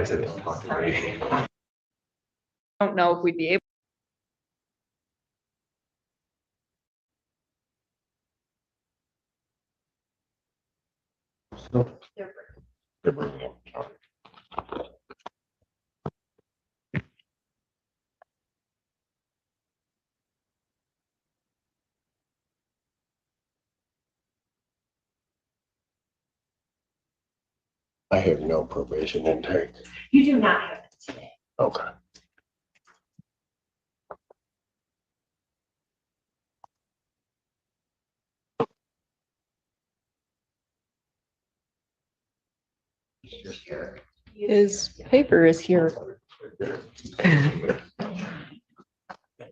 said don't talk to me. Don't know if we'd be able. They're bringing him. I have no probation intake. You do not have it today. Okay. His paper is here.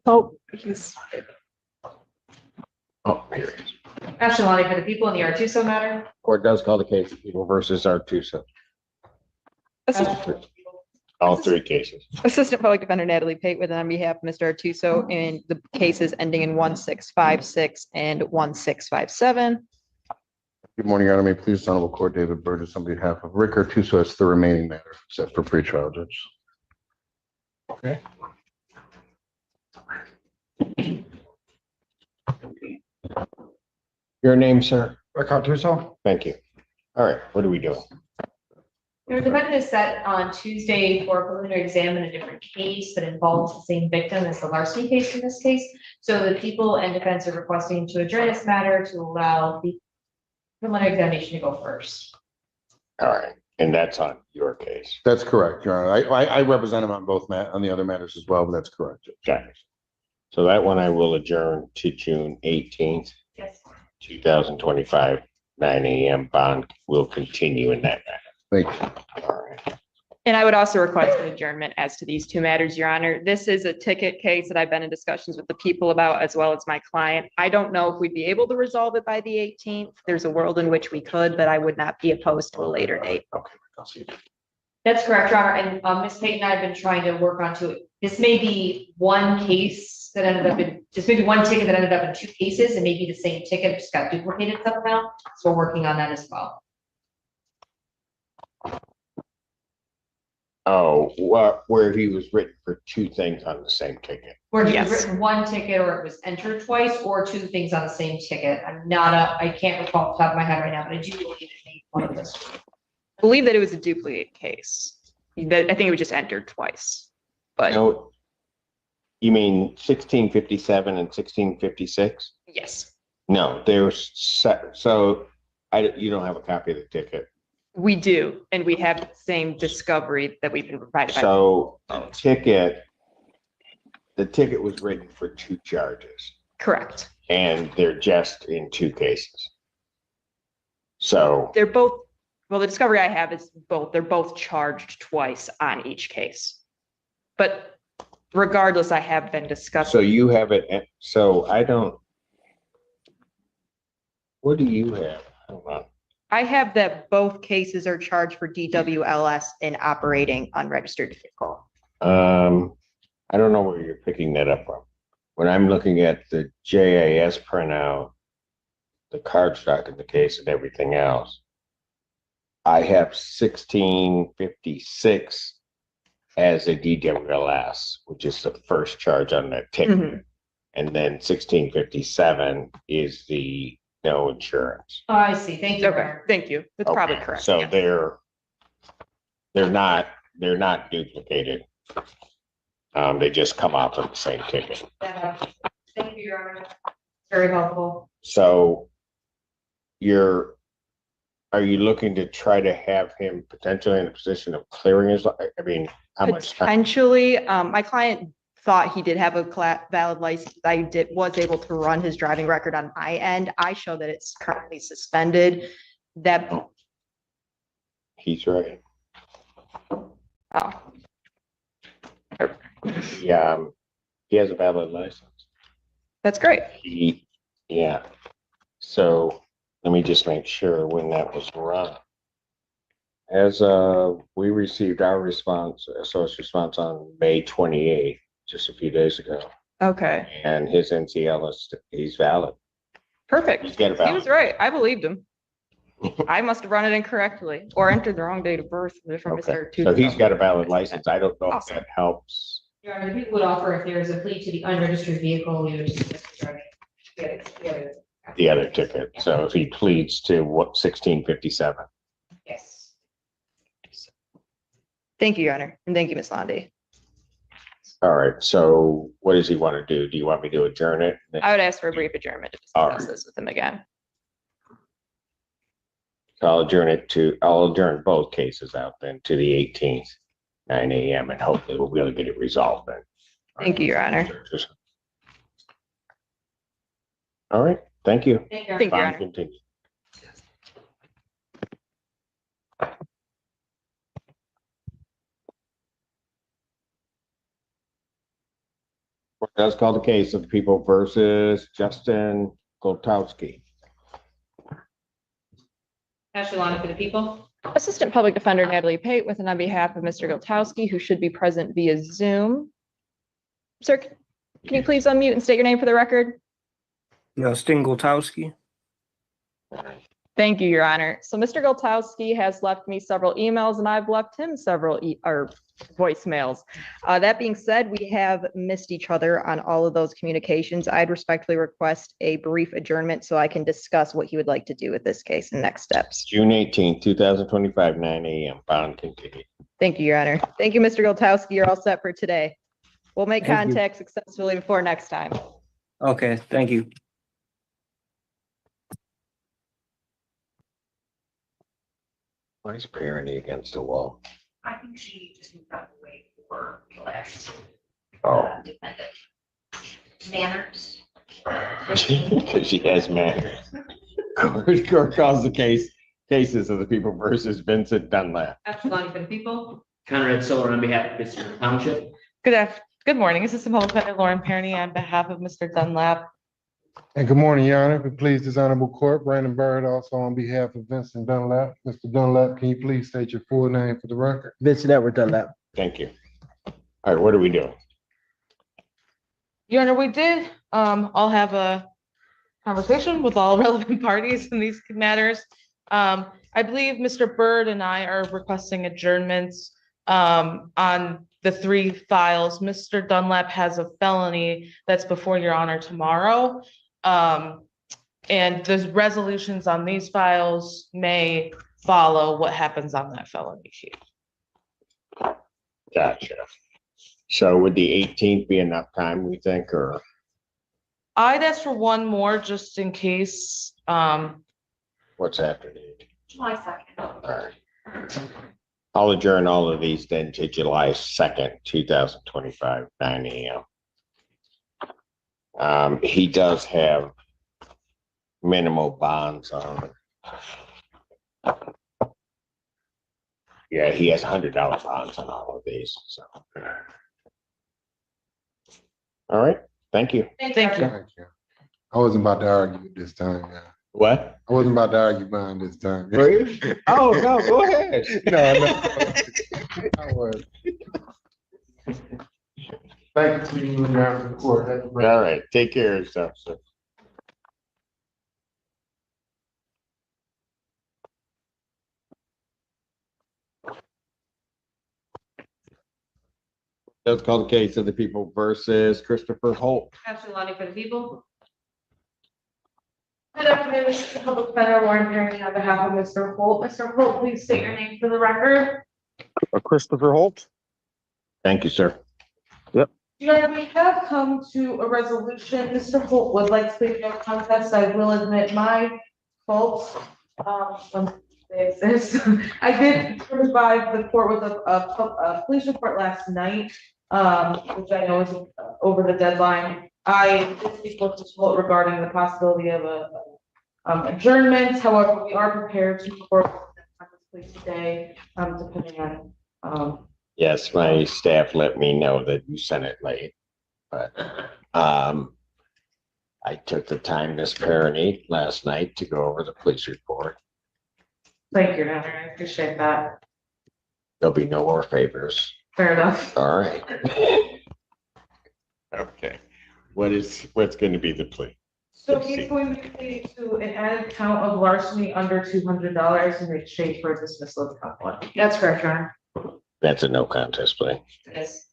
Oh, he's. Oh, here it is. Mr. Lonnie, for the people in the Artuso matter. Court does call the case of People versus Artuso. All three cases. Assistant Public Defender Natalie Pate with on behalf of Mr. Artuso and the cases ending in 1656 and 1657. Good morning, Your Honor. May it please the Honorable Court, David Burgess on behalf of Rick Artuso as the remaining matter set for pretrial, Judge. Okay. Your name, sir? Rick Artuso? Thank you. All right, what are we doing? Your defendant is set on Tuesday for a preliminary exam in a different case that involves the same victim as the Larceny case in this case. So the people and defense are requesting to adjourn this matter to allow the preliminary examination to go first. All right, and that's on your case. That's correct, Your Honor. I represent him on both on the other matters as well, but that's correct, Judge. Got it. So that one I will adjourn to June 18th, Yes. 2025, 9 a.m. Bond will continue in that matter. Thank you. All right. And I would also request an adjournment as to these two matters, Your Honor. This is a ticket case that I've been in discussions with the people about, as well as my client. I don't know if we'd be able to resolve it by the 18th. There's a world in which we could, but I would not be opposed to a later date. Okay, I'll see you. That's correct, Your Honor. And Ms. Payton and I have been trying to work on to it. This may be one case that ended up in, just maybe one ticket that ended up in two cases, and maybe the same ticket just got duplicated somehow. So we're working on that as well. Oh, where he was written for two things on the same ticket. Where it was written one ticket, or it was entered twice, or two things on the same ticket. I can't recall off the top of my head right now, but I do believe it may be one of those. I believe that it was a duplicate case. I think it was just entered twice. But No, you mean 1657 and 1656? yes, No, there's so you don't have a copy of the ticket. we do. And we have the same discovery that we've been provided by. So the ticket was written for two charges. Correct. And they're just in two cases. So They're both, well, the discovery I have is they're both charged twice on each case. But regardless, I have been discussing. so you have it. So I don't. What do you have? Hold on. I have that both cases are charged for DWLS and operating unregistered vehicle. I don't know where you're picking that up from. When I'm looking at the JAS printout, the card stock in the case and everything else, I have 1656 as a DWLS, which is the first charge on that ticket. Mm-hmm. And then 1657 is the no insurance. Oh, I see. Thank you. Okay, thank you. That's probably correct. So yeah. they're not duplicated. They just come out of the same ticket. Thank you, Your Honor. Very helpful. So are you looking to try to have him potentially in a position of clearing his, I mean, how much time? Potentially, my client thought he did have a valid license. I was able to run his driving record on my end. I show that it's currently suspended. He's right. Oh. Yeah, he has a valid license. That's great. Yeah. So let me just make sure when that was run. As we received our response, SOS response on May 28th, just a few days ago. Okay. And his NCL he's valid. Perfect. He's got a He valid. was right. I believed him. I must have run it incorrectly or entered the wrong date of birth from Mr. So he's got a valid license. I don't know if that helps. Your Honor, the people would offer if there is a plea to the unregistered vehicle, we would just discharge The other ticket. So if he pleads to 1657. Yes. Thank you, Your Honor. And thank you, Ms. Londy. All right. So what does he want to do? Do you want me to adjourn it? I would ask for a brief adjournment to discuss this with him again. So I'll adjourn both cases out then to the 18th, 9 a.m. and hopefully we'll be able to get it resolved then. Thank you, Your Honor. All right. Thank you. Thank you, Your Honor. Continue. Court does call the case of the people versus Justin Goltowski. Ashley Lonnie for the people. Assistant Public Defender Natalie Pate with and on behalf of Mr. Giltowski, who should be present via Zoom. Sir, can you please unmute and state your name for the record? Justin Goltowski. Thank you, Your Honor. So Mr. Giltowski has left me several emails and I've left him several voicemails. That being said, we have missed each other on all of those communications. I'd respectfully request a brief adjournment so I can discuss what he would like to do with this case and next steps. June 18th, 2025, 9 a.m. Bond continued. Thank you, Your Honor. Thank you, Mr. Giltowski. You're all set for today. We'll make Thank you. contact successfully before next time. Okay, thank you. Why is Parody against the wall? I think she just moved out of the way for the last Oh, defendant. Manners. because she has manners. Court calls the cases of the people versus Vincent Dunlap. Ashley Lonnie for the people. Conrad Solar on behalf of Pittsburgh Township. Good morning. Assistant Public Defender Lauren Perny on behalf of Mr. Dunlap. And good morning, Your Honor. If it please this honorable court, Brandon Bird, also on behalf of Vincent Dunlap. Mr. Dunlap, can you please state your full name for the record? Vincent Edward Dunlap. Thank you. All right, what are we doing? Your Honor, we did all have a conversation with all relevant parties in these matters. I believe Mr. Bird and I are requesting adjournments on the 3 files. Mr. Dunlap has a felony that's before Your Honor tomorrow. And the resolutions on these files may follow what happens on that felony sheet. Gotcha. So would the 18th be enough time, we think, or? I'd ask for one more just in case. What's after date? July 2nd. All right. I'll adjourn all of these then to July 2nd, 2025, 9 a.m. He does have minimal bonds on. Yeah, he has $100 bonds on all of these, so. All right, thank you. Thank Thank you. I wasn't about to argue this time, yeah. What? I wasn't about to argue mine this time. Were you? Oh, no, go ahead. No. I was. Thank you, Your Honor, for the court. All right, take care of yourself, sir. Let's call the case of the people versus Christopher Holt. Ashley Lonnie for the people. Good afternoon, Mr. Public Defender Lauren Perry on behalf of Mr. Holt. Mr. Holt, please state your name for the record. Christopher Holt. Thank you, sir. Yep. Your Honor, we have come to a resolution. Mr. Holt would like to plead no contest. I will admit my fault. When they exist. I did provide the court with a police report last night, which I know is over the deadline. I did speak with Mr. Holt regarding the possibility of a adjournment. However, we are prepared to report this today, depending on. Yes, my staff let me know that you sent it late, but I took the time, Miss Perony, last night to go over the police report. Thank you, Your Honor. I appreciate that. There'll be no more favors. Fair enough. All right. Okay. What's going to be the plea? So he's going to plead to an added count of larceny under $200 in exchange for a dismissal of count 1. That's correct, Your Honor. That's a no contest plea. Yes.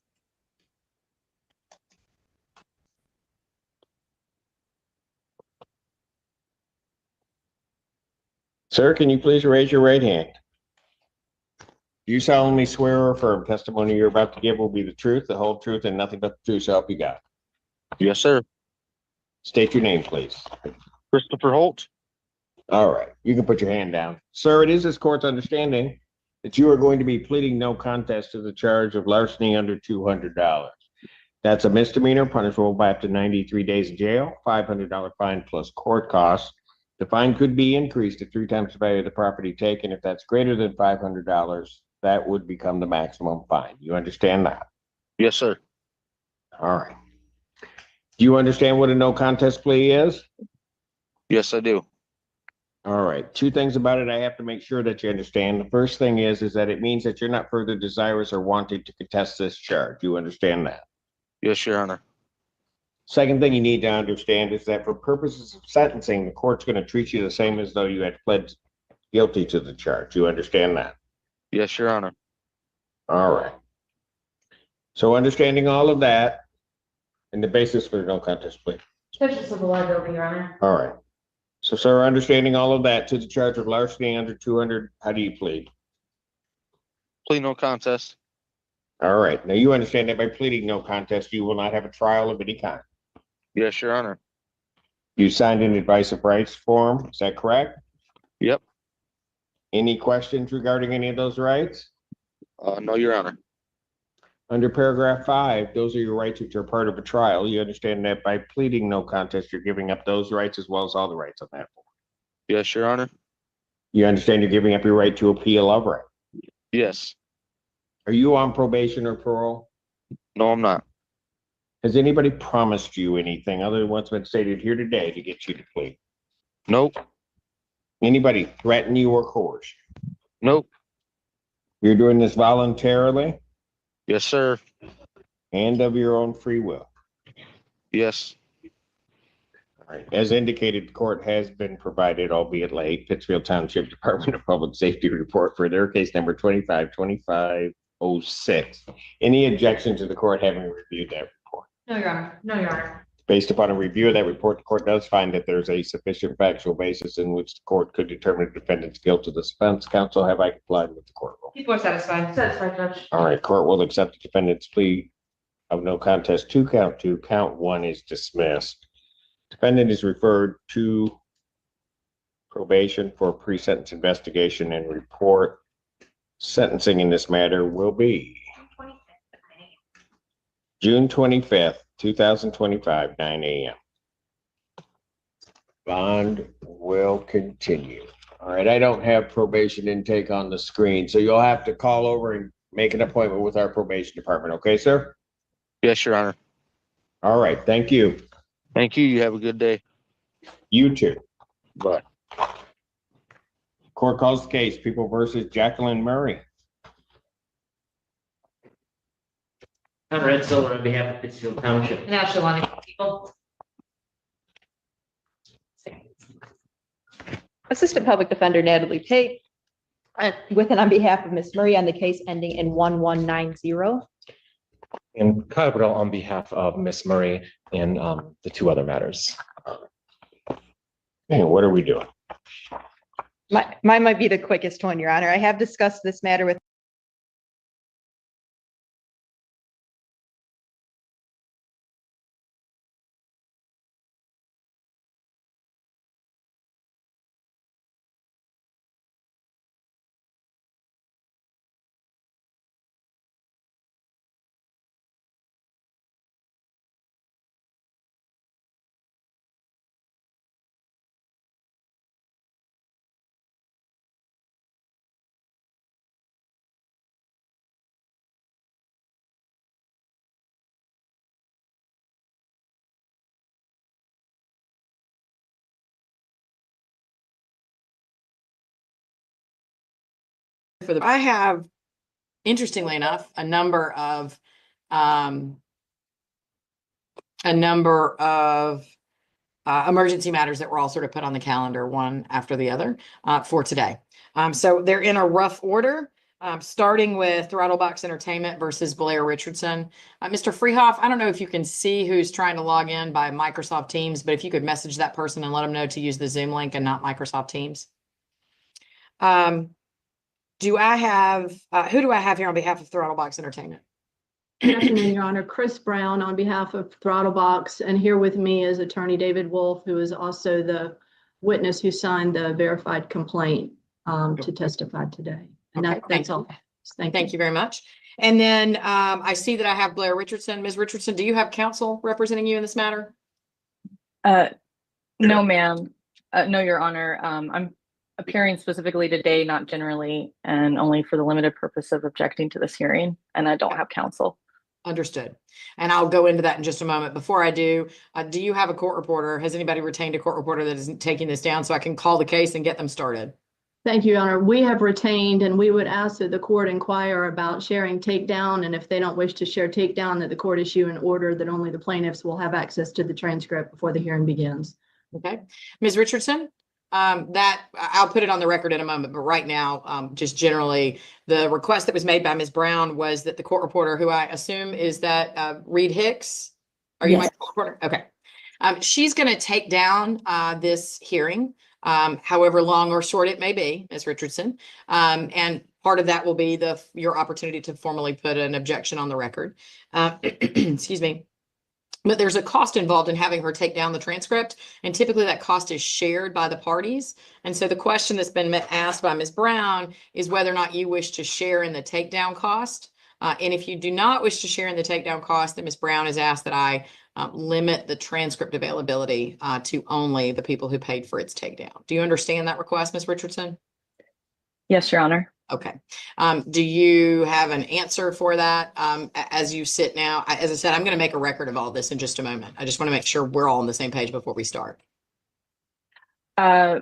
Sir, can you please raise your right hand? Do you solemnly swear or affirm testimony you're about to give will be the truth, the whole truth, and nothing but the truth so help you God? Yes, sir. State your name, please. Christopher Holt. All right, you can put your hand down. Sir, it is this court's understanding that you are going to be pleading no contest to the charge of larceny under $200. That's a misdemeanor, punishable by up to 93 days in jail, $500 fine plus court costs. The fine could be increased to 3 times the value of the property taken. If that's greater than $500, that would become the maximum fine. You understand that? Yes, sir. All right. Do you understand what a no contest plea is? Yes, I do. All right, two things about it I have to make sure that you understand. The first thing is that it means that you're not further desirous or wanting to contest this charge. You understand that? Yes, Your Honor. Second thing you need to understand is that for purposes of sentencing, the court's going to treat you the same as though you had pled guilty to the charge. You understand that? Yes, Your Honor. All right. So understanding all of that and the basis for the no contest plea. Judge civil liability, Your Honor. All right. So, sir, understanding all of that to the charge of larceny under 200, how do you plead? Plead no contest. All right. Now you understand that by pleading no contest, you will not have a trial of any kind. Yes, Your Honor. You signed an advice of rights form. Is that correct? Yep. Any questions regarding any of those rights? No, Your Honor. Under paragraph 5, those are your rights which are part of a trial. You understand that by pleading no contest, you're giving up those rights as well as all the rights on that form. Yes, Your Honor. You understand you're giving up your right to appeal of right. Yes. Are you on probation or parole? No, I'm not. Has anybody promised you anything other than what's been stated here today to get you to plead? Nope. Anybody threaten you or coerce you? Nope. You're doing this voluntarily Yes, sir. and of your own free will. Yes. All right. As indicated, the court has been provided, albeit late, Pittsfield Township Department of Public Safety report for their case number 252506. Any objection to the court having reviewed that report? No, Your Honor. No, Your Honor. Based upon a review of that report, the court does find that there's a sufficient factual basis in which the court could determine the defendant's guilt of this offense. Counsel, have I complied with the court rule? People are satisfied. Satisfied, Judge. All right, court will accept the defendant's plea of no contest to count 2. Count 1 is dismissed. Defendant is referred to probation for pre-sentence investigation and report. Sentencing in this matter will be June 25th, 2025, 9 a.m. Bond will continue. All right, I don't have probation intake on the screen, so you'll have to call over and make an appointment with our probation department. Okay, sir? Yes, Your Honor. All right, thank you. Thank you. You have a good day. You too. Bye. Court calls the case, People versus Jacqueline Murray. I'm Red Silver on behalf of Pittsfield Township. And now she'll want to people. Assistant Public Defender Natalie Pate, with and on behalf of Ms. Murray on the case ending in 1190. And Kyle Burrell on behalf of Miss Murray and the 2 other matters. Hey, what are we doing? Mine might be the quickest one, Your Honor. I have discussed this matter with I have, interestingly enough, a number of emergency matters that were all sort of put on the calendar one after the other for today. So they're in a rough order, starting with Throttlebox Entertainment versus Blair Richardson. Mr. Freehoff, I don't know if you can see who's trying to log in by Microsoft Teams, but if you could message that person and let them know to use the Zoom link and not Microsoft Teams. Do I have, who do I have here on behalf of Throttlebox Entertainment? Good afternoon, Your Honor. Chris Brown on behalf of Throttlebox, and here with me is Attorney David Wolf, who is also the witness who signed the verified complaint to testify today. And Okay, that's all. Thank you very much. And then I see that I have Blair Richardson. Ms. Richardson, do you have counsel representing you in this matter? No, ma'am. No, Your Honor. I'm appearing specifically today, not generally, and only for the limited purpose of objecting to this hearing, and I don't have counsel. Understood. And I'll go into that in just a moment. Before I do you have a court reporter? Has anybody retained a court reporter that is taking this down so I can call the case and get them started? Thank you, Your Honor. We have retained, and we would ask that the court inquire about sharing takedown, and if they don't wish to share takedown, that the court issue an order that only the plaintiffs will have access to the transcript before the hearing begins. Okay. Ms. Richardson, that I'll put it on the record in a moment, but right now, just generally, the request that was made by Ms. Brown was that the court reporter, who I assume is that Reed Hicks, are you my court reporter? Okay. She's going to take down this hearing, however long or short it may be, Ms. Richardson. And part of that will be your opportunity to formally put an objection on the record. Excuse me. But there's a cost involved in having her take down the transcript, and typically that cost is shared by the parties. And so the question that's been asked by Ms. Brown is whether or not you wish to share in the takedown cost. And if you do not wish to share in the takedown cost, then Ms. Brown has asked that I limit the transcript availability to only the people who paid for its takedown. Do you understand that request, Ms. Richardson? Yes, Your Honor. Okay. Do you have an answer for that as you sit now? As I said, I'm going to make a record of all this in just a moment. I just want to make sure we're all on the same page before we start. I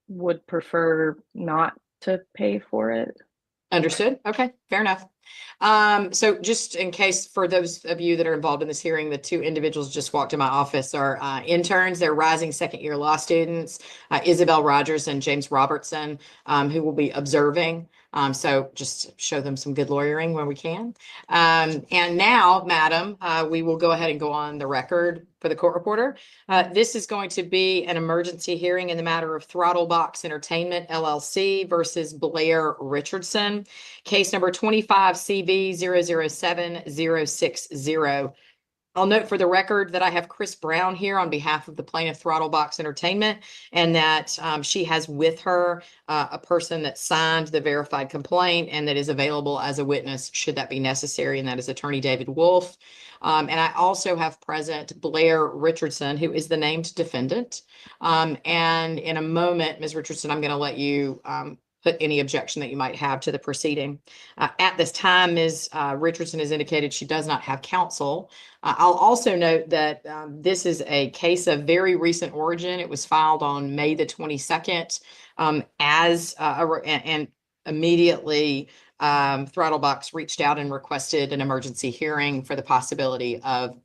would prefer not to pay for it. Understood. Okay, fair enough. So just in case for those of you that are involved in this hearing, the two individuals just walked in my office are interns. They're rising second-year law students, Isabel Rogers and James Robertson, who will be observing. So just show them some good lawyering when we can. And now, madam, we will go ahead and go on the record for the court reporter. This is going to be an emergency hearing in the matter of Throttlebox Entertainment, LLC versus Blair Richardson. Case number 25 CV 007060. I'll note for the record that I have Chris Brown here on behalf of the plaintiff Throttlebox Entertainment, and that she has with her a person that signed the verified complaint and that is available as a witness should that be necessary, and that is Attorney David Wolf. And I also have present Blair Richardson, who is the named defendant. And in a moment, Ms. Richardson, I'm going to let you put any objection that you might have to the proceeding. At this time, Ms. Richardson has indicated she does not have counsel. I'll also note that this is a case of very recent origin. It was filed on May the 22nd and immediately Throttlebox reached out and requested an emergency hearing for the possibility of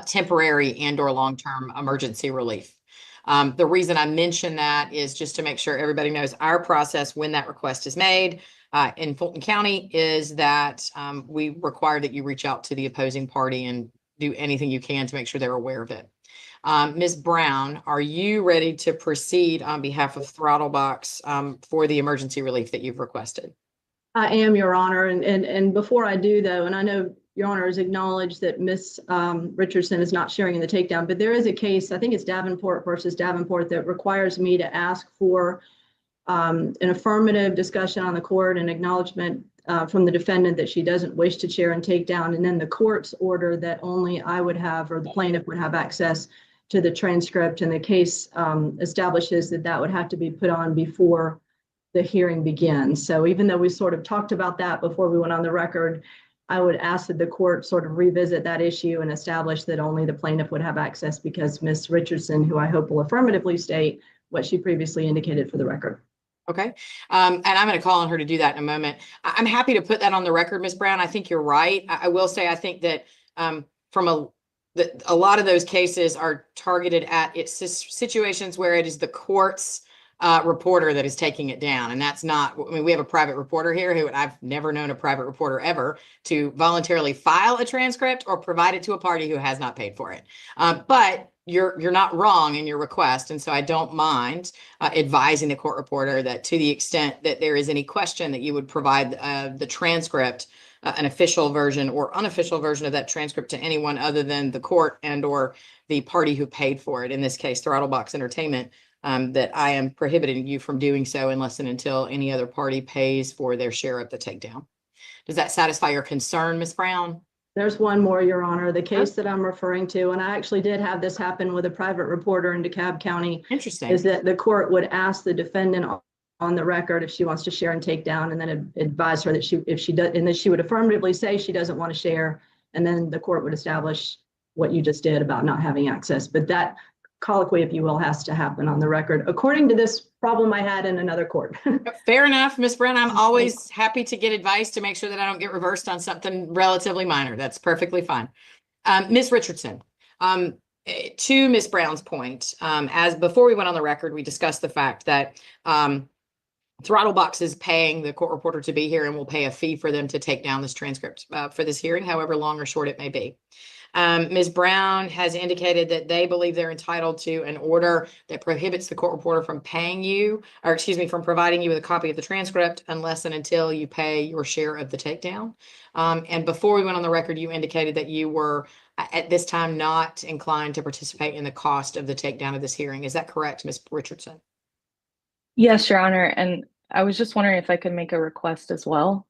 temporary and or long-term emergency relief. The reason I mention that is just to make sure everybody knows our process when that request is made in Fulton County is that we require that you reach out to the opposing party and do anything you can to make sure they're aware of it. Ms. Brown, are you ready to proceed on behalf of Throttlebox for the emergency relief that you've requested? I am, Your Honor. And before I do, though, and I know Your Honor has acknowledged that Ms. Richardson is not sharing in the takedown, but there is a case, I think it's Davenport versus Davenport, that requires me to ask for an affirmative discussion on the court and acknowledgement from the defendant that she doesn't wish to share and takedown, and then the court's order that only I would have or the plaintiff would have access to the transcript, and the case establishes that that would have to be put on before the hearing begins. So even though we sort of talked about that before we went on the record, I would ask that the court sort of revisit that issue and establish that only the plaintiff would have access because Ms. Richardson, who I hope will affirmatively state what she previously indicated for the record. Okay. And I'm going to call on her to do that in a moment. I'm happy to put that on the record, Ms. Brown. I think you're right. I will say, I think that from a lot of those cases are targeted at situations where it is the court's reporter that is taking it down. And that's not, I mean, we have a private reporter here who I've never known a private reporter ever to voluntarily file a transcript or provide it to a party who has not paid for it. But you're not wrong in your request. And so I don't mind advising the court reporter that to the extent that there is any question that you would provide the transcript, an official version or unofficial version of that transcript to anyone other than the court and or the party who paid for it. In this case, Throttlebox Entertainment. That I am prohibiting you from doing so unless and until any other party pays for their share of the takedown. Does that satisfy your concern, Ms. Brown? There's one more, Your Honor. The case that I'm referring to, and I actually did have this happen with a private reporter in DeKalb County. Interesting. Is that the court would ask the defendant on the record if she wants to share and take down, and then advise her that if she does, and then she would affirmatively say she doesn't want to share, and then the court would establish what you just did about not having access. But that colloquy, if you will, has to happen on the record, according to this problem I had in another court. Fair enough, Ms. Brown. I'm always happy to get advice to make sure that I don't get reversed on something relatively minor. That's perfectly fine. Ms. Richardson, to Ms. Brown's point, as before we went on the record, we discussed the fact that Throttlebox is paying the court reporter to be here and will pay a fee for them to take down this transcript for this hearing, however long or short it may be. Ms. Brown has indicated that they believe they're entitled to an order that prohibits the court reporter from paying you, or excuse me, from providing you with a copy of the transcript unless and until you pay your share of the takedown. And before we went on the record, you indicated that you were at this time not inclined to participate in the cost of the takedown of this hearing. Is that correct, Ms. Richardson? Yes, Your Honor. And I was just wondering if I could make a request as well.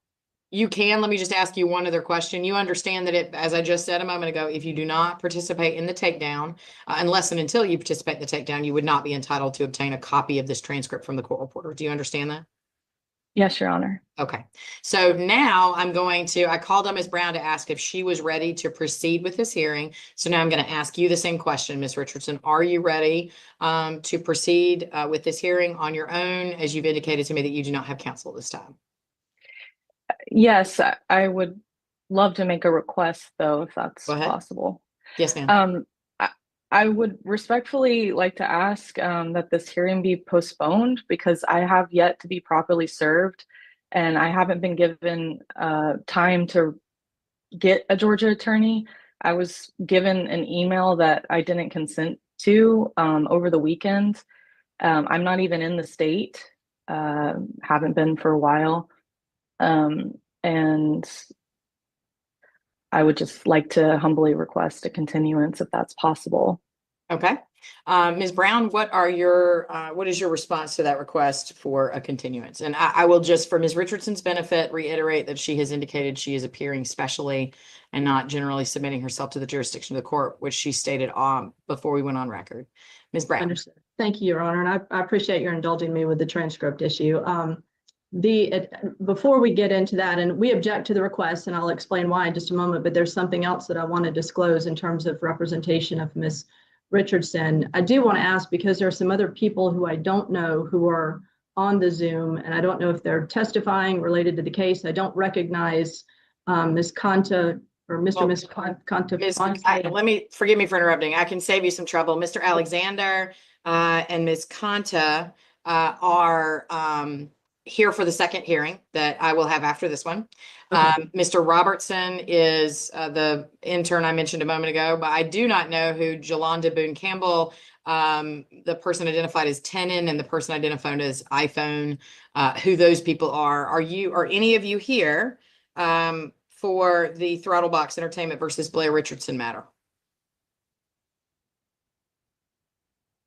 You can. Let me just ask you one other question. You understand that as I just said a moment ago, if you do not participate in the takedown, unless and until you participate in the takedown, you would not be entitled to obtain a copy of this transcript from the court reporter. Do you understand that? Yes, Your Honor. Okay. So now I called on Ms. Brown to ask if she was ready to proceed with this hearing. So now I'm going to ask you the same question, Ms. Richardson. Are you ready to proceed with this hearing on your own, as you've indicated to me that you do not have counsel this time? Yes, I would love to make a request, though, if that's possible. Yes, ma'am. I would respectfully like to ask that this hearing be postponed because I have yet to be properly served and I haven't been given time to get a Georgia attorney. I was given an email that I didn't consent to over the weekend. I'm not even in the state, haven't been for a while. And I would just like to humbly request a continuance if that's possible. Okay. Ms. Brown, what is your response to that request for a continuance? And I will just, for Ms. Richardson's benefit, reiterate that she has indicated she is appearing specially and not generally submitting herself to the jurisdiction of the court, which she stated before we went on record. Ms. Brown. Understood. Thank you, Your Honor. And I appreciate your indulging me with the transcript issue. Before we get into that, and we object to the request, and I'll explain why in just a moment, but there's something else that I want to disclose in terms of representation of Ms. Richardson. I do want to ask, because there are some other people who I don't know who are on the Zoom, and I don't know if they're testifying related to the case. I don't recognize Ms. Conta or Ms. Conta. Forgive me for interrupting. I can save you some trouble. Mr. Alexander and Ms. Conta are here for the second hearing that I will have after this one. Okay. Mr. Robertson is the intern I mentioned a moment ago, but I do not know who Jolanda Boone Campbell, the person identified as Tenon and the person identified as iPhone, who those people are. Are any of you here for the Throttlebox Entertainment versus Blair Richardson matter?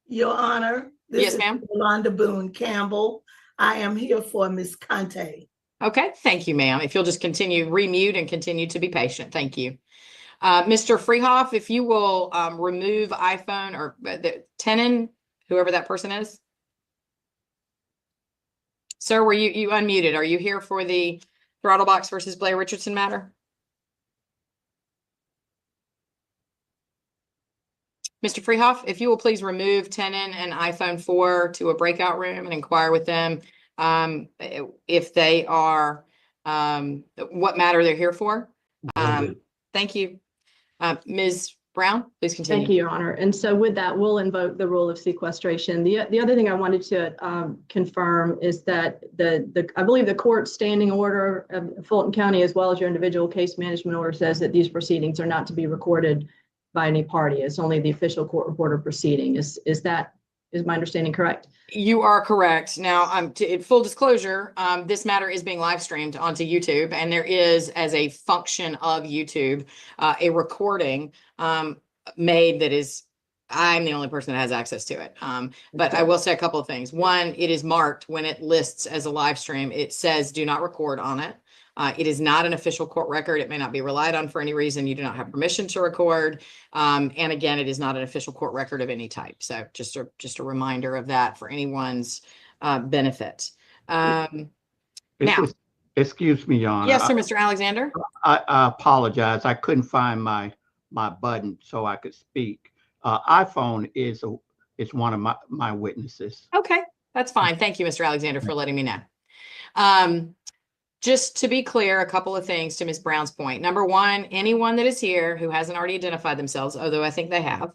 Your Honor, this is Jolanda Boone Campbell. I am here for Ms. Conte. Okay, thank you, ma'am. If you'll just remute and continue to be patient. Thank you. Mr. Freehoff, if you will remove iPhone or Tenon, whoever that person is. Sir, were you unmuted? Are you here for the Throttlebox versus Blair Richardson matter? Mr. Freehoff, if you will please remove Tenon and iPhone 4 to a breakout room and inquire with them if they are, what matter they're here for. Thank you. Ms. Brown, please continue. Thank you, Your Honor. And so with that, we'll invoke the rule of sequestration. The other thing I wanted to confirm is that I believe the court standing order of Fulton County, as well as your individual case management order, says that these proceedings are not to be recorded by any party. It's only the official court reporter proceeding. Is my understanding correct? You are correct. Now, full disclosure, this matter is being live streamed onto YouTube, and there is, as a function of YouTube, a recording made that is, I'm the only person that has access to it. But I will say a couple of things. One, it is marked when it lists as a live stream. It says do not record on it. It is not an official court record. It may not be relied on for any reason. You do not have permission to record. And again, it is not an official court record of any type. So just a reminder of that for anyone's benefit. Now, Excuse me, Your Honor. yes, sir, Mr. Alexander. I apologize. I couldn't find my button so I could speak. iPhone is one of my witnesses. Okay, that's fine. Thank you, Mr. Alexander, for letting me know. Just to be clear, a couple of things to Ms. Brown's point. Number one, anyone that is here who hasn't already identified themselves, although I think they have,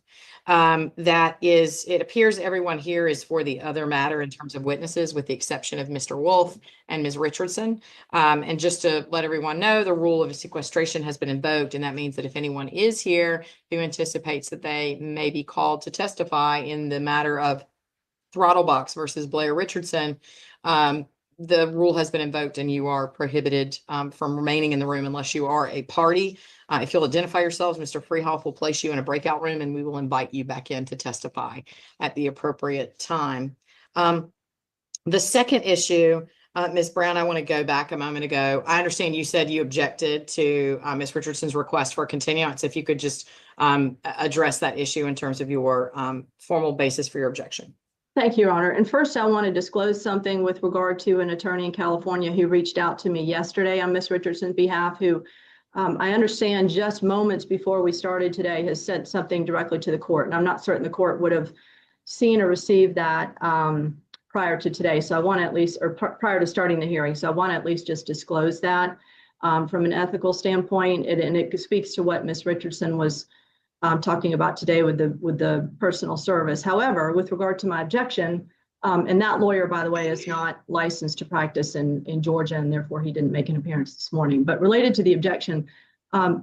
it appears everyone here is for the other matter in terms of witnesses, with the exception of Mr. Wolf and Ms. Richardson. And just to let everyone know, the rule of sequestration has been invoked, and that means that if anyone is here who anticipates that they may be called to testify in the matter of Throttlebox versus Blair Richardson, the rule has been invoked and you are prohibited from remaining in the room unless you are a party. If you'll identify yourselves, Mr. Freehoff will place you in a breakout room and we will invite you back in to testify at the appropriate time. The second issue, Ms. Brown, I want to go back a moment ago. I understand you said you objected to Ms. Richardson's request for continuance. If you could just address that issue in terms of your formal basis for your objection. Thank you, Your Honor. And first, I want to disclose something with regard to an attorney in California who reached out to me yesterday on Ms. Richardson's behalf, who I understand just moments before we started today has said something directly to the court. And I'm not certain the court would have seen or received that prior to today. So I want to at least, or prior to starting the hearing. So I want to at least just disclose that from an ethical standpoint. And it speaks to what Ms. Richardson was talking about today with the personal service. However, with regard to my objection, and that lawyer, by the way, is not licensed to practice in Georgia, and therefore he didn't make an appearance this morning. But related to the objection,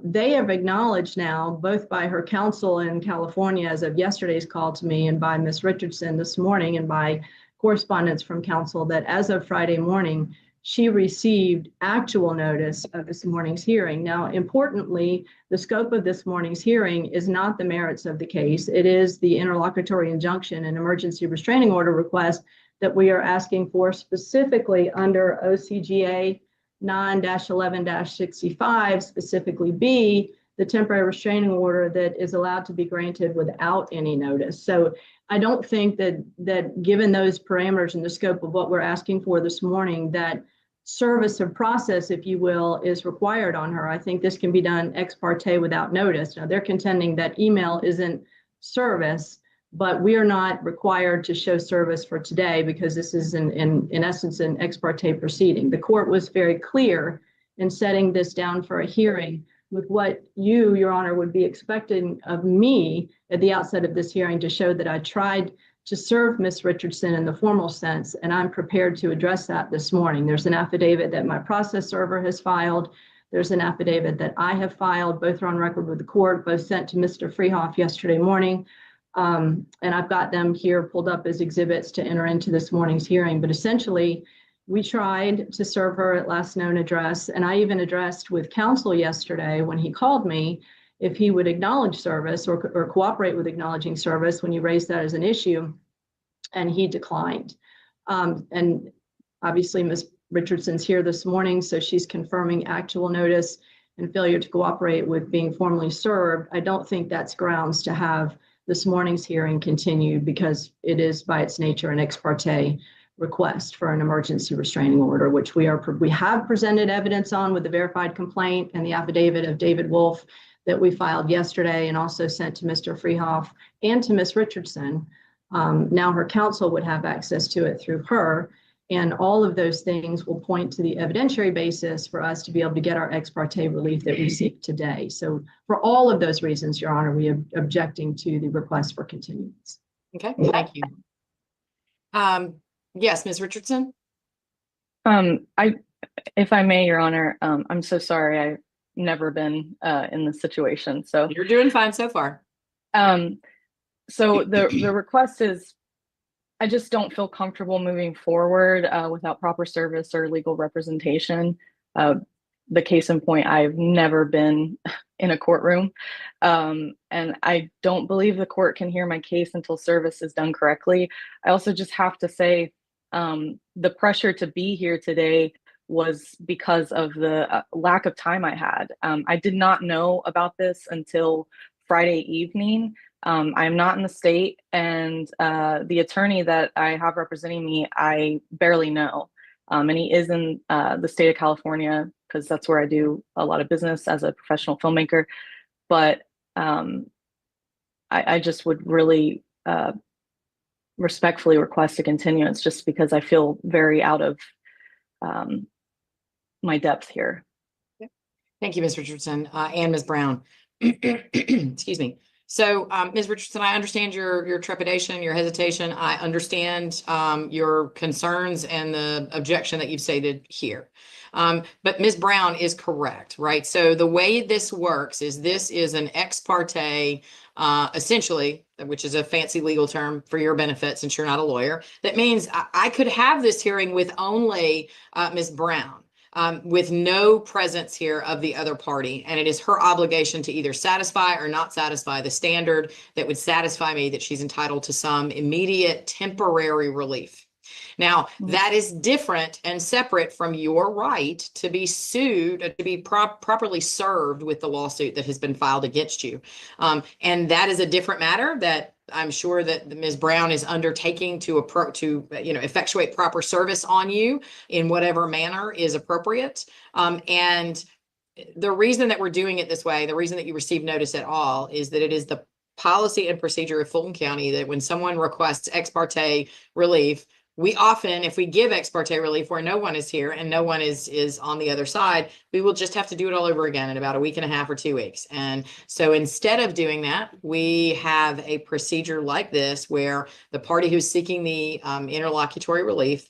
they have acknowledged now, both by her counsel in California as of yesterday's call to me, and by Ms. Richardson this morning, and by correspondence from counsel, that as of Friday morning, she received actual notice of this morning's hearing. Now, importantly, the scope of this morning's hearing is not the merits of the case. It is the interlocutory injunction and emergency restraining order request that we are asking for, specifically under OCGA 9-11-65, specifically B, the temporary restraining order that is allowed to be granted without any notice. So I don't think that given those parameters and the scope of what we're asking for this morning, that service of process, if you will, is required on her. I think this can be done ex parte without notice. Now, they're contending that email isn't service, but we are not required to show service for today because this is in essence an ex parte proceeding. The court was very clear in setting this down for a hearing with what you, Your Honor, would be expecting of me at the outset of this hearing to show that I tried to serve Ms. Richardson in the formal sense, and I'm prepared to address that this morning. There's an affidavit that my process server has filed. There's an affidavit that I have filed. Both are on record with the court, both sent to Mr. Freehoff yesterday morning. And I've got them here pulled up as exhibits to enter into this morning's hearing. But essentially, we tried to serve her at last known address, and I even addressed with counsel yesterday when he called me if he would acknowledge service or cooperate with acknowledging service when you raised that as an issue, and he declined. And obviously, Ms. Richardson's here this morning, so she's confirming actual notice and failure to cooperate with being formally served. I don't think that's grounds to have this morning's hearing continued because it is by its nature an ex parte request for an emergency restraining order, which we have presented evidence on with the verified complaint and the affidavit of David Wolf that we filed yesterday and also sent to Mr. Freehoff and to Ms. Richardson. Now her counsel would have access to it through her, and all of those things will point to the evidentiary basis for us to be able to get our ex parte relief that we seek today. So for all of those reasons, Your Honor, we are objecting to the request for continuance. Okay, thank you. Yes, Ms. Richardson? If I may, Your Honor, I'm so sorry. I've never been in this situation. So you're doing fine so far. So the request is, I just don't feel comfortable moving forward without proper service or legal representation. The case in point, I've never been in a courtroom, and I don't believe the court can hear my case until service is done correctly. I also just have to say the pressure to be here today was because of the lack of time I had. I did not know about this until Friday evening. I'm not in the state, and the attorney that I have representing me, I barely know. And he is in the state of California because that's where I do a lot of business as a professional filmmaker. But I just would really respectfully request a continuance just because I feel very out of my depth here. Thank you, Ms. Richardson, and Ms. Brown. Excuse me. So, Ms. Richardson, I understand your trepidation, your hesitation. I understand your concerns and the objection that you've stated here. But Ms. Brown is correct, right? So the way this works is this is an ex parte, essentially, which is a fancy legal term for your benefit since you're not a lawyer. That means I could have this hearing with only Ms. Brown. With no presence here of the other party. And it is her obligation to either satisfy or not satisfy the standard that would satisfy me that she's entitled to some immediate temporary relief. Now, that is different and separate from your right to be sued, to be properly served with the lawsuit that has been filed against you. And that is a different matter that I'm sure that Ms. Brown is undertaking to effectuate proper service on you in whatever manner is appropriate. And the reason that we're doing it this way, the reason that you receive notice at all is that it is the policy and procedure of Fulton County that when someone requests ex parte relief, we often, if we give ex parte relief where no one is here and no one is on the other side, we will just have to do it all over again in about a week and a half or 2 weeks. And so instead of doing that, we have a procedure like this where the party who's seeking the interlocutory relief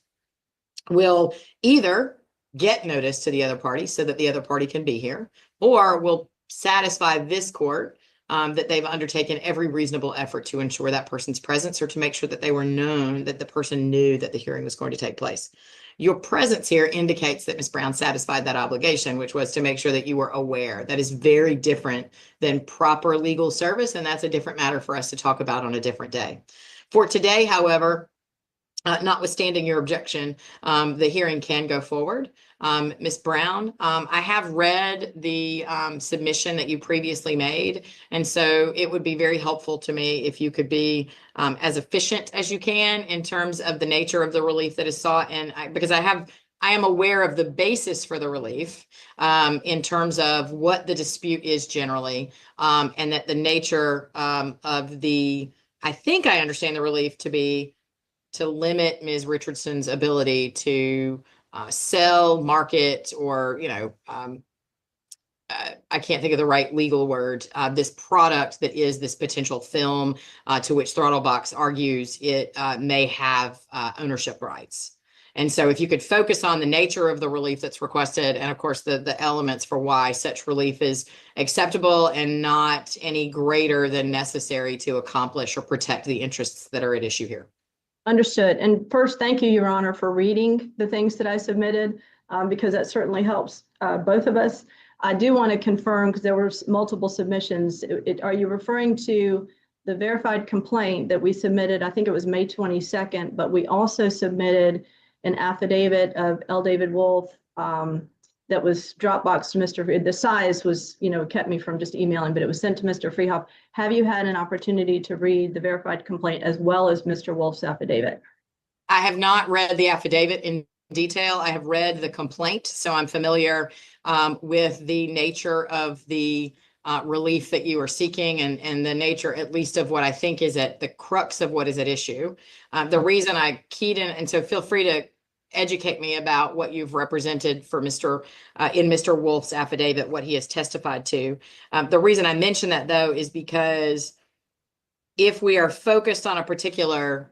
will either get notice to the other party so that the other party can be here, or will satisfy this court that they've undertaken every reasonable effort to ensure that person's presence or to make sure that they were known, that the person knew that the hearing was going to take place. Your presence here indicates that Ms. Brown satisfied that obligation, which was to make sure that you were aware. That is very different than proper legal service, and that's a different matter for us to talk about on a different day. For today, however, notwithstanding your objection, the hearing can go forward. Ms. Brown, I have read the submission that you previously made, and so it would be very helpful to me if you could be as efficient as you can in terms of the nature of the relief that is sought. And because I am aware of the basis for the relief in terms of what the dispute is generally, and that the nature of the, I think I understand the relief to be to limit Ms. Richardson's ability to sell, market, or, I can't think of the right legal word, this product that is this potential film to which Throttlebox argues it may have ownership rights. And so if you could focus on the nature of the relief that's requested, and of course the elements for why such relief is acceptable and not any greater than necessary to accomplish or protect the interests that are at issue here. Understood. And first, thank you, Your Honor, for reading the things that I submitted, because that certainly helps both of us. I do want to confirm, because there were multiple submissions. Are you referring to the verified complaint that we submitted? I think it was May 22nd, but we also submitted an affidavit of L. David Wolf that was Dropbox to Mr. The size was, kept me from just emailing, but it was sent to Mr. Freehoff. Have you had an opportunity to read the verified complaint as well as Mr. Wolf's affidavit? I have not read the affidavit in detail. I have read the complaint, so I'm familiar with the nature of the relief that you are seeking and the nature, at least, of what I think is at the crux of what is at issue. The reason I keyed in, and so feel free to educate me about what you've represented for in Mr. Wolf's affidavit, what he has testified to. The reason I mention that, though, is because if we are focused on a particular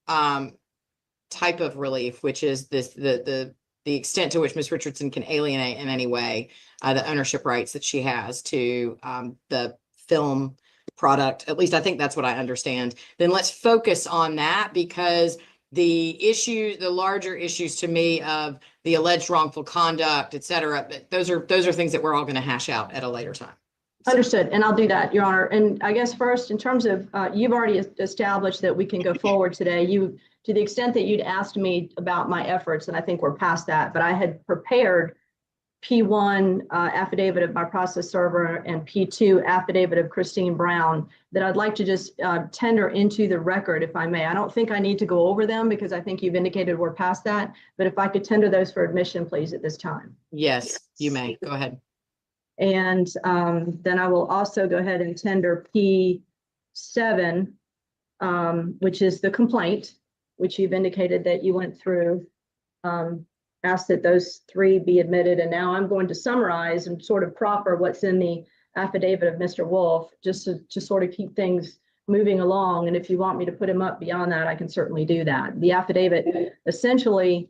type of relief, which is the extent to which Ms. Richardson can alienate in any way the ownership rights that she has to the film product, at least I think that's what I understand, then let's focus on that, because the larger issues to me of the alleged wrongful conduct, et cetera, those are things that we're all going to hash out at a later time. Understood. And I'll do that, Your Honor. And I guess first, in terms of, you've already established that we can go forward today. To the extent that you'd asked me about my efforts, and I think we're past that, but I had prepared P1 affidavit of my process server and P2 affidavit of Christine Brown that I'd like to just tender into the record, if I may. I don't think I need to go over them because I think you've indicated we're past that, but if I could tender those for admission, please, at this time. Yes, you may. Go ahead. And then I will also go ahead and tender P7, which is the complaint, which you've indicated that you went through, asked that those 3 be admitted. And now I'm going to summarize and sort of proffer what's in the affidavit of Mr. Wolf, just to sort of keep things moving along. And if you want me to put him up beyond that, I can certainly do that. The affidavit essentially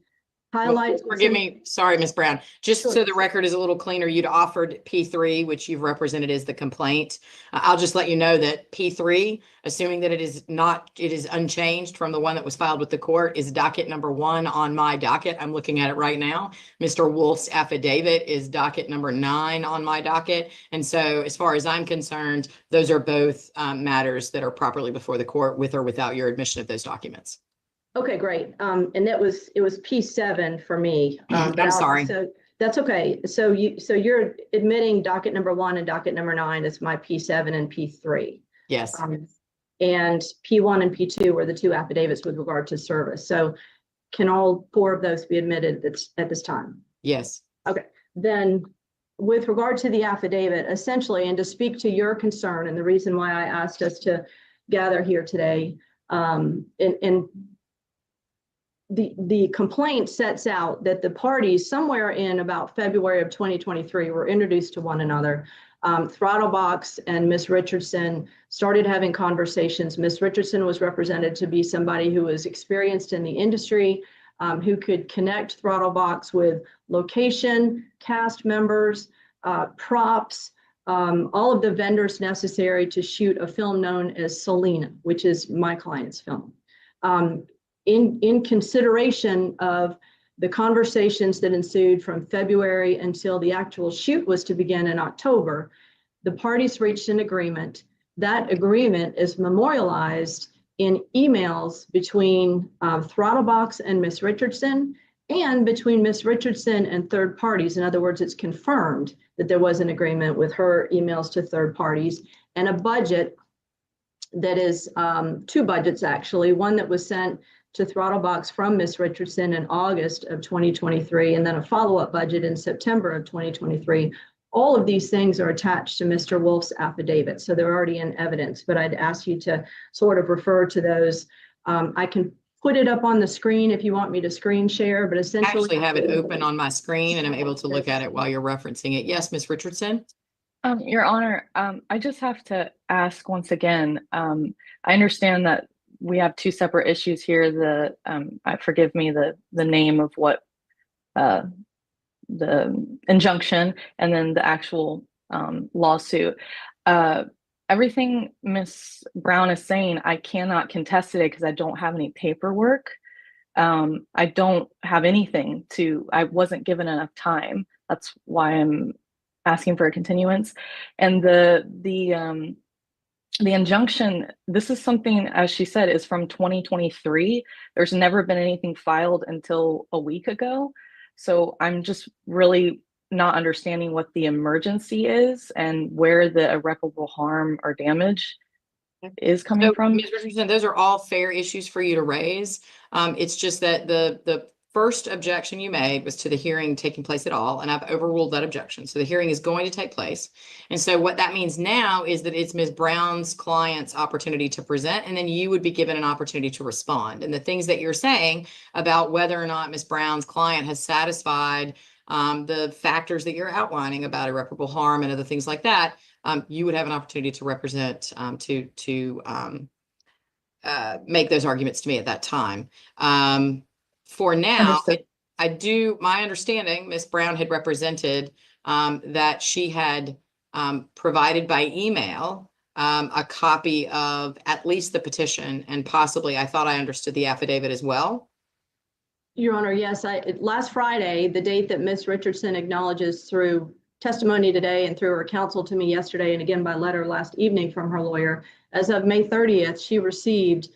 highlights. Forgive me, sorry, Ms. Brown. Just so the record is a little cleaner, you'd offered P3, which you've represented as the complaint. I'll just let you know that P3, assuming that it is unchanged from the one that was filed with the court, is docket number 1 on my docket. I'm looking at it right now. Mr. Wolf's affidavit is docket number 9 on my docket. And so as far as I'm concerned, those are both matters that are properly before the court with or without your admission of those documents. Okay, great. And it was P7 for me. I'm sorry. So that's okay. So you're admitting docket number 1 and docket number 9 is my P7 and P3. Yes. And P1 and P2 were the 2 affidavits with regard to service. So can all 4 of those be admitted at this time? Yes. Okay. Then with regard to the affidavit, essentially, and to speak to your concern and the reason why I asked us to gather here today, the complaint sets out that the parties somewhere in about February of 2023 were introduced to one another. Throttlebox and Ms. Richardson started having conversations. Ms. Richardson was represented to be somebody who was experienced in the industry, who could connect Throttlebox with location, cast members, props, all of the vendors necessary to shoot a film known as Selena, which is my client's film. In consideration of the conversations that ensued from February until the actual shoot was to begin in October, the parties reached an agreement. That agreement is memorialized in emails between Throttlebox and Ms. Richardson and between Ms. Richardson and third parties. In other words, it's confirmed that there was an agreement with her emails to third parties and a budget that is 2 budgets, actually, one that was sent to Throttlebox from Ms. Richardson in August of 2023, and then a follow-up budget in September of 2023. All of these things are attached to Mr. Wolf's affidavit, so they're already in evidence, but I'd ask you to sort of refer to those. I can put it up on the screen if you want me to screen share, but essentially— I actually have it open on my screen and I'm able to look at it while you're referencing it. Yes, Ms. Richardson? Your Honor, I just have to ask once again, I understand that we have 2 separate issues here. Forgive me, the name of what the injunction and then the actual lawsuit. Everything Ms. Brown is saying, I cannot contest today because I don't have any paperwork. I don't have anything I wasn't given enough time. That's why I'm asking for a continuance. And the injunction, this is something, as she said, is from 2023. There's never been anything filed until a week ago. So I'm just really not understanding what the emergency is and where the irreparable harm or damage is coming from. Ms. Richardson, those are all fair issues for you to raise. It's just that the first objection you made was to the hearing taking place at all, and I've overruled that objection. So the hearing is going to take place. And so what that means now is that it's Ms. Brown's client's opportunity to present, and then you would be given an opportunity to respond. And the things that you're saying about whether or not Ms. Brown's client has satisfied the factors that you're outlining about irreparable harm and other things like that, you would have an opportunity to represent, make those arguments to me at that time. For now, my understanding, Ms. Brown had represented that she had provided by email a copy of at least the petition, and possibly, I thought I understood the affidavit as well. Your Honor, yes. Last Friday, the date that Ms. Richardson acknowledges through testimony today and through her counsel to me yesterday, and again by letter last evening from her lawyer, as of May 30th, she received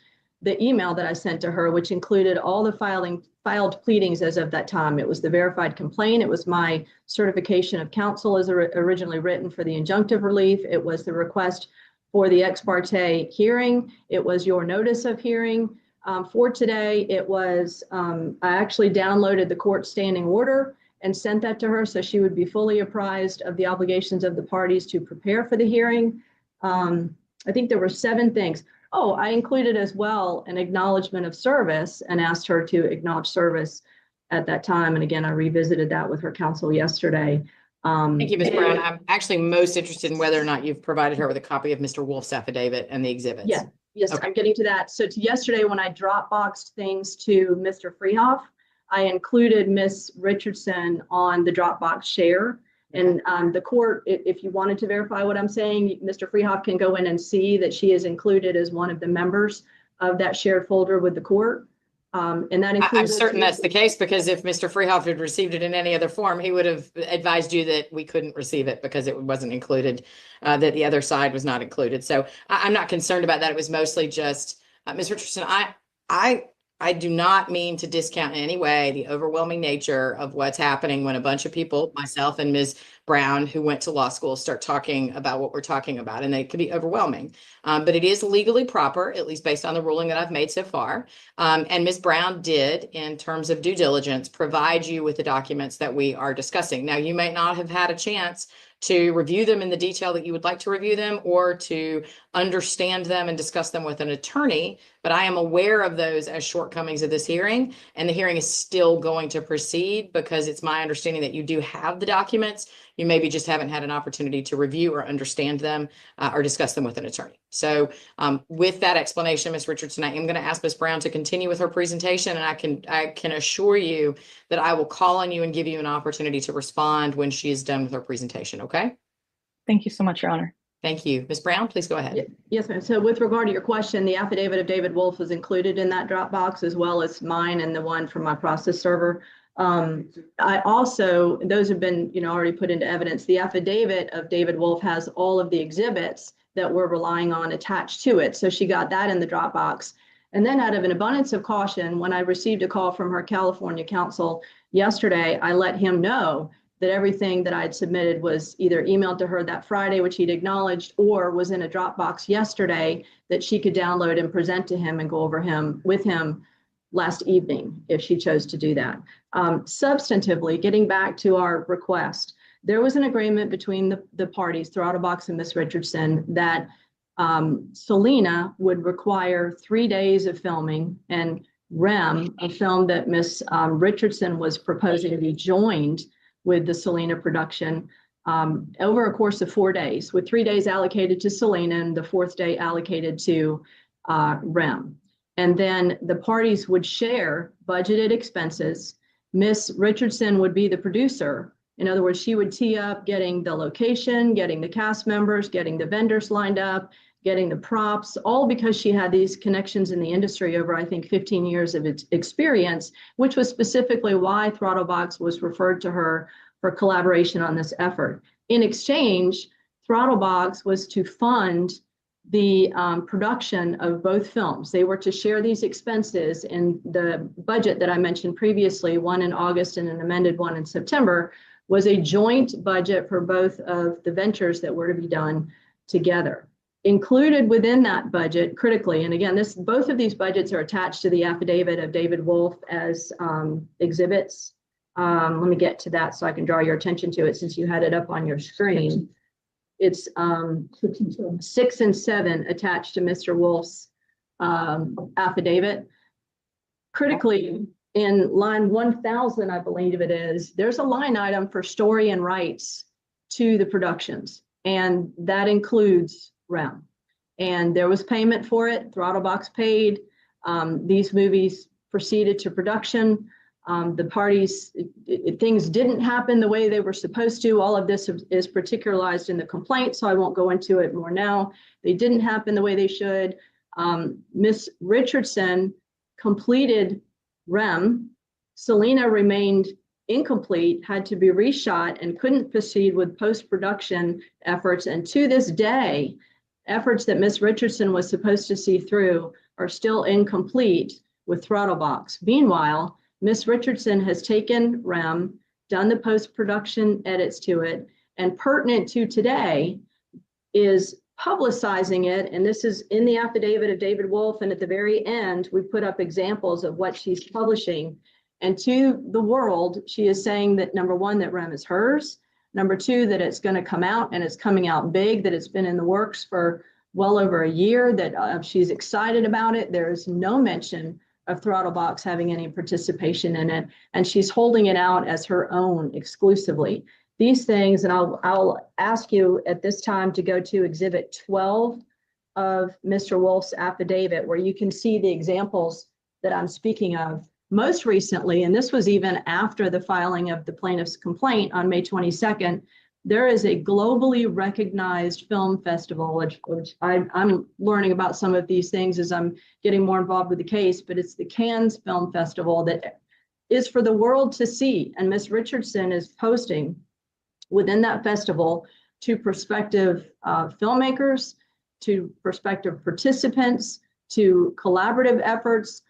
the email that I sent to her, which included all the filed pleadings as of that time. It was the verified complaint. It was my certification of counsel as originally written for the injunctive relief. It was the request for the ex parte hearing. It was your notice of hearing. For today, it was, I actually downloaded the court standing order and sent that to her so she would be fully apprised of the obligations of the parties to prepare for the hearing. I think there were 7 things. Oh, I included as well an acknowledgement of service and asked her to acknowledge service at that time. And again, I revisited that with her counsel yesterday. Thank you, Ms. Brown. I'm actually most interested in whether or not you've provided her with a copy of Mr. Wolf's affidavit and the exhibits. Yeah, yes, Okay. I'm getting to that. So yesterday when I Dropboxed things to Mr. Freehoff, I included Ms. Richardson on the Dropbox share. And the court, if you wanted to verify what I'm saying, Mr. Freehoff can go in and see that she is included as one of the members of that shared folder with the court. And that includes. I'm certain that's the case, because if Mr. Freehoff had received it in any other form, he would have advised you that we couldn't receive it because it wasn't included, that the other side was not included. So I'm not concerned about that. It was mostly just, Ms. Richardson, I do not mean to discount in any way the overwhelming nature of what's happening when a bunch of people, myself and Ms. Brown, who went to law school, start talking about what we're talking about, and it can be overwhelming. But it is legally proper, at least based on the ruling that I've made so far. And Ms. Brown did, in terms of due diligence, provide you with the documents that we are discussing. Now, you may not have had a chance to review them in the detail that you would like to review them, or to understand them and discuss them with an attorney, but I am aware of those as shortcomings of this hearing, and the hearing is still going to proceed because it's my understanding that you do have the documents. You maybe just haven't had an opportunity to review or understand them or discuss them with an attorney. So with that explanation, Ms. Richardson, I am going to ask Ms. Brown to continue with her presentation, and I can assure you that I will call on you and give you an opportunity to respond when she is done with her presentation, okay? Thank you so much, Your Honor. Thank you. Ms. Brown, please go ahead. Yes, ma'am. So with regard to your question, the affidavit of David Wolf was included in that Dropbox, as well as mine and the one from my process server. I also, those have been, already put into evidence. The affidavit of David Wolf has all of the exhibits that we're relying on attached to it. So she got that in the Dropbox. And then out of an abundance of caution, when I received a call from her California counsel yesterday, I let him know that everything that I'd submitted was either emailed to her that Friday, which he'd acknowledged, or was in a Dropbox yesterday that she could download and present to him and go over with him last evening, if she chose to do that. Substantively, getting back to our request, there was an agreement between the parties, Throttlebox and Ms. Richardson, that Selena would require 3 days of filming, and REM, a film that Ms. Richardson was proposing to be joined with the Selena production, over a course of 4 days, with 3 days allocated to Selena and the 4th day allocated to REM. And then the parties would share budgeted expenses. Ms. Richardson would be the producer. In other words, she would tee up getting the location, getting the cast members, getting the vendors lined up, getting the props, all because she had these connections in the industry over, I think, 15 years of experience, which was specifically why Throttlebox was referred to her for collaboration on this effort. In exchange, Throttlebox was to fund the production of both films. They were to share these expenses, and the budget that I mentioned previously, one in August and an amended one in September, was a joint budget for both of the ventures that were to be done together. Included within that budget, critically, and again, both of these budgets are attached to the affidavit of David Wolf as exhibits. Let me get to that so I can draw your attention to it, since you had it up on your screen. It's 6 and 7 attached to Mr. Wolf's affidavit. Critically, in line 1000, I believe it is, there's a line item for story and rights to the productions, and that includes REM. And there was payment for it. Throttlebox paid. These movies proceeded to production. The parties, things didn't happen the way they were supposed to. All of this is particularized in the complaint, so I won't go into it more now. They didn't happen the way they should. Ms. Richardson completed REM. Selena remained incomplete, had to be reshot, and couldn't proceed with post-production efforts. And to this day, efforts that Ms. Richardson was supposed to see through are still incomplete with Throttlebox. Meanwhile, Ms. Richardson has taken REM, done the post-production edits to it, and pertinent to today is publicizing it. And this is in the affidavit of David Wolf. And at the very end, we put up examples of what she's publishing. And to the world, she is saying that number one, that REM is hers. Number two, that it's going to come out and it's coming out big, that it's been in the works for well over a year, that she's excited about it. There's no mention of Throttlebox having any participation in it. And she's holding it out as her own exclusively. These things, and I'll ask you at this time to go to Exhibit 12 of Mr. Wolf's affidavit, where you can see the examples that I'm speaking of. Most recently, and this was even after the filing of the plaintiff's complaint on May 22nd, there is a globally recognized film festival, which I'm learning about some of these things as I'm getting more involved with the case, but it's the Cannes Film Festival that is for the world to see. And Ms. Richardson is posting within that festival to prospective filmmakers, to prospective participants, to collaborative efforts,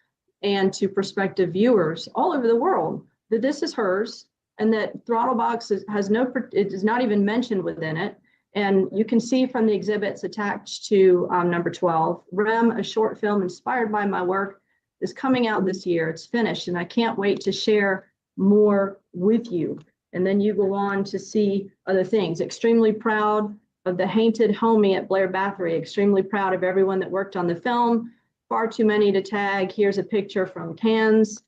and to prospective viewers all over the world, that this is hers, and that Throttlebox has no, it is not even mentioned within it. And you can see from the exhibits attached to number 12, REM, a short film inspired by my work, is coming out this year. It's finished, and I can't wait to share more with you. And then you go on to see other things. Extremely proud of the Hainted Homie at Blair Bathory. Extremely proud of everyone that worked on the film. Far too many to tag. Here's a picture from Cannes.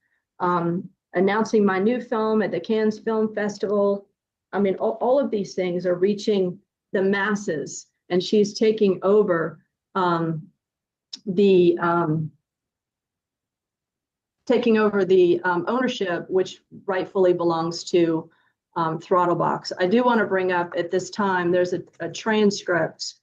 Announcing my new film at the Cannes Film Festival. I mean, all of these things are reaching the masses, and she's taking over the ownership, which rightfully belongs to Throttlebox. I do want to bring up at this time, there's a transcript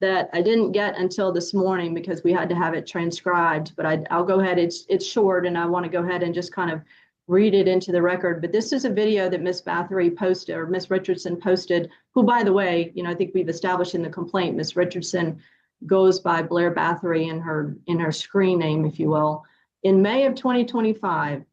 that I didn't get until this morning because we had to have it transcribed, but I'll go ahead. It's short, and I want to go ahead and just kind of read it into the record. But this is a video that Ms. Bathory posted, or Ms. Richardson posted, who, by the way, I think we've established in the complaint, Ms. Richardson goes by Blair Bathory in her screen name, if you will. In May of 2025,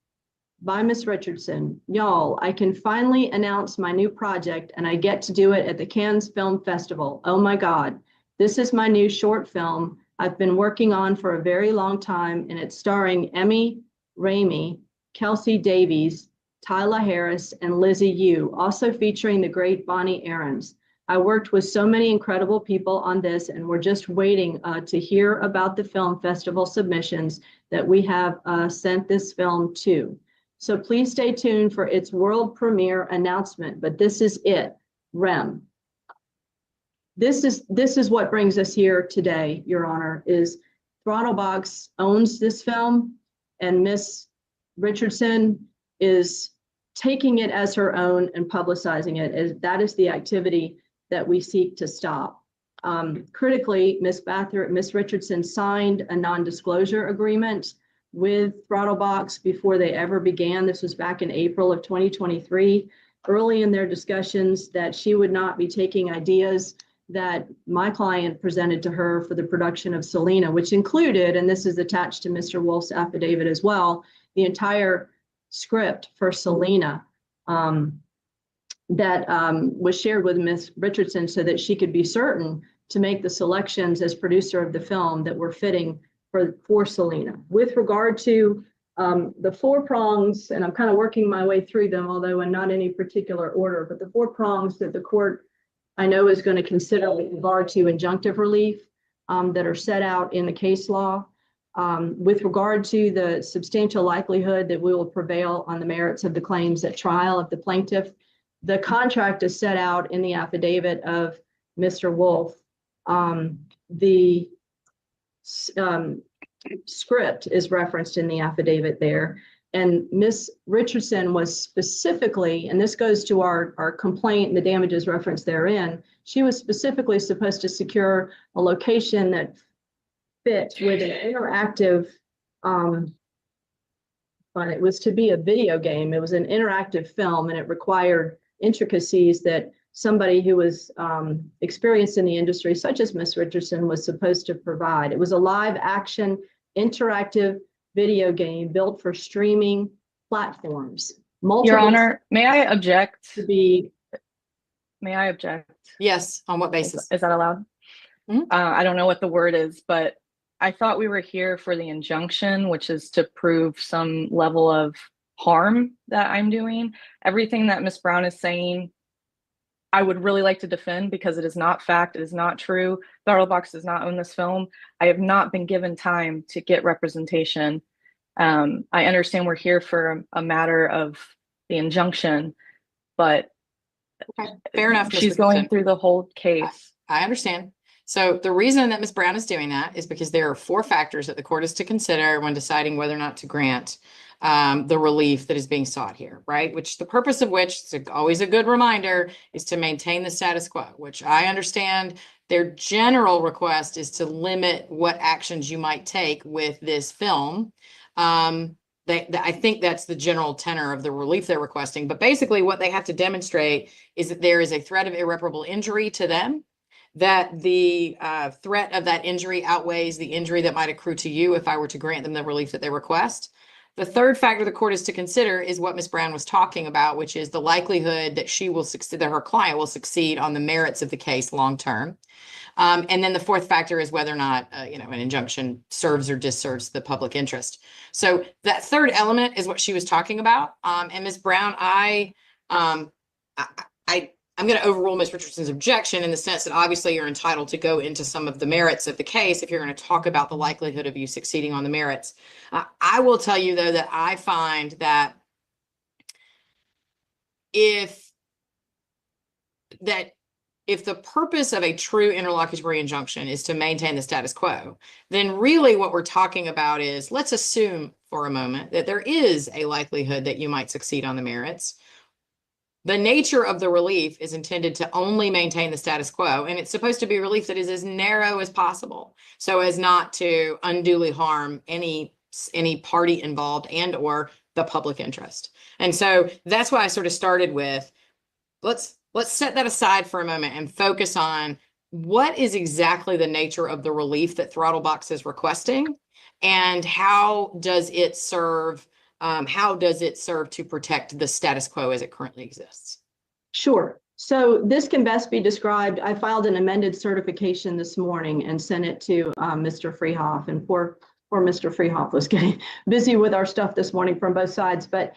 by Ms. Richardson, y'all, I can finally announce my new project, and I get to do it at the Cannes Film Festival. Oh my God. This is my new short film I've been working on for a very long time, and it's starring Emmy Ramey, Kelsey Davies, Tyla Harris, and Lizzie Yu, also featuring the great Bonnie Aarons. I worked with so many incredible people on this, and we're just waiting to hear about the film festival submissions that we have sent this film to. So please stay tuned for its world premiere announcement, but this is it, REM. This is what brings us here today, Your Honor, is Throttlebox owns this film, and Miss Richardson is taking it as her own and publicizing it. As that is the activity that we seek to stop. Critically, Miss Richardson signed a non-disclosure agreement with Throttlebox before they ever began. This was back in April of 2023. Early in their discussions, that she would not be taking ideas that my client presented to her for the production of Selena, which included, and this is attached to Mr. Wolf's affidavit as well, the entire script for Selena that was shared with Ms. Richardson so that she could be certain to make the selections as producer of the film that were fitting for Selena. With regard to the four prongs, and I'm kind of working my way through them, although in not any particular order, but the four prongs that the court I know is going to consider with regard to injunctive relief that are set out in the case law. With regard to the substantial likelihood that we will prevail on the merits of the claims at trial of the plaintiff, the contract is set out in the affidavit of Mr. Wolf. The script is referenced in the affidavit there. And Ms. Richardson was specifically, and this goes to our complaint and the damages referenced therein, she was specifically supposed to secure a location that fit with an interactive, but it was to be a video game. It was an interactive film, and it required intricacies that somebody who was experienced in the industry, such as Ms. Richardson, was supposed to provide. It was a live action interactive video game built for streaming platforms. Your Multiple Honor, may I object? to be May I object? Yes, on what basis? Is that allowed? I don't know what the word is, but I thought we were here for the injunction, which is to prove some level of harm that I'm doing. Everything that Ms. Brown is saying, I would really like to defend because it is not fact, it is not true. Throttlebox does not own this film. I have not been given time to get representation. I understand we're here for a matter of the injunction, but Fair enough. she's Mr. going Simpson. through the whole case. I understand. So the reason that Ms. Brown is doing that is because there are 4 factors that the court is to consider when deciding whether or not to grant the relief that is being sought here, right? Which the purpose of which, it's always a good reminder, is to maintain the status quo, which I understand their general request is to limit what actions you might take with this film. I think that's the general tenor of the relief they're requesting. But basically what they have to demonstrate is that there is a threat of irreparable injury to them, that the threat of that injury outweighs the injury that might accrue to you if I were to grant them the relief that they request. The third factor the court is to consider is what Ms. Brown was talking about, which is the likelihood that she will succeed, that her client will succeed on the merits of the case long term. And then the fourth factor is whether or not, an injunction serves or disserves the public interest. So that third element is what she was talking about. And Ms. Brown, I'm going to overrule Ms. Richardson's objection in the sense that obviously you're entitled to go into some of the merits of the case if you're going to talk about the likelihood of you succeeding on the merits. I will tell you, though, that I find that if the purpose of a true interlocutory injunction is to maintain the status quo, then really what we're talking about is, let's assume for a moment that there is a likelihood that you might succeed on the merits. The nature of the relief is intended to only maintain the status quo, and it's supposed to be relief that is as narrow as possible so as not to unduly harm any party involved and or the public interest. And so that's why I sort of started with, let's set that aside for a moment and focus on what is exactly the nature of the relief that Throttlebox is requesting, and how does it serve to protect the status quo as it currently exists? Sure. So this can best be described. I filed an amended certification this morning and sent it to Mr. Freehoff, and poor Mr. Freehoff was getting busy with our stuff this morning from both sides. But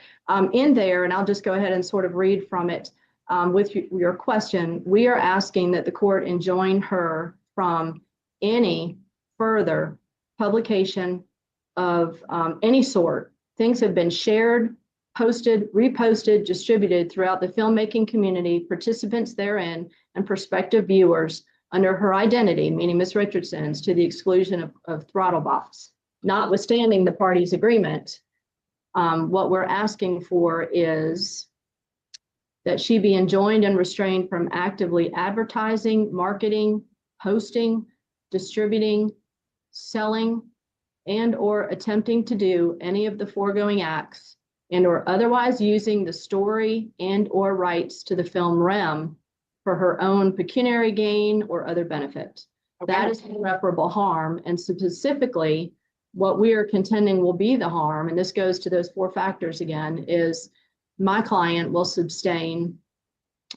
in there, and I'll just go ahead and sort of read from it with your question, we are asking that the court enjoin her from any further publication of any sort. Things have been shared, posted, reposted, distributed throughout the filmmaking community, participants therein, and prospective viewers under her identity, meaning Ms. Richardson's, to the exclusion of Throttlebox. Notwithstanding the parties' agreement, what we're asking for is that she be enjoined and restrained from actively advertising, marketing, posting, distributing, selling, and or attempting to do any of the foregoing acts, and or otherwise using the story and or rights to the film rem for her own pecuniary gain or other benefit. Okay. That is irreparable harm, and specifically what we are contending will be the harm, and this goes to those 4 factors again, is my client will sustain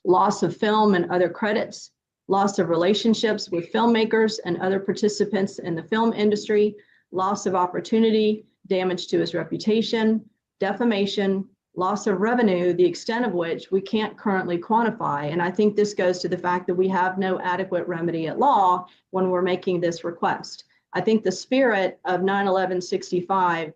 loss of film and other credits, loss of relationships with filmmakers and other participants in the film industry, loss of opportunity, damage to his reputation, defamation, loss of revenue, the extent of which we can't currently quantify. And I think this goes to the fact that we have no adequate remedy at law when we're making this request. I think the spirit of 9/11/65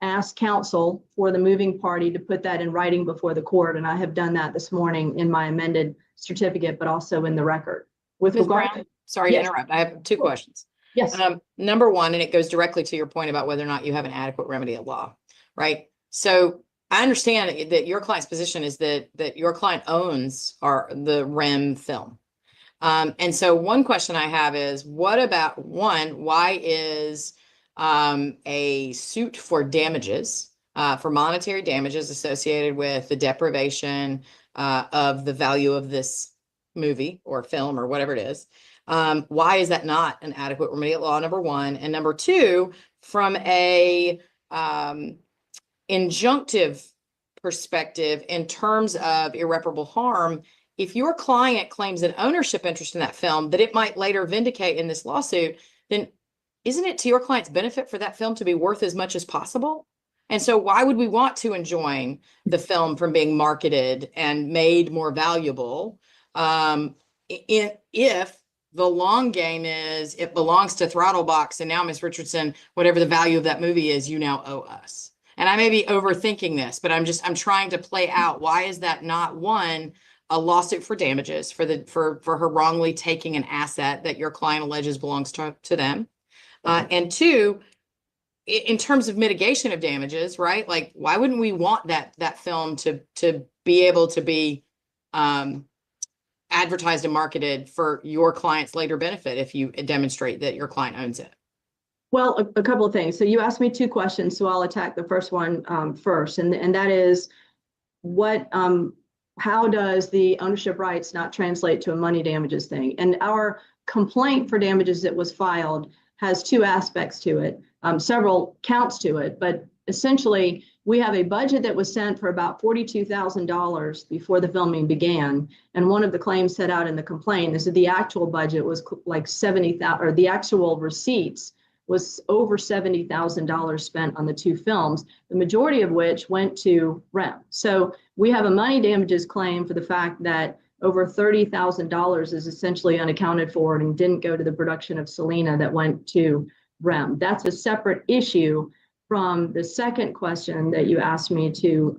asked counsel for the moving party to put that in writing before the court, and I have done that this morning in my amended certificate, but also in the record. With Ms. regard, Brown, sorry to interrupt. I have 2 questions. Yes. Number one, and it goes directly to your point about whether or not you have an adequate remedy at law, right? So I understand that your client's position is that your client owns the REM film. And so one question I have is, what about, one, why is a suit for damages, for monetary damages associated with the deprivation of the value of this movie or film or whatever it is, Why is that not an adequate remedy at law, number one? And number two, from a injunctive perspective, in terms of irreparable harm, if your client claims an ownership interest in that film that it might later vindicate in this lawsuit, then isn't it to your client's benefit for that film to be worth as much as possible? And so why would we want to enjoin the film from being marketed and made more valuable if the long game is it belongs to Throttlebox, and now, Ms. Richardson, whatever the value of that movie is, you now owe us. And I may be overthinking this, but I'm trying to play out, why is that not, one, a lawsuit for damages for her wrongly taking an asset that your client alleges belongs to them? And two, in terms of mitigation of damages, right? Like, why wouldn't we want that film to be able to be advertised and marketed for your client's later benefit if you demonstrate that your client owns it? Well, a couple of things. So you asked me two questions, so I'll attack the first one first, and that is how does the ownership rights not translate to a money damages thing? And our complaint for damages that was filed has two aspects to it, several counts to it, but essentially we have a budget that was sent for about $42,000 before the filming began. And one of the claims set out in the complaint is that the actual budget was like $70,000, or the actual receipts was over $70,000 spent on the two films, the majority of which went to REM. So we have a money damages claim for the fact that over $30,000 is essentially unaccounted for and didn't go to the production of Selena that went to REM. That's a separate issue from the second question that you asked me to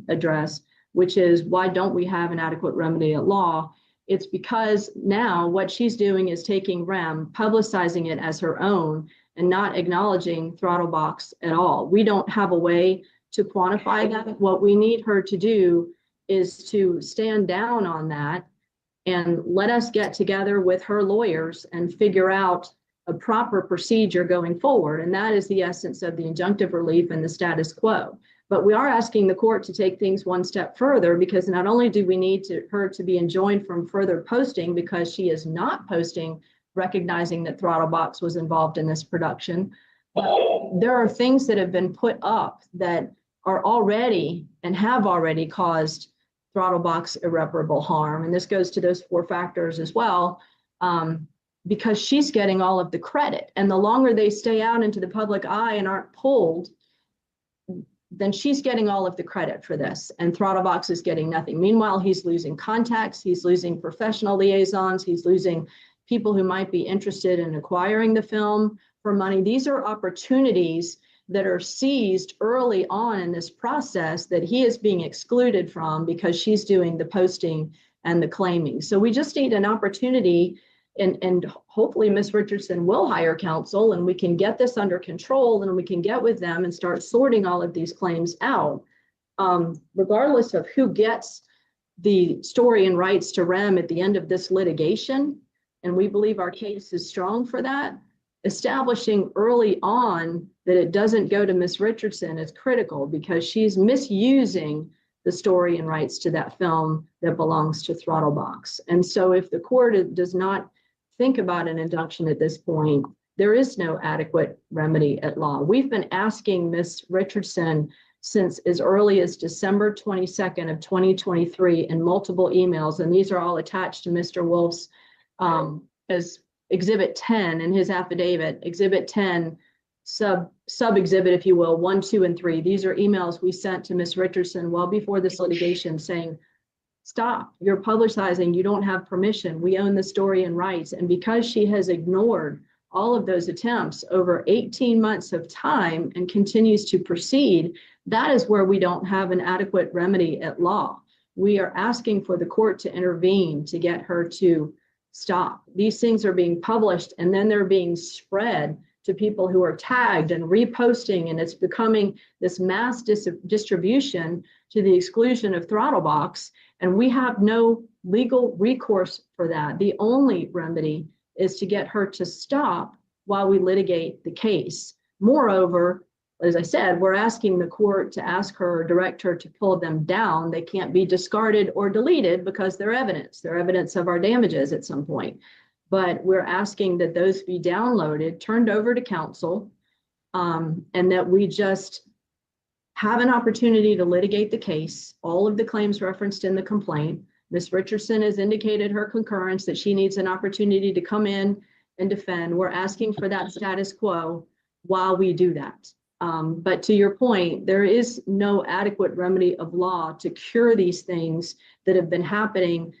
address, which is why don't we have an adequate remedy at law? It's because now what she's doing is taking REM, publicizing it as her own, and not acknowledging Throttlebox at all. We don't have a way to quantify that. What we need her to do is to stand down on that and let us get together with her lawyers and figure out a proper procedure going forward. And that is the essence of the injunctive relief and the status quo. But we are asking the court to take things one step further, because not only do we need her to be enjoined from further posting because she is not posting, recognizing that Throttlebox was involved in this production, but there are things that have been put up that are already and have already caused Throttlebox irreparable harm. And this goes to those four factors as well, because she's getting all of the credit. And the longer they stay out into the public eye and aren't pulled, then she's getting all of the credit for this, and Throttlebox is getting nothing. Meanwhile, he's losing contacts, he's losing professional liaisons, he's losing people who might be interested in acquiring the film for money. These are opportunities that are seized early on in this process that he is being excluded from because she's doing the posting and the claiming. So we just need an opportunity, and hopefully Ms. Richardson will hire counsel and we can get this under control and we can get with them and start sorting all of these claims out. Regardless of who gets the story and rights to REM at the end of this litigation, and we believe our case is strong for that, establishing early on that it doesn't go to Ms. Richardson is critical, because she's misusing the story and rights to that film that belongs to Throttlebox. And so if the court does not think about an injunction at this point, there is no adequate remedy at law. We've been asking Ms. Richardson since as early as December 22nd of 2023 in multiple emails, and these are all attached to Mr. Wolf's as Exhibit 10 in his affidavit, Exhibit 10, sub-exhibit, if you will, 1, 2, and 3. These are emails we sent to Ms. Richardson well before this litigation saying, stop, you're publicizing, you don't have permission, we own the story and rights. And because she has ignored all of those attempts over 18 months of time and continues to proceed, that is where we don't have an adequate remedy at law. We are asking for the court to intervene to get her to stop. These things are being published and then they're being spread to people who are tagged and reposting, and it's becoming this mass distribution to the exclusion of Throttlebox, and we have no legal recourse for that. The only remedy is to get her to stop while we litigate the case. Moreover, as I said, we're asking the court to ask her or direct her to pull them down. They can't be discarded or deleted because they're evidence. They're evidence of our damages at some point. but we're asking that those be downloaded, turned over to counsel, and that we just have an opportunity to litigate the case, all of the claims referenced in the complaint. Ms. Richardson has indicated her concurrence that she needs an opportunity to come in and defend. We're asking for that status quo while we do that. But to your point, there is no adequate remedy of law to cure these things that have been happening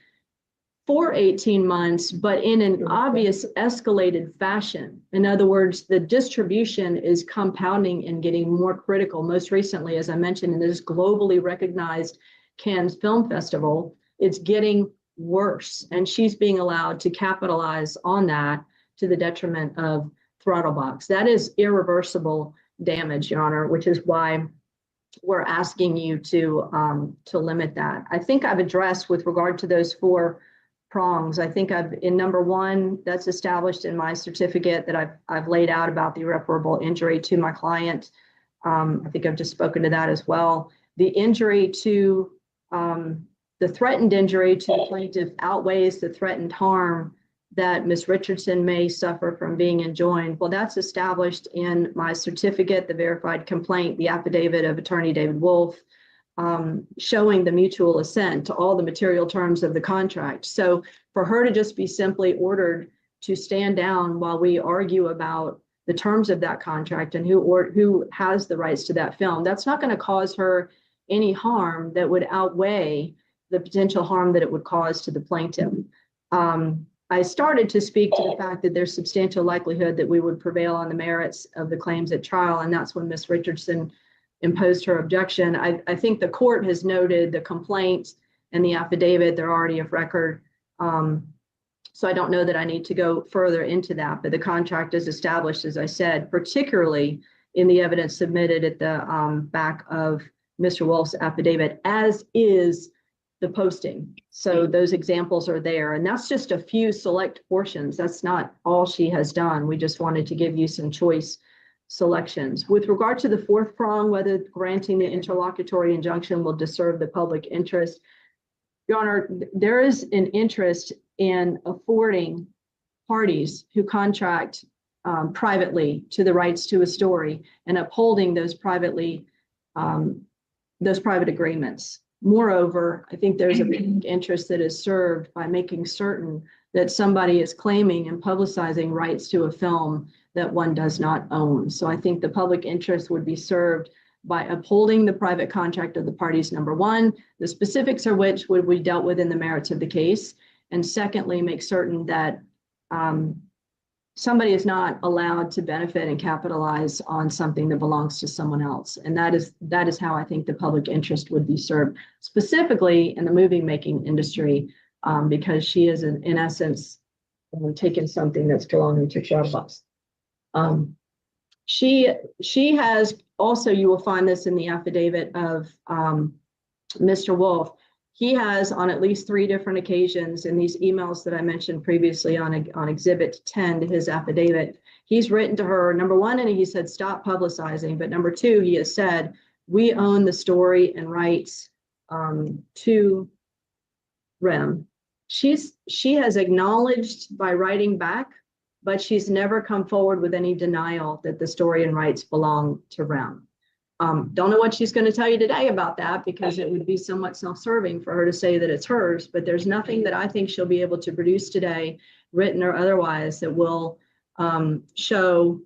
for 18 months, but in an obvious escalated fashion. In other words, the distribution is compounding and getting more critical. Most recently, as I mentioned, in this globally recognized Cannes Film Festival, it's getting worse. And she's being allowed to capitalize on that to the detriment of Throttlebox. That is irreversible damage, Your Honor, which is why we're asking you to limit that. I think I've addressed with regard to those 4 prongs. I think in number 1, that's established in my certificate that I've laid out about the irreparable injury to my client. I think I've just spoken to that as well. The injury to the threatened injury to the plaintiff outweighs the threatened harm that Ms. Richardson may suffer from being enjoined. Well, that's established in my certificate, the verified complaint, the affidavit of Attorney David Wolf, showing the mutual assent to all the material terms of the contract. So for her to just be simply ordered to stand down while we argue about the terms of that contract and who has the rights to that film, that's not going to cause her any harm that would outweigh the potential harm that it would cause to the plaintiff. I started to speak to the fact that there's substantial likelihood that we would prevail on the merits of the claims at trial, and that's when Ms. Richardson imposed her objection. I think the court has noted the complaint and the affidavit, they're already of record. So I don't know that I need to go further into that, but the contract is established, as I said, particularly in the evidence submitted at the back of Mr. Wolf's affidavit, as is the posting. So those examples are there, and that's just a few select portions. That's not all she has done. We just wanted to give you some choice selections. With regard to the 4th prong, whether granting the interlocutory injunction will disserve the public interest, Your Honor, there is an interest in affording parties who contract privately to the rights to a story and upholding those private agreements. Moreover, I think there's a big interest that is served by making certain that somebody is claiming and publicizing rights to a film that one does not own. So I think the public interest would be served by upholding the private contract of the parties, number 1, the specifics of which would be dealt with in the merits of the case. And secondly, make certain that somebody is not allowed to benefit and capitalize on something that belongs to someone else. And that is how I think the public interest would be served, specifically in the movie making industry, because she is in essence taken something that's belonging to Throttlebox. She has also, you will find this in the affidavit of Mr. Wolf. He has on at least 3 different occasions in these emails that I mentioned previously on Exhibit 10 to his affidavit, he's written to her, number 1, and he said, stop publicizing. But number 2, he has said, we own the story and rights to REM. She has acknowledged by writing back, but she's never come forward with any denial that the story and rights belong to REM. Don't know what she's going to tell you today about that, because it would be somewhat self-serving for her to say that it's hers, but there's nothing that I think she'll be able to produce today, written or otherwise, that will show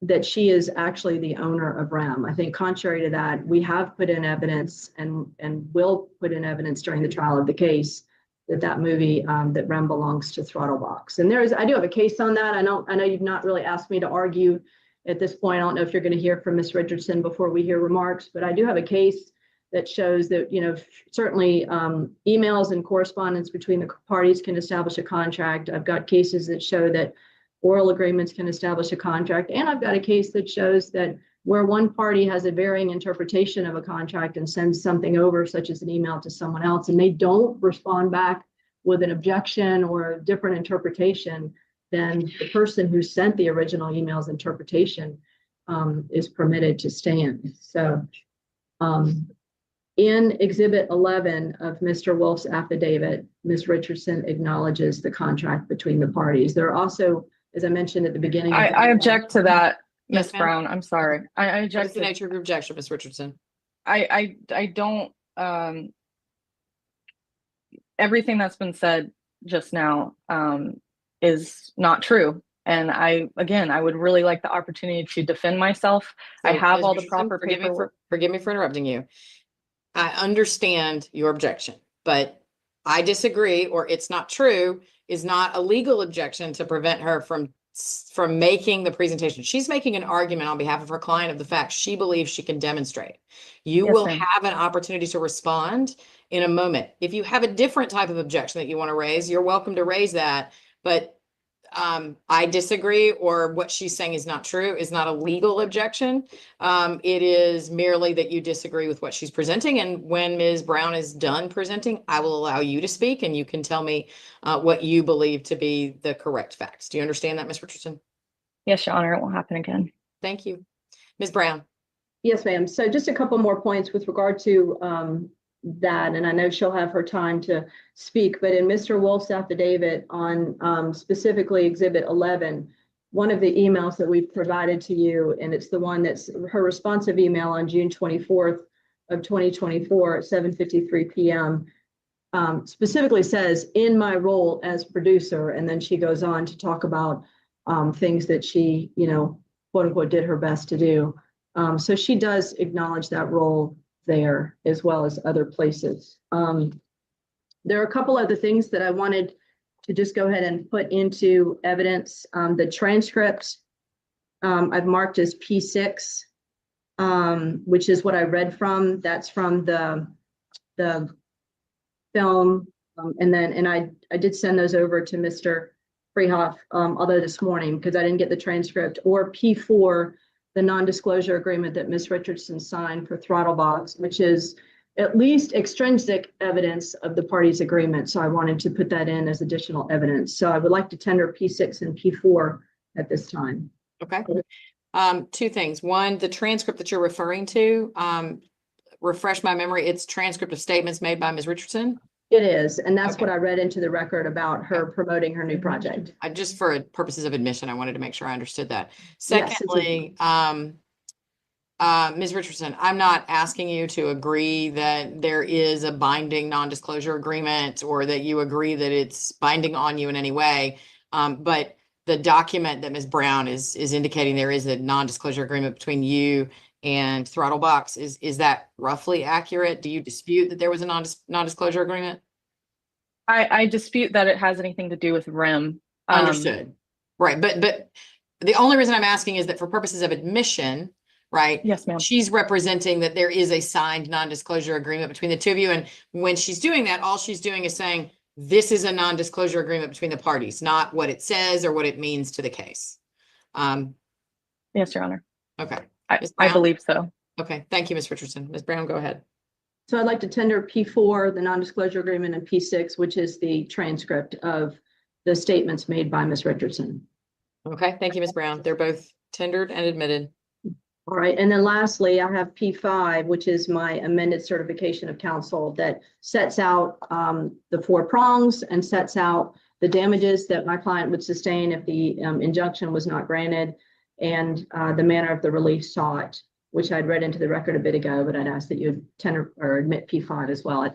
that she is actually the owner of REM. I think contrary to that, we have put in evidence and will put in evidence during the trial of the case that movie, that REM belongs to Throttlebox. And I do have a case on that. I know you've not really asked me to argue at this point. I don't know if you're going to hear from Ms. Richardson before we hear remarks, but I do have a case that shows that, certainly emails and correspondence between the parties can establish a contract. I've got cases that show that oral agreements can establish a contract. And I've got a case that shows that where one party has a varying interpretation of a contract and sends something over, such as an email to someone else, and they don't respond back with an objection or a different interpretation, then the person who sent the original email's interpretation is permitted to stand. So In Exhibit 11 of Mr. Wolf's affidavit, Ms. Richardson acknowledges the contract between the parties. There are also, as I mentioned at the beginning. I object to that, Yes, Ms. ma'am. Brown. I'm sorry. I What's object the to, nature of your objection, Ms. Richardson? I don't, everything that's been said just now, is not true. And again, I would really like the opportunity to defend myself. I So, have Ms. all the Richardson, proper paperwork. Forgive me for interrupting you. I understand your objection, but I disagree, or it's not true, is not a legal objection to prevent her from making the presentation. She's making an argument on behalf of her client of the fact she believes she can demonstrate. You Yes, will ma'am. have an opportunity to respond in a moment. If you have a different type of objection that you want to raise, you're welcome to raise that. But I disagree, or what she's saying is not true, is not a legal objection. It is merely that you disagree with what she's presenting. And when Ms. Brown is done presenting, I will allow you to speak and you can tell me what you believe to be the correct facts. Do you understand that, Ms. Richardson? Yes, Your Honor, it won't happen again. Thank you. Ms. Brown. Yes, ma'am. So just a couple more points with regard to that, and I know she'll have her time to speak, but in Mr. Wolf's affidavit on specifically Exhibit 11, one of the emails that we've provided to you, and it's the one that's her responsive email on June 24th of 2024 at 7:53 p.m. Specifically says, in my role as producer, and then she goes on to talk about things that she, quote unquote, did her best to do. So she does acknowledge that role there as well as other places. There are a couple other things that I wanted to just go ahead and put into evidence. The transcript I've marked as P6, which is what I read from. That's from the film. And I did send those over to Mr. Freehoff, although this morning, because I didn't get the transcript, or P4, the non-disclosure agreement that Ms. Richardson signed for Throttlebox, which is at least extrinsic evidence of the parties' agreement. So I wanted to put that in as additional evidence. So I would like to tender P6 and P4 at this time. Okay. Two things. One, the transcript that you're referring to, refresh my memory, it's transcript of statements made by Ms. Richardson. It is, and that's Okay. what I read into the record about her promoting her new project. Just for purposes of admission, I wanted to make sure I understood that. Yes, it's Secondly, Ms. Richardson, I'm not asking you to agree that there is a binding non-disclosure agreement or that you agree that it's binding on you in any way. But the document that Ms. Brown is indicating there is a non-disclosure agreement between you and Throttlebox. Is that roughly accurate? Do you dispute that there was a non-disclosure agreement? I dispute that it has anything to do with RIM. Understood. Right. But the only reason I'm asking is that for purposes of admission, right? Yes, ma'am. She's representing that there is a signed non-disclosure agreement between the two of you. And when she's doing that, all she's doing is saying, this is a non-disclosure agreement between the parties, not what it says or what it means to the case. Yes, Your Honor. Okay. I believe so. Okay. Thank you, Ms. Richardson. Ms. Brown, go ahead. So I'd like to tender P4, the non-disclosure agreement, and P6, which is the transcript of the statements made by Ms. Richardson. Okay. Thank you, Ms. Brown. They're both tendered and admitted. All right, and then lastly, I have P5, which is my amended certification of counsel that sets out the 4 prongs and sets out the damages that my client would sustain if the injunction was not granted, and the manner of the relief sought, which I'd read into the record a bit ago, but I'd ask that you tender or admit P5 as well.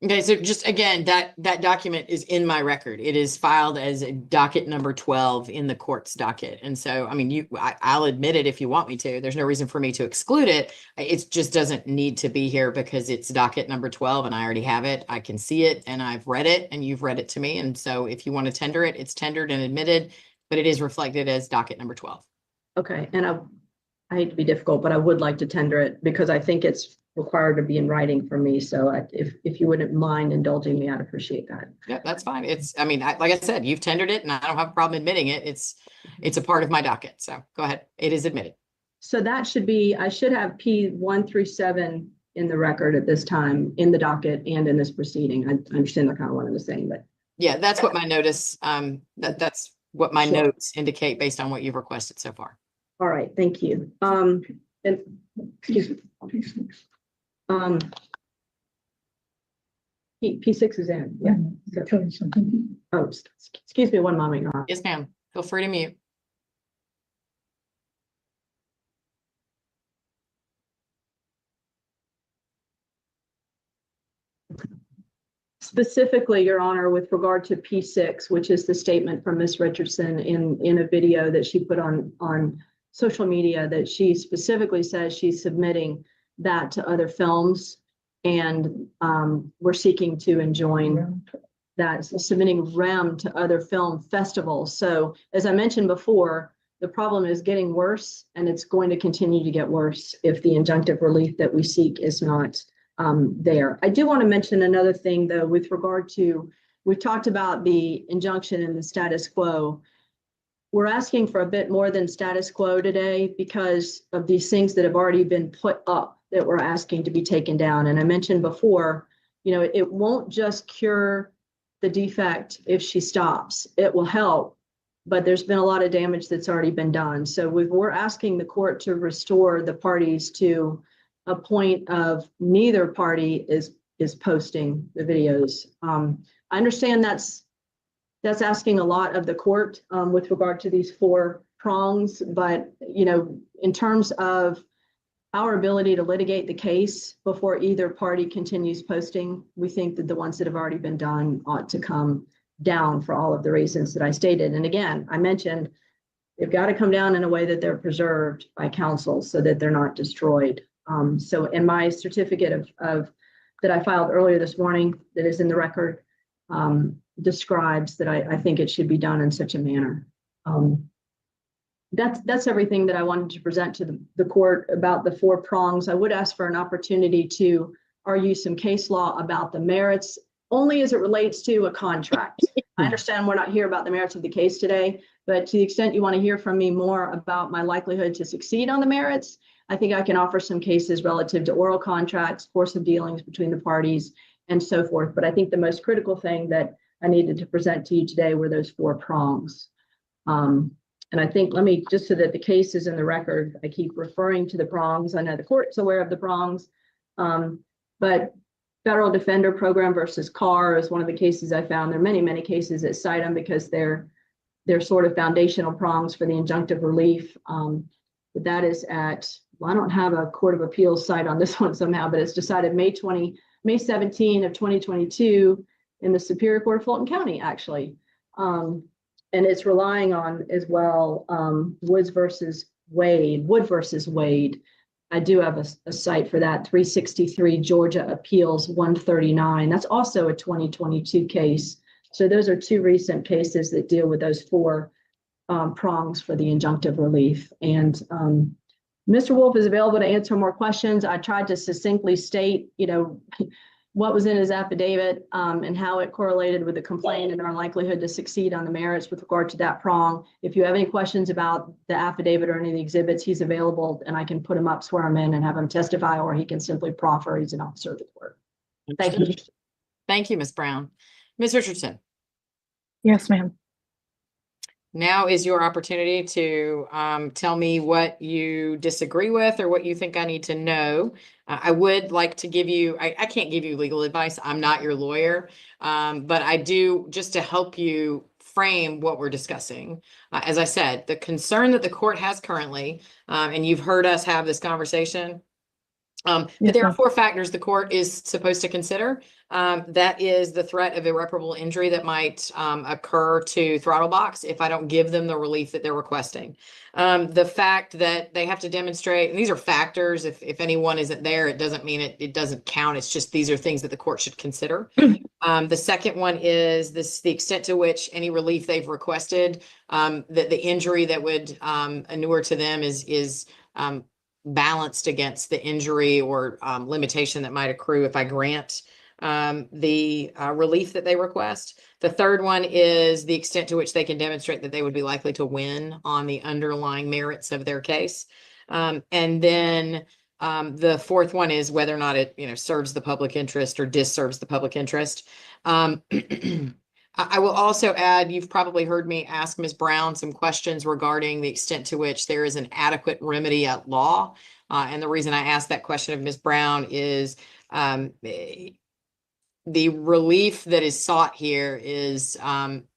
Okay, so just again, that document is in my record. It is filed as a docket number 12 in the court's docket. And so, I mean, I'll admit it if you want me to. There's no reason for me to exclude it. It just doesn't need to be here because it's docket number 12 and I already have it. I can see it and I've read it and you've read it to me. And so if you want to tender it, it's tendered and admitted, but it is reflected as docket number 12. Okay, and I hate to be difficult, but I would like to tender it because I think it's required to be in writing for me. So if you wouldn't mind indulging me, I'd appreciate that. Yeah, that's fine. I mean, like I said, you've tendered it and I don't have a problem admitting it. It's a part of my docket. So go ahead. It is admitted. So that should be, I should have P1 through 7 in the record at this time, in the docket and in this proceeding. I understand they're kind of one and the same, but. Yeah, that's what my notice, that's what my Sure. notes indicate based on what you've requested so far. All right, thank you. And excuse me. P6 is in, yeah. Oh, excuse me one moment, Your Honor. Yes, ma'am. Feel free to mute. Specifically, Your Honor, with regard to P6, which is the statement from Ms. Richardson in a video that she put on social media, that she specifically says she's submitting that to other films, and we're seeking to enjoin that, submitting REM to other film festivals. So as I mentioned before, the problem is getting worse, and it's going to continue to get worse if the injunctive relief that we seek is not there. I do want to mention another thing, though, with regard to, we've talked about the injunction and the status quo. We're asking for a bit more than status quo today because of these things that have already been put up that we're asking to be taken down. And I mentioned before, you know, it won't just cure the defect if she stops. It will help, but there's been a lot of damage that's already been done. So we're asking the court to restore the parties to a point of neither party is posting the videos. I understand that's asking a lot of the court with regard to these 4 prongs, but you know, in terms of our ability to litigate the case before either party continues posting, we think that the ones that have already been done ought to come down for all of the reasons that I stated. And again, I mentioned they've got to come down in a way that they're preserved by counsel so that they're not destroyed. So in my certificate of that I filed earlier this morning, that is in the record, describes that I think it should be done in such a manner. That's everything that I wanted to present to the court about the 4 prongs. I would ask for an opportunity to argue some case law about the merits, only as it relates to a contract. I understand we're not here about the merits of the case today, but to the extent you want to hear from me more about my likelihood to succeed on the merits, I think I can offer some cases relative to oral contracts, course of dealings between the parties, and so forth. But I think the most critical thing that I needed to present to you today were those 4 prongs. And I think, let me, just so that the case is in the record, I keep referring to the prongs. I know the court's aware of the prongs, but Federal Defender Program versus Carr is one of the cases I found. There are many, many cases that cite them because they're sort of foundational prongs for the injunctive relief. But that is at, well, I don't have a Court of Appeals site on this one somehow, but it's decided May 17 of 2022 in the Superior Court of Fulton County, actually. And it's relying on as well Wood versus Wade. I do have a site for that, 363 Georgia Appeals 139. That's also a 2022 case. So those are 2 recent cases that deal with those 4 prongs for the injunctive relief. And Mr. Wolf is available to answer more questions. I tried to succinctly state, you know, what was in his affidavit and how it correlated with the complaint and our likelihood to succeed on the merits with regard to that prong. If you have any questions about the affidavit or any of the exhibits, he's available and I can put him up, swear him in and have him testify, or he can simply proffer. He's an officer of the court. Thank you. Thank you, Ms. Brown. Ms. Richardson. Yes, ma'am. Now is your opportunity to tell me what you disagree with or what you think I need to know. I would like to give you, I can't give you legal advice. I'm not your lawyer, but I do, just to help you frame what we're discussing. As I said, the concern that the court has currently, and you've heard us have this conversation, but there are 4 factors the court is supposed to consider. That is the threat of irreparable injury that might occur to Throttlebox if I don't give them the relief that they're requesting. The fact that they have to demonstrate, and these are factors, if anyone isn't there, it doesn't mean it doesn't count. It's just these are things that the court should consider. The second one is the extent to which any relief they've requested, that the injury that would inure to them is balanced against the injury or limitation that might accrue if I grant the relief that they request. The third one is the extent to which they can demonstrate that they would be likely to win on the underlying merits of their case. And then the fourth one is whether or not it, serves the public interest or disserves the public interest. I will also add, you've probably heard me ask Ms. Brown some questions regarding the extent to which there is an adequate remedy at law. And the reason I asked that question of Ms. Brown is the relief that is sought here is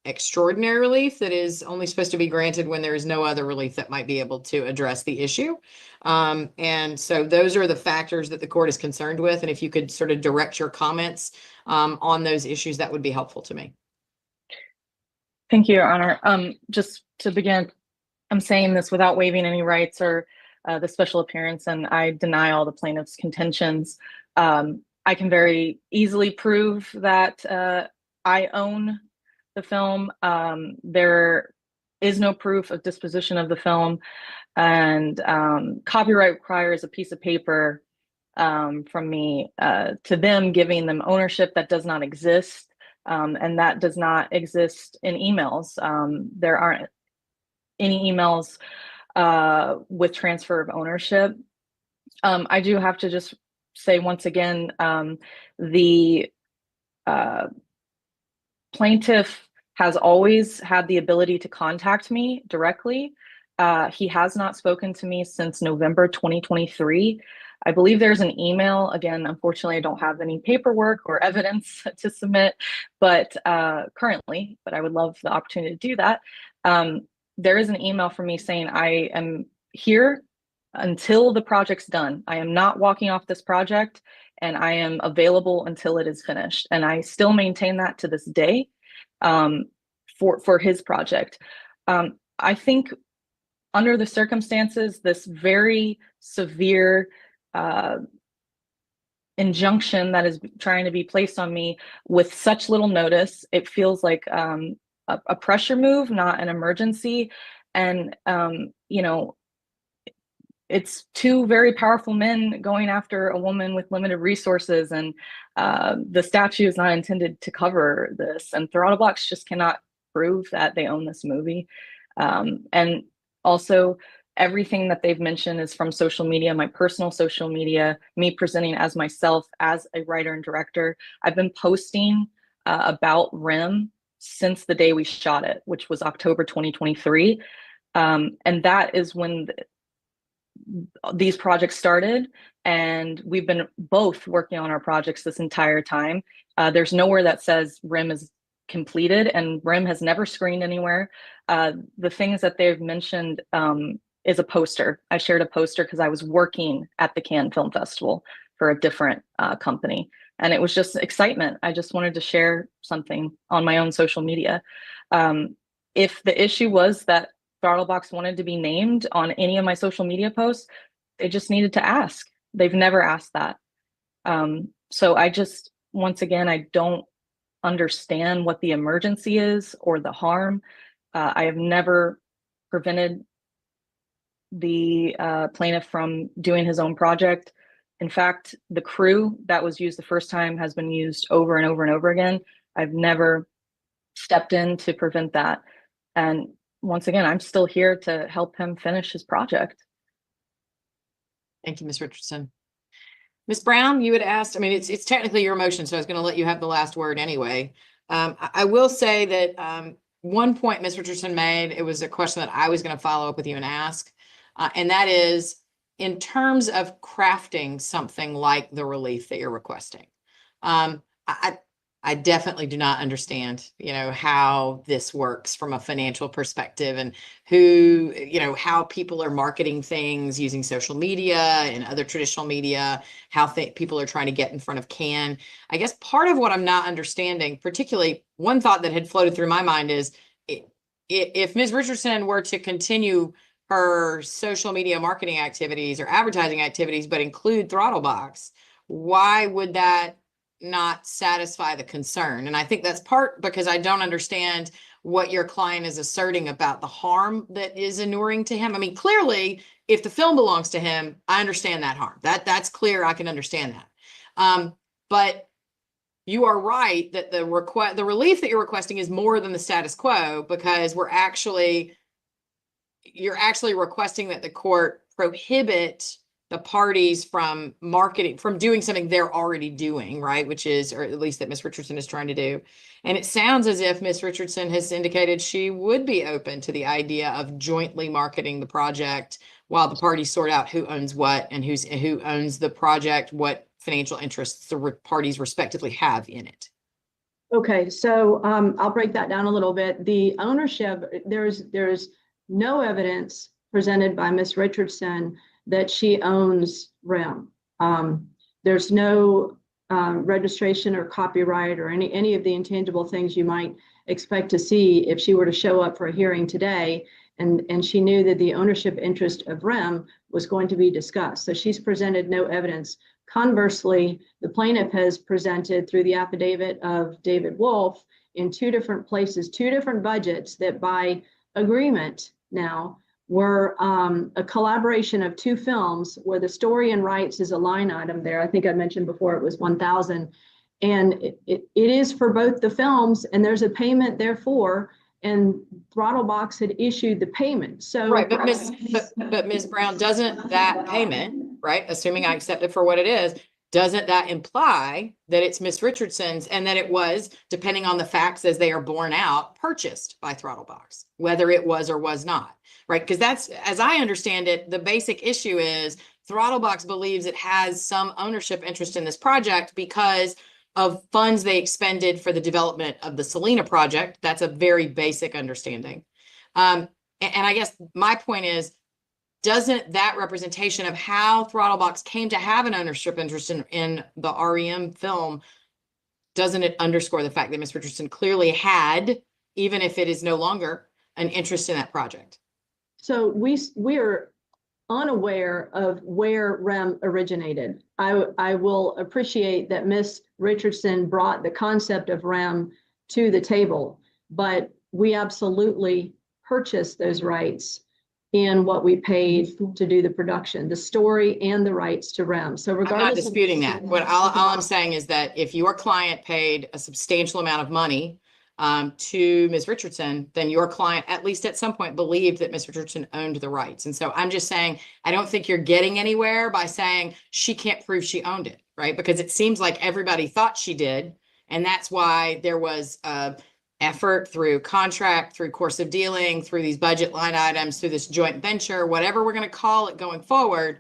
extraordinary relief that is only supposed to be granted when there is no other relief that might be able to address the issue. And so those are the factors that the court is concerned with. And if you could sort of direct your comments on those issues, that would be helpful to me. Thank you, Your Honor. Just to begin, I'm saying this without waiving any rights or the special appearance, and I deny all the plaintiff's contentions. I can very easily prove that I own the film. There is no proof of disposition of the film, and copyright requires a piece of paper from me to them, giving them ownership that does not exist, and that does not exist in emails. There aren't any emails with transfer of ownership. I do have to just say once again, the plaintiff has always had the ability to contact me directly. He has not spoken to me since November 2023. I believe there's an email. Again, unfortunately, I don't have any paperwork or evidence to submit, but currently, but I would love the opportunity to do that. There is an email from me saying I am here until the project's done. I am not walking off this project, and I am available until it is finished. And I still maintain that to this day for his project. I think under the circumstances, this very severe injunction that is trying to be placed on me with such little notice, it feels like a pressure move, not an emergency. And, you know, it's two very powerful men going after a woman with limited resources, and the statute is not intended to cover this. And Throttle Blocks just cannot prove that they own this movie. And also, everything that they've mentioned is from social media, my personal social media, me presenting as myself as a writer and director. I've been posting about RIM since the day we shot it, which was October 2023. And that is when these projects started, and we've been both working on our projects this entire time. There's nowhere that says RIM is completed, and RIM has never screened anywhere. The things that they've mentioned is a poster. I shared a poster because I was working at the Cannes Film Festival for a different company, and it was just excitement. I just wanted to share something on my own social media. If the issue was that Throttlebox wanted to be named on any of my social media posts, they just needed to ask. They've never asked that. So I just, once again, I don't understand what the emergency is or the harm. I have never prevented the plaintiff from doing his own project. In fact, the crew that was used the first time has been used over and over and over again. I've never stepped in to prevent that. And once again, I'm still here to help him finish his project. Thank you, Ms. Richardson. Ms. Brown, you had asked, I mean, it's technically your motion, so I was going to let you have the last word anyway. I will say that one point Ms. Richardson made, it was a question that I was going to follow up with you and ask, and that is, in terms of crafting something like the relief that you're requesting, I definitely do not understand, you know, how this works from a financial perspective, and who, you know, how people are marketing things using social media and other traditional media, how people are trying to get in front of Cannes. I guess part of what I'm not understanding, particularly one thought that had floated through my mind is, if Ms. Richardson were to continue her social media marketing activities or advertising activities, but include Throttlebox, why would that not satisfy the concern? And I think that's part because I don't understand what your client is asserting about the harm that is inuring to him. I mean, clearly, if the film belongs to him, I understand that harm. That's clear. I can understand that. But you are right that the relief that you're requesting is more than the status quo, because you're actually requesting that the court prohibit the parties from marketing, from doing something they're already doing, right? Which is, or at least that Ms. Richardson is trying to do. And it sounds as if Ms. Richardson has indicated she would be open to the idea of jointly marketing the project while the parties sort out who owns what and who owns the project, what financial interests the parties respectively have in it. Okay, so I'll break that down a little bit. The ownership, there's no evidence presented by Ms. Richardson that she owns REM. There's no registration or copyright or any of the intangible things you might expect to see if she were to show up for a hearing today and she knew that the ownership interest of REM was going to be discussed. So she's presented no evidence. Conversely, the plaintiff has presented through the affidavit of David Wolf in two different places, two different budgets that by agreement now were a collaboration of two films where the story and rights is a line item there. I think I mentioned before it was 1,000. And it is for both the films, and there's a payment therefore, and Throttlebox had issued the payment. So right, but Ms. Brown, doesn't that payment, right, assuming I accept it for what it is, doesn't that imply that it's Ms. Richardson's and that it was, depending on the facts as they are borne out, purchased by Throttlebox, whether it was or was not, right? Because that's, as I understand it, the basic issue is Throttlebox believes it has some ownership interest in this project because of funds they expended for the development of the Selena project. That's a very basic understanding. And I guess my point is, doesn't that representation of how Throttlebox came to have an ownership interest in the REM film, doesn't it underscore the fact that Ms. Richardson clearly had, even if it is no longer, an interest in that project? So we are unaware of where REM originated. I will appreciate that Ms. Richardson brought the concept of REM to the table, but we absolutely purchased those rights in what we paid to do the production, the story and the rights to REM. So regardless, I'm not disputing that. What all I'm saying is that if your client paid a substantial amount of money to Ms. Richardson, then your client, at least at some point, believed that Ms. Richardson owned the rights. And so I'm just saying, I don't think you're getting anywhere by saying she can't prove she owned it, right? Because it seems like everybody thought she did. And that's why there was effort through contract, through course of dealing, through these budget line items, through this joint venture, whatever we're going to call it going forward,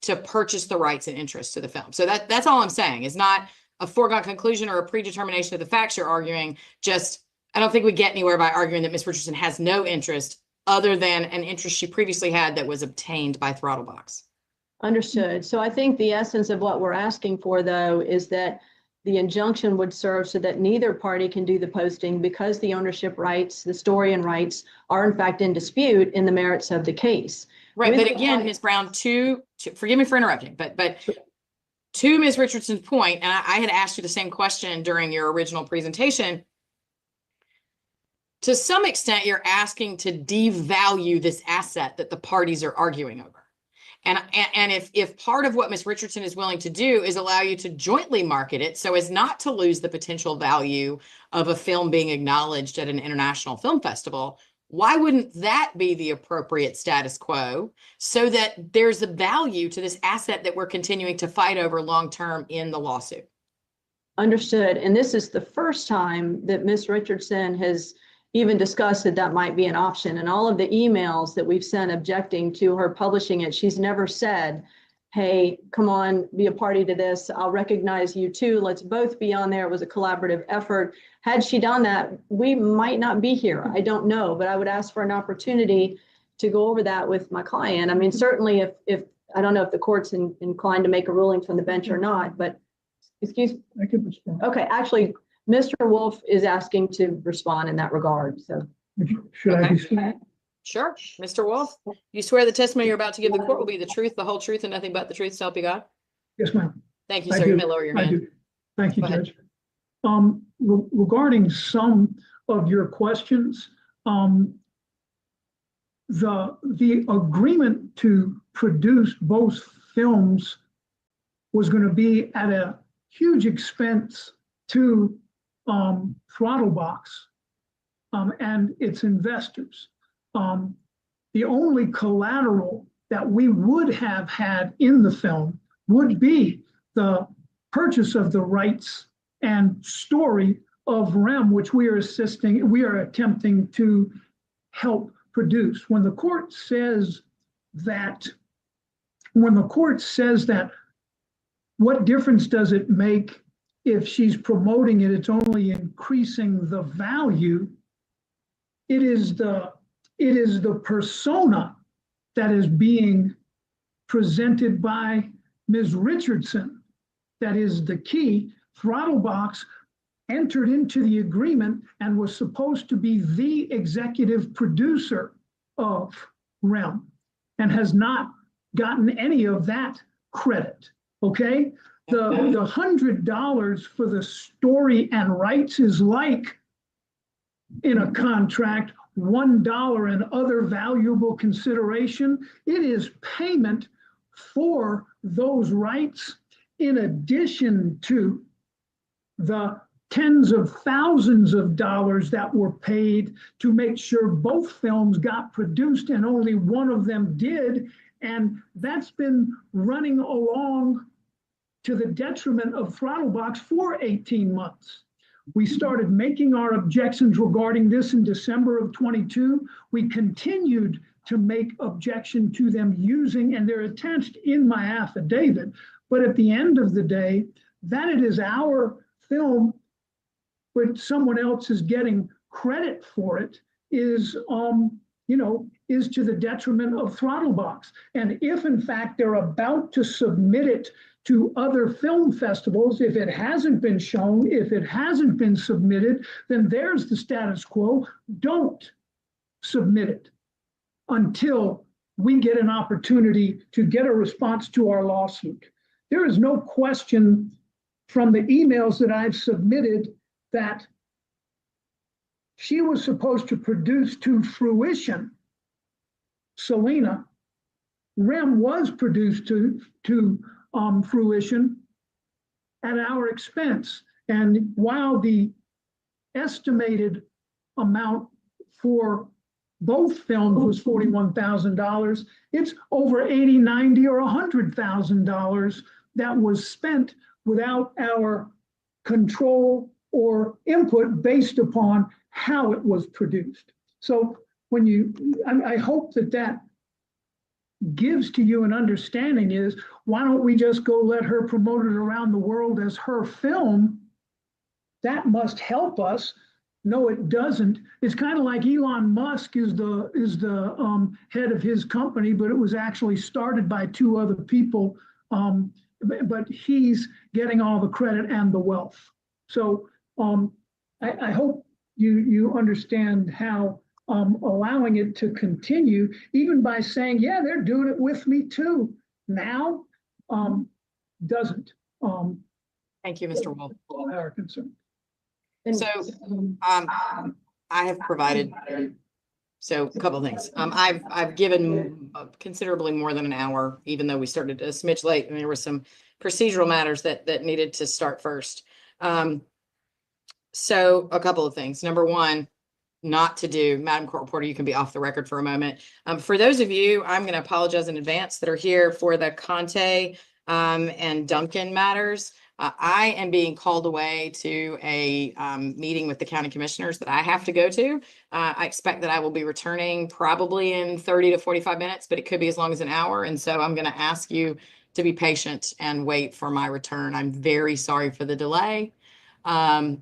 to purchase the rights and interests to the film. So that's all I'm saying. Is not a foregone conclusion or a predetermination of the facts you're arguing. Just, I don't think we get anywhere by arguing that Ms. Richardson has no interest other than an interest she previously had that was obtained by Throttlebox. Understood. So I think the essence of what we're asking for, though, is that the injunction would serve so that neither party can do the posting because the ownership rights, the story and rights are in fact in dispute in the merits of the case. Right, but again, Ms. Brown, forgive me for interrupting, but to Ms. Richardson's point, and I had asked you the same question during your original presentation, to some extent, you're asking to devalue this asset that the parties are arguing over. And if part of what Ms. Richardson is willing to do is allow you to jointly market it so as not to lose the potential value of a film being acknowledged at an international film festival, why wouldn't that be the appropriate status quo so that there's a value to this asset that we're continuing to fight over long-term in the lawsuit? Understood. And this is the first time that Ms. Richardson has even discussed that that might be an option. And all of the emails that we've sent objecting to her publishing it, she's never said, hey, come on, be a party to this. I'll recognize you too. Let's both be on there. It was a collaborative effort. Had she done that, we might not be here. I don't know, but I would ask for an opportunity to go over that with my client. I mean, certainly if I don't know if the court's inclined to make a ruling from the bench or not, but excuse me. I can respond. Okay, actually, Mr. Wolf is asking to respond in that regard, so. Should I be speaking? Sure. Mr. Wolf, you swear the testimony you're about to give the court will be the truth, the whole truth, and nothing but the truth, so help you God? Yes, ma'am. Thank you, I sir. do. You may lower your I hand. do. Thank you, Go ahead. Judge. Regarding some of your questions, the agreement to produce both films was going to be at a huge expense to Throttlebox and its investors. The only collateral that we would have had in the film would be the purchase of the rights and story of REM, which we are attempting to help produce. When the court says that what difference does it make if she's promoting it? It's only increasing the value. It is the persona that is being presented by Ms. Richardson that is the key. Throttlebox entered into the agreement and was supposed to be the executive producer of REM and has not gotten any of that credit, okay? The $100 for the story and rights is like in a contract, $1 and other valuable consideration. It is payment for those rights in addition to the tens of thousands of dollars that were paid to make sure both films got produced and only one of them did. And that's been running along to the detriment of Throttlebox for 18 months. We started making our objections regarding this in December of 22. We continued to make objection to them using, and they're attached in my affidavit. But at the end of the day, that it is our film, but someone else is getting credit for it is, is to the detriment of Throttlebox. And if in fact they're about to submit it to other film festivals, if it hasn't been shown, if it hasn't been submitted, then there's the status quo. Don't submit it until we get an opportunity to get a response to our lawsuit. There is no question from the emails that I've submitted that she was supposed to produce to fruition. Selena, REM was produced to fruition at our expense. And while the estimated amount for both films was $41,000, it's over $80, $90, or $100,000 that was spent without our control or input based upon how it was produced. So when I hope that gives to you an understanding is, why don't we just go let her promote it around the world as her film? That must help us. No, it doesn't. It's kind of like Elon Musk is the head of his company, but it was actually started by two other people. But he's getting all the credit and the wealth. So I hope you understand how allowing it to continue, even by saying, yeah, they're doing it with me too, now doesn't. Thank you, Mr. Wolf. Our concern. So I have provided, so a couple of things. I've given considerably more than an hour, even though we started a smidge late and there were some procedural matters that needed to start first. So a couple of things. Number one, not to do, Madam Court Reporter, you can be off the record for a moment. For those of you, I'm going to apologize in advance that are here for the Conte and Duncan matters. I am being called away to a meeting with the county commissioners that I have to go to. I expect that I will be returning probably in 30 to 45 minutes, but it could be as long as an hour. And so I'm going to ask you to be patient and wait for my return. I'm very sorry for the delay.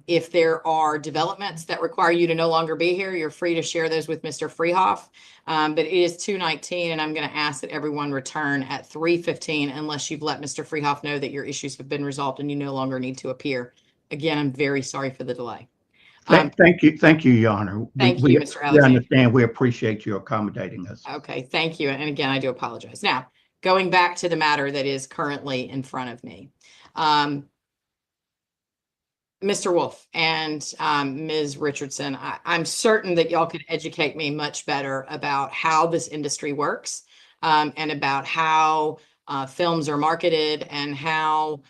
If there are developments that require you to no longer be here, you're free to share those with Mr. Freehoff. But it is 2:19 and I'm going to ask that everyone return at 3:15 unless you've let Mr. Freehoff know that your issues have been resolved and you no longer need to appear. Again, I'm very sorry for the delay. Thank you, Your Honor. Thank you, Mr. We Alexander. understand. We appreciate you accommodating us. Okay, thank you. And again, I do apologize. Now, going back to the matter that is currently in front of me. Mr. Wolf and Ms. Richardson, I'm certain that y'all could educate me much better about how this industry works and about how films are marketed and how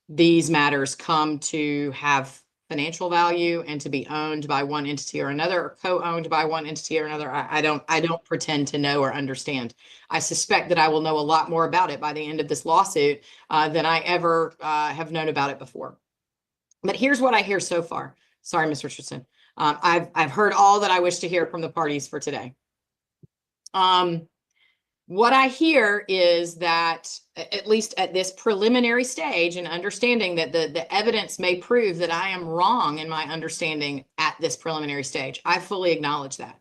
these matters come to have financial value and to be owned by one entity or another, or co-owned by one entity or another. I don't pretend to know or understand. I suspect that I will know a lot more about it by the end of this lawsuit than I ever have known about it before. But here's what I hear so far. Sorry, Ms. Richardson. I've heard all that I wish to hear from the parties for today. What I hear is that, at least at this preliminary stage, and understanding that the evidence may prove that I am wrong in my understanding at this preliminary stage. I fully acknowledge that.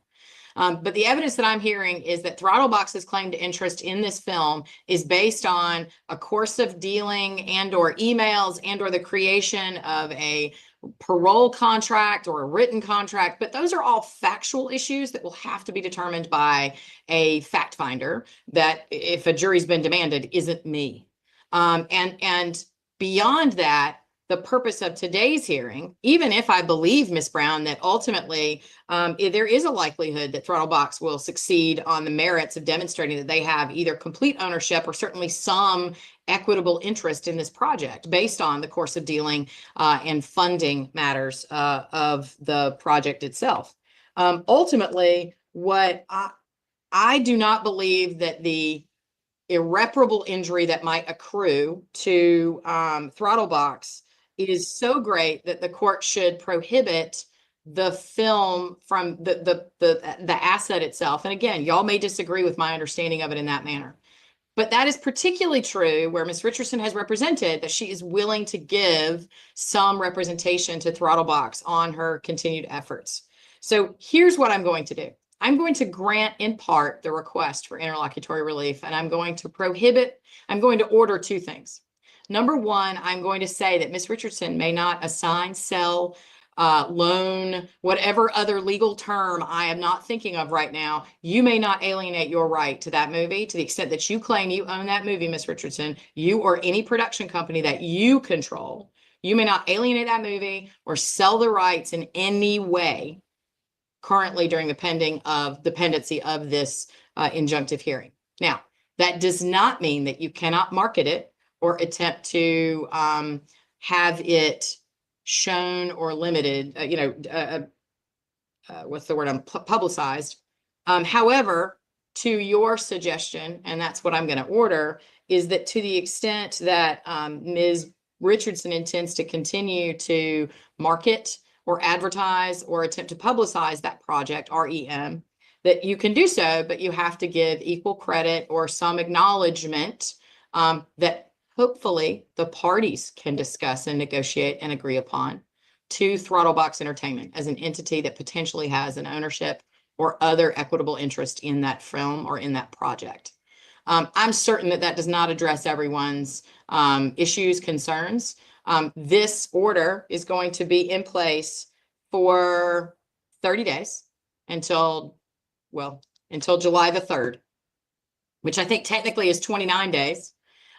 But the evidence that I'm hearing is that Throttlebox's claim to interest in this film is based on a course of dealing and or emails and or the creation of a parole contract or a written contract. But those are all factual issues that will have to be determined by a fact finder that, if a jury's been demanded, isn't me. And beyond that, the purpose of today's hearing, even if I believe Ms. Brown that ultimately there is a likelihood that Throttlebox will succeed on the merits of demonstrating that they have either complete ownership or certainly some equitable interest in this project based on the course of dealing and funding matters of the project itself. Ultimately, what I do not believe that the irreparable injury that might accrue to Throttlebox is so great that the court should prohibit the film from the asset itself. And again, y'all may disagree with my understanding of it in that manner. But that is particularly true where Ms. Richardson has represented that she is willing to give some representation to Throttlebox on her continued efforts. So here's what I'm going to do. I'm going to grant in part the request for interlocutory relief, and I'm going to order two things. Number one, I'm going to say that Ms. Richardson may not assign, sell, loan, whatever other legal term I am not thinking of right now. You may not alienate your right to that movie to the extent that you claim you own that movie, Ms. Richardson, you or any production company that you control. You may not alienate that movie or sell the rights in any way currently during the pendency of this injunctive hearing. Now, that does not mean that you cannot market it or attempt to have it shown or limited, publicized. However, to your suggestion, and that's what I'm going to order, is that to the extent that Ms. Richardson intends to continue to market or advertise or attempt to publicize that project, REM, that you can do so, but you have to give equal credit or some acknowledgement that hopefully the parties can discuss and negotiate and agree upon to Throttlebox Entertainment as an entity that potentially has an ownership or other equitable interest in that film or in that project. I'm certain that that does not address everyone's issues, concerns. This order is going to be in place for 30 days until July the 3rd, which I think technically is 29 days.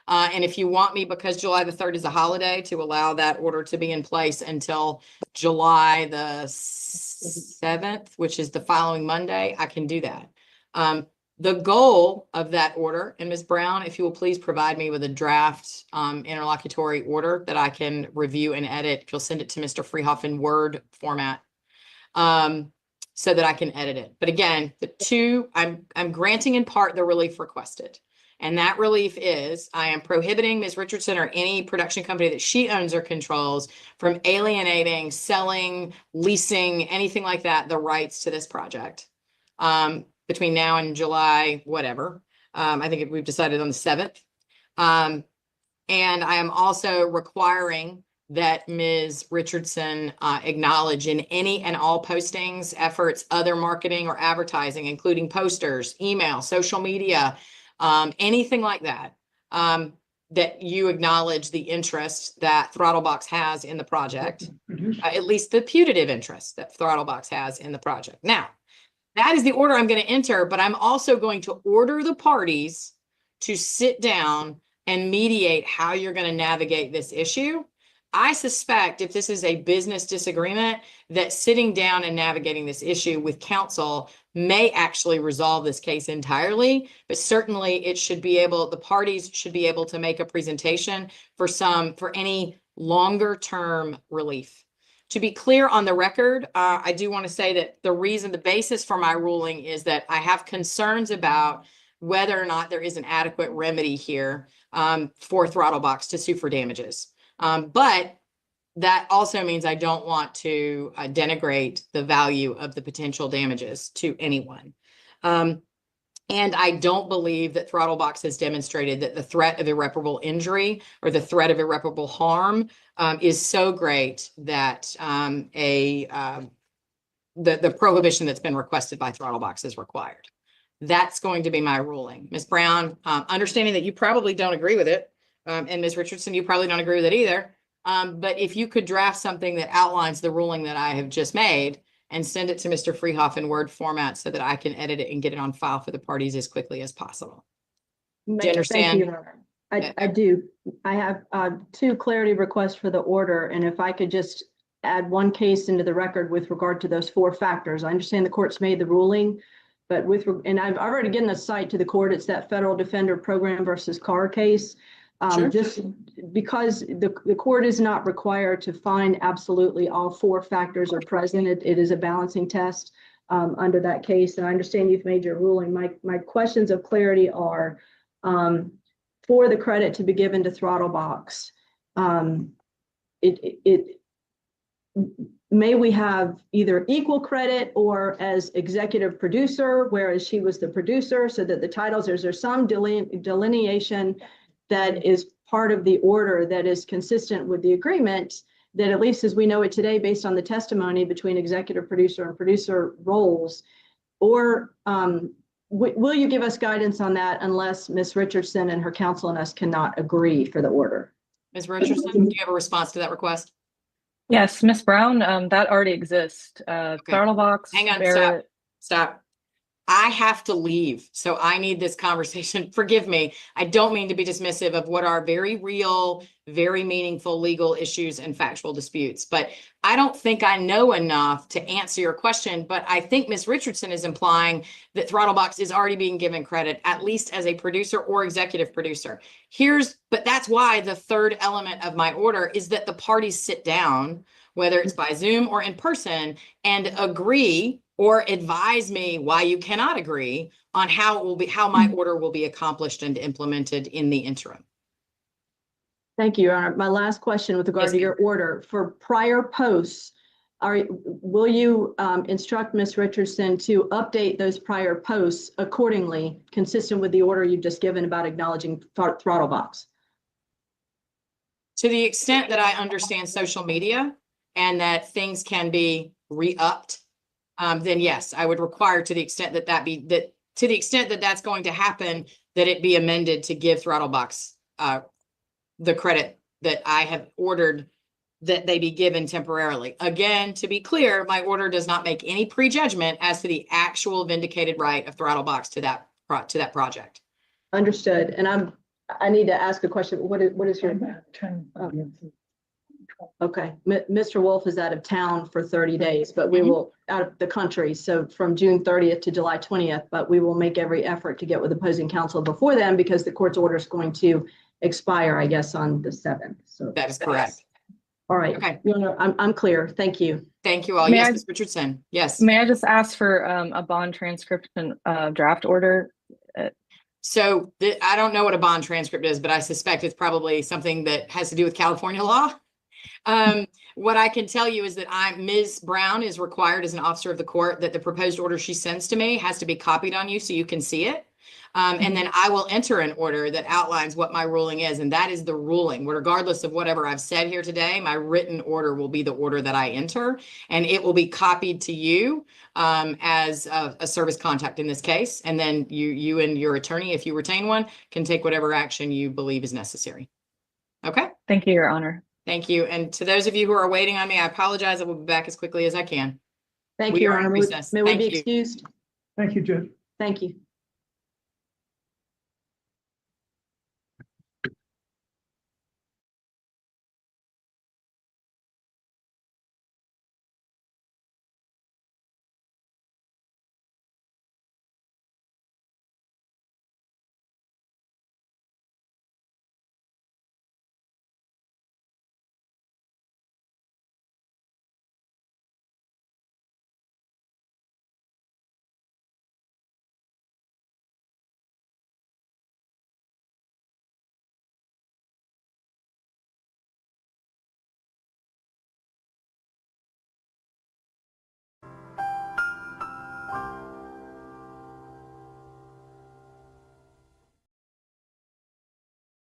And if you want me, because July the 3rd is a holiday, to allow that order to be in place until July the 7th, which is the following Monday, I can do that. The goal of that order, and Ms. Brown, if you will please provide me with a draft interlocutory order that I can review and edit, if you'll send it to Mr. Freehoff in Word format, so that I can edit it. But again, I'm granting in part the relief requested. And that relief is, I am prohibiting Ms. Richardson or any production company that she owns or controls from alienating, selling, leasing, anything like that, the rights to this project between now and July, whatever. I think we've decided on the 7th. And I am also requiring that Ms. Richardson acknowledge in any and all postings, efforts, other marketing or advertising, including posters, email, social media, anything like that, that you acknowledge the interest that Throttlebox has in the project, at least the putative interest that Throttlebox has in the project. Now, that is the order I'm going to enter, but I'm also going to order the parties to sit down and mediate how you're going to navigate this issue. I suspect if this is a business disagreement, that sitting down and navigating this issue with counsel may actually resolve this case entirely, but certainly the parties should be able to make a presentation for any longer term relief. To be clear on the record, I do want to say that the basis for my ruling is that I have concerns about whether or not there is an adequate remedy here for Throttlebox to sue for damages. But that also means I don't want to denigrate the value of the potential damages to anyone. And I don't believe that Throttlebox has demonstrated that the threat of irreparable injury or the threat of irreparable harm is so great that the prohibition that's been requested by Throttlebox is required. That's going to be my ruling. Ms. Brown, understanding that you probably don't agree with it, and Ms. Richardson, you probably don't agree with it either. But if you could draft something that outlines the ruling that I have just made and send it to Mr. Freehoff in Word format so that I can edit it and get it on file for the parties as quickly as possible. Do you understand? Thank you, Your Honor. I do. I have two clarity requests for the order, and if I could just add one case into the record with regard to those 4 factors. I understand the court's made the ruling, but and I've already given a cite to the court. It's that Federal Defender Program versus Carr case. Sure. Just because the court is not required to find absolutely all 4 factors are present. It is a balancing test under that case. And I understand you've made your ruling. My questions of clarity are for the credit to be given to Throttlebox. May we have either equal credit or as executive producer, whereas she was the producer, so that the titles, is there some delineation that is part of the order that is consistent with the agreement, that at least as we know it today, based on the testimony between executive producer and producer roles? Or will you give us guidance on that unless Ms. Richardson and her counsel and us cannot agree for the order? Ms. Richardson, do you have a response to that request? Yes, Ms. Brown, that already exists. Throttlebox. Hang on, Barrett. stop. I have to leave, so I need this conversation. Forgive me. I don't mean to be dismissive of what are very real, very meaningful legal issues and factual disputes, but I don't think I know enough to answer your question. But I think Ms. Richardson is implying that Throttlebox is already being given credit, at least as a producer or executive producer. But that's why the third element of my order is that the parties sit down, whether it's by Zoom or in person, and agree or advise me why you cannot agree on how my order will be accomplished and implemented in the interim. Thank you, Your Honor. My last question with regard to your order for prior posts, will you instruct Ms. Richardson to update those prior posts accordingly, consistent with the order you've just given about acknowledging Throttlebox? To the extent that I understand social media and that things can be re-upped, then yes, I would require, to the extent that that's going to happen, that it be amended to give Throttlebox the credit that I have ordered that they be given temporarily. Again, to be clear, my order does not make any prejudgment as to the actual vindicated right of Throttlebox to that project. Understood. And I need to ask a question. What is your? Okay, Mr. Wolf is out of town for 30 days, but we will, out of the country, so from June 30th to July 20th, but we will make every effort to get with opposing counsel before then, because the court's order is going to expire, I guess, on the 7th. So that is correct. All right. Okay. I'm clear. Thank you. Thank you all. Yes, Ms. Richardson. Yes. May I just ask for a bond transcription draft order? So I don't know what a bond transcript is, but I suspect it's probably something that has to do with California law. What I can tell you is that Ms. Brown is required as an officer of the court that the proposed order she sends to me has to be copied on you so you can see it. And then I will enter an order that outlines what my ruling is. And that is the ruling. Regardless of whatever I've said here today, my written order will be the order that I enter, and it will be copied to you as a service contact in this case. And then you and your attorney, if you retain one, can take whatever action you believe is necessary. Okay. Thank you, Your Honor. Thank you. And to those of you who are waiting on me, I apologize. I will be back as quickly as I can. Thank you, Your Honor. May we be excused? Thank you, Judge. Thank you.